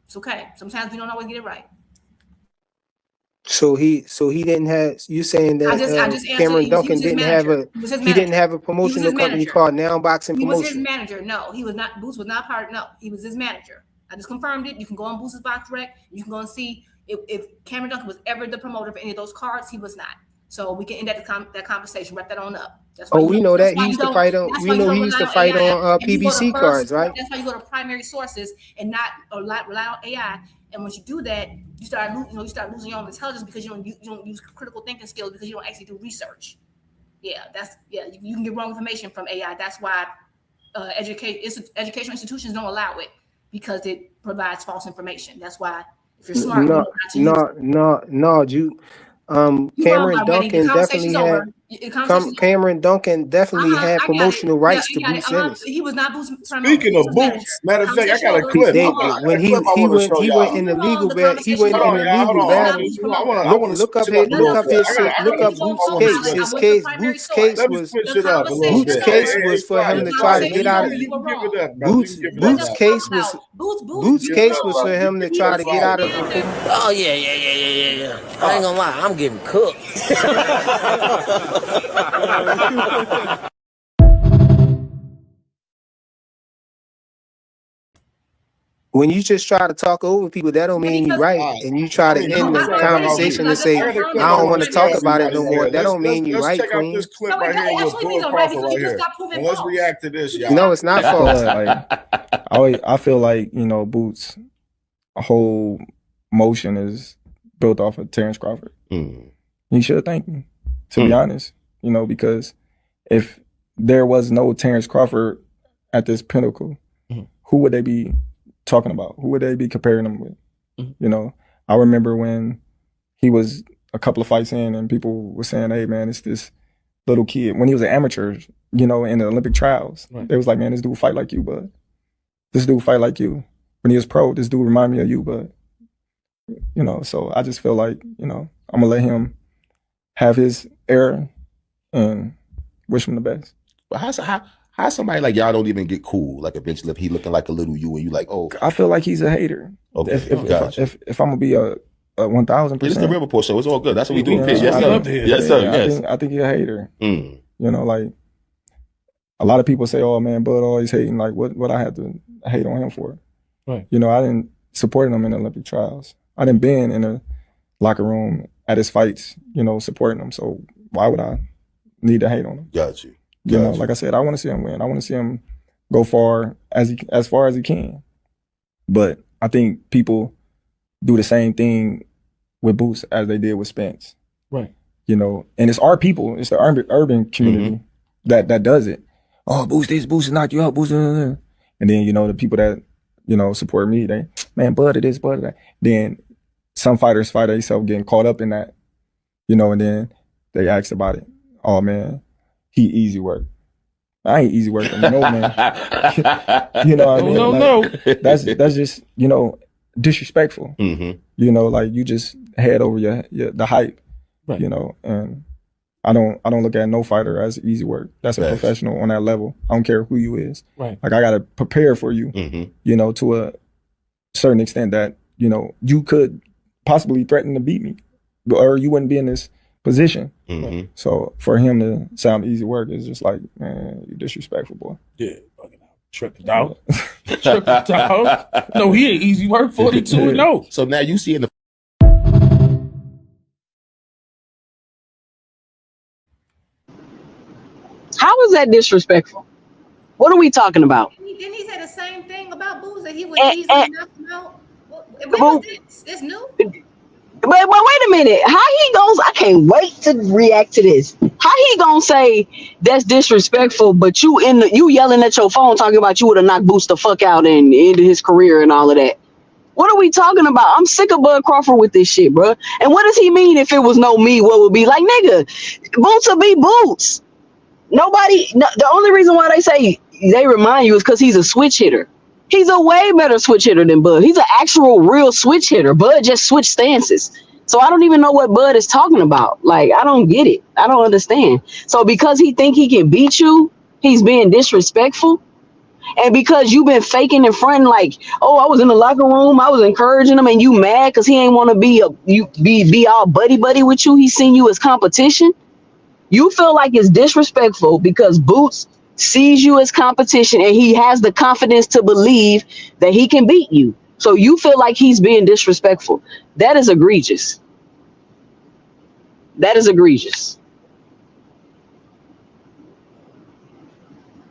It's okay. Sometimes we don't always get it right. So he didn't have. You saying that I just Cameron Duncan didn't have a promotional company called Now Boxing Promotion. He was his manager. No, he was not. Boots was not part. No, he was his manager. I just confirmed it. You can go on Boots' box rec. You can go and see if Cameron Duncan was ever the promoter for any of those cards. He was not. So we can end that conversation. Wrap that on up. We know that he used to fight on. We know he used to fight on PBC cards, right? That's why you go to primary sources and not rely on AI. And once you do that, you start losing your own intelligence because you don't use critical thinking skills because you don't actually do research. You can get wrong information from AI. That's why educational institutions don't allow it because it provides false information. That's why if you're smart, you know how to use it. Cameron Duncan definitely had promotional rights to Boots Ennis. He was not Boots. Speaking of Boots, matter of fact, I got a clip. When he went in the legal battle, Look up Boots' case. Boots' case was for him to try to get out of. Boots' case was for him to try to get out of. Oh yeah. I ain't gonna lie, I'm getting cooked. When you just try to talk over people, that don't mean you're right. And you try to end the conversation and say, I don't want to talk about it no more. That don't mean you're right, Queen. This clip right here with Bull Crawford right here. And let's react to this, y'all. No, it's not false. I feel like, Boots' whole motion is built off of Terrence Crawford. He should thank me, to be honest, because if there was no Terrence Crawford at this pinnacle, who would they be talking about? Who would they be comparing him with? I remember when he was a couple of fights in and people were saying, hey man, it's this little kid. When he was an amateur, in the Olympic trials, they was like, man, this dude fight like you, bud. This dude fight like you. When he was pro, this dude remind me of you, bud. You know, so I just feel like, you know, I'm gonna let him have his era and wish him the best. But how somebody like y'all don't even get cool? Like eventually, if he looking like a little you, and you like, oh, I feel like he's a hater. Okay, if I'm gonna be a 1,000%, it's the River Report show. It's all good. That's what we do. You know, Yes, sir. Yes, sir. Yes. I think he's a hater. You know, like a lot of people say, "Oh man, Bud always hating." Like, what I had to hate on him for? Right. You know, I didn't support him in the Olympic trials. I didn't been in a locker room at his fights, you know, supporting him. So why would I need to hate on him? Got you. You know, like I said, I want to see him win. I want to see him go far as he can. But I think people do the same thing with Boots as they did with Spence. Right. You know, and it's our people, it's the urban community that does it. Oh, Boots this, Boots knock you out, Boots. And then, you know, the people that, you know, support me, they, man, Bud of this, Bud of that. Then some fighters find themselves getting caught up in that, you know, and then they ask about it. Oh man, he easy work. I ain't easy work. No man. You know what I mean? No. That's just, you know, disrespectful. You know, like you just head over the hype. Right. You know, and I don't look at no fighter as easy work. That's a professional on that level. I don't care who you is. Right. Like I gotta prepare for you. You know, to a certain extent that, you know, you could possibly threaten to beat me, or you wouldn't be in this position. So for him to sound easy work is just like, man, you disrespectful, boy. Yeah, tripped out. Tripped out. No, he ain't easy work. 42. No. So now you see in the. How is that disrespectful? What are we talking about? Didn't he say the same thing about Boots, that he would easily knock him out? When was this? It's new? But wait a minute. How he goes? I can't wait to react to this. How he gonna say that's disrespectful? But you yelling at your phone talking about you would have knocked Boots the fuck out and ended his career and all of that. What are we talking about? I'm sick of Bud Crawford with this shit, bro. And what does he mean if it was no me? What would be like, nigga? Boots will be Boots. The only reason why they say they remind you is because he's a switch hitter. He's a way better switch hitter than Bud. He's an actual real switch hitter. Bud just switched stances. So I don't even know what Bud is talking about. Like, I don't get it. I don't understand. So because he think he can beat you, he's being disrespectful. And because you've been faking and fronting like, oh, I was in the locker room, I was encouraging him, and you mad because he ain't want to be all buddy with you. He seen you as competition. You feel like it's disrespectful because Boots sees you as competition and he has the confidence to believe that he can beat you. So you feel like he's being disrespectful. That is egregious. That is egregious.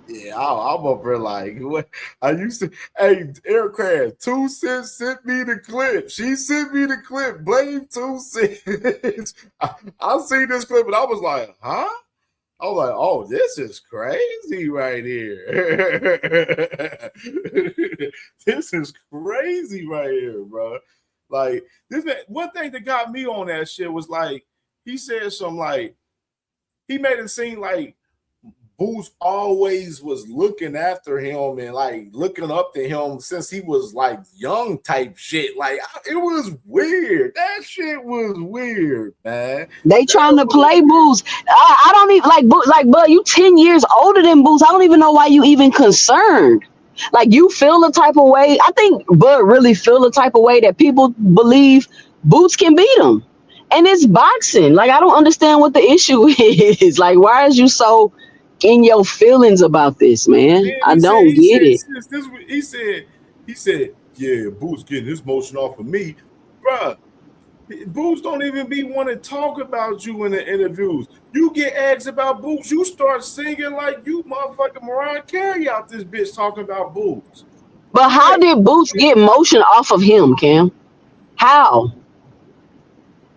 Yeah, I'm up here like, what? I used to, hey, Aircraft, 2 Cents sent me the clip. She sent me the clip. Blame 2 Cents. I seen this clip and I was like, huh? I was like, oh, this is crazy right here. This is crazy right here, bro. Like, one thing that got me on that shit was like, he said something like, he made it seem like Boots always was looking after him and like looking up to him since he was like young type shit. Like, it was weird. That shit was weird, man. They trying to play Boots. I don't even like Bud, you 10 years older than Boots. I don't even know why you even concerned. Like, you feel the type of way. I think Bud really feel the type of way that people believe Boots can beat him. And it's boxing. Like, I don't understand what the issue is. Like, why is you so in your feelings about this, man? I don't get it. He said, yeah, Boots getting his motion off of me. Bruh, Boots don't even be want to talk about you in the interviews. You get asked about Boots, you start singing like you motherfucking Mariah Carey out this bitch talking about Boots. But how did Boots get motion off of him, Cam? How?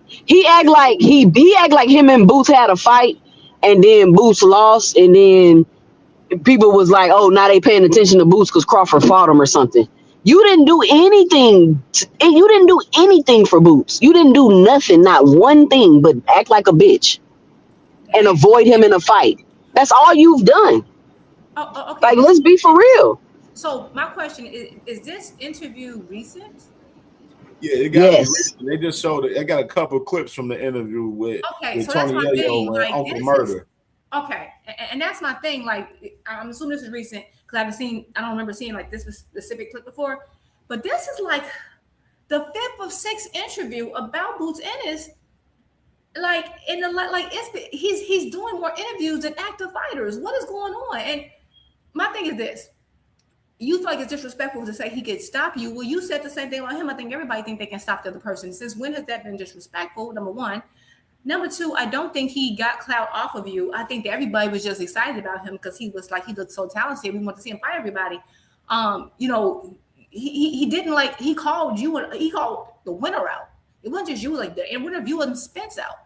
He act like him and Boots had a fight, and then Boots lost, and then people was like, oh, now they paying attention to Boots because Crawford fought him or something. You didn't do anything. You didn't do anything for Boots. You didn't do nothing, not one thing, but act like a bitch and avoid him in a fight. That's all you've done. Okay. Like, let's be for real. So my question is this interview recent? Yeah, it got to be Yes. recent. They just showed it. I got a couple clips from the interview with So that's Tony my Yayo thing. and Like, Uncle this Murder. Okay, and that's my thing. Like, I'm assuming this is recent because I don't remember seeing like this specific clip before, but this is like the 5th or 6th interview about Boots Ennis. Like he's doing more interviews than active fighters. What is going on? And my thing is this: you feel like it's disrespectful to say he could stop you. Well, you said the same thing about him. I think everybody think they can stop the other person. Since when has that been disrespectful? Number one. Number two, I don't think he got clout off of you. I think that everybody was just excited about him because he looked so talented. We want to see him fight everybody. He didn't he called the winner out. It wasn't just you, like the winner of you wasn't Spence out.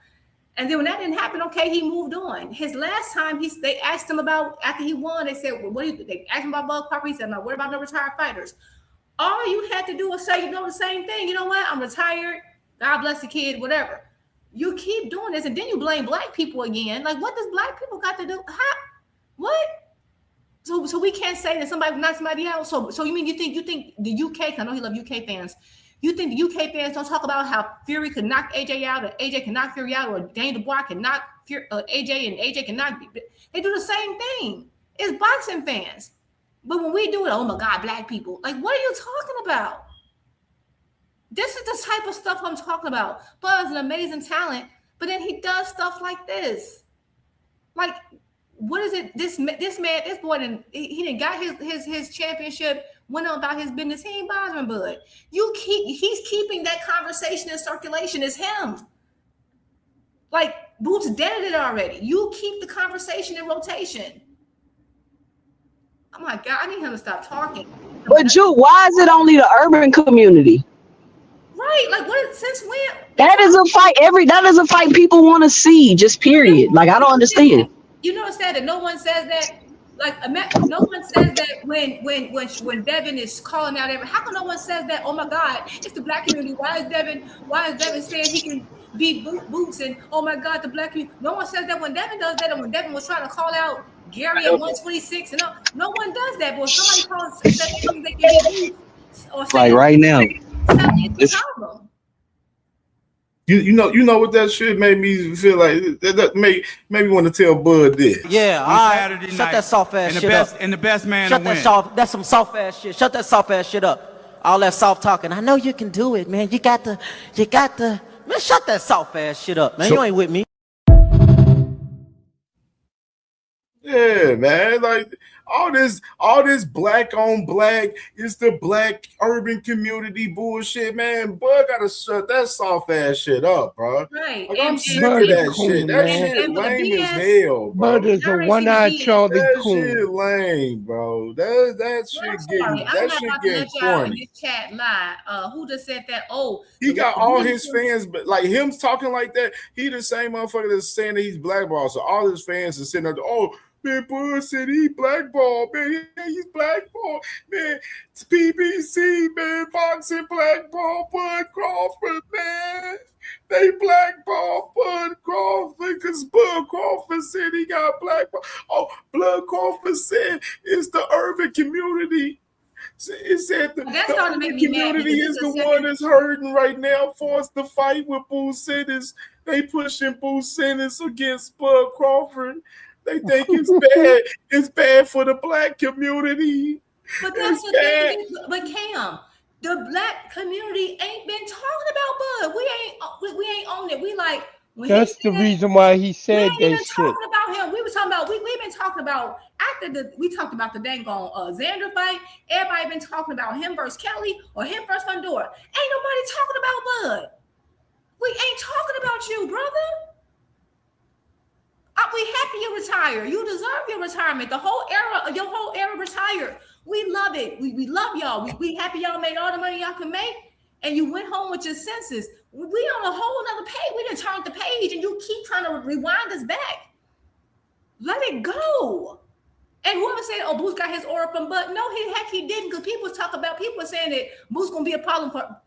And then when that didn't happen, okay, he moved on. His last time they asked him about after he won, they said, well, they asked him about Bud Crawford. He said, no, what about no retired fighters? All you had to do was say, the same thing. You know what? I'm retired. God bless the kid, whatever. You keep doing this, and then you blame black people again. Like, what does black people got to do? What? So we can't say that somebody knocked somebody out. So you mean you think the UK? I know he love UK fans. You think the UK fans don't talk about how Fury could knock AJ out, or AJ can knock Fury out, or Daniel Dubois can knock AJ, and AJ can knock? They do the same thing. It's boxing fans. But when we do it, oh my God, black people. Like, what are you talking about? This is the type of stuff I'm talking about. Buzz is an amazing talent, but then he does stuff like this. Like, what is it? This boy, he didn't got his championship, went on about his business. He ain't bothering Bud. He's keeping that conversation in circulation. It's him. Like, Boots dead it already. You keep the conversation in rotation. Oh my God, I need him to stop talking. But Drew, why is it only the urban community? Right, like what? Since when? That is a fight people want to see. Just period. Like, I don't understand. You know, it's sad that no one says that. Like, no one says that when Devin is calling out every. How come no one says that? Oh my God, it's the black community. Why is Devin saying he can beat Boots? And oh my God, the black community. No one says that when Devin does that, and when Devin was trying to call out Gary at 126, and no one does that. But if somebody says they can beat Boots, or say Like right now. It's a problem. You know what that shit made me feel like? That made me want to tell Bud this. Yeah, all right. Shut that soft ass shit up. And the best man to win. That's some soft ass shit. Shut that soft ass shit up. All that soft talking. I know you can do it, man. You got the. Man, shut that soft ass shit up, man. You ain't with me. Yeah, man. Like all this black on black is the black urban community bullshit, man. Bud gotta shut that soft ass shit up, bro. Right. Like, I'm sick of that shit. That shit lame as hell, bro. Bud is a one-eyed Charlie Coon. That shit lame, bro. That shit getting corny. In this chat live, who just said that? Oh, he got all his fans, but like him talking like that, he the same motherfucker that's saying that he's blackballed. So all his fans are sitting there, oh, man, Bud said he blackballed, man. Yeah, he's blackballed, man. It's PBC, man. Boxing blackball Bud Crawford, man. They blackballed Bud Crawford because Bud Crawford said he got blackballed. Oh, Bud Crawford said it's the urban community. It said the urban community is the one that's hurting right now, forced to fight with Boo Sentence. They pushing Boo Sentence against Bud Crawford. They think it's bad. It's bad for the black community. But that's the thing. But Cam, the black community ain't been talking about Bud. We ain't on it. We like. That's the reason why he said that shit. We ain't talking about him. We were talking about. We've been talking about we talked about the dang on Xander fight. Everybody been talking about him versus Kelly or him versus Fundora. Ain't nobody talking about Bud. We ain't talking about you, brother. We happy you retire. You deserve your retirement. Your whole era retired. We love it. We love y'all. We happy y'all made all the money y'all can make, and you went home with your senses. We on a whole other page. We didn't turn the page, and you keep trying to rewind us back. Let it go. And whoever said, "Oh, Boots got his aura from Bud," no, he didn't, because people were saying that Boots gonna be a problem for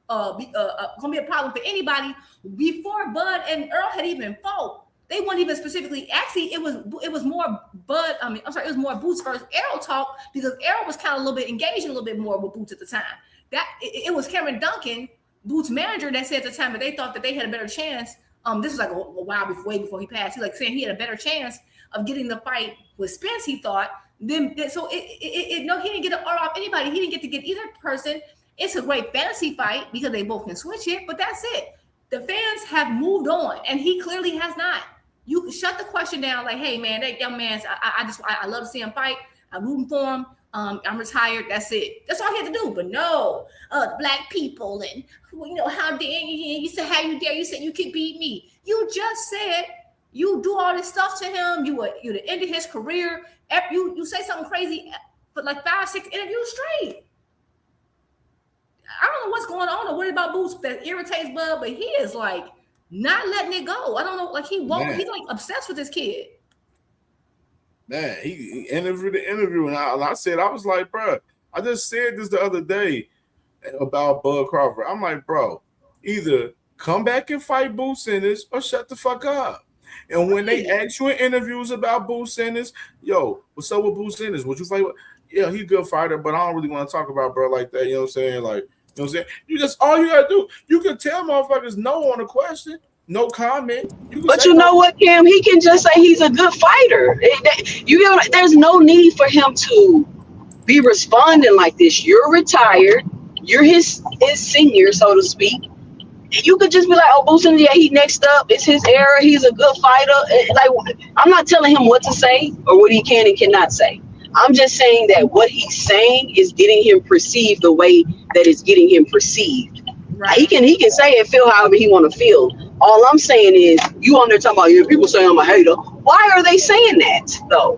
anybody before Bud and Earl had even fought. They weren't even specifically. Actually, it was more Bud. It was more Boots versus Errol talk, because Errol was kind of a little bit engaging a little bit more with Boots at the time. That it was Cameron Duncan Boots' manager that said at the time that they thought that they had a better chance. This was like a while before, way before he passed. He like saying he had a better chance of getting the fight with Spence. He thought. No, he didn't get an R off anybody. He didn't get to get either person. It's a great fantasy fight because they both can switch it, but that's it. The fans have moved on, and he clearly has not. You can shut the question down, like, "Hey, man, that young man's. I love to see him fight. I'm rooting for him. I'm retired. That's it. That's all he had to do. But no, black people and how dare you said how you dare you said you could beat me. You just said you do all this stuff to him. You'd ended his career. You say something crazy for like 5-6 interviews straight. I don't know what's going on or what about Boots that irritates Bud, but he is like not letting it go. I don't know, like he won't. He's like obsessed with this kid. Man, he interviewed the interview, and I said, I was like, bro, I just said this the other day about Bud Crawford. I'm like, bro, either come back and fight Boots Sanders or shut the fuck up. And when they ask you in interviews about Boots Sanders, yo, what's up with Boots Sanders? Would you fight with? Yeah, he's a good fighter, but I don't really want to talk about bro like that. You know what I'm saying? Like, you know what I'm saying? You just all you gotta do, you can tell motherfuckers no on a question. No comment. But you know what, Cam? He can just say he's a good fighter. There's no need for him to be responding like this. You're retired. You're his senior, so to speak. You could just be like, "Oh, Boosie, yeah, he next up. It's his era. He's a good fighter." Like, I'm not telling him what to say or what he can and cannot say. I'm just saying that what he's saying is getting him perceived the way that it's getting him perceived. Right. He can say and feel however he want to feel. All I'm saying is, you on there talking about, yeah, people say I'm a hater. Why are they saying that though?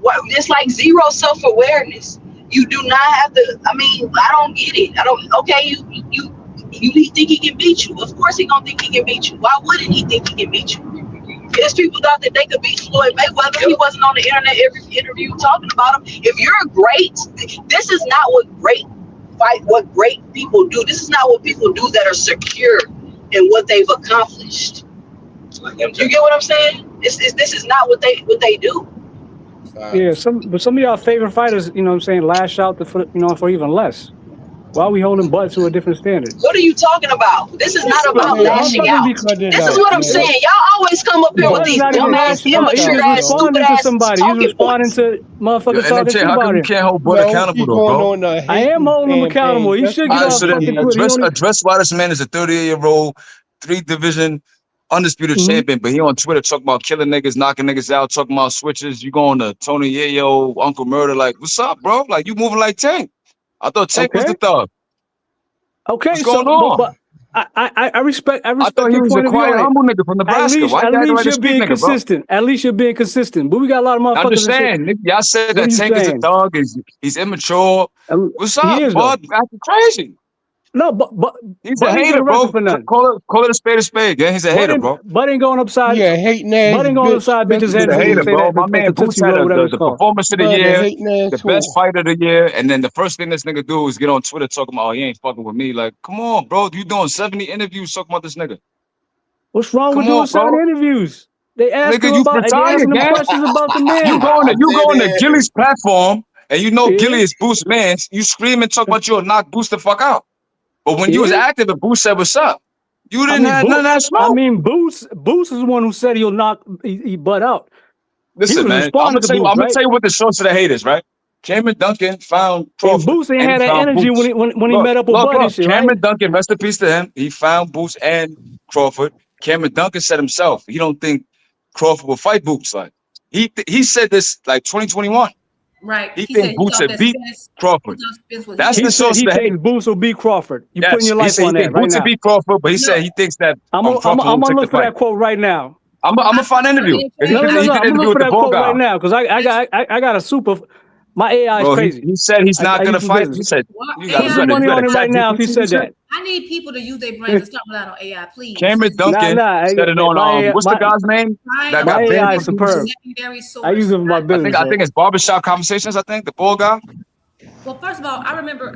What? It's like zero self-awareness. You do not have to. I mean, I don't get it. I don't. Okay, you think he can beat you? Of course he gonna think he can beat you. Why wouldn't he think he can beat you? There's people thought that they could beat Floyd Mayweather. He wasn't on the internet every interview talking about him. If you're great, this is not what great people do. This is not what people do that are secure in what they've accomplished. You get what I'm saying? This is not what they do. Yeah, some of y'all favorite fighters, you know what I'm saying, lash out for even less. Why are we holding Bud to a different standard? What are you talking about? This is not about lashing out. This is what I'm saying. Y'all always come up here with these dumbass, immature ass, stupid ass talking He's responding to motherfuckers talking shit about him. You can't hold Bud accountable, though, bro. I am holding him accountable. He should get off fucking Twitter. Address why this man is a 38-year-old, 3-division undisputed champion, but he on Twitter talking about killing niggas, knocking niggas out, talking about switches. You going to Tony Yayo, Uncle Murder, like, what's up, bro? Like, you moving like Tank. I thought Tank was the thug. Okay, what's going on? But I respect. I thought he was a quiet, humble nigga from Nebraska. At least you're being consistent. At least you're being consistent. But we got a lot of motherfuckers. I'm just saying, y'all said that Tank is a thug. He's immature. What's up, Bud? Acting crazy. No, but he's a hater, bro. Call it a spade. Yeah, he's a hater, bro. Bud ain't going upside. Yeah, hating ass. Bud ain't going upside bitches' heads. He's a hater, bro. My man Boots had the performance of the year, the best fight of the year, and then the first thing this nigga do is get on Twitter talking about, oh, he ain't fucking with me. Like, come on, bro. You doing 70 interviews talking about this nigga? What's wrong with doing 70 interviews? They ask him questions about the man. You go on the Gilly's platform, and you know Gilly is Boots' man. You scream and talk about you'll knock Boots the fuck out. But when you was active and Boots said what's up, you didn't have none of that smoke. I mean, Boots is the one who said he'll knock Bud out. Listen, man, I'm gonna tell you what the source of the hate is, right? Cameron Duncan found Crawford. Boots ain't had that energy when he met up with Bud and shit, Cameron Duncan, rest in peace to him. He found Boots and Crawford. Cameron Duncan said himself, he don't think Crawford will fight Boots. Like he said this like 2021. Right. He thinks Boots would beat Crawford. That's the source of the hate. Boots will beat Crawford. You're putting your life on that right now. Boots will beat Crawford, but he said he thinks that I'm gonna look for that quote right now. I'm gonna find an interview. I'm gonna look for that quote right now because I got a super. My AI is crazy. He said he's not gonna fight. He said you got money on it right now. If he said that. I need people to use their brains and stop relying on AI, please. Cameron Duncan said it on what's the guy's name? My AI is superb. I use it for my business. I think it's Barbershop Conversations. I think the ball guy. Well, first of all, I remember.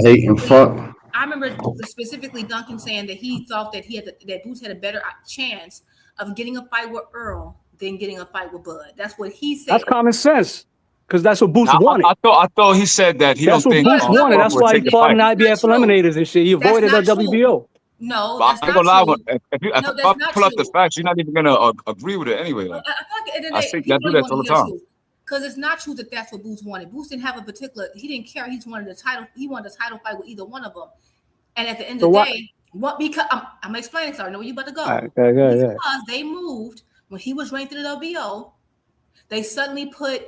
Hating fuck. I remember specifically Duncan saying that he thought that that Boots had a better chance of getting a fight with Earl than getting a fight with Bud. That's what he said. That's common sense. because that's what Boots wanted. I thought he said that he That's don't what think Boots wanted. That's why he fought in IBF eliminators and shit. He avoided the WBO. No, but that's I ain't not gonna lie. true. If No, I that's not pull up true. the facts, you're not even gonna agree with it anyway. Like, I feel like at the end I of the see day, y'all do that all the time. Because it's not true that that's what Boots wanted. Boots didn't have a particular. He didn't care. He just wanted the title. He wanted a title fight with either one of them. And at the end of the day, what? Because I'm explaining. So I know where you about to go. Because they moved when he was ranked in the WBO. They suddenly put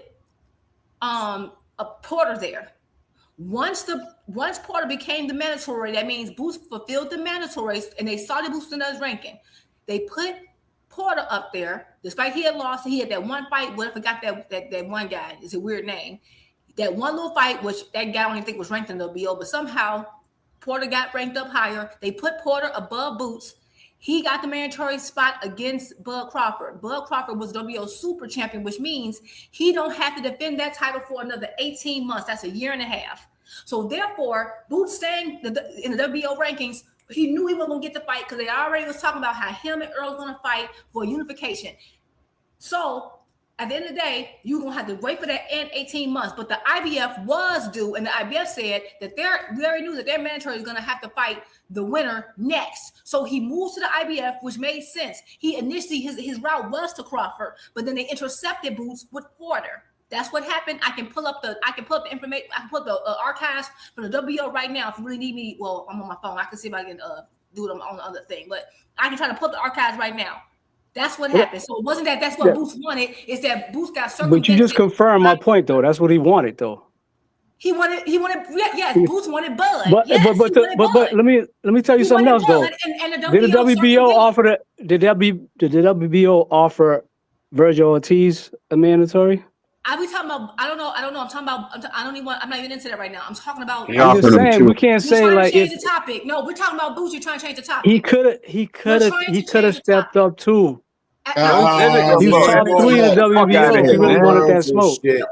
a Porter there. Once Porter became the mandatory, that means Boots fulfilled the mandatories, and they saw the Boots in his ranking. They put Porter up there, despite he had lost. He had that one fight. But I forgot that one guy. It's a weird name. That one little fight, which that guy I don't even think was ranked in the WBO, but somehow Porter got ranked up higher. They put Porter above Boots. He got the mandatory spot against Bud Crawford. Bud Crawford was WBO super champion, which means he don't have to defend that title for another 18 months. That's a year and a half. So therefore, Boots staying in the WBO rankings, he knew he wasn't going to get the fight because they already was talking about how him and Earl was going to fight for unification. So at the end of the day, you're going to have to wait for that 18 months. But the IBF was due, and the IBF said that we already knew that their mandatory is going to have to fight the winner next. So he moves to the IBF, which made sense. He initially, his route was to Crawford, but then they intercepted Boots with Porter. That's what happened. I can pull up the information. I can put the archives from the WBO right now if you really need me. Well, I'm on my phone. I can see if I can do it on the other thing, but I can try to pull up the archives right now. That's what happened. So it wasn't that's what Boots wanted. It's that Boots got circumvented. But you just confirmed my point, though. That's what he wanted, though. He wanted. Yes, Boots wanted Bud. But let me tell you something else, though. And did the WBO offer Did the WBO offer Virgil Ortiz a mandatory? I be talking about. I don't know. I'm talking about. I'm not even into that right now. I'm talking about. I'm just saying we can't say like change the topic. No, we're talking about Boots. You're trying to change the topic. He could have stepped up too. He was top 3 in the WBO. He really wanted that smoke. You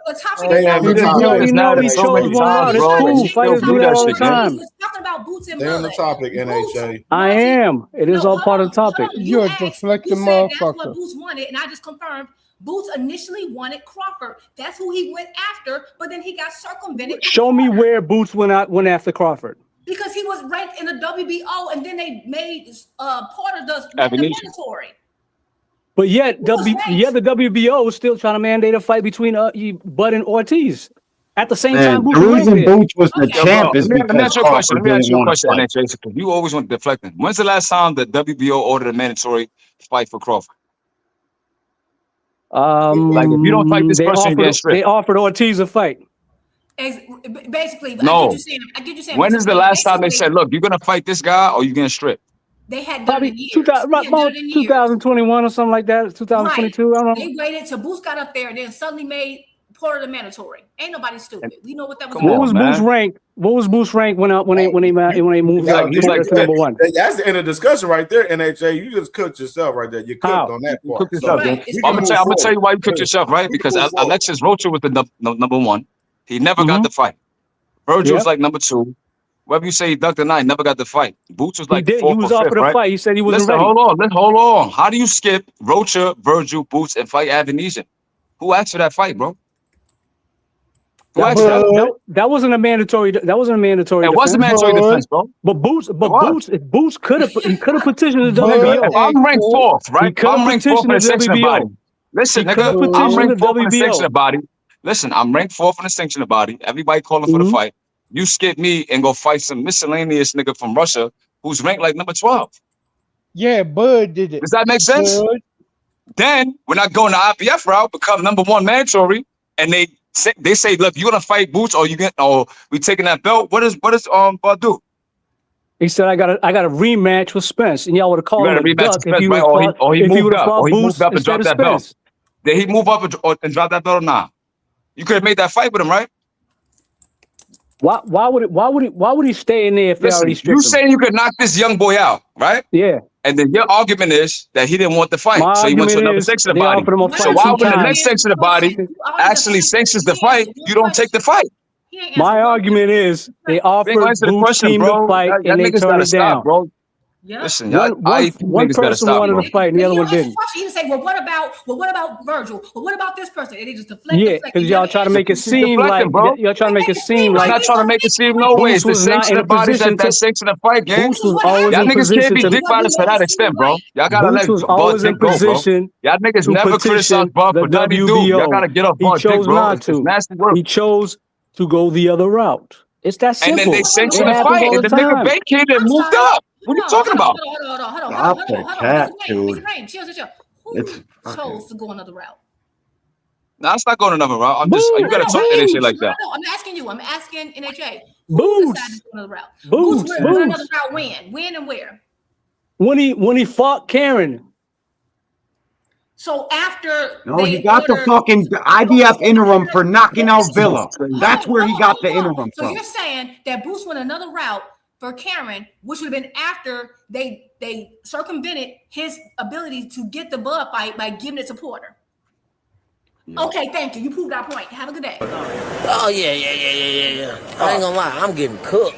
know he chose one out. It's cool. Fighters do that all the time. Talking about Boots and Stay on the topic, NHA. I am. It is all part of the topic. You're a deflecting motherfucker. That's what Boots wanted, and I just confirmed. Boots initially wanted Crawford. That's who he went after, but then he got circumvented. Show me where Boots went after Crawford. Because he was ranked in the WBO, and then they made Porter the mandatory. But yet, the WBO was still trying to mandate a fight between Bud and Ortiz. At the same time, the reason Boots was the champ is Let me ask you a question. Crawford didn't want to fight. NHA, you always want deflecting. When's the last time the WBO ordered a mandatory fight for Crawford? Like if you don't fight this person, you get stripped. They offered Ortiz a fight. Basically, no. I get you saying. When is the last time they said, "Look, you're gonna fight this guy, or you're getting stripped"? They had probably 2021 or something like that. 2022. Right. I don't know. They waited till Boots got up there, and then suddenly made Porter the mandatory. Ain't nobody stupid. We know what that was. What was Boots ranked? What was Boots ranked when they moved up? He's like number one. That's the end of the discussion right there, NHA. You just cooked yourself right there. You cooked on that part. I'm gonna tell you why you cooked yourself, right? Because Alexis Rocha was the number one. He never got the fight. Virgil was like number 2. Whatever you say, he ducked the 9, never got the fight. Boots was like 4th. He was offered a fight. He said he wasn't ready. Hold on. How do you skip Rocha, Virgil, Boots, and fight Avanesian? Who asked for that fight, bro? That wasn't a mandatory. That wasn't a mandatory. It was a mandatory defense, bro. But Boots could have petitioned the WBO. If I'm ranked 4th, right? I'm ranked 4th in the sanctioned body. Listen, nigga, I'm ranked 4th in the sanctioned body. Listen, I'm ranked 4th in the sanctioned body. Everybody calling for the fight. You skip me and go fight some miscellaneous nigga from Russia who's ranked like number 12. Yeah, Bud did it. Does that make sense? Bud. Then when I go in the IBF route, become number 1 mandatory, and they say, look, you're gonna fight Boots, or we taking that belt. What does Bud do? He said, I got a rematch with Spence, and y'all would have called him a duck if you moved up and dropped that belt. Did he move up and drop that belt or not? You could have made that fight with him, right? Why would he stay in there if they already stripped him? You saying you could knock this young boy out, right? Yeah. And then your argument is that he didn't want the fight, so he went to another section of the body. So why when the next section of the body actually sanctions the fight, you don't take the fight? My argument is they offered Boots team to fight and they turned it down. Bro. Yeah. Listen, I think One niggas gotta person stop, wanted bro. to fight and the other You one don't answer didn't. the question. You say, well, what about Virgil? Well, what about this person? And they just deflect. Yeah, because y'all try to make it She's seem like deflecting, bro. y'all trying to make it seem It's like not trying to make it seem no way. It's Boots the was not in sanctioned a bodies position that to. sanctioned the fight, gang. Boots was always Y'all in niggas can't position be to. dick riders to that extent, bro. Y'all gotta Boots let was Bud always in Dick go, bro. position Y'all niggas to never criticize petition Bud the for nothing he do. Y'all gotta WBO. get off He Bud Dick, chose bro. not It's to. nasty work. He chose to go the other route. It's that And then simple. they It sanctioned the happens fight, all and the the nigga time. vacated and moved up. What are you talking about? Hold on. Stop the cap, dude. Chill. Who It's chose to go another route? Nah, it's not going another route. I'm just, you gotta talk that shit like that. No, I'm asking you. I'm asking NHA. Who Boots. decided to go another route? Boots. Went another route when? When and where? When he fought Karen. So after no, he got the fucking IBF interim for knocking out Villa. That's where he got the interim So from. you're saying that Boots went another route for Karen, which would have been after they circumvented his ability to get the Bud fight by giving it to Porter. Yeah. Okay, thank you. You proved our point. Have a good day. Oh yeah. I ain't gonna lie, I'm getting cooked.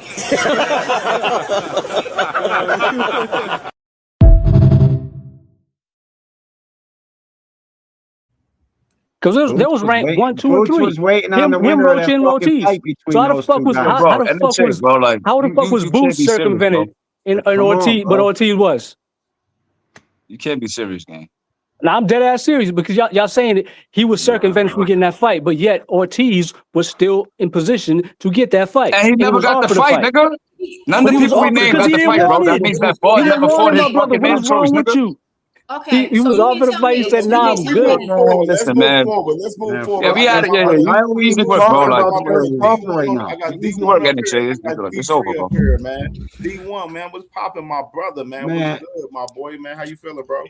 Because there was rank 1, 2, and 3. Boots was waiting on the winner of that fucking fight between So those two guys. how the fuck was Boots circumvented in Ortiz? But Ortiz was. You can't be serious, gang. Now I'm dead ass serious because y'all saying that he was circumvented from getting that fight, but yet Ortiz was still in position to get that fight. And he never got the fight, nigga. None of the people we named got the fight, bro. That means that Bud never fought his fucking mandatories, nigga. Okay, he was offered a fight. He said, "Nah, I'm good." Listen, man. Let's move forward. Yeah, we had it. Yeah, easy work, bro. Like, right now. I got easy D1 work, up NHA. here. I got It's D3 over, bro. up here, man. D1, man, what's popping, my brother, man? Man. What's good, my boy, man? How you feeling, bro?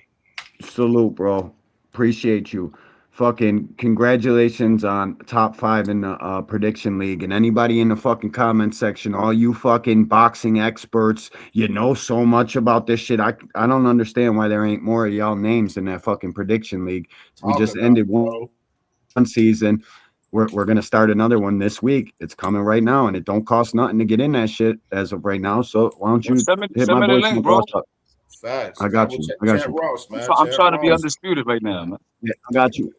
Salute, bro. Appreciate you. Fucking congratulations on top 5 in the prediction league. And anybody in the fucking comment section, all you fucking boxing experts, you know so much about this shit. I don't understand why there ain't more of y'all names in that fucking prediction league. We just ended one season. We're gonna start another one this week. It's coming right now, and it don't cost nothing to get in that shit as of right now. So why don't you hit my boy link, bro. up? Facts. I got you. I got you. Ross, man. I'm trying to be undisputed right now, man. Yeah, I got you.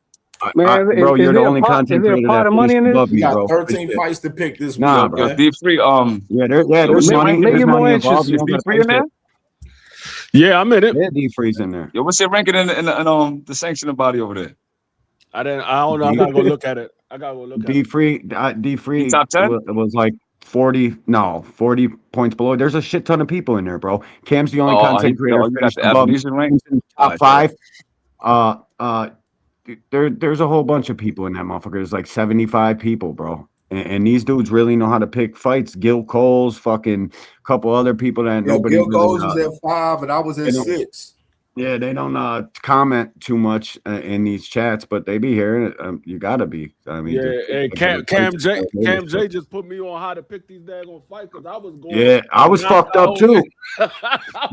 Man, bro, you're the only content creator that money in above We me, got bro. 13 fights to pick this week. Nah, bro. bro. D3, yeah, there's money. Make There's it more money involved. interesting. You Is don't D3 in gotta there? Yeah, I'm in it. Yeah, D3's in there. Yo, what's your ranking in the sanctioning body over there? I don't know. I gotta go look at it. D3 top 10? was like 40 points below. There's a shit ton of people in there, bro. Cam's the only content creator you got the above Avenesian rank? top 5. There's a whole bunch of people in that motherfucker. There's like 75 people, bro. And these dudes really know how to pick fights. Gil Cole's, fucking couple other people that nobody Gil really Cole's was at 5 and I was at 6. Yeah, they don't comment too much in these chats, but they be here. You gotta be. I mean, and CamJ just put me on how to pick these daggone fights because I was going. Yeah, I was fucked up too.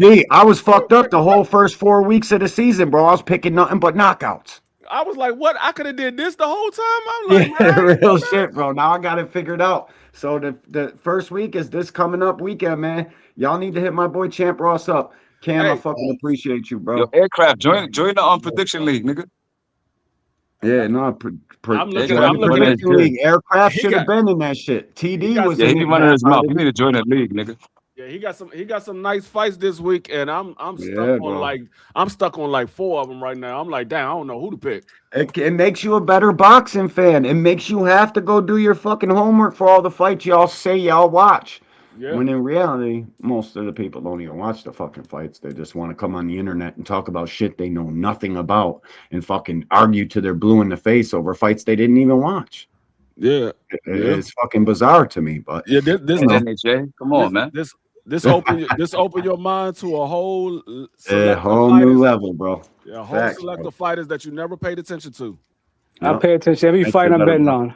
See, I was fucked up the whole first 4 weeks of the season, bro. I was picking nothing but knockouts. I was like, what? I could have did this the whole time. I'm like, yeah, real shit, bro. Now I got it figured out. So the first week is this coming up weekend, man. Y'all need to hit my boy Champ Ross up. Cam, I fucking appreciate you, bro. Yo, Aircraft, join the prediction league, nigga. Yeah, no, I'm looking at prediction league. Aircraft should have been in that shit. TD was. Yeah, he be running his mouth. You need to join that league, nigga. Yeah, he got some nice fights this week, and I'm stuck on like 4 of them right now. I'm like, damn, I don't know who to pick. It makes you a better boxing fan. It makes you have to go do your fucking homework for all the fights y'all say y'all watch. Yeah. When in reality, most of the people don't even watch the fucking fights. They just want to come on the internet and talk about shit they know nothing about and fucking argue to their blue in the face over fights they didn't even watch. Yeah. It's fucking bizarre to me, but yeah, this NHA, come on, man. This open your mind to a whole new level, bro. Yeah, a whole select of fighters that you never paid attention to. I pay attention every fight I'm betting on.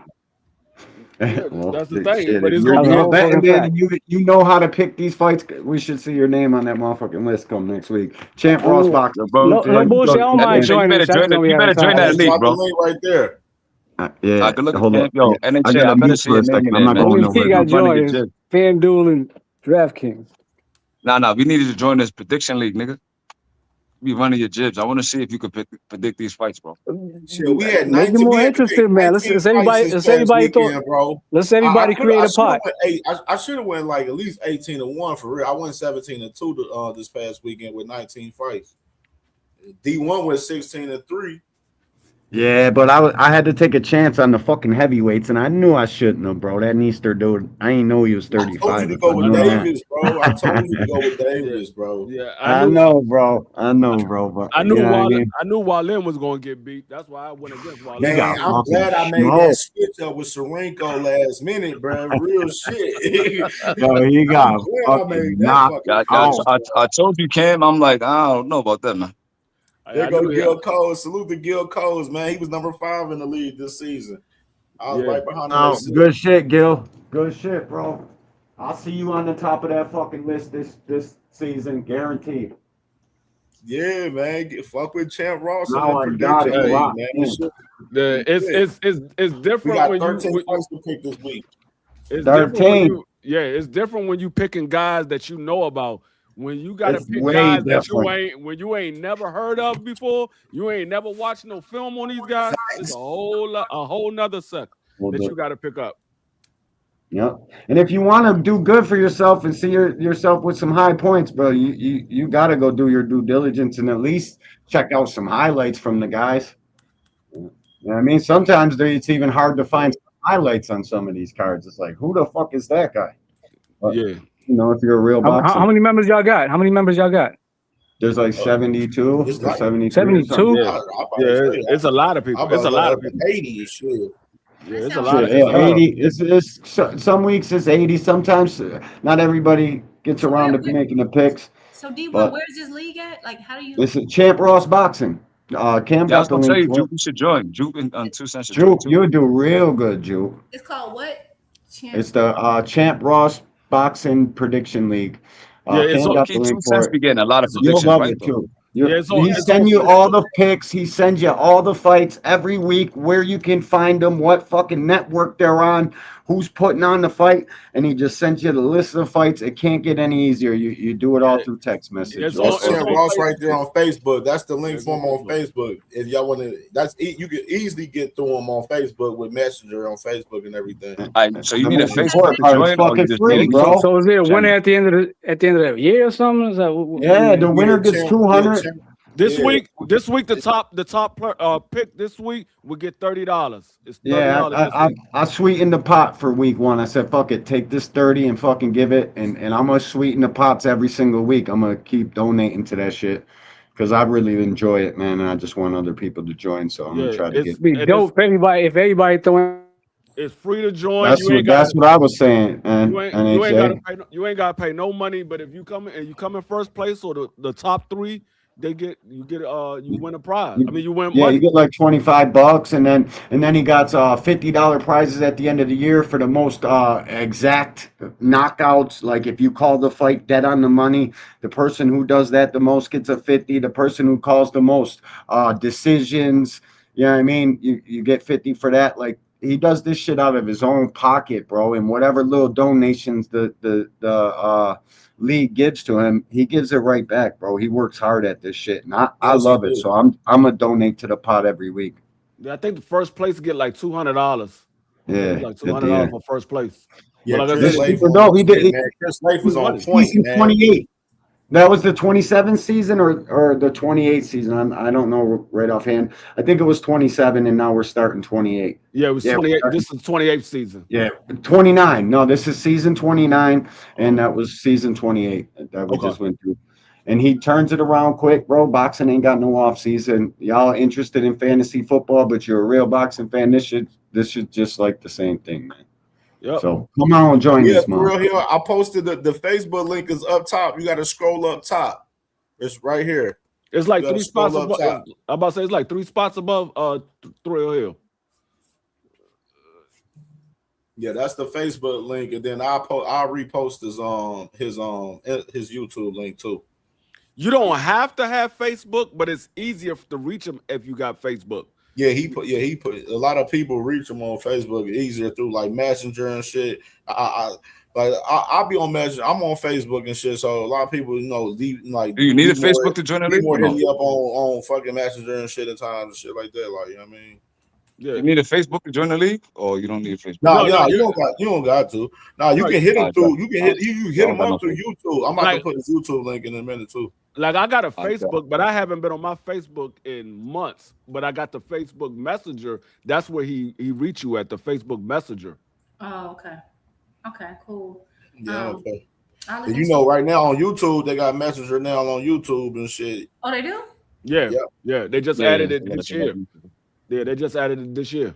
Yeah, well, that's the thing. Shit, But it's you're betting, man, you know how to pick these fights. We should see your name on that motherfucking list come next week. Champ Ross Box, bro. No bullshit. I don't mind joining. You better join that league, bro. Right there. Yeah, hold on. Yo, NHA, I better see your name in there, man. He got joined. FanDuel and DraftKings. Nah. We needed to join this prediction league, nigga. Be running your jibs. I want to see if you could predict these fights, bro. Shit, we had Make it 19. more We had interesting, man. Let's 19 everybody. fights Let's this past everybody weekend, bro. Let's everybody create a pot. I should have went like at least 18-1 for real. I went 17-2 this past weekend with 19 fights. D1 was 16-3. Yeah, but I had to take a chance on the fucking heavyweights, and I knew I shouldn't have, bro. That Easter dude, I didn't know he was 35. I told you to go with Davis, bro. I told you to go with Davis, bro. Yeah, I know, bro. But I knew you know what I Wallin. mean? I knew Wallin was going to get beat. That's why I went against Wallin. Man, I'm glad I made that switch up with Serenko last minute, bro. Real shit. Yo, he got fucking knocked I told you, Cam. I'm like, I don't know about that, man. There go Gil Coles. Salute to Gil Coles, man. He was number 5 in the league this season. I was right behind him. Oh, good shit, Gil. Good shit, bro. I'll see you on the top of that fucking list this season, guaranteed. Yeah, man. Fuck with Champ Ross. No, I got it. Man. It's different. We got when 13 fights to pick this week. It's different it's different when you picking guys that you know about. When you gotta pick guys that you ain't never heard of before, you ain't never watched no film on these guys. It's a whole nother sucker that you gotta pick up. Yep. And if you want to do good for yourself and see yourself with some high points, bro, you got to go do your due diligence and at least check out some highlights from the guys. You know what I mean? Sometimes it's even hard to find some highlights on some of these cards. It's like, who the fuck is that guy? But, yeah. You know, if you're a real boxer. How many members y'all got? There's like 72 or 73. 72? Yeah, it's a lot of people. It's a lot of people. 80 and shit. Yeah, it's a lot of 80. It's some weeks it's 80. Sometimes not everybody gets around to making the picks. So D1, where's this league at? Like, how do you? This is Champ Ross Boxing. Cam I was got the gonna tell link. you, Juke, you should join. Juke on 2 cents. Juke, you would do real good, Juke. It's called what? It's the Champ Ross Boxing Prediction League. It's all key 2 cents. Be getting a lot of predictions, You'll love right? it too. He sends you all the picks. He sends you all the fights every week, where you can find them, what fucking network they're on, who's putting on the fight, and he just sends you the list of fights. It can't get any easier. You do it all through text message. That's Champ Ross right there on Facebook. That's the link for him on Facebook. If y'all want to, you can easily get through him on Facebook with Messenger on Facebook and everything. So you need a Facebook to join, or you just free, bro. So is there a winner at the end of the year or something? Is that, yeah, the winner gets 200. This week, the top pick this week will get $30. It's $30. Yeah, I sweetened the pot for week 1. I said, fuck it, take this 30 and fucking give it, and I'm gonna sweeten the pots every single week. I'm gonna keep donating to that shit because I really enjoy it, man, and I just want other people to join. So I'm gonna try to get. Be dope if everybody throwing. It's free to join. That's what I was saying, man. You ain't gotta pay no money, but if you come in first place or the top 3. You win a prize. I mean, you win money. Yeah, you get like $25, and then he got $50 prizes at the end of the year for the most exact knockouts. Like if you call the fight dead on the money, the person who does that the most gets a 50. The person who calls the most decisions, you know what I mean? You get 50 for that. Like he does this shit out of his own pocket, bro. And whatever little donations the league gives to him, he gives it right back, bro. He works hard at this shit, and I love it. So I'm gonna donate to the pot every week. I think the first place get like $200. Yeah, like $200 for first place. Yeah, like Chris Lafe was on point, man. 28. That was the 27th season or the 28th season. I don't know right offhand. I think it was 27, and now we're starting 28. Yeah, it was 28. This is 28th season. Yeah, 29. No, this is season 29, and that was season 28 that we just went through. And he turns it around quick, bro. Boxing ain't got no off season. Y'all interested in fantasy football, but you're a real boxing fan. This should just like the same thing, man. Yep. So come on, join this, man. For real, here I posted the Facebook link is up top. You got to scroll up top. It's right here. It's like 3 spots above. I'm about to say it's like 3 spots above Thrill Hill. Yeah, that's the Facebook link, and then I'll repost his YouTube link too. You don't have to have Facebook, but it's easier to reach him if you got Facebook. Yeah, he put a lot of people reach him on Facebook easier through like Messenger and shit. Like I'll be on Messenger. I'm on Facebook and shit. So a lot of people, you know, do you need a Facebook to join the league? More hit me up on fucking Messenger and shit at times and shit like that. Like, you know what I mean? Yeah. You need a Facebook to join the league, or you don't need a Facebook? No, you don't got to. No, you can hit them through. You can hit them up through YouTube. I'm about to put his YouTube link in a minute too. Like I got a Facebook, but I haven't been on my Facebook in months. But I got the Facebook Messenger. That's where he reach you at, the Facebook Messenger. Oh, okay. Okay, cool. Yeah, okay. And you know, right now on YouTube, they got Messenger now on YouTube and shit. Oh, they do? Yeah, yeah. They just added it this year. Yeah, they just added it this year.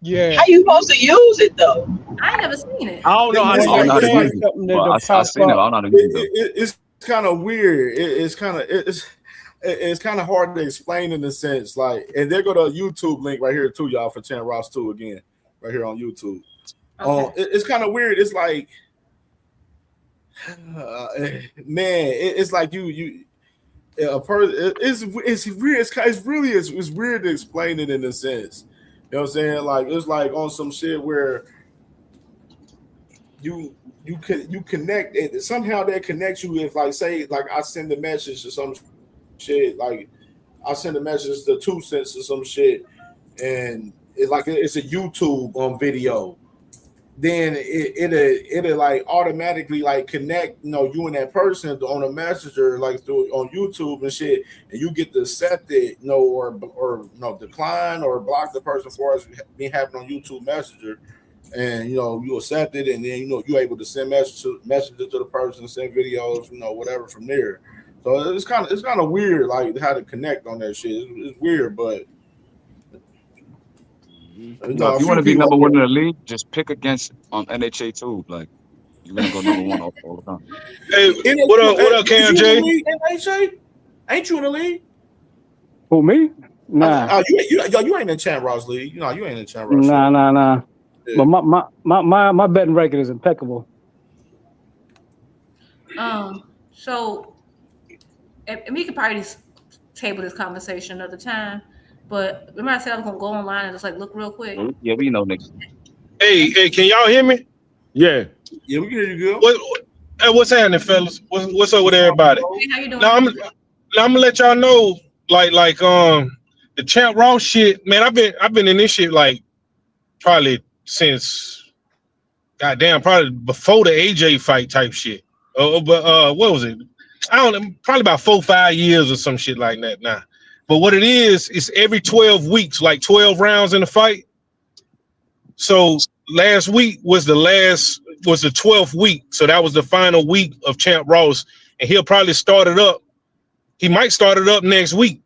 Yeah. How you supposed to use it though? I ain't never seen it. I don't know. I've seen it. I don't know how to use it. It's kind of weird. It's kind of hard to explain in a sense. Like, and there go the YouTube link right here too, y'all, for Chan Ross 2 again, right here on YouTube. It's kind of weird. It's like, man, it's like you a person. It's weird. It's weird to explain it in a sense. You know what I'm saying? Like, it's like on some shit where you connect it somehow. That connects you. If like say like I send a message to some shit, like I send a message to 2 cents or some shit, and it's like it's a YouTube on video. Then it'll like automatically like connect, you know, you and that person on a messenger like through on YouTube and shit, and you get to accept it, you know, or you know, decline or block the person for us being happening on YouTube Messenger, and you know you accept it, and then you know you're able to send messages to the person, send videos, you know, whatever from there. So it's kind of weird like how to connect on that shit. It's weird, but. No, if you want to be number one in the league, just pick against NHA too. Like you're gonna go number one all the time. Hey, what up, CAMJ? NHA? Ain't you in the league? Who, me? Nah. You ain't in Chan Ross league. You know, you ain't in Chan Ross. Nah. Yeah. But my betting record is impeccable. So, and we could probably just table this conversation another time. But remember I said I was gonna go online and just like look real quick. Yeah, we know niggas. Hey, can y'all hear me? Yeah, we can hear you good. What's happening, fellas? What's up with everybody? Hey, how you doing? Now I'm gonna let y'all know, like the Champ Ross shit, man. I've been in this shit like probably since probably before the AJ fight type shit. But what was it? I don't know, probably about 4-5 years or some shit like that now. But what it is every 12 weeks, like 12 rounds in a fight. So last week was the 12th week. So that was the final week of Champ Ross. And he'll probably start it up. He might start it up next week.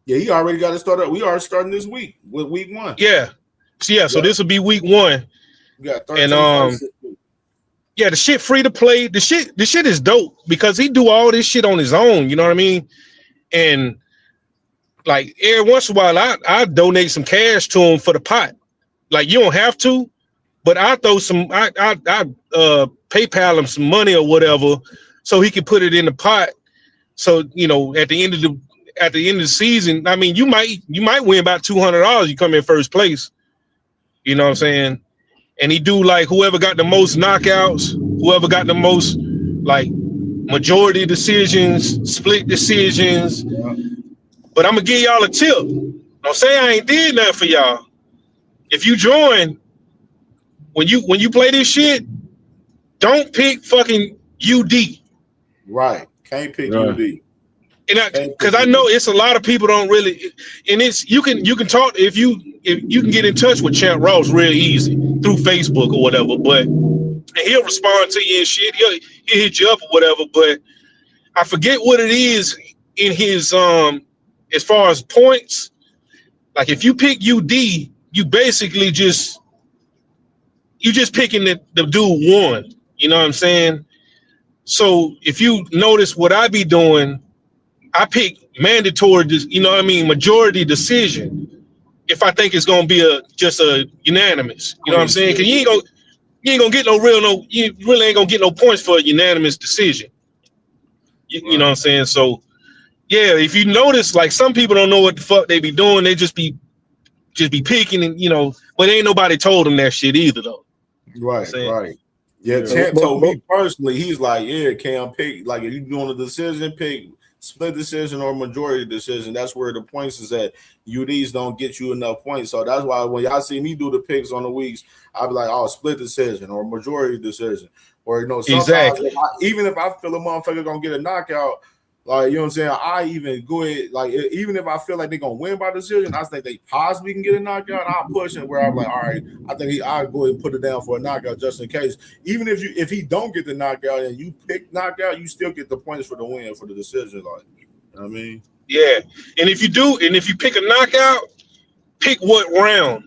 Yeah, he already got it started up. We are starting this week with week 1. Yeah. So this will be week 1. We got 13 and yeah, the shit free to play. The shit is dope because he do all this shit on his own, you know what I mean? And like every once in a while, I donate some cash to him for the pot. Like you don't have to, but I throw some. I PayPal him some money or whatever, so he can put it in the pot. So you know, at the end of the season, I mean, you might win about $200. You come in first place. You know what I'm saying? And he do like whoever got the most knockouts, whoever got the most like majority decisions, split decisions. But I'm gonna give y'all a tip. Don't say I ain't did nothing for y'all. If you join, when you play this shit, don't pick fucking UD. Right. Can't pick UD. And because I know it's a lot of people don't really, and it's you can talk if you can get in touch with Champ Ross real easy through Facebook or whatever, but he'll respond to you and shit. He'll hit you up or whatever. But I forget what it is in his as far as points. Like if you pick UD, you basically just picking the dude one. You know what I'm saying? So if you notice what I be doing, I pick mandatory, you know what I mean, majority decision. If I think it's gonna be just a unanimous, you know what I'm saying? Because you ain't gonna get you really ain't gonna get no points for a unanimous decision. You know what I'm saying? So yeah, if you notice, like some people don't know what the fuck they be doing, they just be picking, and you know, but ain't nobody told them that shit either though. Right, right. Yeah, Champ told me personally, he's like, yeah, Cam, pick, like if you doing a decision, pick split decision or majority decision. That's where the points is at. UDs don't get you enough points. So that's why when y'all see me do the picks on the weeks, I'll be like, oh, split decision or majority decision. Or, you know, sometimes even if I feel a motherfucker gonna get a knockout, like, you know what I'm saying, I even go ahead, like, even if I feel like they're gonna win by decision, I think they possibly can get a knockout, I'll push it where I'm like, all right, I think I'll go ahead and put it down for a knockout just in case. Even if he don't get the knockout and you pick knockout, you still get the points for the win for the decision. Like, you know what I mean? Yeah. And if you pick a knockout, pick what round.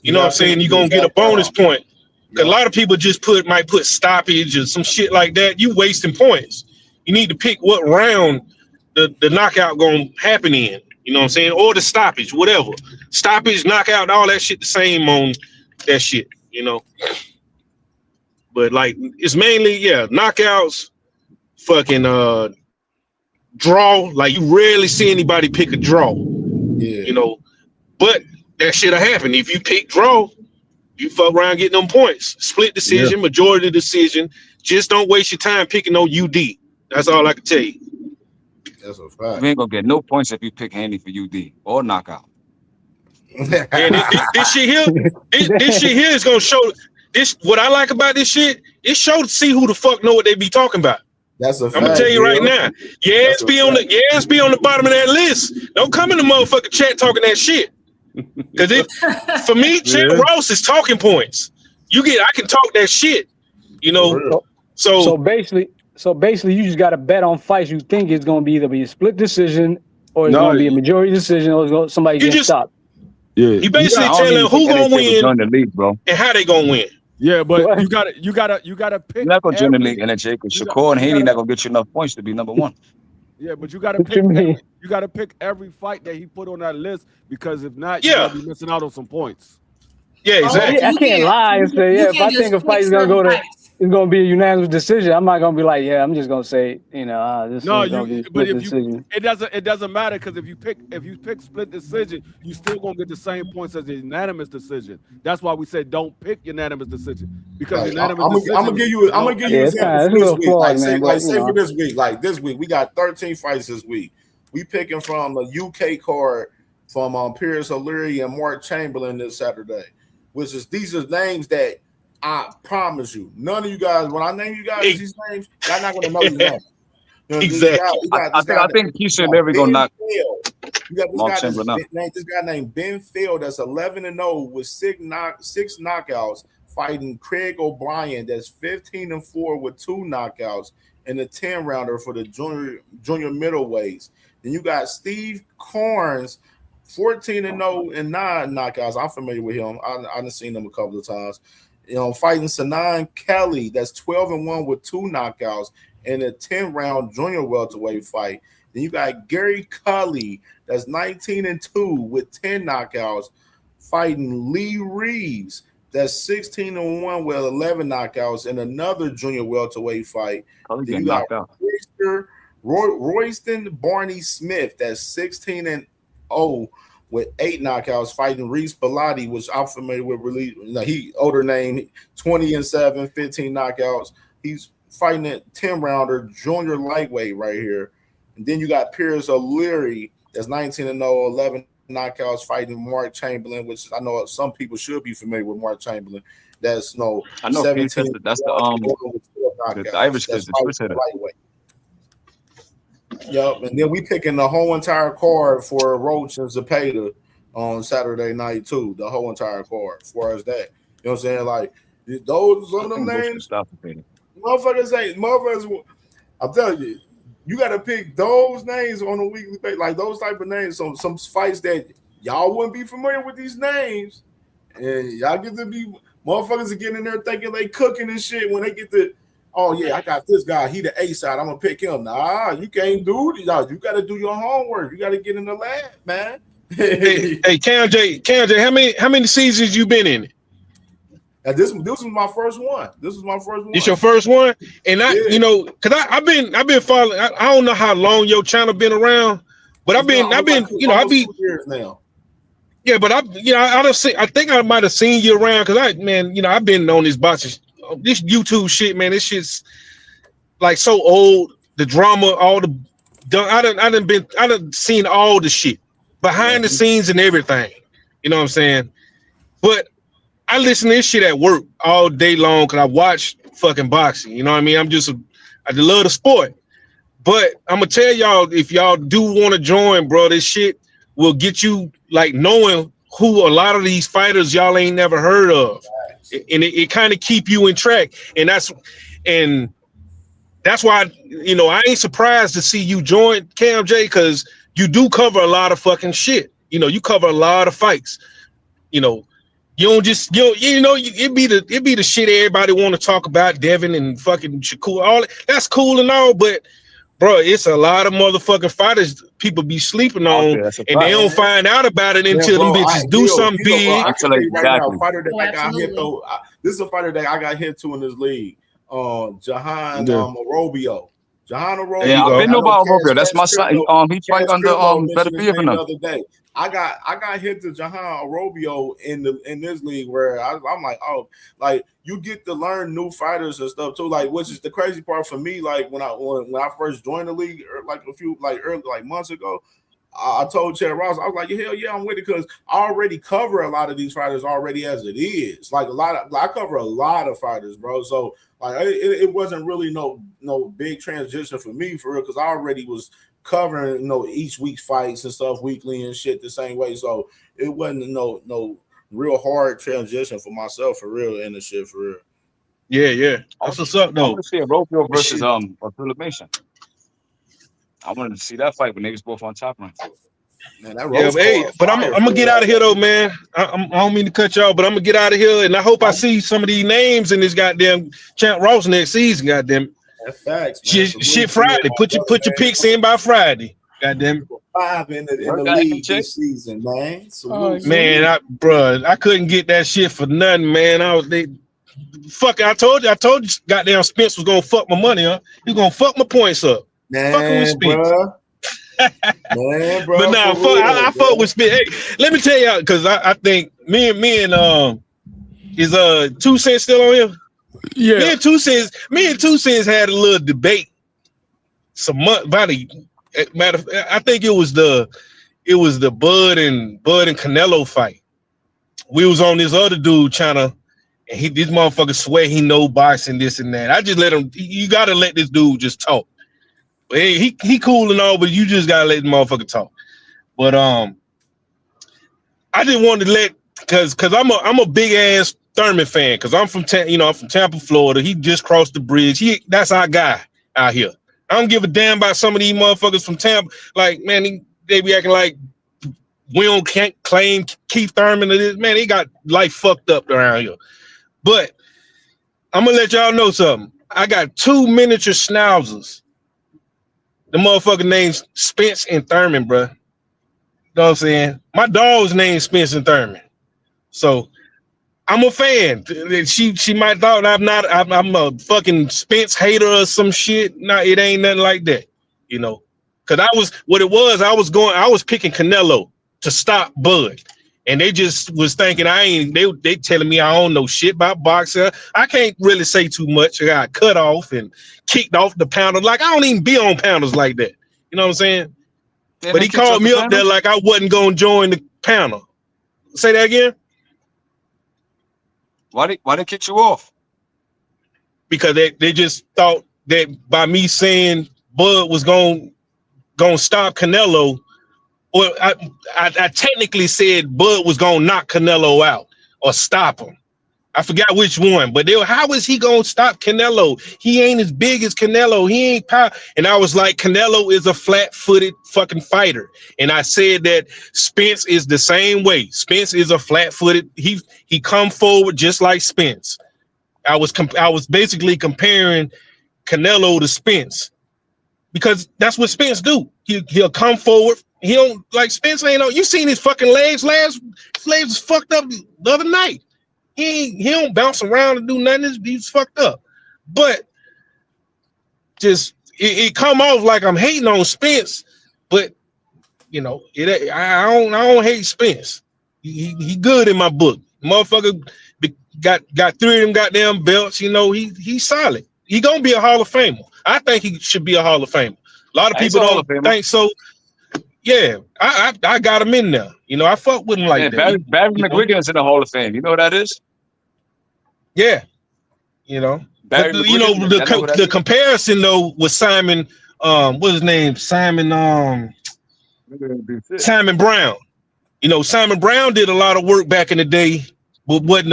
You know what I'm saying? You're gonna get a bonus point. Because a lot of people just might put stoppage or some shit like that. You wasting points. You need to pick what round the knockout gonna happen in. You know what I'm saying? Or the stoppage, whatever. Stoppage, knockout, all that shit the same on that shit, you know. But like it's mainly, knockouts, fucking draw. Like you rarely see anybody pick a draw. Yeah. You know, but that shit'll happen. If you pick draw, you fuck around getting them points. Split decision, majority decision. Just don't waste your time picking no UD. That's all I can tell you. That's a fact. You ain't gonna get no points if you pick handy for UD or knockout. And this shit here is gonna show this. What I like about this shit, it show to see who the fuck know what they be talking about. That's a fact. I'm gonna tell you right now. Yes, be on the bottom of that list. Don't come in the motherfucking chat talking that shit. Because for me, Champ Ross is talking points. I can talk that shit. You know. So basically, you just got to bet on fights you think it's going to be either a split decision or it's going to be a majority decision or somebody gets stopped. Yeah, he basically telling who gonna win the league, bro, and how they gonna win. Yeah, but you gotta pick. You're not gonna join the league, and then Jacob Shakur and Haney not gonna get you enough points to be number one. Yeah, but you gotta pick. You gotta pick every fight that he put on that list because if not, you're gonna be missing out on some points. Yeah, exactly. I can't lie and say, if I think a fight is gonna be a unanimous decision, I'm not gonna be like, I'm just gonna say, this is gonna be a split decision. It doesn't matter because if you pick split decision, you still gonna get the same points as a unanimous decision. That's why we said don't pick unanimous decision because unanimous decision. I'm gonna give you examples this week. Say for this week, like this week, we got 13 fights this week. We picking from the UK card from Pierce O'Leary and Mark Chamberlain this Saturday, which is these are names that I promise you, none of you guys, when I name you guys these names, y'all not gonna know these names. Exactly. I think Keyshawn never gonna knock. You got this guy named Ben Field that's 11-0 with six knockouts, fighting Craig O'Brien that's 15-4 with 2 knockouts and a 10-rounder for the junior middleweights. Then you got Steve Corns, 14-0 and 9 knockouts. I'm familiar with him. I've seen him a couple of times. Fighting Sanan Kelly, that's 12-1 with 2 knockouts and a 10-round junior welterweight fight. Then you got Gary Cully, that's 19-2 with 10 knockouts, fighting Lee Reeves, that's 16-1 with 11 knockouts and another junior welterweight fight. Then you got Royston Barney Smith, that's 16-0 with 8 knockouts, fighting Reese Bellotti, which I'm familiar with. Really, he older name, 20-7, 15 knockouts. He's fighting a 10-rounder junior lightweight right here. And then you got Pierce O'Leary, that's 19-0, 11 knockouts, fighting Mark Chamberlain, which I know some people should be familiar with Mark Chamberlain. That's I know 17. That's the Irish kid, the Swiss hitter. Yep, and then we picking the whole entire card for Roach and Zepeda on Saturday night too. The whole entire card, as far as that, you know what I'm saying? Like those some of them names, motherfuckers. I'm telling you, you got to pick those names on a weekly basis, like those type of names. Some fights that y'all wouldn't be familiar with these names, and y'all get to be motherfuckers are getting in there thinking they cooking and shit when they get to. Oh yeah, I got this guy. He the A side. I'm gonna pick him. Nah, you can't do it. You got to do your homework. You got to get in the lab, man. hey, CamJ, how many seasons you been in? This was my first one. It's your first one, and because I've been following. I don't know how long your channel been around, but I've been, 2 years now. Yeah, but I think I might have seen you around because I've been on this boxing this YouTube shit, man. This shit's like so old. The drama, all the I done seen all the shit behind the scenes and everything. You know what I'm saying? But I listen to this shit at work all day long because I watch fucking boxing. You know what I mean? I love the sport. But I'm gonna tell y'all, if y'all do want to join, bro, this shit will get you like knowing who a lot of these fighters y'all ain't never heard of, and it kind of keep you in track. And that's why I ain't surprised to see you join CAMJ, because you do cover a lot of fucking shit. You cover a lot of fights. You don't just it be the shit everybody want to talk about, Devin and fucking Shakur. All that's cool and all, but bro, it's a lot of motherfucking fighters people be sleeping on, and they don't find out about it until them bitches do something big. I can tell you right now, fighter that I got hit though. This is a fighter that I got hit to in this league. Jahan Arobio. Jahan Arobio. Yeah, I know about Arobio. That's my son. He fight under Better Be the other day. I got hit to Jahan Arobio in this league where I'm like, oh, like you get to learn new fighters and stuff too. Like, which is the crazy part for me. Like when I first joined the league, like a few months ago, I told Chad Ross, I was like, hell yeah, I'm with it, because I already cover a lot of these fighters already as it is. Like I cover a lot of fighters, bro. So like it wasn't really no big transition for me for real, because I already was covering each week's fights and stuff weekly and shit the same way. So it wasn't no real hard transition for myself for real in the shit for real. Yeah. That's what's up though. I want to see Arobio versus Philip Mason. I wanted to see that fight when they was both on Top Rank. Man, but I'm gonna get out of here though, man. I don't mean to cut y'all, but I'm gonna get out of here, and I hope I see some of these names in this goddamn Champ Ross next season. Goddamn, that's facts. Shit Friday. Put your picks in by Friday. Goddamn. 5 in the league this season, man. Man, I couldn't get that shit for nothing, man. I told you, goddamn Spence was gonna fuck my money up. He gonna fuck my points up. Man, fucking with Spence. Man, bro, but now I fuck with Spence. Hey, let me tell y'all, because I think me and is 2 Cents still on here? Yeah. Me and 2 Cents had a little debate some month about I think it was the Bud and Canelo fight. We was on this other dude channel, and this motherfucker swear he know boxing, this and that. I just let him. You gotta let this dude just talk. Hey, he cool and all, but you just gotta let the motherfucker talk. But I just wanted to because I'm a big ass Thurman fan, because I'm from Tampa, Florida. He just crossed the bridge. That's our guy out here. I don't give a damn about some of these motherfuckers from Tampa. Like, man, they be acting like we can't claim Keith Thurman to this. Man, he got life fucked up around here. But I'm gonna let y'all know something. I got 2 miniature schnauzers. The motherfucker named Spence and Thurman, bro. You know what I'm saying? My dog's named Spence and Thurman. So I'm a fan. She might thought I'm a fucking Spence hater or some shit. No, it ain't nothing like that. Cause I was picking Canelo to stop Bud. And they just was thinking they telling me I don't know shit about boxing. I can't really say too much. I got cut off and kicked off the pounder. Like, I don't even be on pounders like that. You know what I'm saying? But he called me up there like I wasn't gonna join the panel. Say that again? Why they kick you off? Because they just thought that by me saying Bud was gonna stop Canelo. Well, I technically said Bud was gonna knock Canelo out or stop him. I forgot which one, but how is he gonna stop Canelo? He ain't as big as Canelo. He ain't power. And I was like, Canelo is a flat-footed fucking fighter. And I said that Spence is the same way. Spence is a flat-footed. He come forward just like Spence. I was basically comparing Canelo to Spence, because that's what Spence do. He'll come forward. He don't like Spence. You seen his fucking legs? His legs was fucked up the other night. He don't bounce around and do nothing. He's fucked up. But just it come off like I'm hating on Spence, but I don't hate Spence. He good in my book. Motherfucker got 3 of them goddamn belts. You know, he's solid. He gonna be a Hall of Famer. I think he should be a Hall of Famer. A lot of He's people a Hall of don't Famer. think so. Yeah, I got him in there. You know, I fuck with him like that. Barry You know? McGuigan is in the Hall of Fame. You know what that is? Yeah, you know. Barry But, you know, McGuigan, the comparison though was Simon. What's his name? Simon Brown. You know, Simon Brown did a lot of work back in the day, but wasn't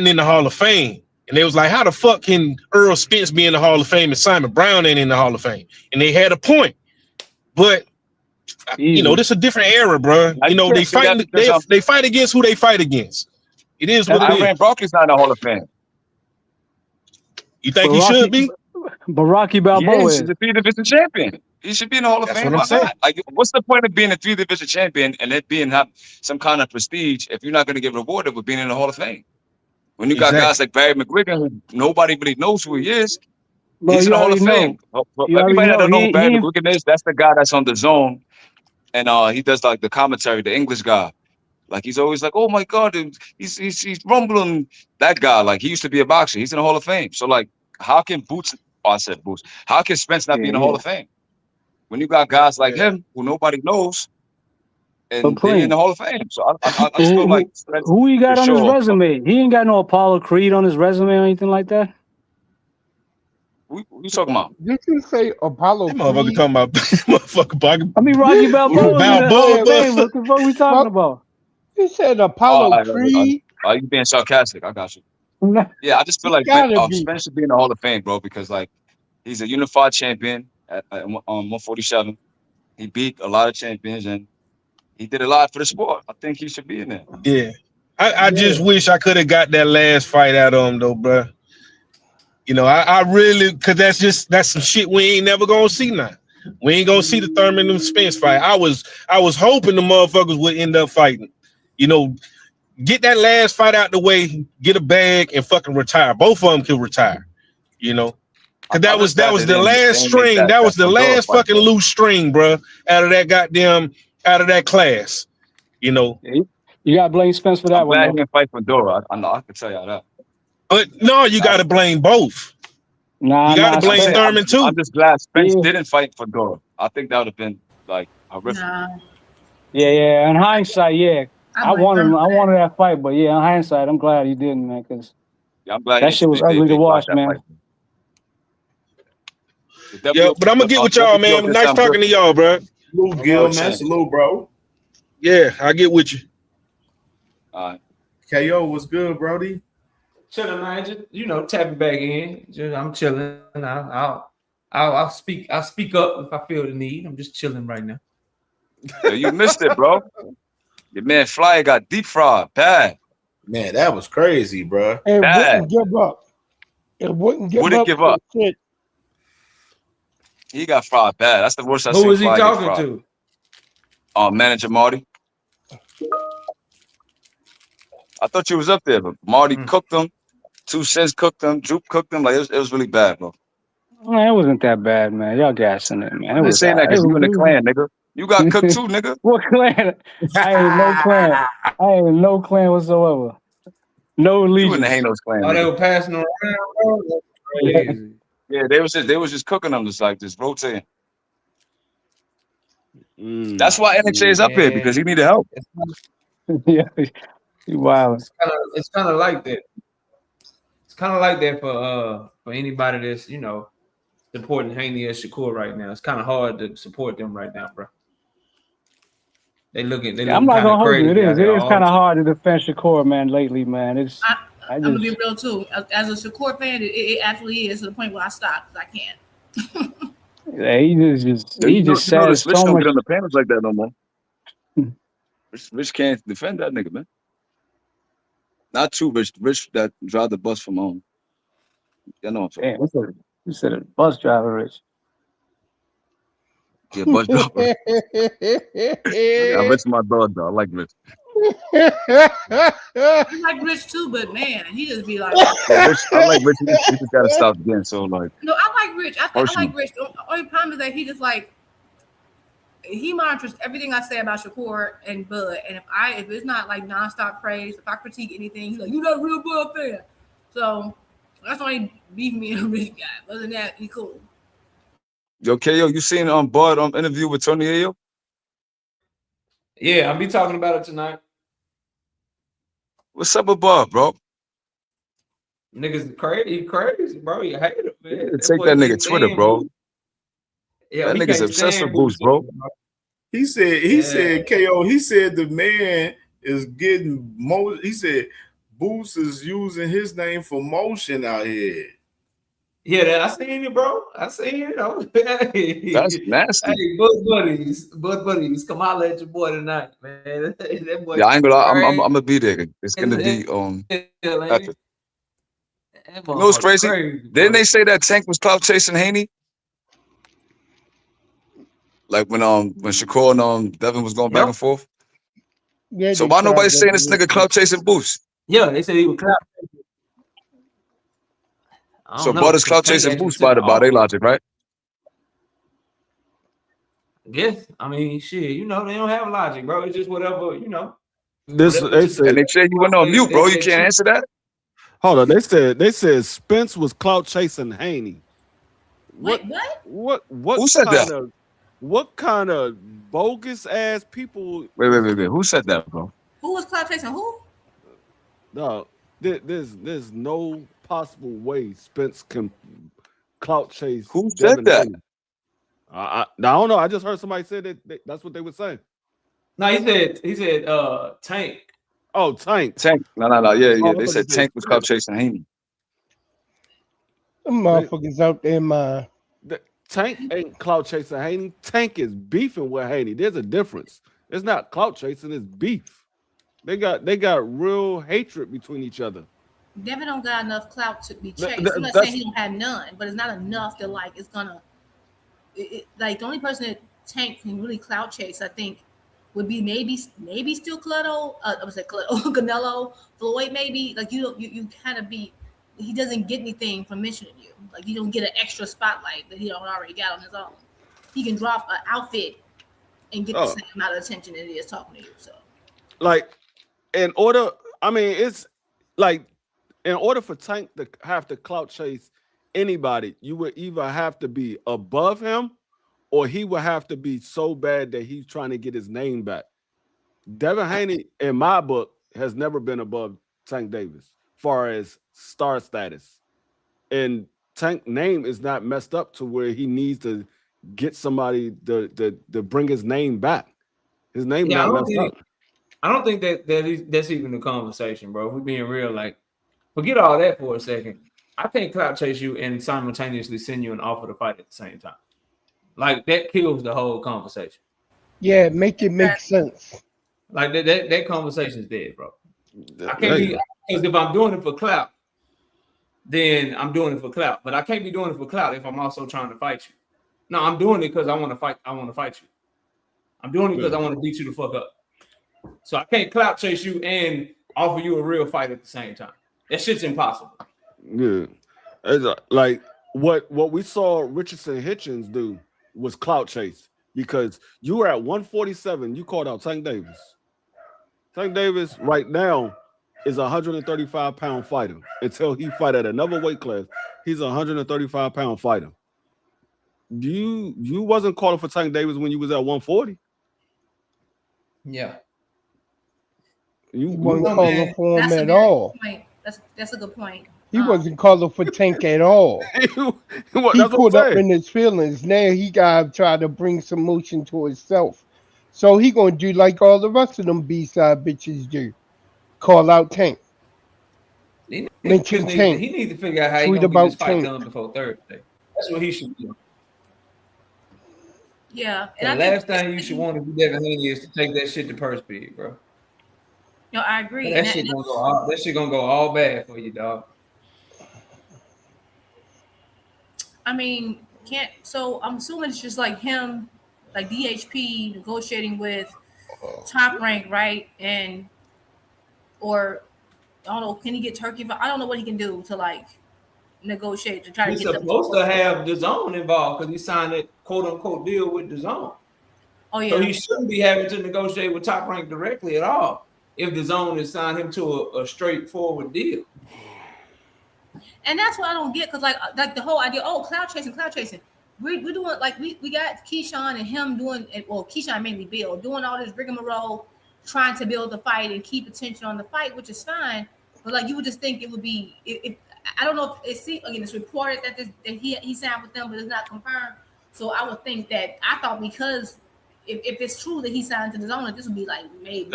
in the Hall of Fame. And they was like, how the fuck can Errol Spence be in the Hall of Fame and Simon Brown ain't in the Hall of Fame? And they had a point. But you know, this is a different era, bro. You know, they fight against who they fight against. It is what it is. Iran Brockie's not in the Hall of Fame. You think he should be? But Rocky Balboa He's a 3-division champion. He should be in the Hall of Fame. What I'm saying. Like, what's the point of being a 3-division champion and it have some kind of prestige if you're not going to get rewarded with being in the Hall of Fame? When you got guys like Barry McGuigan, who nobody really knows who he is, he's in the Hall of Fame. Everybody that don't know who Barry McGuigan is, that's the guy that's on the Zone, and he does like the commentary, the English guy. Like he's always like, oh my God, he's rumbling. That guy, like he used to be a boxer. He's in the Hall of Fame. So like, how can Boots? Oh, I said Boots. How can Spence not be in the Hall of Fame? When you got guys like him who nobody knows, and they're in the Hall of Fame. So I just feel like Spence, who he got on his sure. resume? He ain't got no Apollo Creed on his resume or anything like that. What you talking about? Did you say Apollo Creed? Motherfucker talking about motherfucker. I mean, Rocky Balboa. What the fuck we talking about? You said Apollo Creed. Are you being sarcastic? I got you. Yeah, I just feel like Spence should be in the Hall of Fame, bro, because like he's a unified champion at 147. He beat a lot of champions and he did a lot for the sport. I think he should be in there. Yeah. I just wish I could have got that last fight out of him though, bro. You know, I really, cause that's some shit we ain't never gonna see now. We ain't gonna see the Thurman and Spence fight. I was hoping the motherfuckers would end up fighting. You know, get that last fight out the way, get a bag, and fucking retire. Both of them can retire. You know, cause that was the last string. That was the last fucking loose string, bro. Out of that class. You know, you gotta blame Spence for that one. Glad he didn't fight for Dora. I know. I can tell y'all that. But no, you gotta blame both. Nah, you gotta blame Thurman too. I'm just glad Spence didn't fight for Dora. I think that would have been like horrific. Yeah. In hindsight, yeah. I wanted that fight, but yeah, in hindsight, I'm glad he didn't, man, because I'm glad that shit was ugly to watch, man. Yeah, but I'm gonna get with y'all, man. Nice talking to y'all, bro. Salute, Gil, man. Salute, bro. Yeah, I'll get with you. All right. KO, what's good, Brody? Chilling, man. Just tapping back in. I'm chilling. I'll speak up if I feel the need. I'm just chilling right now. Yeah, you missed it, bro. Your man Flyer got deep fried. Bad. Man, that was crazy, bro. It wouldn't give up. It wouldn't give up. Shit. He got fried bad. That's the worst I've seen. Who was he talking to? Manager Marty. I thought you was up there, but Marty cooked him. 2 Cents cooked him. Droop cooked him. Like it was really bad, bro. Man, it wasn't that bad, man. Y'all gassing it, man. I'm just saying that because you in the clan, nigga. You got cooked too, nigga. What clan? I ain't no clan. I ain't no clan whatsoever. No allegiance. You in the Hanos clan. Oh, they were passing around, bro? Yeah, they was just cooking them, just rotating. That's why NXA is up here, because he needed help. Yeah, wow. It's kind of like that. It's kind of like that for anybody that's supporting Haney or Shakur right now. It's kind of hard to support them right now, bro. They looking. I'm not gonna hold you. It is kind of hard to defend Shakur, man. Lately, man. I'm gonna be real too. As a Shakur fan, it actually is to the point where I stopped. I can't. Yeah, he just said Rich so don't much. get on the panels like that no more. Rich can't defend that nigga, man. Not too Rich. Rich that drive the bus from home. You know what I'm saying? You said a bus driver, Rich. Yeah, bus driver. Yeah, Rich my dog, though. I like Rich. I like Rich too, but man, he just be like. Yeah, Rich, I like Rich. He just gotta stop again. So like. No, I like Rich. I like Rich. The only problem is that he just like. he monitors everything I say about Shakur and Bud. And if it's not like nonstop praise, if I critique anything, he's like, "You not a real Bud fan." So that's why he beat me and Rich guy. Other than that, he cool. Yo, KO, you seen Bud interview with Tony Ayo? Yeah, I'll be talking about it tonight. What's up with Bud, bro? Niggas crazy, bro. You hate him, man. Yeah, take that nigga Twitter, bro. Yeah, that nigga's obsessed with Boost, bro. He said, KO, he said the man is getting he said Boost is using his name for motion out here. Yeah, I seen it, bro. I seen it. That's nasty. Hey, Bud Buddies, come out at your boy tonight, man. That boy, Yeah, I ain't gonna lie. I'm gonna be there. It's gonna be epic. You know what's crazy? Didn't they say that Tank was clout chasing Haney? Like when Shakur and Devin was going back and forth. Yeah, so why nobody saying this nigga clout chasing Boost? Yeah, they said he was clout. So Bud is clout chasing Boost by their logic, right? Yes, I mean shit. You know they don't have logic, bro. It's just whatever, you know. They said, and they said you went on mute, bro. You can't answer that. Hold on, they said Spence was clout chasing Haney. What? Who said that? What kind of bogus ass people? Wait. Who said that, bro? Who was clout chasing who? No, there's no possible way Spence can clout chase. Who said that? I don't know. I just heard somebody say that that's what they were saying. No, he said Tank. Oh, Tank. No. Yeah. They said Tank was clout chasing Haney. Them motherfuckers out there, man. Tank ain't clout chasing Haney. Tank is beefing with Haney. There's a difference. It's not clout chasing, it's beef. They got real hatred between each other. Devin don't got enough clout to be chased. I'm not saying he don't have none, but it's not enough to like it's gonna like the only person that Tank can really clout chase, I think, would be maybe still Canelo, Floyd, maybe. Like you kind of be. He doesn't get anything from mentioning you. Like you don't get an extra spotlight that he don't already got on his own. He can drop an outfit and get the same amount of attention that it is talking to you. So, like, in order for Tank to have to clout chase anybody, you would either have to be above him, or he would have to be so bad that he's trying to get his name back. Devin Haney, in my book, has never been above Tank Davis, far as star status, and Tank name is not messed up to where he needs to get somebody to bring his name back. His name not messed up. I don't think that's even the conversation, bro. If we're being real, like, forget all that for a second. I can't clout chase you and simultaneously send you an offer to fight at the same time. Like that kills the whole conversation. Yeah, make it make sense. Like that conversation is dead, bro. I can't be, because if I'm doing it for clout, then I'm doing it for clout. But I can't be doing it for clout if I'm also trying to fight you. No, I'm doing it because I want to fight. I want to fight you. I'm doing it because I want to beat you the fuck up. So I can't clout chase you and offer you a real fight at the same time. That shit's impossible. Yeah, it's like what we saw Richardson Hitchens do was clout chase, because you were at 147. You called out Tank Davis. Tank Davis right now is a 135-pound fighter. Until he fight at another weight class, he's a 135-pound fighter. You wasn't calling for Tank Davis when you was at 140. Yeah. You wasn't calling for him at all. That's a good point. He wasn't calling for Tank at all. He caught up in his feelings. Now he gotta try to bring some motion to himself. So he gonna do like all the rest of them B-side bitches do. Call out Tank. Mention Tank. He needs to figure out how he's gonna get this fight done before Thursday. That's what he should do. Yeah. The last thing you should want to do, Devin Haney, is to take that shit to purse bid, bro. No, I agree. That shit gonna go all bad for you, dog. I mean, so I'm assuming it's just like him, like DHP negotiating with Top Rank, right? Or I don't know, can he get Turkey? I don't know what he can do to like negotiate to try to get them. He's supposed to have DAZN involved because he signed that quote unquote deal with DAZN. Oh yeah. So he shouldn't be having to negotiate with Top Rank directly at all if the zone has signed him to a straightforward deal. And that's what I don't get, because like the whole idea, cloud chasing. We're doing like we got Keyshawn and him doing, well, Keyshawn mainly Bill doing all this rigmarole, trying to build the fight and keep attention on the fight, which is fine. But like you would just think it would be, I don't know if it's reported that he signed with them, but it's not confirmed. So I would think that I thought because if it's true that he signed to the zone, this would be like maybe.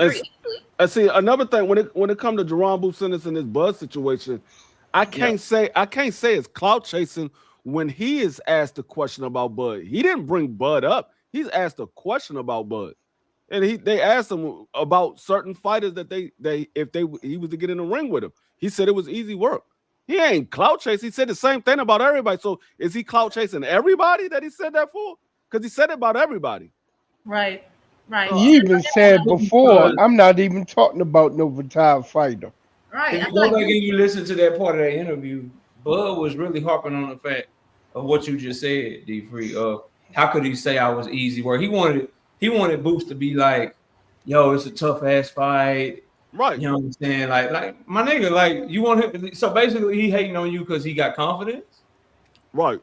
I see another thing when it comes to Jerron Business and this Bud situation. I can't say it's clout chasing when he is asked a question about Bud. He didn't bring Bud up. He's asked a question about Bud, and they asked him about certain fighters that he was to get in the ring with him. He said it was easy work. He ain't clout chasing. He said the same thing about everybody. So is he clout chasing everybody that he said that for? Because he said it about everybody. Right. He even said before, I'm not even talking about no retired fighter. Right. If you go back and you listen to that part of that interview, Bud was really harping on the fact of what you just said, D-Free. How could he say I was easy work? He wanted Boots to be like, yo, it's a tough ass fight. Right. You know what I'm saying? Like my nigga, like you want him. So basically he hating on you because he got confidence. Right.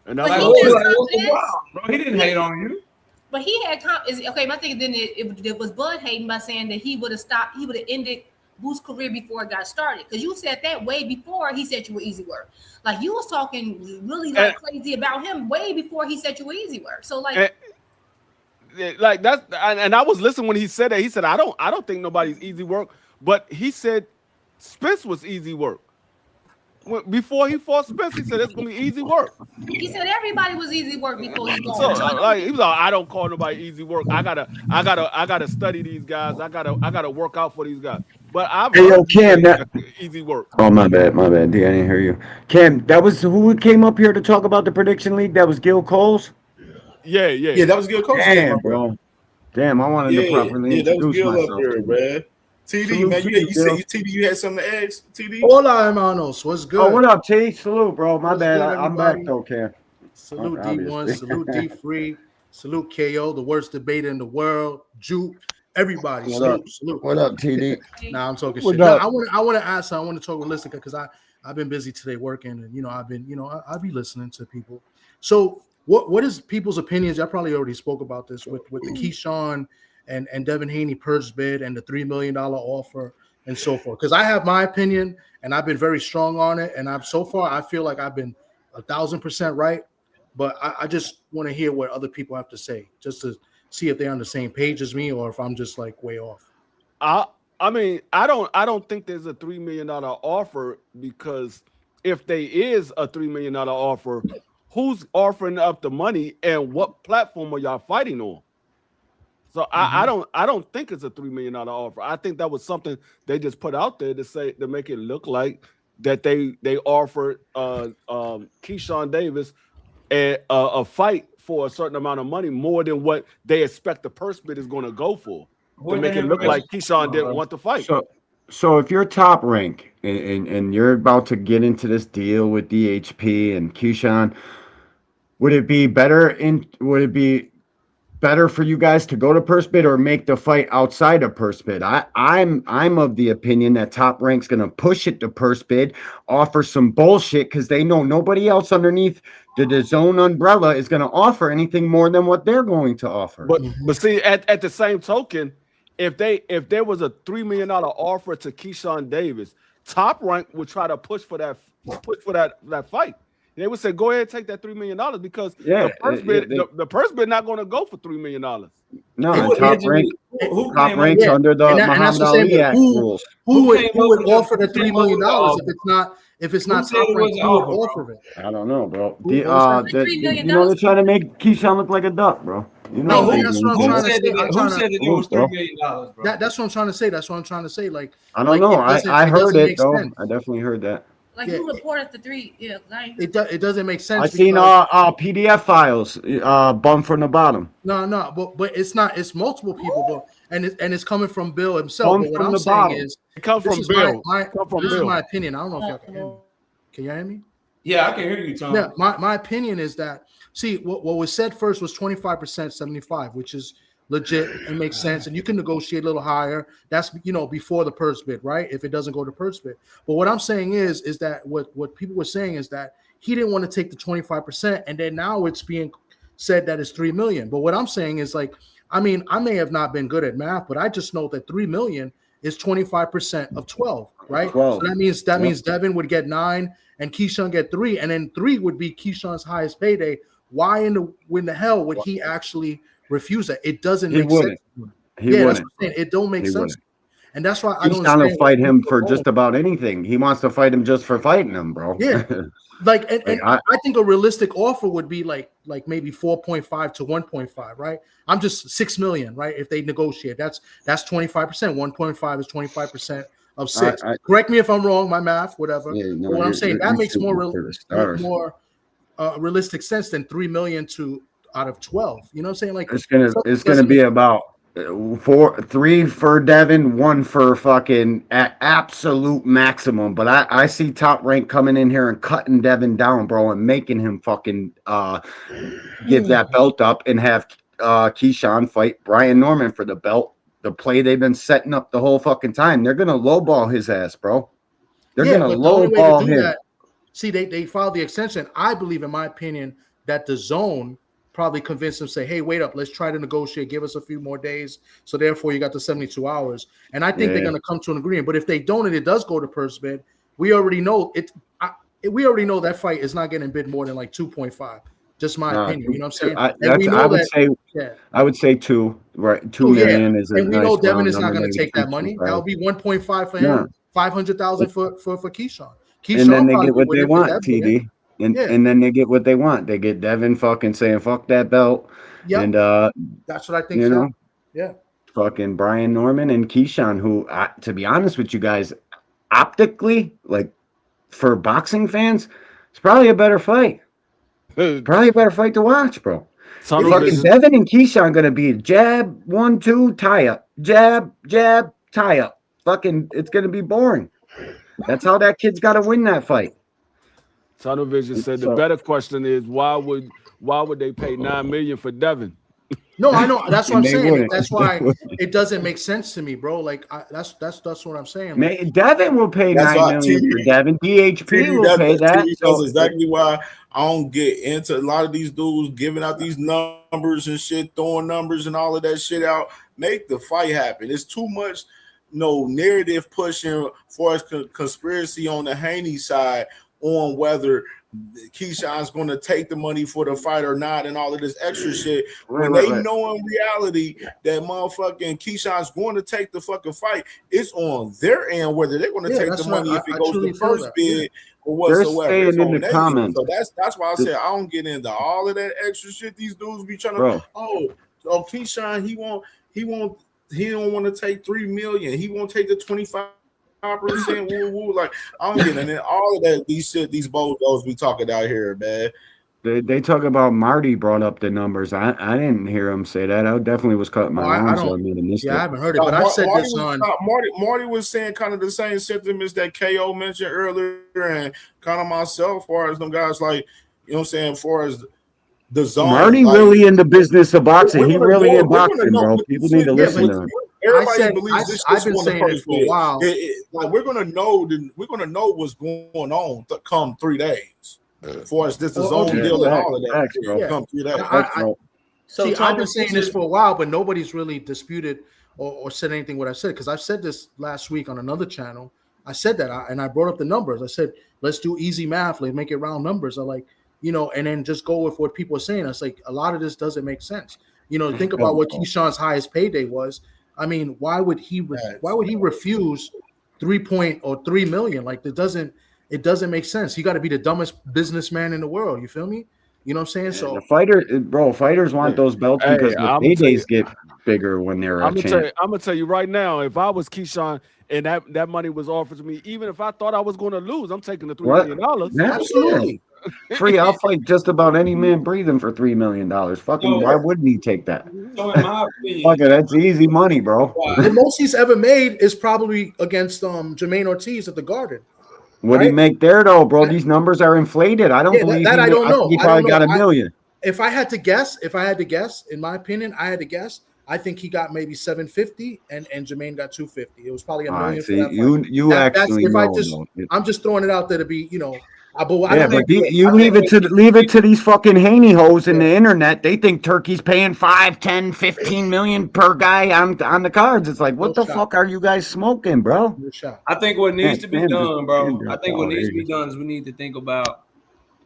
And that's like, what what's the problem, bro? He didn't hate on you. But he had okay. My thing then it was Bud hating by saying that he would have stopped. He would have ended Boo's career before it got started, because you said that way before he said you were easy work. Like you was talking really crazy about him way before he said you were easy work. So like that's and I was listening when he said that. He said I don't think nobody's easy work, but he said Spence was easy work. Before he fought Spence, he said it's gonna be easy work. He said everybody was easy work before he So he was like, I don't call nobody easy work. I gotta study these guys. I gotta work out for these guys. But I've Cam, easy work. Oh my bad. D, I didn't hear you. Cam, that was who came up here to talk about the prediction league. That was Gil Coles. Yeah. That was Gil Coles. Damn, bro. Damn, I wanted to properly that was introduce Gil myself. up here, man. TD, man, you said TD, you had something to ask, TD? Hola, hermanos. What's good? Oh, what up, T? Salute, bro. My bad. Good, I'm back though, Cam. Salute D1, salute D3, salute KO, the worst debater in the world. Juke, everybody. Salute. What up, TD? Nah, I'm talking What shit. up? Nah, I want to ask. I want to talk realistic because I've been busy today working, and I'll be listening to people. So what is people's opinions? I probably already spoke about this with the Keyshawn and Devin Haney purse bid and the $3 million offer and so forth. Because I have my opinion and I've been very strong on it. And I feel like I've been 1,000% right. But I just want to hear what other people have to say, just to see if they're on the same page as me or if I'm just like way off. I mean, I don't think there's a $3 million offer, because if there is a $3 million offer, who's offering up the money and what platform are y'all fighting on? So I don't think it's a $3 million offer. I think that was something they just put out there to make it look like that they offered Keyshawn Davis a fight for a certain amount of money, more than what they expect the purse bid is going to go for, to make it look like Keyshawn didn't want to fight. So if you're Top Rank and you're about to get into this deal with DHP and Keyshawn, would it be better for you guys to go to purse bid or make the fight outside of purse bid? I'm of the opinion that Top Rank's going to push it to purse bid, offer some bullshit, because they know nobody else underneath the zone umbrella is going to offer anything more than what they're going to offer. But see, at the same token, if there was a $3 million offer to Keyshawn Davis, Top Rank would try to push for that fight. They would say, go ahead and take that $3 million, because the purse bid not going to go for $3 million. No, Top Rank's under the Muhammad Ali Act rules. Who would offer the $3 million if it's not Top Rank? Who would offer it? I don't know, bro. They're trying to make Keyshawn look like a duck, bro. That's what I'm trying to say. Who said that it was $3 million, bro? That's what I'm trying to say. That's what I'm trying to say. Like, I don't know. I heard it though. I definitely heard that. Like who reported the three? Yeah, it doesn't make sense. I seen PDF files bump from the bottom. No, but it's not. It's multiple people, but it's coming from Bill himself. But what I'm saying is, it comes from Bill. This is my opinion. I don't know if y'all can hear me. Can you hear me? Yeah, I can hear you, Tom. Yeah, my opinion is that, see, what was said first was 25%, 75, which is legit and makes sense, and you can negotiate a little higher. That's before the purse bid, right? If it doesn't go to purse bid. But what I'm saying is that what people were saying is that he didn't want to take the 25%, and then now it's being said that it's $3 million. But what I'm saying is like, I mean, I may have not been good at math, but I just know that $3 million is 25% of 12, right? 12. So that means Devin would get 9 and Keyshawn get 3, and then 3 would be Keyshawn's highest payday. Why in the hell would he actually refuse that? It doesn't make sense. He wouldn't. That's what I'm saying. It don't make sense. And that's why I don't Keyshawn will fight him for just about anything. He wants to fight him just for fighting him, bro. Yeah. Like, and I think a realistic offer would be like maybe 4.5 to 1.5, right? I'm just 6 million, right? If they negotiate, that's 25%. 1.5 is 25% of 6. Correct me if I'm wrong, my math, whatever. Yeah, no, what I'm saying, that makes more realistic sense than 3 million out of 12. You know what I'm saying? Like it's gonna be about 3 for Devin, 1 for fucking at absolute maximum. But I see Top Rank coming in here and cutting Devin down, bro, and making him fucking give that belt up and have Keyshawn fight Brian Norman for the belt. The play they've been setting up the whole fucking time. They're gonna lowball his ass, bro. They're gonna lowball him. See, they filed the extension. I believe, in my opinion, that the zone probably convinced them, say, hey, wait up, let's try to negotiate, give us a few more days. So therefore you got the 72 hours. And I think they're going to come to an agreement. But if they don't and it does go to purse bid, we already know we already know that fight is not getting bid more than like 2.5. Just my opinion. You know what I'm saying? I would say 2, right? 2 million is and we know Devin is not going to take that money. That would be 1.5 for him, 500,000 for Keyshawn. And then they get what they want, TD. And then they get what they want. They get Devin fucking saying fuck that belt. Yep. And that's what I think. Yeah. Fucking Brian Norman and Keyshawn, who to be honest with you guys, optically, like for boxing fans, it's probably a better fight. Probably a better fight to watch, bro. Fucking Devin and Keyshawn gonna be jab, 1-2, tie up. Jab, jab, tie up. Fucking it's gonna be boring. That's how that kid's gotta win that fight. Sonovision said the better question is why would they pay $9 million for Devin? No, I know. That's what I'm saying. That's why it doesn't make sense to me, bro. Like that's what I'm saying. Like, Devin will pay $9 million for Devin. DHP will pay that. That's exactly why I don't get into a lot of these dudes giving out these numbers and shit, throwing numbers and all of that shit out. Make the fight happen. It's too much. Narrative pushing for us conspiracy on the Haney side on whether Keyshawn's going to take the money for the fight or not and all of this extra shit. When they know in reality that motherfucking Keyshawn's going to take the fucking fight, it's on their end whether they're going to take the money if it goes to the first bid or whatsoever. They're staying in the comments. So that's why I said I don't get into all of that extra shit these dudes be trying to Keyshawn, he don't want to take $3 million. He won't take the 25%. Like I'm getting in all of that. These bozos we talking out here, man. They talk about Marty brought up the numbers. I didn't hear him say that. I definitely was cutting my own. I haven't heard it, but I said this on. Marty was saying kind of the same sentiments that KO mentioned earlier, and kind of myself, as far as them guys, like you know what I'm saying, as far as the zone. Marty really in the business of boxing. He really in boxing, bro. People need to listen to him. Everybody believes this. I've been saying this for a while. Like we're gonna know what's going on come 3 days. As far as this is zone deal and all of that. Come 3 days. I've been saying this for a while, but nobody's really disputed or said anything what I said, because I've said this last week on another channel. I said that and I brought up the numbers. I said let's do easy math, let's make it round numbers. I like and then just go with what people are saying. It's like a lot of this doesn't make sense. Think about what Keyshawn's highest payday was. I mean, why would he refuse 3 million? Like it doesn't make sense. You got to be the dumbest businessman in the world. You feel me? You know what I'm saying? So the fighters want those belts because the paydays get bigger when they're I'm gonna tell you right now, if I was Keyshawn and that money was offered to me, even if I thought I was going to lose, I'm taking the $3 million. Absolutely. Free, I'll fight just about any man breathing for $3 million. Fucking, why wouldn't he take that? So in my opinion, fucking, that's easy money, bro. The most he's ever made is probably against Jermaine Ortiz at the Garden. What did he make there, though, bro? These numbers are inflated. I don't believe that. I don't know. He probably got $1 million. If I had to guess, in my opinion, I I think he got maybe 750, and Jermaine got 250. It was probably $1 All right, million for see, that fight. you That's actually if I know just. though. I'm just throwing it out there to be, I Yeah, don't but think you leave it to these fucking haney hoes in the internet. They think Turkey's paying 5, 10, 15 million per guy on the cards. It's like, what the fuck are you guys smoking, bro? No shot. I think what needs to be done, bro. I just think what needs to be outrageous. done is we need to think about,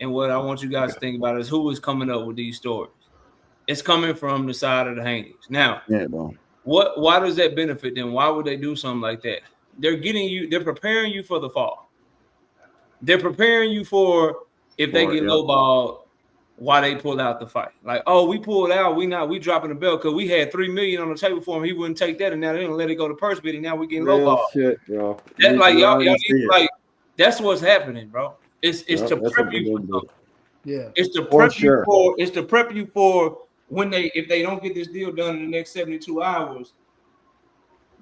and what I want you guys to think about is who is coming up with these stories. It's coming from the side of the Haney's. Now, Yeah, bro. why does that benefit them? Why would they do something like that? They're preparing you for the fall. They're preparing you for if they get lowballed, why they pull out the fight. Like, oh, we pulled out, we dropping the belt because we had $3 million on the table for him. He wouldn't take that, and now they didn't let it go to purse bidding. Now we getting Real lowballed. shit, bro. That's like y'all already need see it. like that's what's happening, bro. It's to That's prep what you they for do. something. Yeah. It's to For prep sure. you for. It's to prep you for when if they don't get this deal done in the next 72 hours,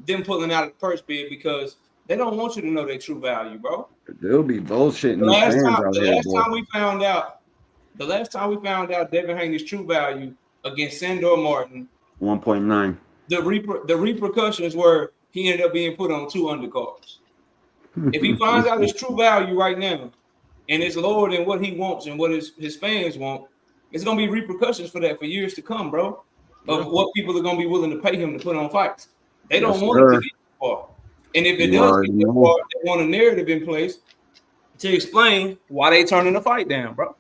them pulling out of the purse bid because they don't want you to know their true value, bro. They'll be bullshitting The these last fans time, out the here, last boy. time we found out Devin Haney's true value against Sandor Martin, 1.9. the repercussions were he ended up being put on 2 undercards. If he finds out his true value right now, and it's lower than what he wants and what his fans want, it's gonna be repercussions for that for years to come, bro. Of what people are gonna be willing to pay him to put on fights. They don't want it to get too far. And if it You does already get too know. far, they want a narrative in place to explain why they turning the fight down, bro.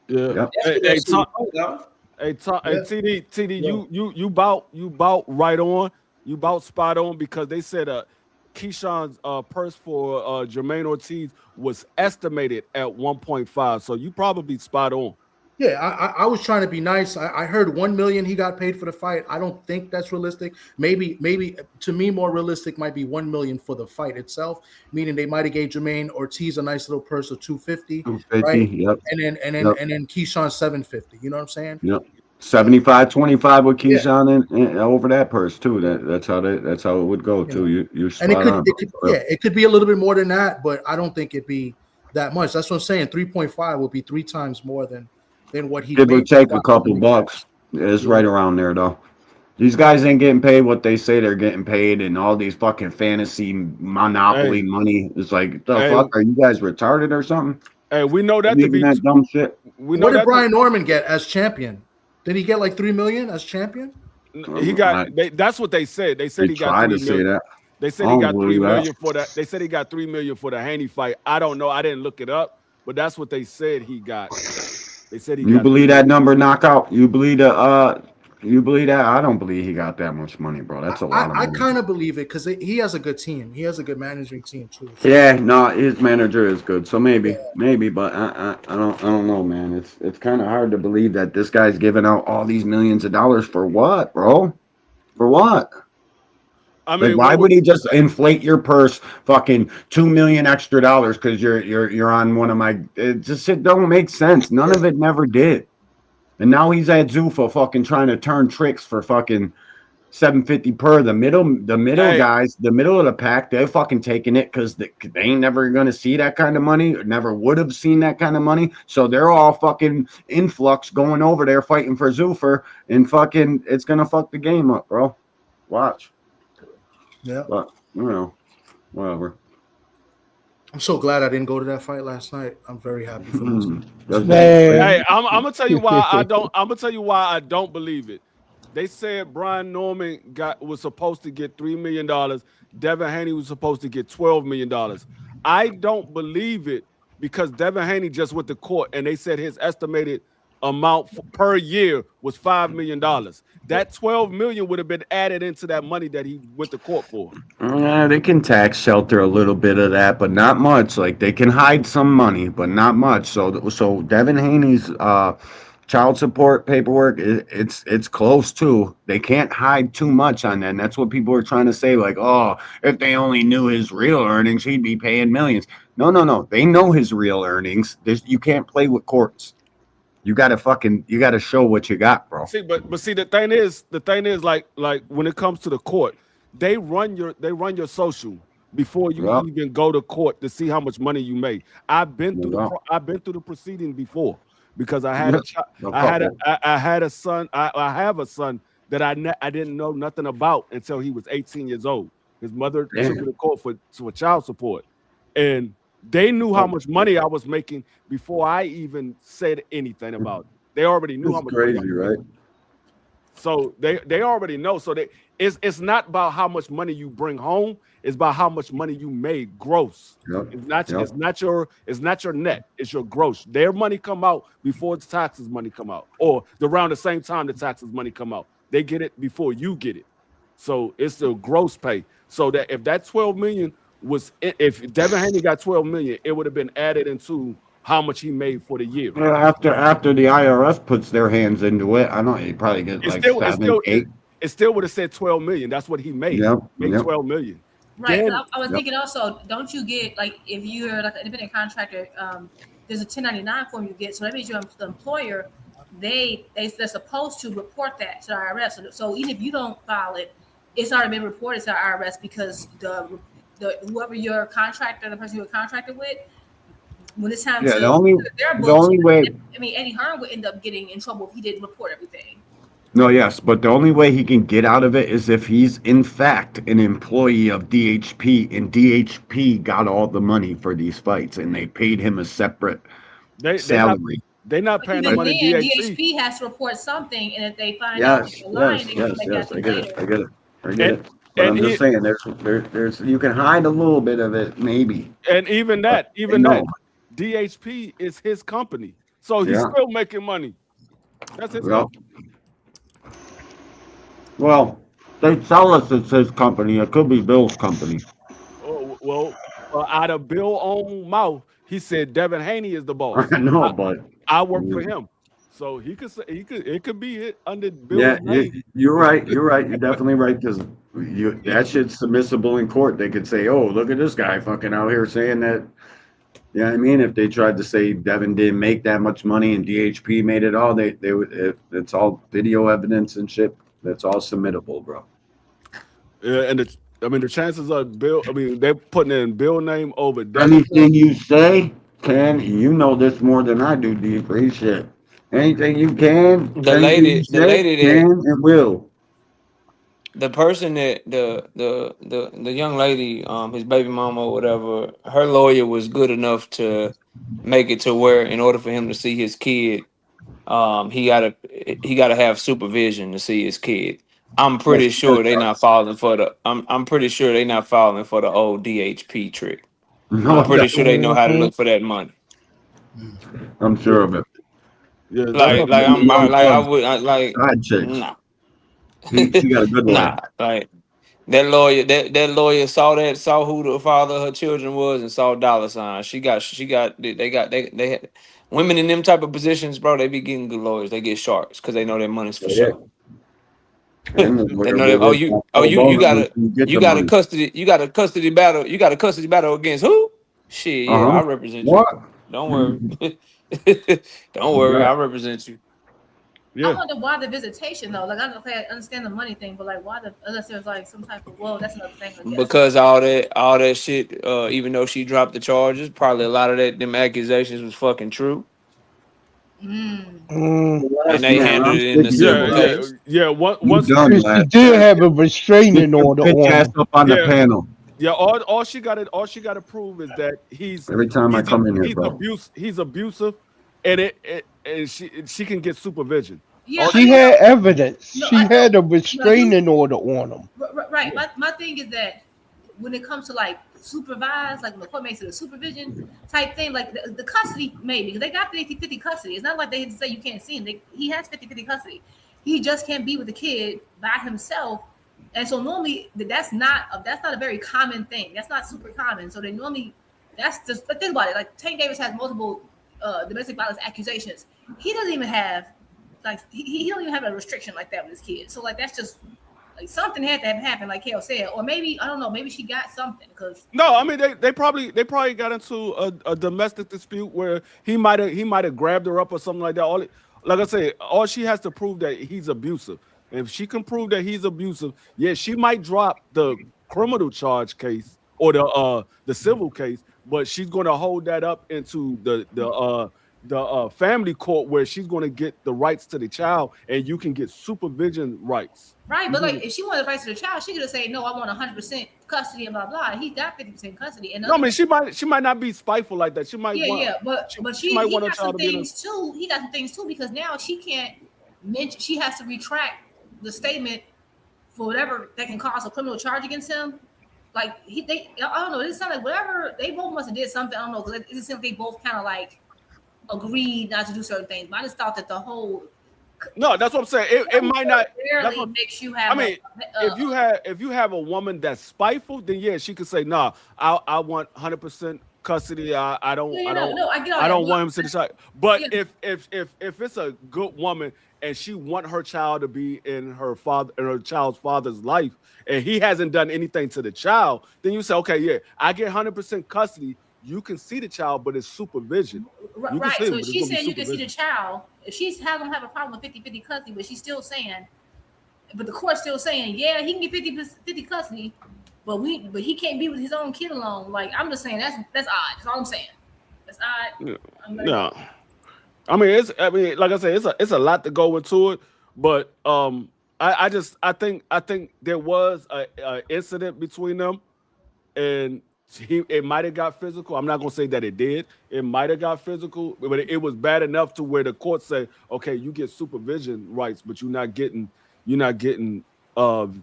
Yeah. Yep. That's what that's about, dog. TD, you bout right on. You bout spot on because they said Keyshawn's purse for Jermaine Ortiz was estimated at 1.5. So you probably spot on. Yeah, I was trying to be nice. I heard 1 million he got paid for the fight. I don't think that's realistic. Maybe to me more realistic might be 1 million for the fight itself, meaning they might have gave Jermaine Ortiz a nice little purse of 250, 250, right? yep. And then Keyshawn 750. You know what I'm saying? Yep. 75-25 with Keyshawn and over that purse too. That's how it would go too. You're spot on. It could be a little bit more than that, but I don't think it'd be that much. That's what I'm saying. 3.5 would be 3 times more than what he Give or made. take a couple bucks. It's right around there though. These guys ain't getting paid what they say they're getting paid, and all these fucking fantasy monopoly money. It's like, the fuck, are you guys retarded or something? Hey, we know that to be that dumb shit. What did Brian Norman get as champion? Did he get like 3 million as champion? He got. That's what they said. They said he got 3 million. They said he got 3 million for that. They said he got 3 million for the Haney fight. I don't know. I didn't look it up, but that's what they said he got. They said he. You believe that number knockout? You believe that? You believe that? I don't believe he got that much money, bro. That's a lot of money. I kind of believe it because he has a good team. He has a good managing team too. So. Yeah, no, his manager is good, so maybe, but I don't know, man. It's kind of hard to believe that this guy's giving out all these millions of dollars for what, bro? For what? I mean, like, why would he just inflate your purse, fucking $2 million extra because you're on one of my? It don't make sense. None of it never did. And now he's at Zuffa fucking trying to turn tricks for fucking 750 per. The middle guys, the middle of the pack, they're fucking taking it because they ain't never gonna see that kind of money, or never would have seen that kind of money. So they're all fucking influx going over there fighting for Zuffa, and fucking it's gonna fuck the game up, bro. Watch. Yeah. But whatever. I'm so glad I didn't go to that fight last night. I'm very happy for this. Hey, I'm gonna tell you why I don't. I'm gonna tell you why I don't believe it. They said Brian Norman was supposed to get $3 million. Devin Haney was supposed to get $12 million. I don't believe it because Devin Haney just went to court and they said his estimated amount per year was $5 million. That $12 million would have been added into that money that he went to court for. They can tax shelter a little bit of that, but not much. Like, they can hide some money, but not much. So Devin Haney's child support paperwork, it's close to. They can't hide too much on that. And that's what people are trying to say. Like, oh, if they only knew his real earnings, he'd be paying millions. No. They know his real earnings. You can't play with courts. You gotta show what you got, bro. See, but see, the thing is like when it comes to the court, they run your social before you even go to court to see how much money you make. I've been through the proceeding before because I had a son. I have a son that I didn't know nothing about until he was 18 years old. His mother took me to court for child support, and they knew how much money I was making before I even said anything about it. They already knew how much money I was right? making. So they already know. So it's not about how much money you bring home. It's about how much money you made gross. It's not your net. It's your gross. Their money come out before the taxes money come out, or around the same time the taxes money come out. They get it before you get it. So it's the gross pay. So that if that 12 million was, if Devin Haney got 12 million, it would have been added into how much he made for the year. Well, after the IRS puts their hands into it, I know he probably get like 7, 8. It still would have said 12 million. That's what he made. Made 12 million. Right. Then, I was thinking also, don't you get like if you're like an independent contractor, there's a 1099 form you get. So that means you're the employer. They're supposed to report that to the IRS. So even if you don't file it, it's already been reported to the IRS because the whoever your contractor, the person you're contracted with, when it's time to the only way. I mean, Eddie Hearn would end up getting in trouble if he didn't report everything. No, yes, but the only way he can get out of it is if he's in fact an employee of DHP, and DHP got all the money for these fights, and they paid him a separate salary. They're not paying the money. DHP has to report something, and if they find out they're lying, they can make that I get it. But I'm just saying, there's you can hide a little bit of it, maybe. And even that, DHP is his company, so he's still making money. That's his company. Well, they tell us it's his company. It could be Bill's company. Oh, well, out of Bill's own mouth, he said Devin Haney is the boss. I know, but I work for him, so he could say it could be it under Bill's name. You're right. You're definitely right, because that shit's submissible in court. They could say, "Oh, look at this guy fucking out here saying that." You know what I mean? If they tried to say Devin didn't make that much money and DHP made it all, they would. It's all video evidence and shit. That's all submittable, bro. Yeah, and the chances are Bill. I mean, they're putting in Bill name over Devin. Anything you say, Ken, you know this more than I do, D. Shit. Anything you can. The lady can and will. The person that the young lady, his baby mama or whatever, her lawyer was good enough to make it to where, in order for him to see his kid, he gotta have supervision to see his kid. I'm pretty sure they're not falling for the. I'm pretty sure they're not falling for the old DHP trick. I'm pretty sure they know how to look for that money. I'm sure of it. Yeah, nah. She got a good one. Nah, like that lawyer saw who the father of her children was and saw dollar signs. They had women in them type of positions, bro. They be getting good lawyers. They get sharks because they know their money's for sure. They know you got a custody battle. You got a custody battle against who? Shit, yeah, I represent you. Don't worry. Don't worry, I represent you. I wonder why the visitation though. Like I understand the money thing, but like why unless there's like some type of that's another thing. Because all that shit, even though she dropped the charges, probably a lot of them accusations was fucking true. And they handled it in the civil case. Yeah. Once she did have a restraining order on the panel. Yeah, all she got to prove is that he's he's abusive, and she can get supervision. Yeah, she had evidence. She had a restraining order on him. Right. My thing is that when it comes to like supervised, like when the court makes it a supervision type thing, like the custody maybe because they got 50-50 custody. It's not like they say you can't see him. He has 50-50 custody. He just can't be with the kid by himself. And so normally that's not a very common thing. That's not super common. So they normally that's just but think about it. Like Tank Davis has multiple domestic violence accusations. He doesn't even have like he don't even have a restriction like that with his kids. So like that's just like something had to have happened, like Kale said, or maybe I don't know. Maybe she got something because no, I mean they probably got into a domestic dispute where he might have grabbed her up or something like that. Like I say, all she has to prove that he's abusive. If she can prove that he's abusive, yeah, she might drop the criminal charge case or the civil case, but she's going to hold that up into the the family court where she's going to get the rights to the child, and you can get supervision rights. Right, but like if she wanted the rights to the child, she could have said, "No, I want 100% custody and blah blah." He got 50% custody. And no, I mean she might not be spiteful like that. She might but she might want her got child some to be things too. He got some things too because now she can't mention. She has to retract the statement for whatever that can cause a criminal charge against him. Like I don't know. It sounds like whatever they both must have did something. I don't know because it seems like they both kind of like agreed not to do certain things. But I just thought that the whole no, that's what I'm saying. It might not. Rarely makes you have. I mean, if you have a woman that's spiteful, then yeah, she could say, "Nah, I want 100% custody. I don't want him to the child." But if it's a good woman and she want her child to be in her child's father's life, and he hasn't done anything to the child, then you say, "Okay, yeah, I get 100% custody. You can see the child, but it's supervision." Right. So she's saying you can see the child. If she's gonna have a problem with 50-50 custody, but she's still saying, but the court's still saying, yeah, he can get 50 custody, but he can't be with his own kid alone. Like I'm just saying that's odd. That's all I'm saying. That's odd. No. I mean, like I said, it's a lot to go into it, but I think there was a incident between them, and it might have got physical. I'm not gonna say that it did. It might have got physical, but it was bad enough to where the court said, okay, you get supervision rights, but you're not getting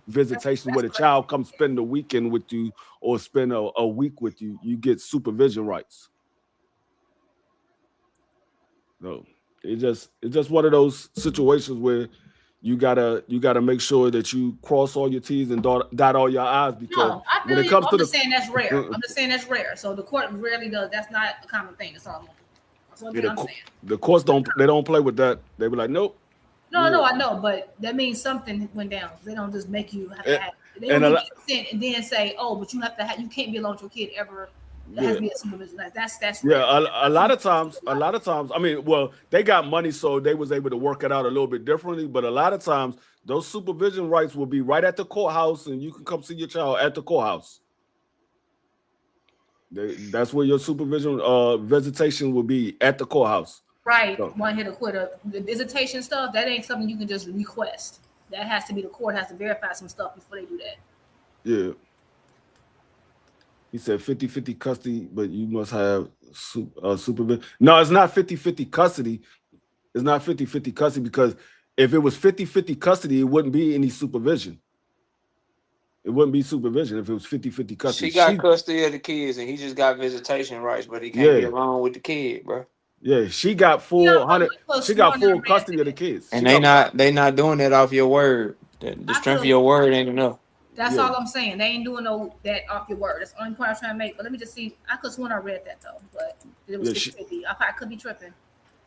visitation where the child comes spend the weekend with you or spend a week with you. You get supervision rights. No, it's just one of those situations where you gotta make sure that you cross all your T's and dot all your I's, because when it comes to just saying that's rare. I'm just saying that's rare. So the court rarely does. That's not a common thing. That's all. That's one thing I'm saying. The courts don't play with that. They be like, nope. No, I know, but that means something went down. They don't just make you have to have. They don't give you consent and then say, oh, but you have to have. You can't be alone with your kid ever. That has to be a supervision. That's rare. A lot of times. I mean, well, they got money, so they was able to work it out a little bit differently. But a lot of times, those supervision rights will be right at the courthouse, and you can come see your child at the courthouse. That's where your supervision visitation will be, at the courthouse. Right. One hit or quitter. The visitation stuff, that ain't something you can just request. That has to be the court has to verify some stuff before they do that. Yeah. He said 50-50 custody, but you must have supervision. No, it's not 50-50 custody. It's not 50-50 custody, because if it was 50-50 custody, it wouldn't be any supervision. It wouldn't be supervision if it was 50-50 custody. She got custody of the kids, and he just got visitation rights, but he can't be alone with the kid, bro. Yeah, she got full custody of the kids. And they not doing that off your word. The strength of your word ain't enough. That's all I'm saying. They ain't doing that off your word. That's the only point I'm trying to make. But let me just see. I could swear I read that though, but it was 50-50. I could be tripping.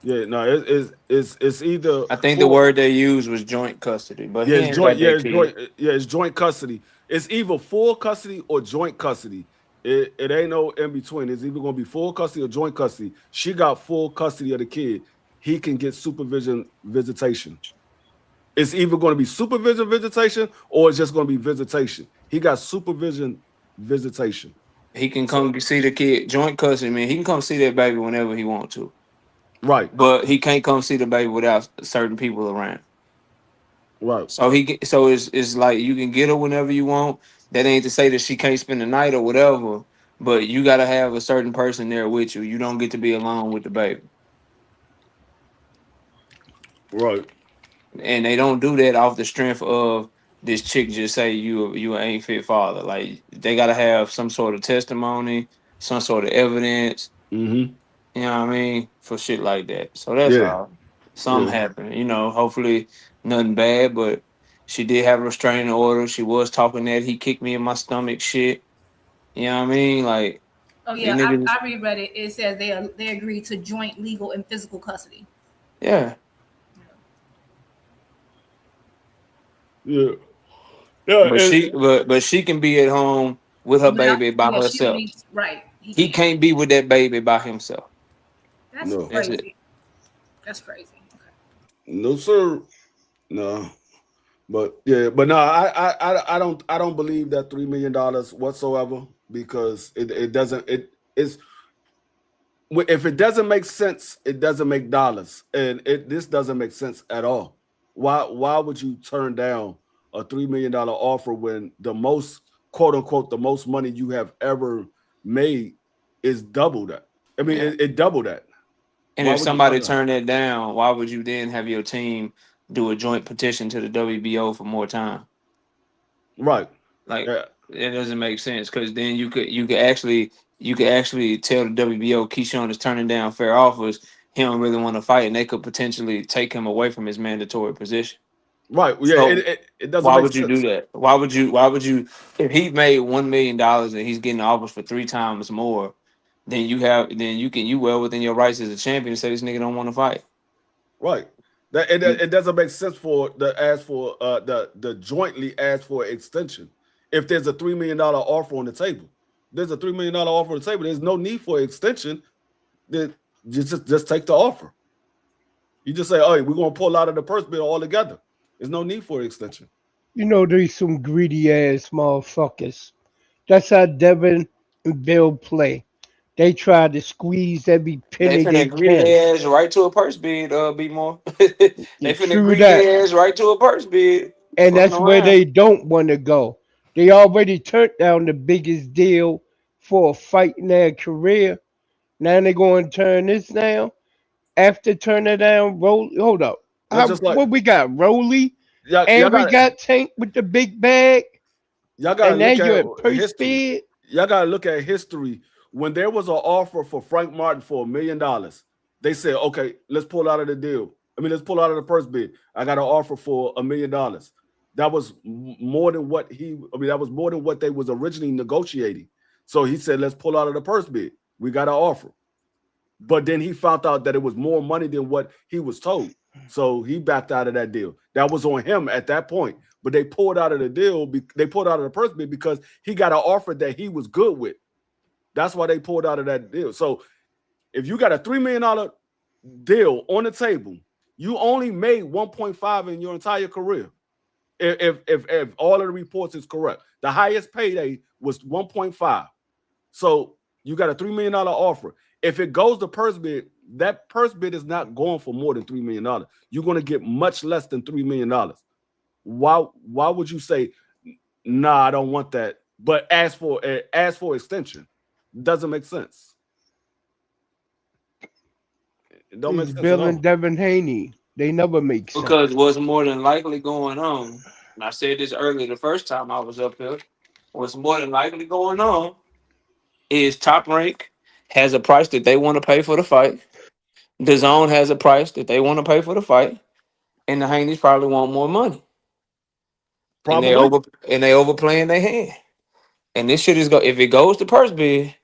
Yeah, no, it's either. I think the word they used was joint custody, but it's joint custody. It's either full custody or joint custody. It ain't no in between. It's either gonna be full custody or joint custody. She got full custody of the kid. He can get supervision visitation. It's either going to be supervision visitation or it's just going to be visitation. He got supervision visitation. He can come see the kid. Joint custody, man. He can come see that baby whenever he wants to. Right. But he can't come see the baby without certain people around. Right. So it's like you can get her whenever you want. That ain't to say that she can't spend the night or whatever, but you got to have a certain person there with you. You don't get to be alone with the baby. Right. And they don't do that off the strength of this chick just say you ain't fit father. Like they gotta have some sort of testimony, some sort of evidence. Mm-hmm. You know what I mean? For shit like that. So that's all. Something happened. You know, hopefully nothing bad, but she did have a restraining order. She was talking that he kicked me in my stomach shit. You know what I mean? Like, oh yeah, I reread it. It says they agreed to joint legal and physical custody. Yeah. Yeah. But she can be at home with her baby by herself. Right. He can't be with that baby by himself. That's crazy. That's crazy. Okay. No, sir. No. But no, I don't believe that $3 million whatsoever, because it doesn't. It's if it doesn't make sense, it doesn't make dollars, and this doesn't make sense at all. Why would you turn down a $3 million offer when the most, quote unquote, the most money you have ever made is double that? I mean, it doubled that. And if somebody turned that down, why would you then have your team do a joint petition to the WBO for more time? Right. Like it doesn't make sense, because then you could actually tell the WBO Keyshawn is turning down fair offers. He don't really want to fight, and they could potentially take him away from his mandatory position. Right. Yeah. So it doesn't. Why make would you sense. do that? Why would you? If he made $1 million and he's getting offers for 3 times more, then you well within your rights as a champion to say this nigga don't want to fight. Right. That it doesn't make sense for the jointly ask for extension. If there's a $3 million offer on the table, there's a $3 million offer on the table. There's no need for extension. Then just take the offer. You just say, "Oh, we're gonna pull out of the purse bid altogether." There's no need for extension. You know, there's some greedy ass motherfuckers. That's how Devin and Bill play. They try to squeeze every penny they greedy can. their ass right to a purse bid, be more. They finna greedy that. their ass right to a purse bid. And that's where they don't want to go. They already turned down the biggest deal for a fight in their career. Now they're going to turn this down. After turning down, hold up. What we got? Rolly? And we got Tank with the big bag. Y'all got and now you're at purse bid. Y'all got to look at history. When there was an offer for Frank Martin for $1 million, they said, "Okay, let's pull out of the deal. Let's pull out of the purse bid. I got an offer for $1 million." That was more than what that was more than what they was originally negotiating. So he said, "Let's pull out of the purse bid. We got an offer." But then he found out that it was more money than what he was told. So he backed out of that deal. That was on him at that point. But they pulled out of the deal. They pulled out of the purse bid because he got an offer that he was good with. That's why they pulled out of that deal. So if you got a $3 million deal on the table, you only made 1.5 in your entire career. If all of the reports is correct, the highest payday was 1.5. So you got a $3 million offer. If it goes to purse bid, that purse bid is not going for more than $3 million. You're going to get much less than $3 million. Why would you say, "Nah, I don't want that," but ask for extension? Doesn't make sense. It don't make sense. Bill and Devin Haney. They never make sense. Because what's more than likely going on, and I said this earlier the first time I was up here, what's more than likely going on is Top Rank has a price that they want to pay for the fight. DAZN has a price that they want to pay for the fight. And the Haneys probably want more money. Probably. And they overplaying their hand. And this shit is if it goes to purse bid,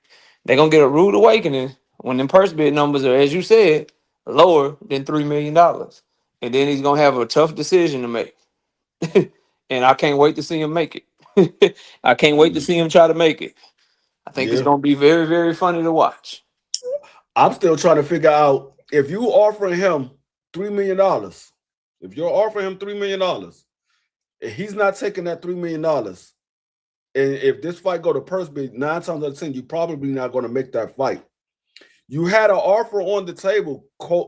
they're gonna get a rude awakening when the purse bid numbers are, as you said, lower than $3 million. And then he's gonna have a tough decision to make. And I can't wait to see him make it. I can't wait to see him try to make it. I think it's gonna be very, very funny to watch. I'm still trying to figure out if you offering him $3 million, if you're offering him $3 million, if he's not taking that $3 million, and if this fight go to purse bid, 9 times out of 10, you're probably not going to make that fight. You had an offer on the table,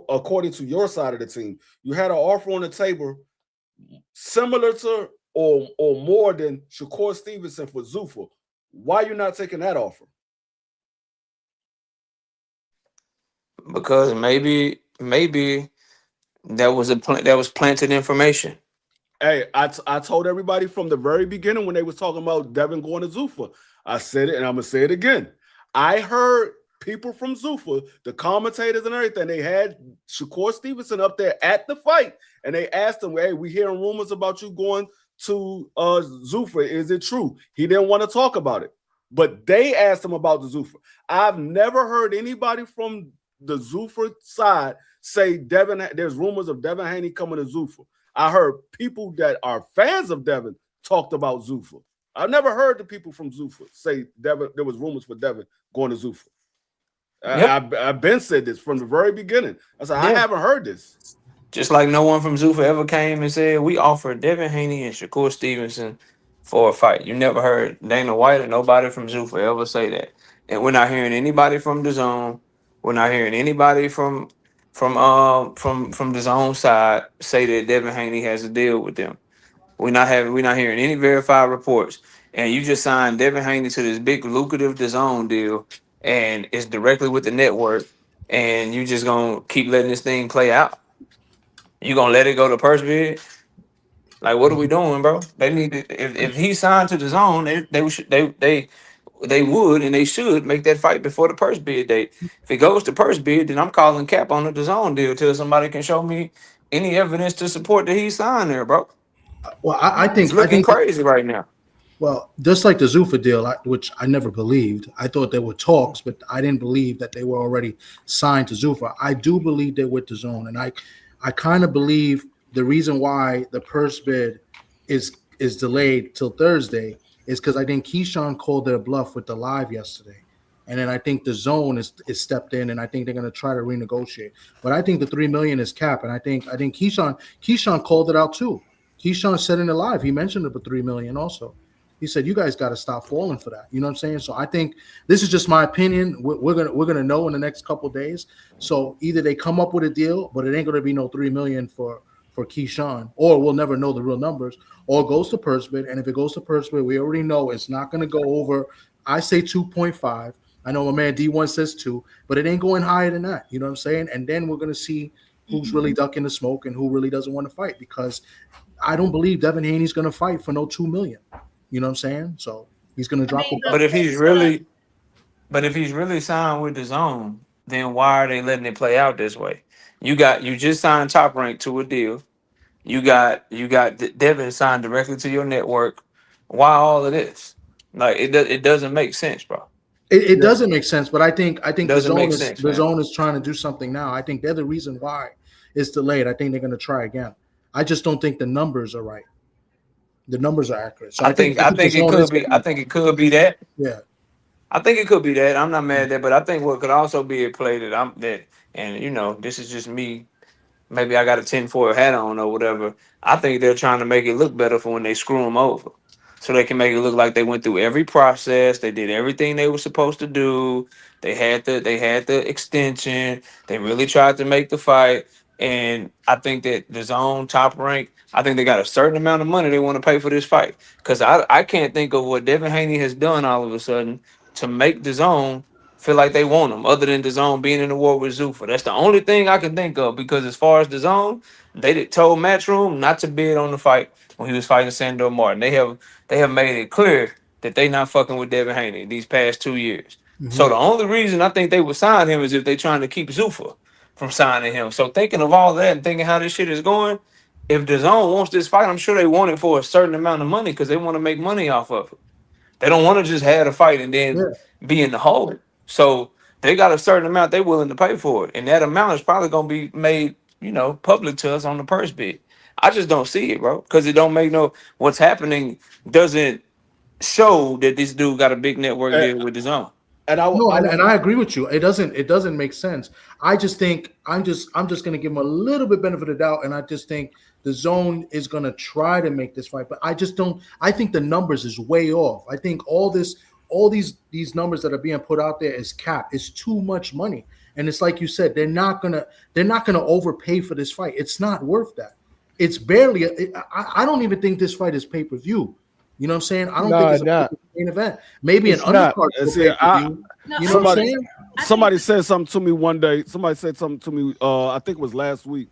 according to your side of the team. You had an offer on the table similar to or more than Shakur Stevenson for Zuffa. Why are you not taking that offer? Because maybe that was planted information. Hey, I told everybody from the very beginning when they was talking about Devin going to Zuffa. I said it, and I'm gonna say it again. I heard people from Zuffa, the commentators and everything, they had Shakur Stevenson up there at the fight, and they asked him, "Hey, we hearing rumors about you going to Zuffa. Is it true?" He didn't want to talk about it, but they asked him about the Zuffa. I've never heard anybody from the Zuffa side say there's rumors of Devin Haney coming to Zuffa. I heard people that are fans of Devin talked about Zuffa. I've never heard the people from Zuffa say Devin. There was rumors for Devin going to Zuffa. Yep. I've been said this from the very beginning. I said I haven't heard this. Just like no one from Zuffa ever came and said we offered Devin Haney and Shakur Stevenson for a fight. You never heard Dana White or nobody from Zuffa ever say that. And we're not hearing anybody from DAZN We're not hearing anybody from the zone side say that Devin Haney has a deal with them. We're not hearing any verified reports. And you just signed Devin Haney to this big lucrative DAZN deal, and it's directly with the network. And you just gonna keep letting this thing play out. You gonna let it go to purse bid? Like, what are we doing, bro? They need to, if he signed to DAZN, they would and they should make that fight before the purse bid date. If it goes to purse bid, then I'm calling cap on the DAZN deal till somebody can show me any evidence to support that he signed there, bro. Well, I think It's looking crazy right now. Well, just like the Zuffa deal, which I never believed. I thought there were talks, but I didn't believe that they were already signed to Zuffa. I do believe they're with the zone, and I kind of believe the reason why the purse bid is delayed till Thursday is because I think Keyshawn called their bluff with the live yesterday. And then I think the zone is stepped in, and I think they're going to try to renegotiate. But I think the $3 million is cap, and I think Keyshawn called it out too. Keyshawn said in the live, he mentioned it for $3 million also. He said, you guys got to stop falling for that. You know what I'm saying? So I think this is just my opinion. We're gonna know in the next couple of days. So either they come up with a deal, but it ain't gonna be no $3 million for Keyshawn, or we'll never know the real numbers, or it goes to purse bid. And if it goes to purse bid, we already know it's not gonna go over. I say 2.5. I know my man D1 says 2, but it ain't going higher than that. You know what I'm saying? And then we're gonna see who's really ducking the smoke and who really doesn't want to fight, because I don't believe Devin Haney's gonna fight for no $2 million. You know what I'm saying? So he's going to drop a. But if he's really signed with the zone, then why are they letting it play out this way? You just signed Top Rank to a deal. You got Devin signed directly to your network. Why all of this? Like, it doesn't make sense, bro. It doesn't make sense, but I think the zone is trying to do something now. I think they're the reason why it's delayed. I think they're going to try again. I just don't think the numbers are right. The numbers are accurate. So I think it could be. I think it could be that. Yeah. I think it could be that. I'm not mad at that, but I think what could also be a play and this is just me. Maybe I got a 10-4 hat on or whatever. I think they're trying to make it look better for when they screw them over, so they can make it look like they went through every process. They did everything they were supposed to do. They had the extension. They really tried to make the fight. And I think that the zone Top Rank, I think they got a certain amount of money they want to pay for this fight. Because I can't think of what Devin Haney has done all of a sudden to make the zone feel like they want him, other than the zone being in the war with Zuffa. That's the only thing I can think of, because as far as the zone, they told Matchroom not to bid on the fight when he was fighting Sandor Martin. They have made it clear that they not fucking with Devin Haney these past 2 years. Mm-hmm. So the only reason I think they would sign him is if they trying to keep Zuffa from signing him. So thinking of all that and thinking how this shit is going, if the zone wants this fight, I'm sure they want it for a certain amount of money, because they want to make money off of it. They don't want to just have a fight and then be in the hole. So they got a certain amount they're willing to pay for it. And that amount is probably going to be made, public to us on the purse bid. I just don't see it, bro, because it don't make what's happening doesn't show that this dude got a big network deal with his own. And I agree with you. It doesn't make sense. I just think I'm just going to give him a little bit benefit of the doubt, and I just think the zone is going to try to make this fight, but I just don't. I think the numbers is way off. I think all these numbers that are being put out there is cap. It's too much money, and it's like you said, they're not gonna overpay for this fight. It's not worth that. It's barely. I don't even think this fight is pay-per-view. You know what I'm saying? I don't think it's a main event. Maybe an undercard. You know what I'm saying? Somebody said something to me one day. Somebody said something to me. I think it was last week.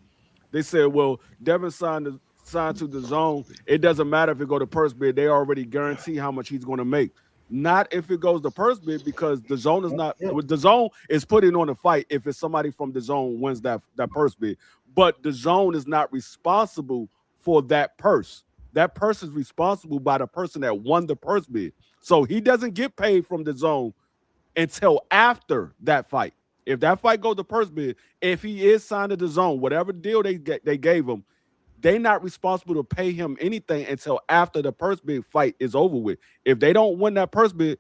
They said, "Well, Devin signed to the zone. It doesn't matter if it go to purse bid. They already guarantee how much he's going to make. Not if it goes to purse bid, because the zone is not. The zone is putting on a fight if it's somebody from the zone wins that purse bid. But the zone is not responsible for that purse. That person is responsible by the person that won the purse bid. So he doesn't get paid from the zone until after that fight. If that fight goes to purse bid, if he is signed to the zone, whatever deal they gave him, they're not responsible to pay him anything until after the purse bid fight is over with. If they don't win that purse bid,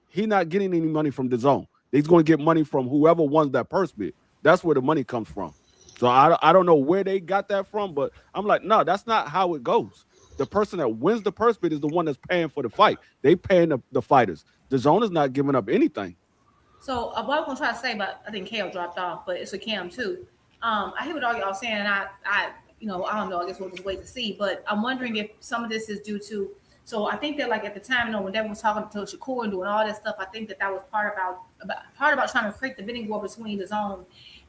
he's not getting any money from the zone. He's going to get money from whoever won that purse bid. That's where the money comes from. So I don't know where they got that from, but I'm like, no, that's not how it goes. The person that wins the purse bid is the one that's paying for the fight. They paying the fighters. The zone is not giving up anything. So what I was gonna try to say, but I think Kale dropped off, but it's a Cam too. I hear what all y'all saying, and I I don't know. I guess we'll just wait to see. But I'm wondering if some of this is due to. So I think that like at the time, when Devin was talking to Shakur and doing all that stuff, I think that was part about trying to create the bidding war between the zone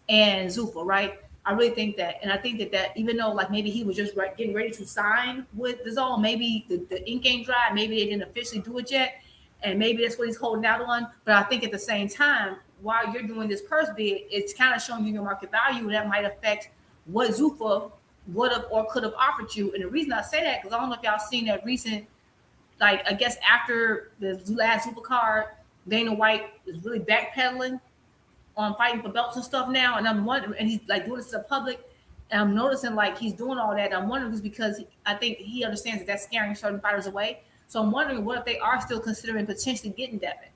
and Zuffa, right? I really think that, and I think that even though like maybe he was just getting ready to sign with the zone, maybe the ink ain't dry, maybe they didn't officially do it yet, and maybe that's what he's holding out on. But I think at the same time, while you're doing this purse bid, it's kind of showing you your market value, and that might affect what Zuffa would have or could have offered you. And the reason I say that, because I don't know if y'all seen that recent, like I guess after the last Zuffa card, Dana White is really backpedaling on fighting for belts and stuff now. And I'm wondering, and he's like doing this to the public, and I'm noticing like he's doing all that. I'm wondering if it's because I think he understands that that's scaring certain fighters away. So I'm wondering what if they are still considering potentially getting Devin.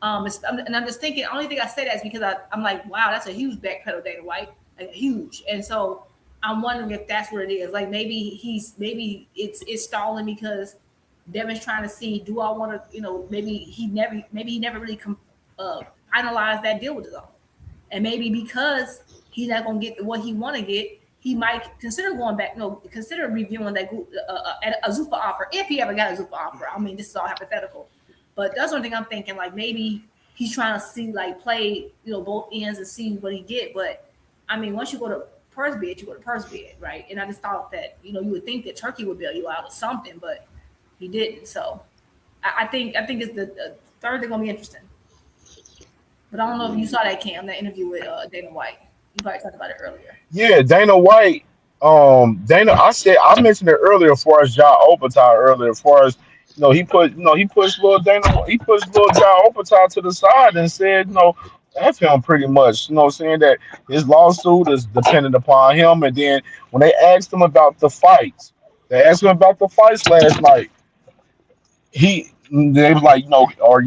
And I'm just thinking, the only thing I say that is because I'm like, wow, that's a huge backpedal, Dana White, like huge. And so I'm wondering if that's what it is. Like maybe it's stalling because Devin's trying to see, do I want to, maybe he never really finalized that deal with his own. And maybe because he's not going to get what he want to get, he might consider going back, consider reviewing that a Zuffa offer, if he ever got a Zuffa offer. I mean, this is all hypothetical. But that's one thing I'm thinking, like maybe he's trying to see, like play, both ends and see what he get. But I mean, once you go to purse bid, you go to purse bid, right? And I just thought that, you would think that Turkey would bail you out or something, but he didn't. So I think it's the third thing gonna be interesting. But I don't know if you saw that, Cam, that interview with Dana White. You probably talked about it earlier. Yeah, Dana White. I mentioned it earlier as far as Ja Opatai earlier, as far as he pushed little Ja Opatai to the side and said, F him pretty much, saying that his lawsuit is dependent upon him. And then when they asked him about the fights, last night, they was like, are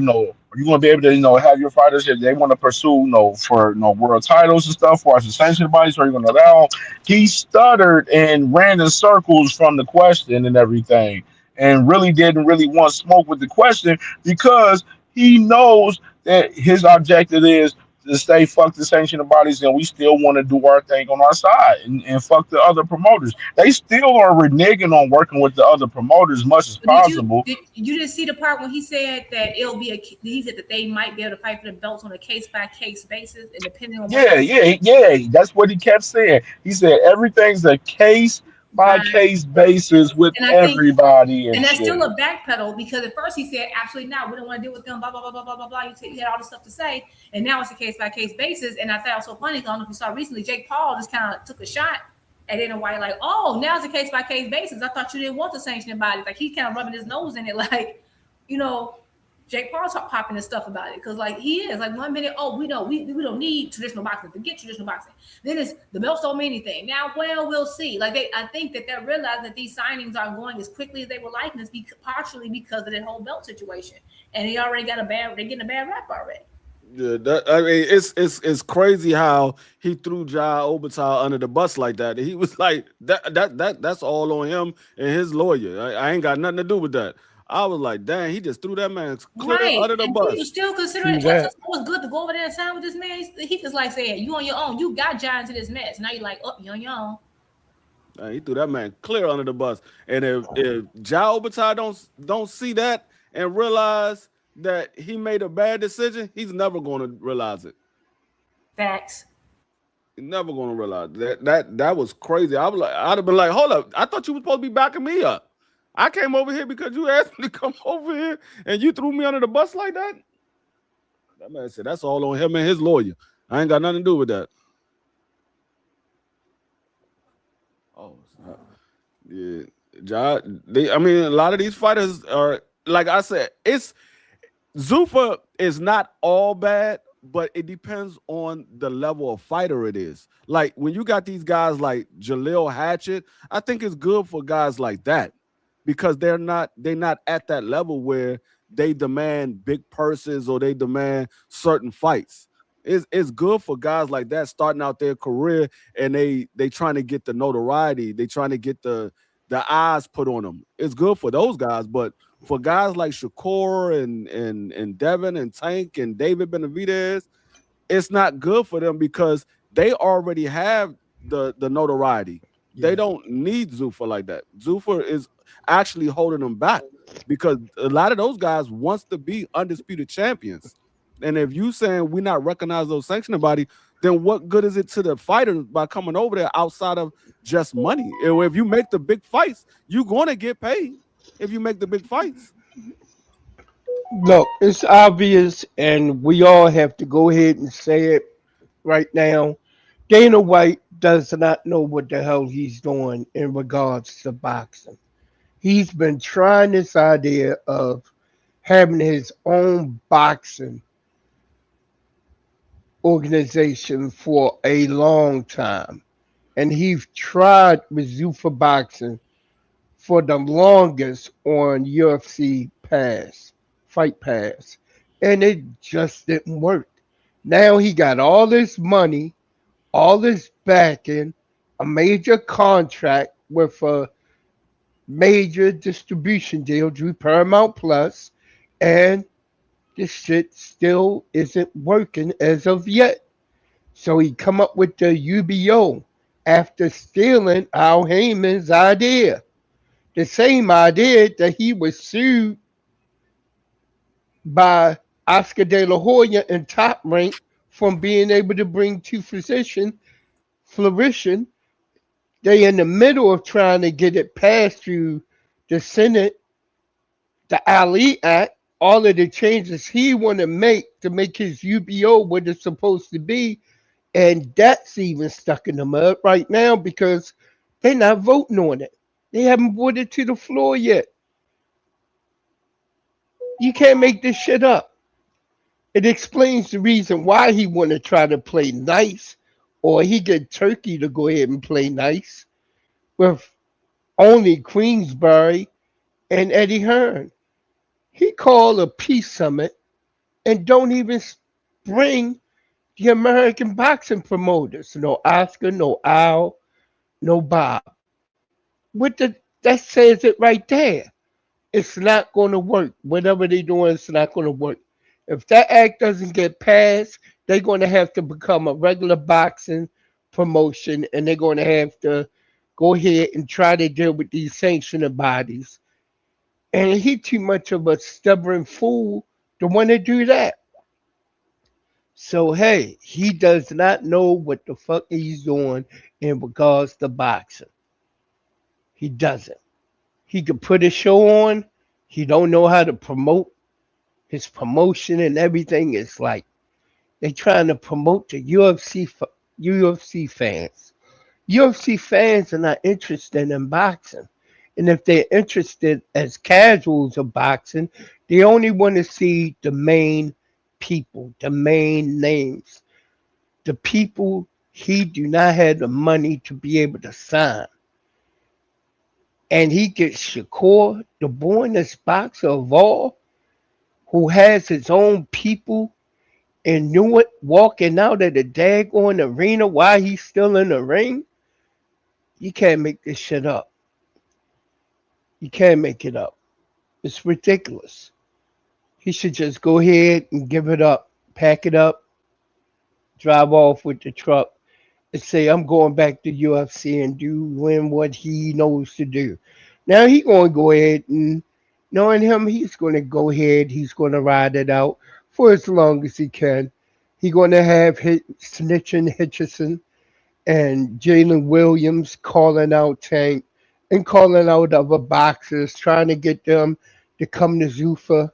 you going to be able to, have your fighters if they want to pursue, for world titles and stuff, or as a sanctioned bodies, or are you going to allow? He stuttered and ran in circles from the question and everything, and really didn't really want smoke with the question because he knows that his objective is to say fuck the sanctioned bodies, and we still want to do our thing on our side and fuck the other promoters. They still are reneging on working with the other promoters as much as possible. You didn't see the part when he said that he said that they might be able to fight for the belts on a case by case basis, and depending on yeah. That's what he kept saying. He said everything's a case by case basis with everybody, and that's still a backpedal because at first he said absolutely not. We don't want to deal with them. Blah blah blah blah blah blah blah. You had all this stuff to say, and now it's a case by case basis. And I thought it was so funny. I don't know if you saw recently, Jake Paul just kind of took a shot at Dana White, like, oh, now it's a case by case basis. I thought you didn't want the sanctioning bodies. Like he kind of rubbing his nose in it, like, Jake Paul's popping and stuff about it because, like, he is like 1 minute, we don't need traditional boxing. Forget traditional boxing. Then it's the belts don't mean anything. Now, well, we'll see. Like I think that they're realizing that these signings aren't going as quickly as they would like, and it's partially because of that whole belt situation. And they already they're getting a bad rap already. Yeah, it's crazy how he threw Ja Opatai under the bus like that. He was like that's all on him and his lawyer. I ain't got nothing to do with that. I was like, dang, he just threw that man clear under the bus. You still considering it was good to go over there and sign with this man? He just like saying, you on your own. You got Ja into this mess. Now you're like, you on your own. He threw that man clear under the bus. And if Ja Opatai don't see that and realize that he made a bad decision, he's never going to realize it. Facts. He's never going to realize that was crazy. I'd have been like, hold up, I thought you were supposed to be backing me up. I came over here because you asked me to come over here and you threw me under the bus like that. That man said that's all on him and his lawyer. I ain't got nothing to do with that. Oh, yeah. A lot of these fighters are, like I said, Zuffa is not all bad, but it depends on the level of fighter it is. Like when you got these guys like Jaleel Hatchett, I think it's good for guys like that. Because they're not at that level where they demand big purses or they demand certain fights. It's good for guys like that starting out their career and they trying to get the notoriety, they trying to get the eyes put on them. It's good for those guys, but for guys like Shakur and Devin and Tank and David Benavidez, it's not good for them because they already have the notoriety. They don't need Zuffa like that. Zuffa is actually holding them back because a lot of those guys wants to be undisputed champions. And if you saying we not recognize those sanctioning body, then what good is it to the fighters by coming over there outside of just money? If you make the big fights, you're going to get paid if you make the big fights. Look, it's obvious, and we all have to go ahead and say it right now. Dana White does not know what the hell he's doing in regards to boxing. He's been trying this idea of having his own boxing organization for a long time. And he's tried with Zuffa Boxing for the longest on UFC Pass, Fight Pass. And it just didn't work. Now he got all this money, all this backing, a major contract with a major distribution deal through Paramount Plus, and this shit still isn't working as of yet. So he come up with the UBO after stealing Al Heyman's idea. The same idea that he was sued by Oscar De La Hoya and Top Rank from being able to bring to fruition. They in the middle of trying to get it passed through the Senate, the Ali Act, all of the changes he want to make his UBO what it's supposed to be, and that's even stuck in the mud right now because they're not voting on it. They haven't brought it to the floor yet. You can't make this shit up. It explains the reason why he want to try to play nice, or he get Turkey to go ahead and play nice with only Queensberry and Eddie Hearn. He called a peace summit and don't even bring the American boxing promoters. No Oscar, no Al, no Bob. That says it right there. It's not going to work. Whatever they're doing, it's not going to work. If that act doesn't get passed, they're going to have to become a regular boxing promotion, and they're going to have to go ahead and try to deal with these sanctioning bodies. And he too much of a stubborn fool to want to do that. So, hey, he does not know what the fuck he's doing in regards to boxing. He doesn't. He could put a show on. He don't know how to promote. His promotion and everything is like they trying to promote the UFC fans. UFC fans are not interested in boxing. And if they're interested as casuals of boxing, they only want to see the main people, the main names, the people he do not have the money to be able to sign. And he gets Shakur, the bornest boxer of all, who has his own people and knew it walking out of the daggone arena while he's still in the ring. You can't make this shit up. You can't make it up. It's ridiculous. He should just go ahead and give it up, pack it up, drive off with the truck, and say, I'm going back to UFC and doing what he knows to do. Now he's going to go ahead and, knowing him, he's going to go ahead, he's going to ride it out for as long as he can. He's going to have snitching Hitchison and Jalen Williams calling out Tank and calling out other boxers, trying to get them to come to Zuffa.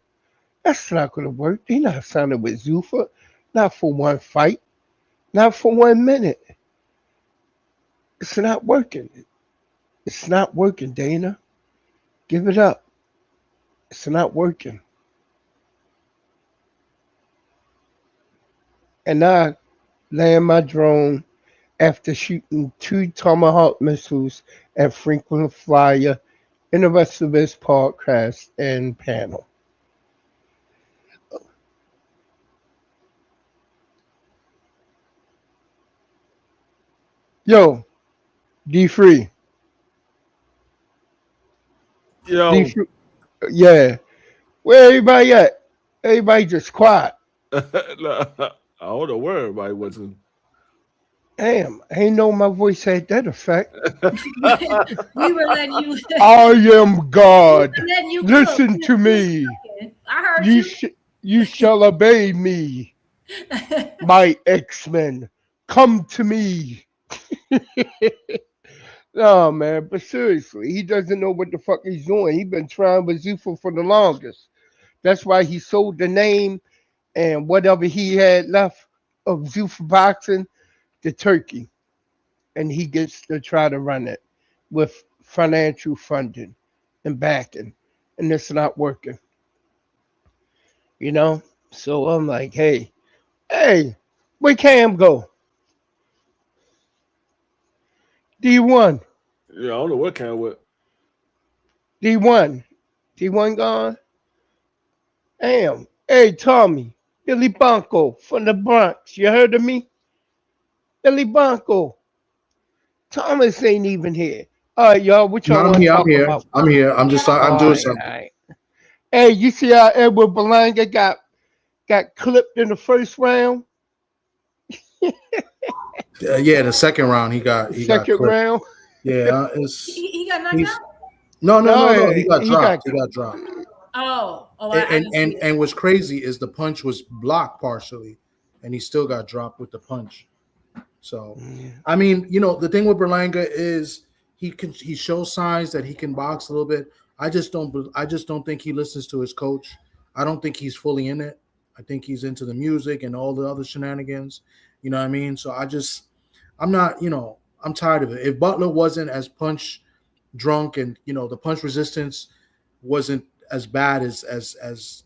That's not going to work. They're not signing with Zuffa. Not for one fight. Not for 1 minute. It's not working. It's not working, Dana. Give it up. It's not working. And I land my drone after shooting 2 Tomahawk missiles at Franklin Flyer and the rest of his podcast and panel. Yo, D3. Yo. D3. Yeah. Where everybody at? Everybody just quiet. I don't know where everybody went to. Damn, I ain't know my voice had that effect. We were letting you. I am God. We were letting you cook. Listen to me. I heard You you. you shall obey me, my X-Men. Come to me. No, man, but seriously, he doesn't know what the fuck he's doing. He's been trying with Zuffa for the longest. That's why he sold the name and whatever he had left of Zuffa Boxing to Turkey. And he gets to try to run it with financial funding and backing. And it's not working. You know? So I'm like, hey, where Cam go? D1. Yeah, I don't know what Cam went. D1. D1 gone? Damn. Hey, Tommy. Billy Bonko from the Bronx. You heard of me? Billy Bonko. Thomas ain't even here. All right, y'all. What y'all No, want to talk I'm here. about? I'm here. I'm All doing right, something. all right. Hey, you see how Edward Belanga got clipped in the first round? Yeah, the second round he got Second clipped. round? Yeah, He got knocked out. no. He got dropped. He got dropped. Oh, And what's crazy is the punch was blocked partially, and he still got dropped with the punch. So, I mean, the thing with Berlanga is he shows signs that he can box a little bit. I just don't think he listens to his coach. I don't think he's fully in it. I think he's into the music and all the other shenanigans. You know what I mean? So I'm not, I'm tired of it. If Butler wasn't as punch drunk and the punch resistance wasn't as bad as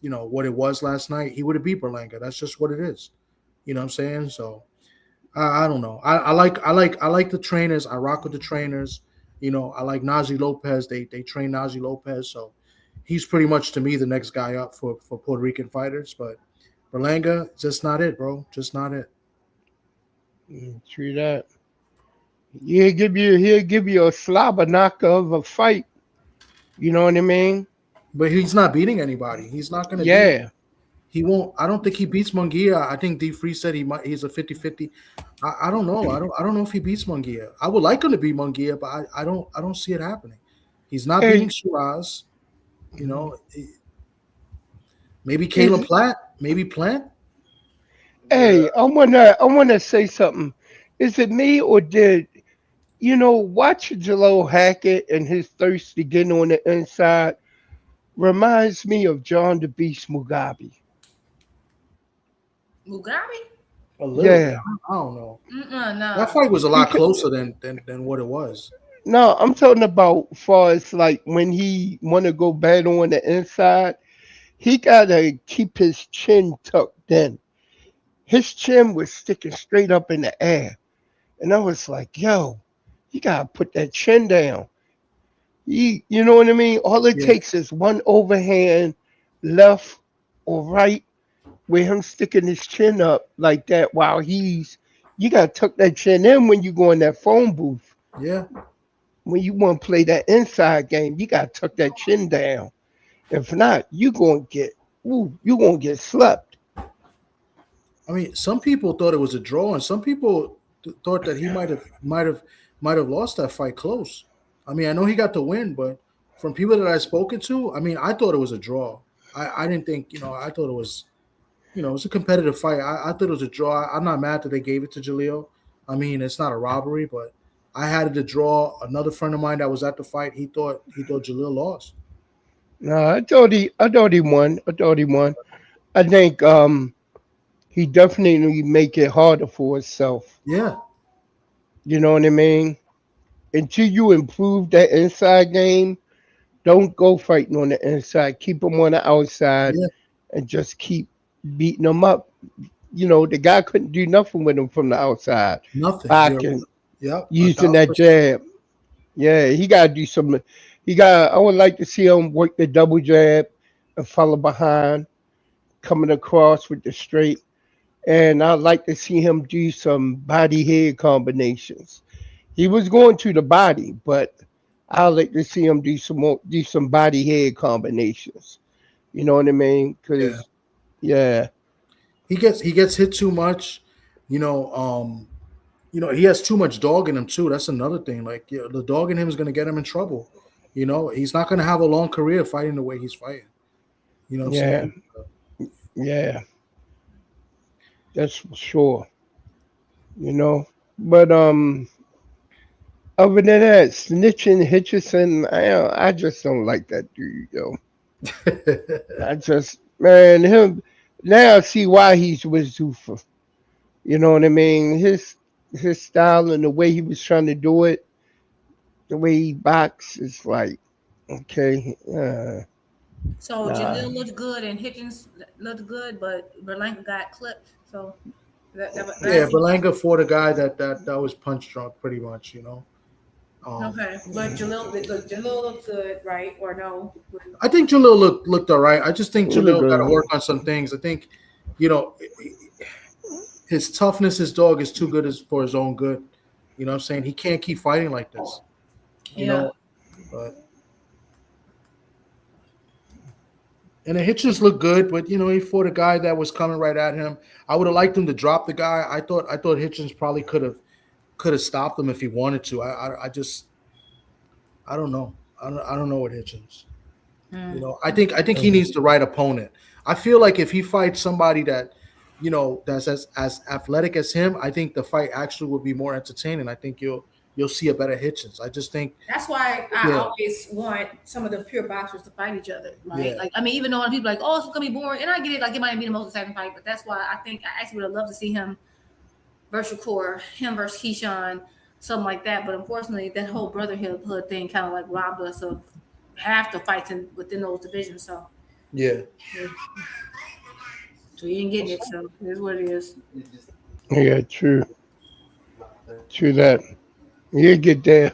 what it was last night, he would have beat Berlanga. That's just what it is. You know what I'm saying? So I don't know. I like the trainers. I rock with the trainers. I like Najee Lopez. They train Najee Lopez, so he's pretty much to me the next guy up for Puerto Rican fighters. But Berlanga, just not it, bro. Just not it. True that. He'll give you a slobber knocker of a fight. You know what I mean? But he's not beating anybody. He's not going to beat. He won't. I don't think he beats Munguia. I think D Free said he's a 50-50. I don't know. I don't know if he beats Munguia. I would like him to beat Munguia, but I don't see it happening. He's not beating Shiraz. Maybe Caleb Platt. Maybe Plant. Hey, I wanna say something. Is it me or did watch Jalil Hackett and his thirst to get on the inside reminds me of John the Beast Mugabe. Mugabe? A little bit. I don't know. No. That fight was a lot closer than what it was. No, I'm talking about far as like when he want to go bad on the inside, he gotta keep his chin tucked in. His chin was sticking straight up in the air, and I was like, "Yo, you gotta put that chin down." You know what I mean? All it takes is one overhand, left or right, with him sticking his chin up like that while you gotta tuck that chin in when you go in that phone booth. Yeah. When you want to play that inside game, you gotta tuck that chin down. If not, you're gonna get slept. I mean, some people thought it was a draw, and some people thought that he might have lost that fight close. I mean, I know he got the win, but from people that I've spoken to, I mean, I thought it was a draw. I didn't think, I thought it was, it was a competitive fight. I thought it was a draw. I'm not mad that they gave it to Jalil. I mean, it's not a robbery, but I had it to draw. Another friend of mine that was at the fight, he thought Jalil lost. No, I thought he won. I think he definitely make it harder for himself. Yeah. You know what I mean? Until you improve that inside game, don't go fighting on the inside. Keep him on the outside and just keep beating him up. The guy couldn't do nothing with him from the outside. Nothing. Backing, using 1,000%. that jab. Yeah, he got to do something. I would like to see him work the double jab and follow behind, coming across with the straight. And I'd like to see him do some body head combinations. He was going to the body, but I like to see him do some body head combinations. You know what I mean? Because yeah. He gets hit too much. You know, he has too much dog in him too. That's another thing. Like the dog in him is going to get him in trouble. You know, he's not going to have a long career fighting the way he's fighting. You know what I'm saying? Yeah. That's for sure. You know, but other than that, snitching Hitchison, I just don't like that dude, yo. I just, man, him. Now I see why he's with Zuffa. You know what I mean? His style and the way he was trying to do it, the way he boxes, is like, okay. So Jalil looked good and Hitchens looked good, but Berlanga got clipped. So Berlanga fought a guy that was punch drunk, pretty much. You know. Okay, but Jalil looked good, right? Or no? I think Jalil looked all right. I just think Jalil got to work on some things. I think, his toughness, his dog is too good for his own good. You know what I'm saying? He can't keep fighting like this. You know? And the Hitchens looked good, but he fought a guy that was coming right at him. I would have liked him to drop the guy. I thought Hitchens probably could have stopped him if he wanted to. I don't know. I don't know what Hitchens. I think he needs the right opponent. I feel like if he fights somebody that, that's as athletic as him, I think the fight actually would be more entertaining. I think you'll see a better Hitchens. I just think that's why I always want some of the pure boxers to fight each other, right? Yeah. Like, I mean, even though people are like, oh, it's gonna be boring, and I get it, like it might be the most exciting fight, but that's why I think I actually would have loved to see him versus Shakur, him versus Keyshawn, something like that. But unfortunately, that whole brotherhood thing kind of like robbed us of half the fights within those divisions. So yeah. So you ain't getting it. So it is what it is. Yeah, true. True that. You get there.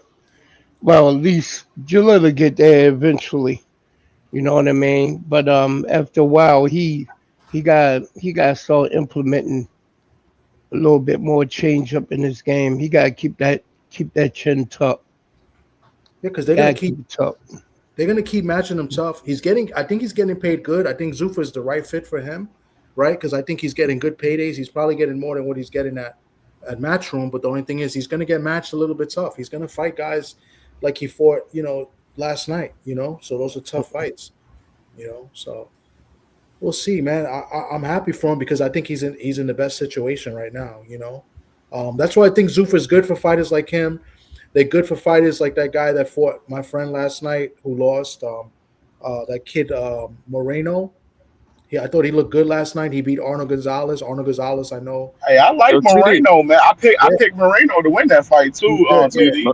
Well, at least Jalil will get there eventually. You know what I mean? But after a while, he got to start implementing a little bit more change up in his game. He got to keep that chin tucked. Yeah, because they're gonna keep matching him tough. I think he's getting paid good. I think Zuffa is the right fit for him, right? Because I think he's getting good paydays. He's probably getting more than what he's getting at Matchroom. But the only thing is, he's gonna get matched a little bit tough. He's gonna fight guys like he fought, last night. So those are tough fights. So we'll see, man. I'm happy for him because I think he's in the best situation right now. That's why I think Zuffa is good for fighters like him. They're good for fighters like that guy that fought my friend last night who lost. That kid Moreno. I thought he looked good last night. He beat Arnold Gonzalez. I know. Hey, I like Moreno, man. I picked Moreno to win that fight too. TD.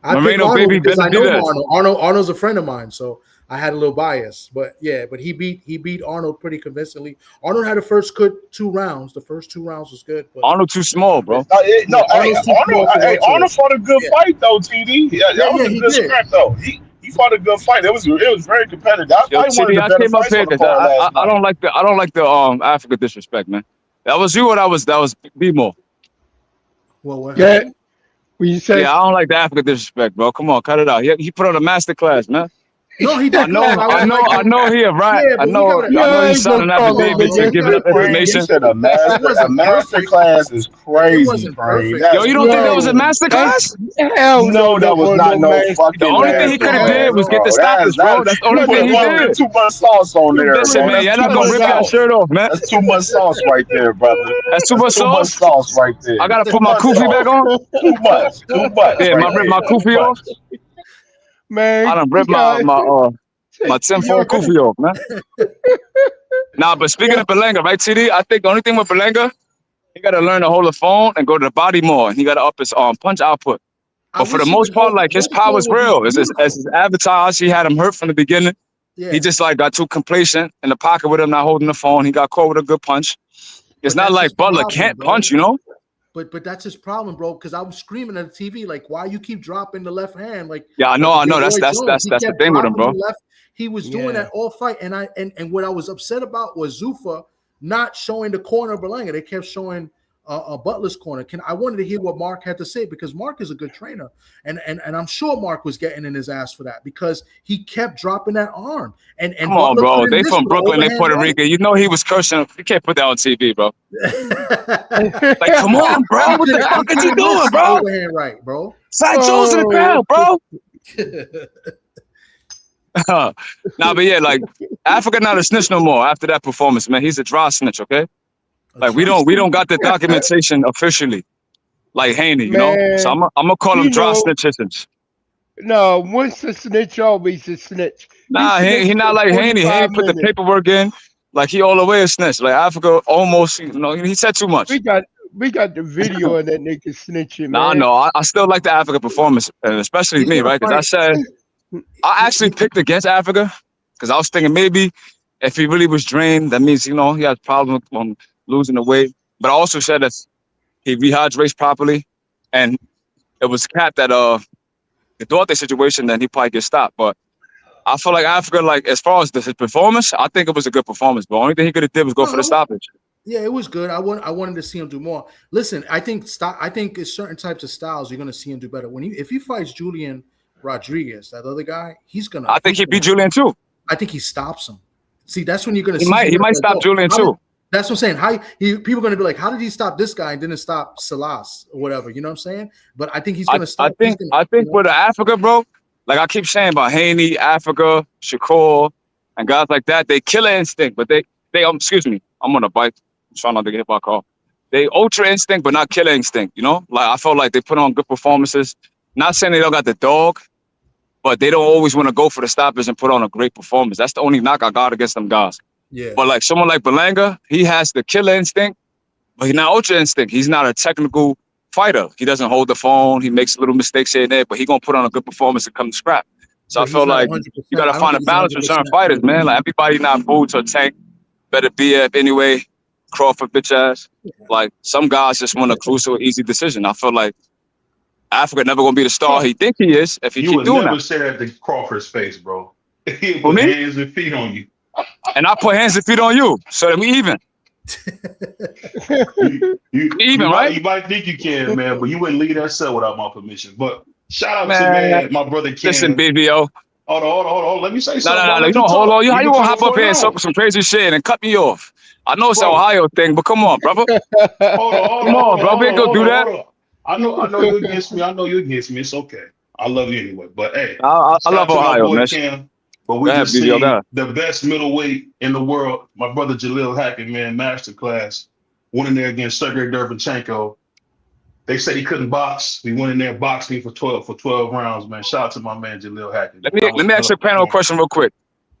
I picked Arnold because I know Arnold. Arnold's a friend of mine, so I had a little bias. But he beat Arnold pretty convincingly. Arnold had the first good 2 rounds. The first 2 rounds was good. But Arnold too small, bro. Arnold fought a good fight though, TD. That was a good scrap though. He fought a good fight. It was very competitive. That was one of the better fights on the card last night. I don't like the Africa disrespect, man. That was you or that was BMO? Well, what yeah. What you say? Yeah, I don't like the Africa disrespect, bro. Come on, cut it out. He put on a master class, man. No, he did. I know he right. Yeah, I know he's signing affidavits and giving up information. A master class is crazy, Frank. Yo, you don't think that was a master class? Hell no, that was not no fucking. The only thing he could have did was get the stoppers, bro. That's the only thing he did. Too much sauce on there. Listen, man, you're not gonna rip that shirt off, man. That's too much sauce right there, brother. That's too much sauce. Too much sauce right there. I gotta put my kufi back on. Too much. Yeah, rip my kufi off. Man, I done ripped my 10-4 kufi off, man. Nah, but speaking of Berlanga, right, TD? I think the only thing with Berlanga, he got to learn to hold the phone and go to the body more. And he got to up his punch output. But for the most part, like his power's real. As his advertised, he had him hurt from the beginning. Yeah. He just got too complacent in the pocket with him not holding the phone. He got caught with a good punch. It's not like Butler can't punch, But that's his problem, bro. Because I was screaming at the TV, like, why you keep dropping the left hand? Like, yeah, I know. That's the thing with him, bro. He was doing that all fight, and what I was upset about was Zuffa not showing the corner of Berlanga. They kept showing Butler's corner. I wanted to hear what Mark had to say because Mark is a good trainer, and I'm sure Mark was getting in his ass for that because he kept dropping that arm. And Come on, Butler bro. put in They this from with an Brooklyn. They overhand Puerto right. Rican. You know he was cursing. You can't put that on TV, bro. Like, come on, bro. What the fuck is he doing, bro? Overhand right, bro. Side Joe's in the crowd, bro. Nah, but yeah, like Africa not a snitch no more after that performance, man. He's a dry snitch, okay? Like we don't got the documentation officially, like Haney, you know. So I'm gonna call him dry snitches. No, once a snitch, always a snitch. Nah, he not like Haney. Haney put the paperwork in, like he all the way a snitch. Like Africa almost, you know, he said too much. We got the video of that nigga snitching, Nah, man. no, I still like the Africa performance, and especially me, right? Because I said I actually picked against Africa because I was thinking maybe if he really was drained, that means he has problems on losing the weight. But I also said that he rehydrates properly, and it was capped at the Duarte situation, then he probably get stopped. But I feel like Africa, like as far as his performance, I think it was a good performance. But the only thing he could have did was go for the stoppage. Yeah, it was good. I wanted to see him do more. Listen, I think it's certain types of styles you're gonna see him do better. If he fights Julian Rodriguez, that other guy, I think he beat Julian too. I think he stops him. See, that's when you're gonna he see he might stop Julian too. That's what I'm saying. People are gonna be like, how did he stop this guy and didn't stop Salas or whatever? You know what I'm saying? But I think he's gonna stop. I think with Africa, bro, like I keep saying about Haney, Africa, Shakur, and guys like that, they killer instinct, but they excuse me, I'm on a bike. I'm trying not to get hit by a car. They ultra instinct, but not killer instinct, you know? Like I felt like they put on good performances. Not saying they don't got the dog, but they don't always want to go for the stoppers and put on a great performance. That's the only knock I got against them guys. Yeah. But like someone like Berlanga, he has the killer instinct, but he's not ultra instinct. He's not a technical fighter. He doesn't hold the phone. He makes little mistakes here and there, but he gonna put on a good performance and come to scrap. So But I feel like you gotta find a balance with certain fighters, man. Like everybody not Boots or Tank, better BF anyway. Crawford bitch ass. Like some guys just want a crucial, easy decision. I feel like Africa never gonna be the star he think he is if he keep doing that. You would never say that to Crawford's face, bro. He For put me? hands and feet on you. And I put hands and feet on you, so that we even. You might think you can, man, but you wouldn't leave that cell without my permission. But shout out to my brother Ken. Listen, BBO. Hold on. Let me say something. No. You don't hold on. How you gonna hop up here and talk some crazy shit and cut me off? I know it's an Ohio thing, but come on, brother. Hold on, come on, bro. We ain't gonna do that. I know you're against me. I know you're against me. It's okay. I love you anyway. But hey, I love Ohio, man. Ken, but we just seen the best middleweight in the world. My brother Jalil Hackett, man, masterclass. Went in there against Sergey Derevchenko. They said he couldn't box. He went in there and boxed me for 12 rounds, man. Shout out to my man Jalil Hackett. Let me ask you a panel question real quick.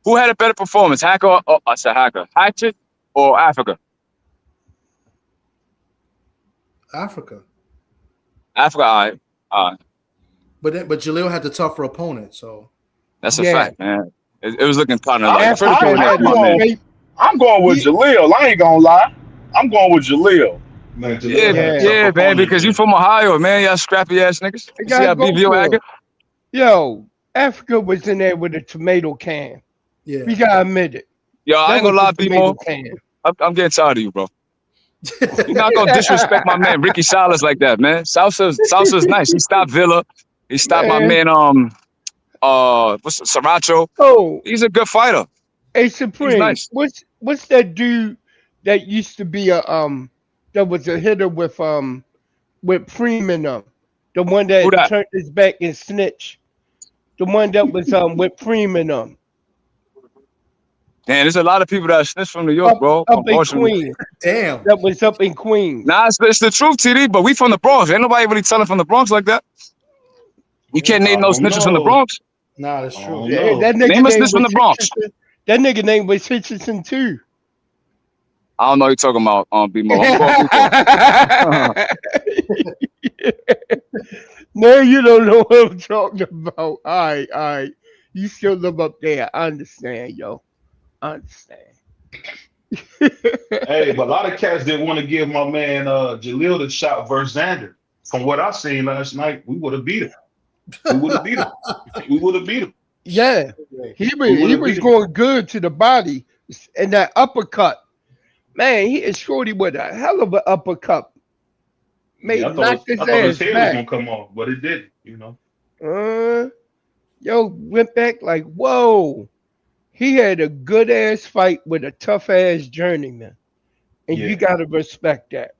Who had a better performance, Hacker? I said Hacker. Hatchet or Africa? Africa. All right. But Jalil had the tougher opponent, so that's a fact, man. It was looking kind of like. I'm going with Jalil. I ain't gonna lie. I'm going with Jalil. Man, yeah, man, because you from Ohio, man. Y'all scrappy ass niggas. You see how BBO acting? Yo, Africa was in there with a tomato can. Yeah. We gotta admit it. Yo, I ain't gonna lie, B-Mo. I'm getting tired of you, bro. You're not gonna disrespect my man Ricky Salas like that, man. Salsa's nice. He stopped Villa. He stopped my man what's Sriracha. Oh, he's a good fighter. Hey Supreme, nice. What's that dude that used to be that was a hitter with Freeman the one that turned his back and snitched. The one that was with Freeman Man, there's a lot of people that snitch from New York, bro. Up in Queens. Damn. That was up in Queens. Nah, it's the truth, TD, but we from the Bronx. Ain't nobody really telling from the Bronx like that. You can't name no snitches from the Bronx. Nah, that's true. That nigga name a snitch from the Bronx. That nigga name was Hitchison too. I don't know what you're talking about, B-Mo. No, you don't know what I'm talking about. All right. You still live up there. I understand, yo. I understand. Hey, but a lot of cats didn't want to give my man Jalil the shot versus Xander. From what I seen last night, we would have beat him. We would have beat him. Yeah, he was going good to the body, and that uppercut, man, he is shorty with a hell of an uppercut. Made I knocked thought his his ass head was back. gonna come off, but it didn't. You know. Yo, went back like, whoa. He had a good ass fight with a tough ass journeyman. And you gotta respect that.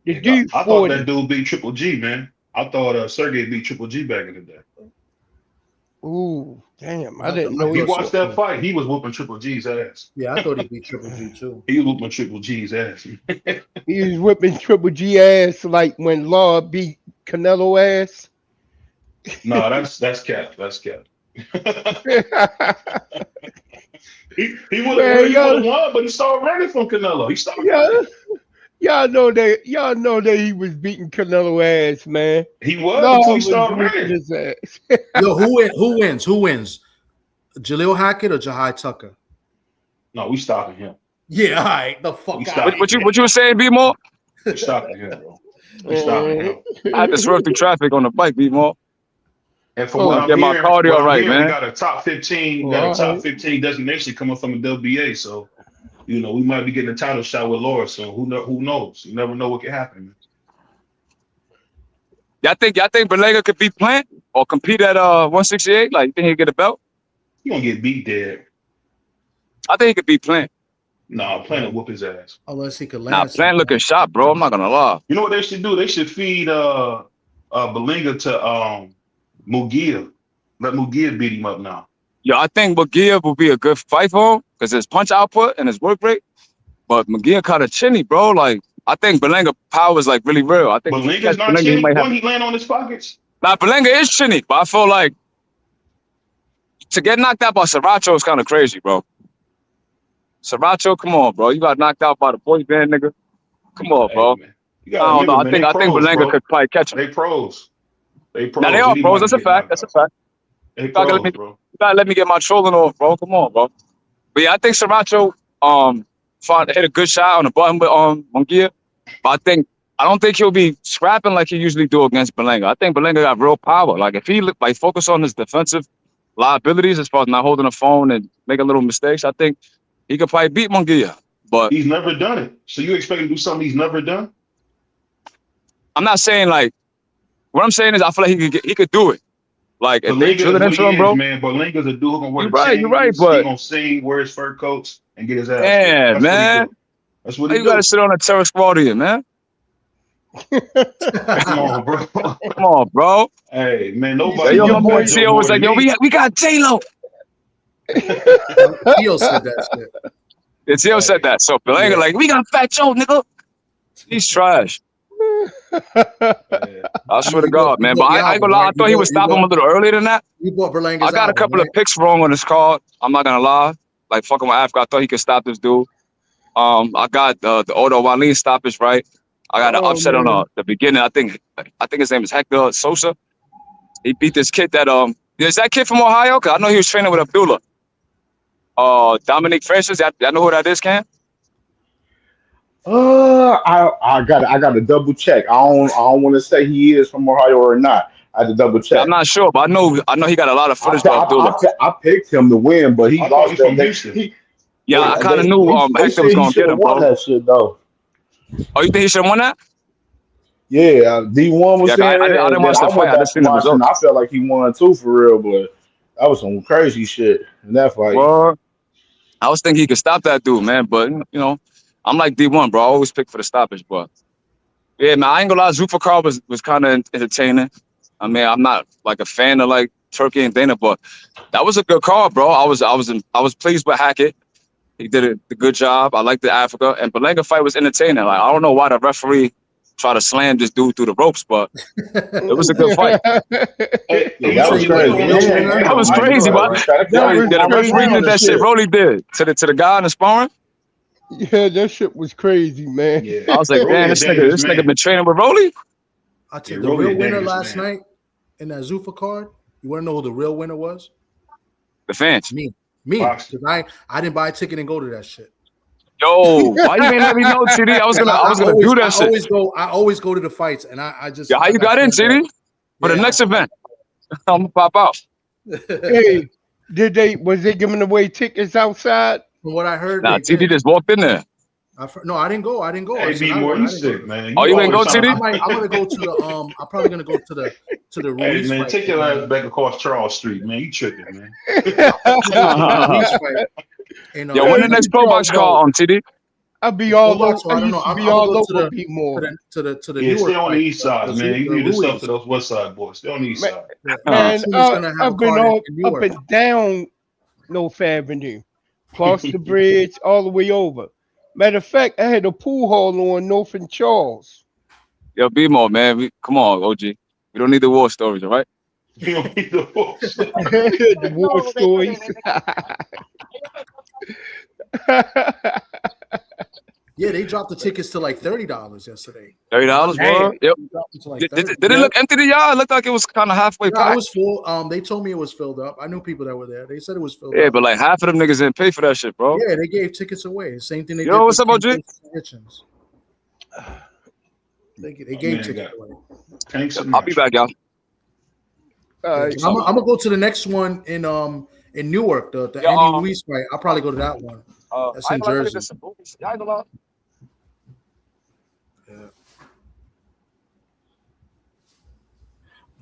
The dude I thought 40. that dude beat Triple G, man. I thought Sergey beat Triple G back in the day. Ooh, damn. I didn't know He he watched that fight. He was whooping Triple G's ass. Yeah, I thought he beat Triple G too. He was whooping Triple G's ass. He was whipping Triple G ass like when Law beat Canelo ass. No, that's cap. That's cap. he would have won, but he started running from Canelo. He started. Y'all know that he was beating Canelo ass, man. He was until he started running his ass. Yo, who wins? Who wins? Jaleel Hackett or Jahai Tucker? No, we stopping him. Yeah, all right. The fuck out. What you were saying, B-More? We stopping him, bro. We stopping him. I had to swerve through traffic on the bike, B-More. And from what I'm get my hearing, cardio right, we man. got a top 15, designation coming from the WBA. So, you know, we might be getting a title shot with Laura. So who knows? You never know what can happen. Y'all think Berlega could beat Plant or compete at 168? Like, you think he'll get a belt? He gonna get beat there. I think he could beat Plant. Nah, Plant will whoop his ass. Unless he could land. Nah, Plant looking shot, bro. I'm not gonna lie. You know what they should do? They should feed Berlega to Mugia. Let Mugia beat him up now. Yo, I think Mugia will be a good fight for him because his punch output and his work rate. But Mugia kind of chinny, bro. Like, I think Berlega power is like really real. I think Berlenga's not chinny. When he land on his pockets. Nah, Berlega is chinny, but I feel like to get knocked out by Sriracha is kind of crazy, bro. Sriracha, come on, bro. You got knocked out by the boy band, nigga. Come on, bro. I don't know. I think Berlega could probably catch him. They pros. Now they are pros. That's a fact. That's a fact. You gotta let me get my trolling off, bro. Come on, bro. But yeah, I think Sriracha hit a good shot on the button with Munguia. But I don't think he'll be scrapping like he usually do against Berlega. I think Berlega got real power. Like if he focus on his defensive liabilities as far as not holding a phone and making little mistakes, I think he could probably beat Munguia. But he's never done it. So you expect him to do something he's never done? I'm not saying like. What I'm saying is I feel like he could do it. Like if they drill it into him, bro. Man, Berlenga's a dude who gonna wear you're right, but he gonna sing, wear his fur coats, and get his ass. Yeah, man. That's what he do. You gotta sit on a terror squad here, man. Come on, bro. Come on, bro. Hey, man, nobody. Yo, my boy Tio was like, yo, we got J-Lo. Tio said that shit. Yeah, Tio said that. So Berlega like, we got Fat Joe, nigga. He's trash. I swear to God, man. But I ain't gonna lie. I thought he would stop him a little earlier than that. You bought Berlenga's I got a couple of picks wrong on this card. I'm not gonna lie. Like fucking with Africa, I thought he could stop this dude. I got the Odo Wale stoppage right. I got an upset on the beginning. I think his name is Hector Sosa. He beat this kid that is that kid from Ohio? Cause I know he was training with Abdullah. Dominic Francis. Y'all know who that is, Cam? I got to double check. I don't want to say he is from Ohio or not. I had to double check. I'm not sure, but I know he got a lot of footage with Abdullah. I picked him to win, but he lost from Houston. I kind of knew Hector was gonna get him, bro. That shit though. Oh, you think he should have won that? Yeah, D1 was saying I didn't watch the fight. I just seen the results. I felt like he won too for real, but that was some crazy shit in that fight. Well, I was thinking he could stop that dude, man. But you know, I'm like D1, bro. I always pick for the stoppage, but yeah, man. I ain't gonna lie. Zulfikar was kind of entertaining. I mean, I'm not like a fan of like Turkey and Dana, but that was a good call, bro. I was pleased with Hackett. He did a good job. I liked the Africa, and Berlega fight was entertaining. Like I don't know why the referee tried to slam this dude through the ropes, but it was a good fight. That was crazy. That was crazy, but the referee did that shit. Rolly did to the guy in the sparring. Yeah, that shit was crazy, man. Yeah. I was like, man, this nigga been training with Rolly. I tell you, the real winner last night in that Zuffa card. You want to know who the real winner was? The fans. Me, because I didn't buy a ticket and go to that shit. Yo, why you ain't let me know, TD? I was gonna do that shit. I always go to the fights, and I just. Yeah, how you got in, TD? For the next event, I'm gonna pop out. Hey, was they giving away tickets outside? From what I heard, nah, TD just walked in there. No, I didn't go. I didn't go. Hey, B more, you sick, man. Oh, you ain't go, TD? I'm gonna go to the I'm probably gonna go to the Hey Ruiz man, fight. take your ass back across Charles Street, man. You tripping, man. Ruiz fight. And, Yo, when the next pro box call on TD? I'll be all over. So I don't know. I'm be all gonna over go B-more. to the Yeah, Newark stay on the fight. east side, man. You leave this stuff to those west side boys. Stay on the east side. Man, I've been all in up and down North Avenue, across the bridge, all the way over. Matter of fact, I had a pool hall on North and Charles. Yo, be more, man. Come on, OG. We don't need the war stories, all right? We don't need the war stories. The war stories. Yeah, they dropped the tickets to like $30 yesterday. $30, bro. Yep. Did it look empty to y'all? It looked like it was kind of halfway packed. It was full. They told me it was filled up. I knew people that were there. They said it was filled up. Yeah, but like half of them niggas didn't pay for that shit, bro. Yeah, they gave tickets away. Same thing they did. Yo, what's up, OG? They gave tickets away. I'll be back, y'all. I'm gonna go to the next one in Newark, the Andy Ruiz fight. I'll probably go to that one. That's in Jersey.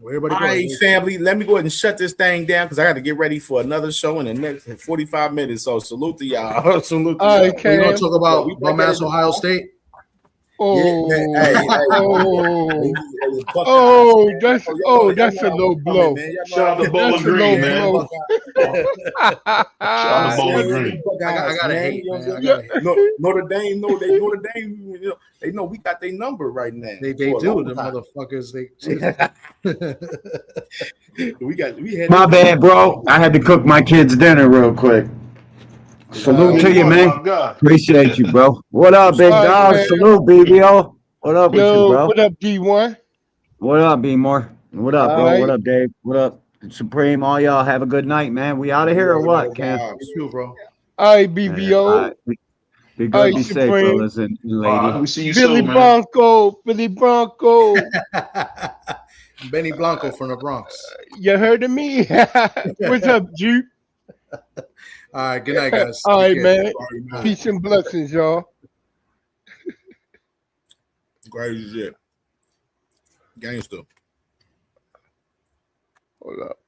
All right, family. Let me go ahead and shut this thing down because I got to get ready for another show in the next 45 minutes. So salute to y'all. Salute to y'all. Okay. We're gonna talk about Bum-ass Ohio State. That's a low blow. Shout out to Bowling Green, man. Shout out to Bowling Green. I gotta hate, man. Notre Dame, they know we got their number right now. They do, the motherfuckers. We had My bad, bro. I had to cook my kids' dinner real quick. Salute to you, man. Appreciate you, bro. What up, big dog? Man. Salute, BBO. What up with you, bro? What up, D1? What up, B-more? What up, bro? Right. What up, Dave? What up, Supreme? All y'all have a good night, man. We out of here or what, Cam? You, bro. All right, BBO. Be good, All right, be safe, Supreme. fellas and lady. We see you Billy soon, man. Bronco. Billy Bronco. Benny Blanco from the Bronx. You heard of me? What's up, Juke? All right, good night, guys. All right, Take man. care. Peace and blessings, y'all. Crazy shit. Gangster. Hold up.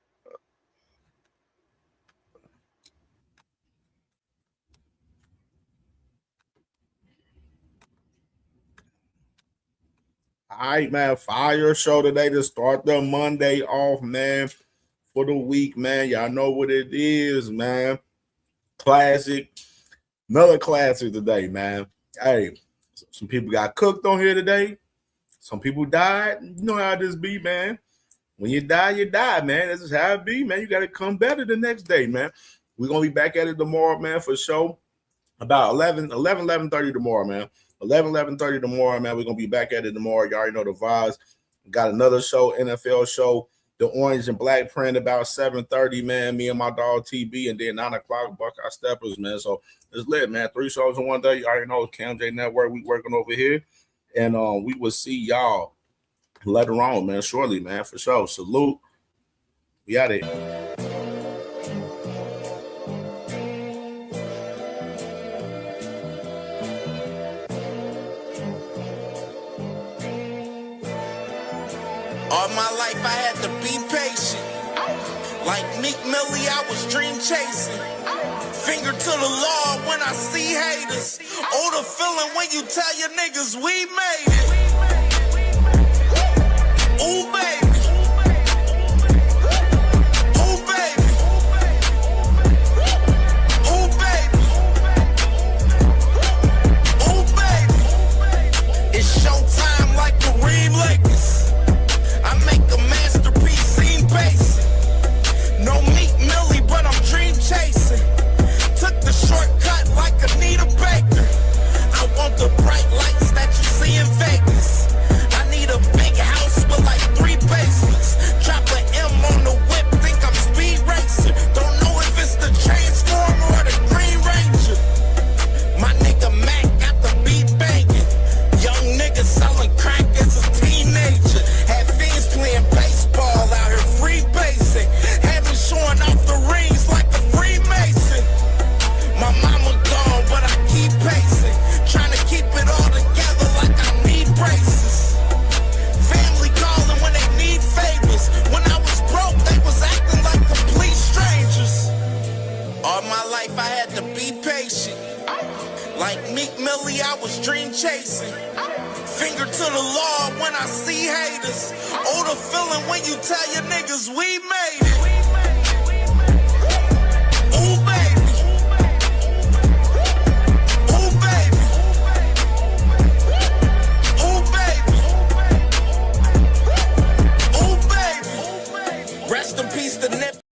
All right, man. Fire show today to start the Monday off, man. For the week, man. Y'all know what it is, man. Classic. Another classic today, man. Hey, some people got cooked on here today. Some people died. You know how this be, man. When you die, man. That's just how it be, man. You got to come better the next day, man. We're going to be back at it tomorrow, man, for show. About 11:30 tomorrow, man. 11:30 tomorrow, man. We're going to be back at it tomorrow. You already know the vibes. Got another show, NFL show, the Orange and Black Print, about 7:30, man. Me and my dog TB, and then 9 o'clock, Buckeye Steppers, man. So it's lit, man. 3 shows in one day. You already know CamJNetwork. We working over here. And we will see y'all later on, man. Shortly, man, for sure. Salute. We out here. All my life I had to be patient. Like Meek Millie, I was dream chasing. Finger to the law when I see haters. Oh, the feeling when you tell your niggas we made it. Ooh, baby. Ooh, baby. Ooh, baby. Ooh, baby. It's showtime like Kareem Lakers. I make a masterpiece, scene basic. No Meek Millie, but I'm dream chasing. Took the shortcut like Anita Baker. I want the bright lights that you see in Vegas. I need a big house with like 3 bedrooms. was dream chasing. Finger to the law when I see haters. Oh, the feeling when you tell your niggas we made it. Ooh, baby. Ooh, baby. Ooh, baby. Ooh, baby. Rest in peace to Nip.